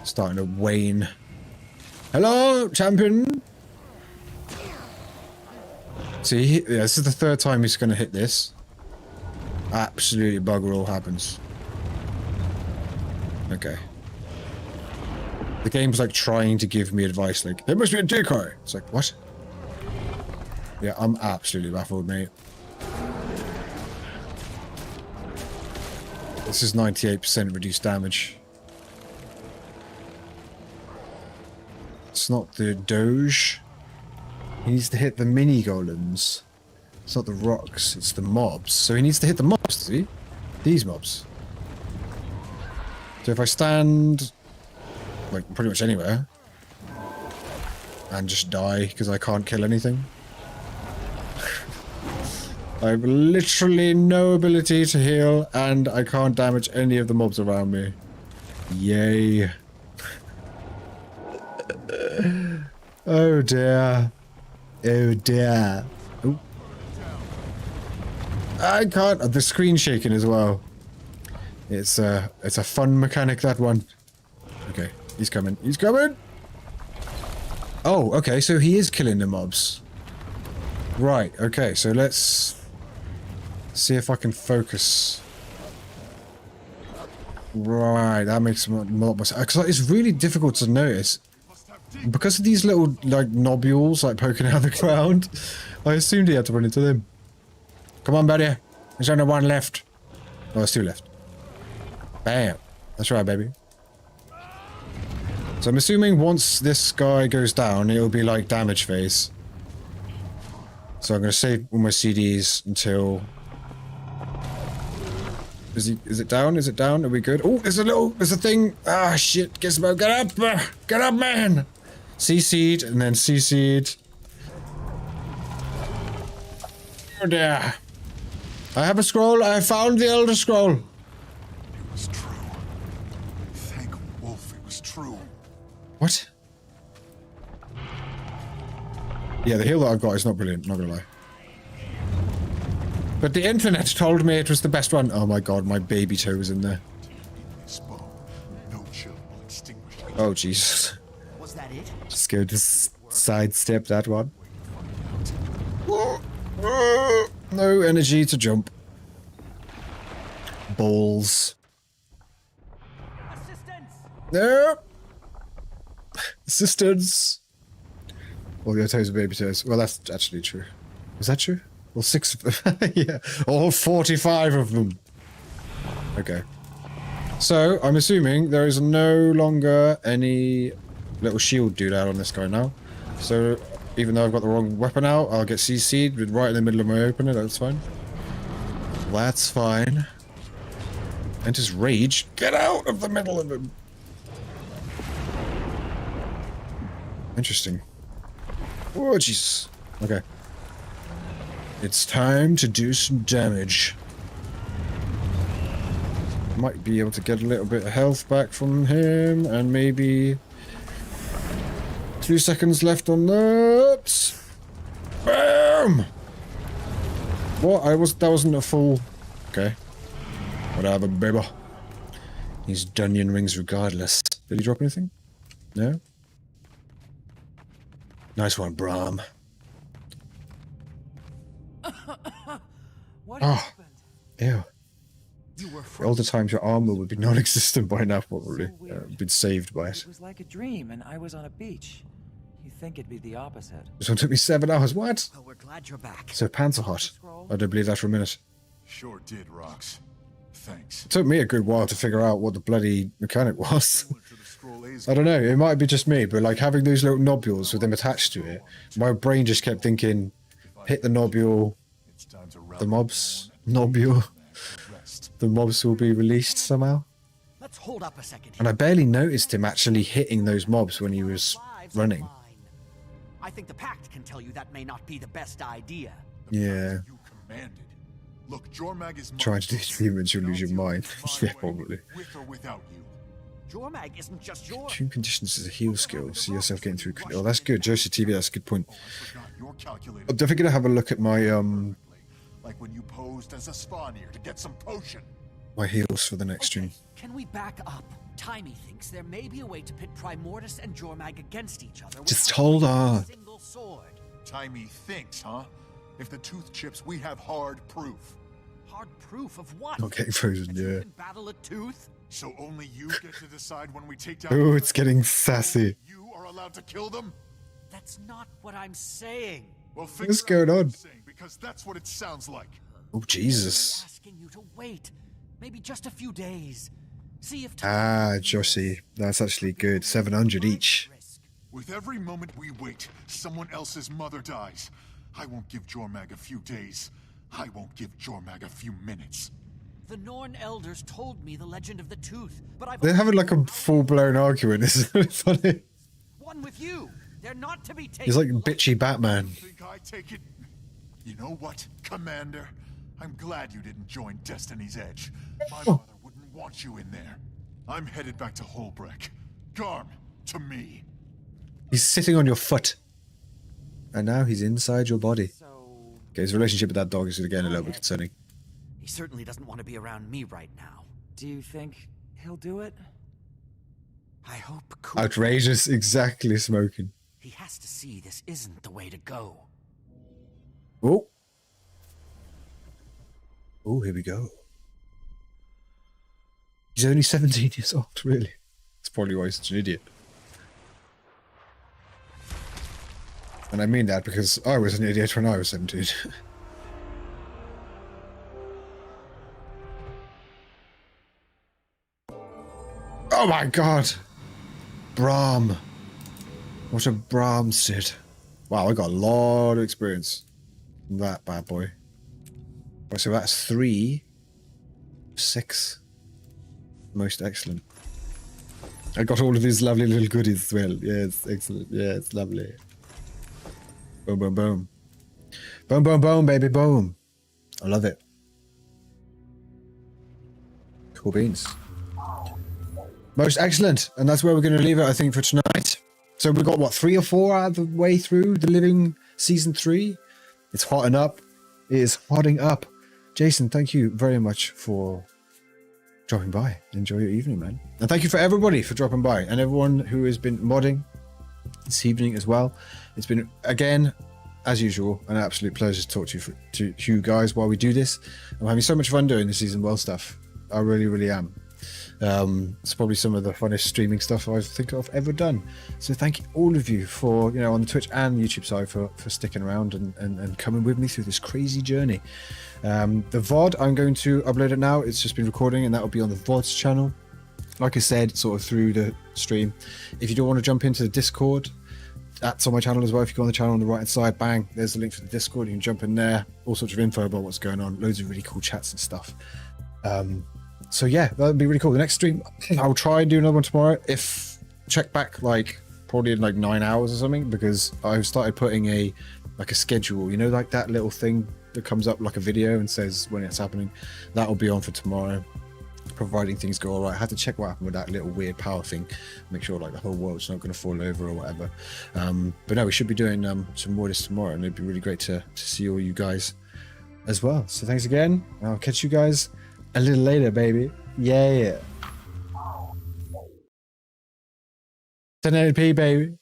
Starting to wane. Hello, champion! See, yeah, this is the third time he's going to hit this. Absolutely bugger all happens. Okay. The game's like trying to give me advice, like, there must be a decoy! It's like, what? Yeah, I'm absolutely baffled, mate. This is 98% reduced damage. It's not the Doge. He needs to hit the mini golems. It's not the rocks, it's the mobs. So he needs to hit the mobs, does he? These mobs. So if I stand, like, pretty much anywhere, and just die because I can't kill anything. I have literally no ability to heal, and I can't damage any of the mobs around me. Yay. Oh dear. Oh dear. Ooh. I can't. The screen's shaking as well. It's a fun mechanic, that one. Okay, he's coming. He's coming! Oh, okay, so he is killing the mobs. Right, okay, so let's see if I can focus. Right, that makes a lot more sense. Because it's really difficult to notice. Because of these little, like, nobules, like, poking out of the ground, I assumed he had to run into them. Come on, buddy. There's only one left. Oh, there's two left. Bam. That's right, baby. So I'm assuming once this guy goes down, it'll be like damage phase. So I'm going to save all my CDs until... Is it down? Is it down? Are we good? Oh, there's a thing. Ah, shit. Gizmo, get up. Get up, man. CC'd and then CC'd. Oh dear. I have a scroll. I found the Elder Scroll. It was true. Thank Wolf, it was true. What? Yeah, the heal that I've got is not brilliant, not gonna lie. But the internet told me it was the best one. Oh my god, my baby toe was in there. Oh Jesus. Was that it? Just go to sidestep that one. No energy to jump. Balls. No. Assistance. All your toes are baby toes. Well, that's actually true. Is that true? Well, 6 of them. Yeah. All 45 of them. Okay. So, I'm assuming there is no longer any little shield dude out on this guy now. So, even though I've got the wrong weapon out, I'll get CC'd right in the middle of my opener. That's fine. That's fine. Enters rage. Get out of the middle of him. Interesting. Oh, Jesus. Okay. It's time to do some damage. Might be able to get a little bit of health back from him, and maybe 2 seconds left on that. Bam! What? That wasn't a full. Okay. Whatever, baby. He's Dunyan rings regardless. Did he drop anything? No? Nice one, Brahm. What happened? Ew. All the times your armor would be non-existent by now, probably. Been saved by it. It was like a dream, and I was on a beach. You think it'd be the opposite? This one took me 7 hours. What? Well, we're glad you're back. So pants are hot. I don't believe that for a minute. Sure did, Rox. Thanks. It took me a good while to figure out what the bloody mechanic was. I don't know, it might be just me, but like having those little nobules with them attached to it, my brain just kept thinking, hit the nobule, the mobs, nobule, the mobs will be released somehow. Let's hold up a second. And I barely noticed him actually hitting those mobs when he was running. I think the Pact can tell you that may not be the best idea. Yeah. Look, Jormag is Trying to do achievements, you'll lose your mind. Yeah, probably. with or without you. Jormag isn't just yours. Tune conditions is a heal skill. See yourself getting through. Oh, that's good. Josie TV, that's a good point. I'm definitely gonna have a look at my Like when you posed as a Svanir to get some potion. my heals for the next stream. Can we back up? Timey thinks there may be a way to pit Primordus and Jormag against each other. Just hold on. A single sword. Timey thinks, huh? If the tooth chips, we have hard proof. Hard proof of what? Not getting frozen, That you yeah. can battle a tooth? So only you get to decide when we take down. Oh, it's getting sassy. You are allowed to kill them. That's not what I'm saying. Well, What's going on? Because that's what it sounds like. Oh, Jesus. Asking you to wait. Maybe just a few days. See if Ah, Josie. That's actually good. 700 each. With every moment we wait, someone else's mother dies. I won't give Jormag a few days. I won't give Jormag a few minutes. The Norn elders told me the legend of the tooth, but I've They're having like a full-blown argument. This is really funny. one with you. They're not to be taken. He's like bitchy Batman. Think I take it? You know what, Commander? I'm glad you didn't join Destiny's Edge. My mother wouldn't want you in there. I'm headed back to Holbreck. Garm, to me. He's sitting on your foot. And now he's inside your body. Okay, his relationship with that dog is again a little bit concerning. He certainly doesn't want to be around me right now. Do you think he'll do it? I hope. Outrageous, exactly smoking. He has to see this isn't the way to go. Oh. Oh, here we go. He's only 17 years old, really. That's probably why he's such an idiot. And I mean that because I was an idiot when I was 17. Oh my god! Brahm. What a Brahm Sid. Wow, I got a lot of experience from that bad boy. Right, so that's 3, 6. Most excellent. I got all of these lovely little goodies as well. Yeah, it's excellent. Yeah, it's lovely. Boom, boom, boom. Boom, boom, boom, baby, boom. I love it. Cool beans. Most excellent. And that's where we're going to leave it, I think, for tonight. So we got, what, 3 or 4 out of the way through the living Season 3, it's hotting up. It is hotting up. Jason, thank you very much for dropping by. Enjoy your evening, man. And thank you for everybody for dropping by and everyone who has been modding this evening as well. It's been, again, as usual, an absolute pleasure to talk to you guys while we do this. I'm having so much fun doing the Season Well stuff. I really, really am. It's probably some of the funnest streaming stuff I think I've ever done. So thank you all of you for, you know, on the Twitch and YouTube side for sticking around and coming with me through this crazy journey. The VOD, I'm going to upload it now. It's just been recording and that will be on the VODs channel. Like I said, sort of through the stream. If you don't want to jump into the Discord, that's on my channel as well. If you go on the channel on the right hand side, bang, there's the link to the Discord. You can jump in there. All sorts of info about what's going on. Loads of really cool chats and stuff. So yeah, that would be really cool. The next stream, I'll try and do another one tomorrow. If check back like probably in like 9 hours or something, because I've started putting a schedule, you know, like that little thing that comes up like a video and says when it's happening. That will be on for tomorrow, providing things go all right. I had to check what happened with that little weird power thing, make sure like the whole world's not going to fall over or whatever. But no, we should be doing some more this tomorrow, and it'd be really great to see all you guys as well. So thanks again. I'll catch you guys a little later, baby. Yeah. 1080p, baby.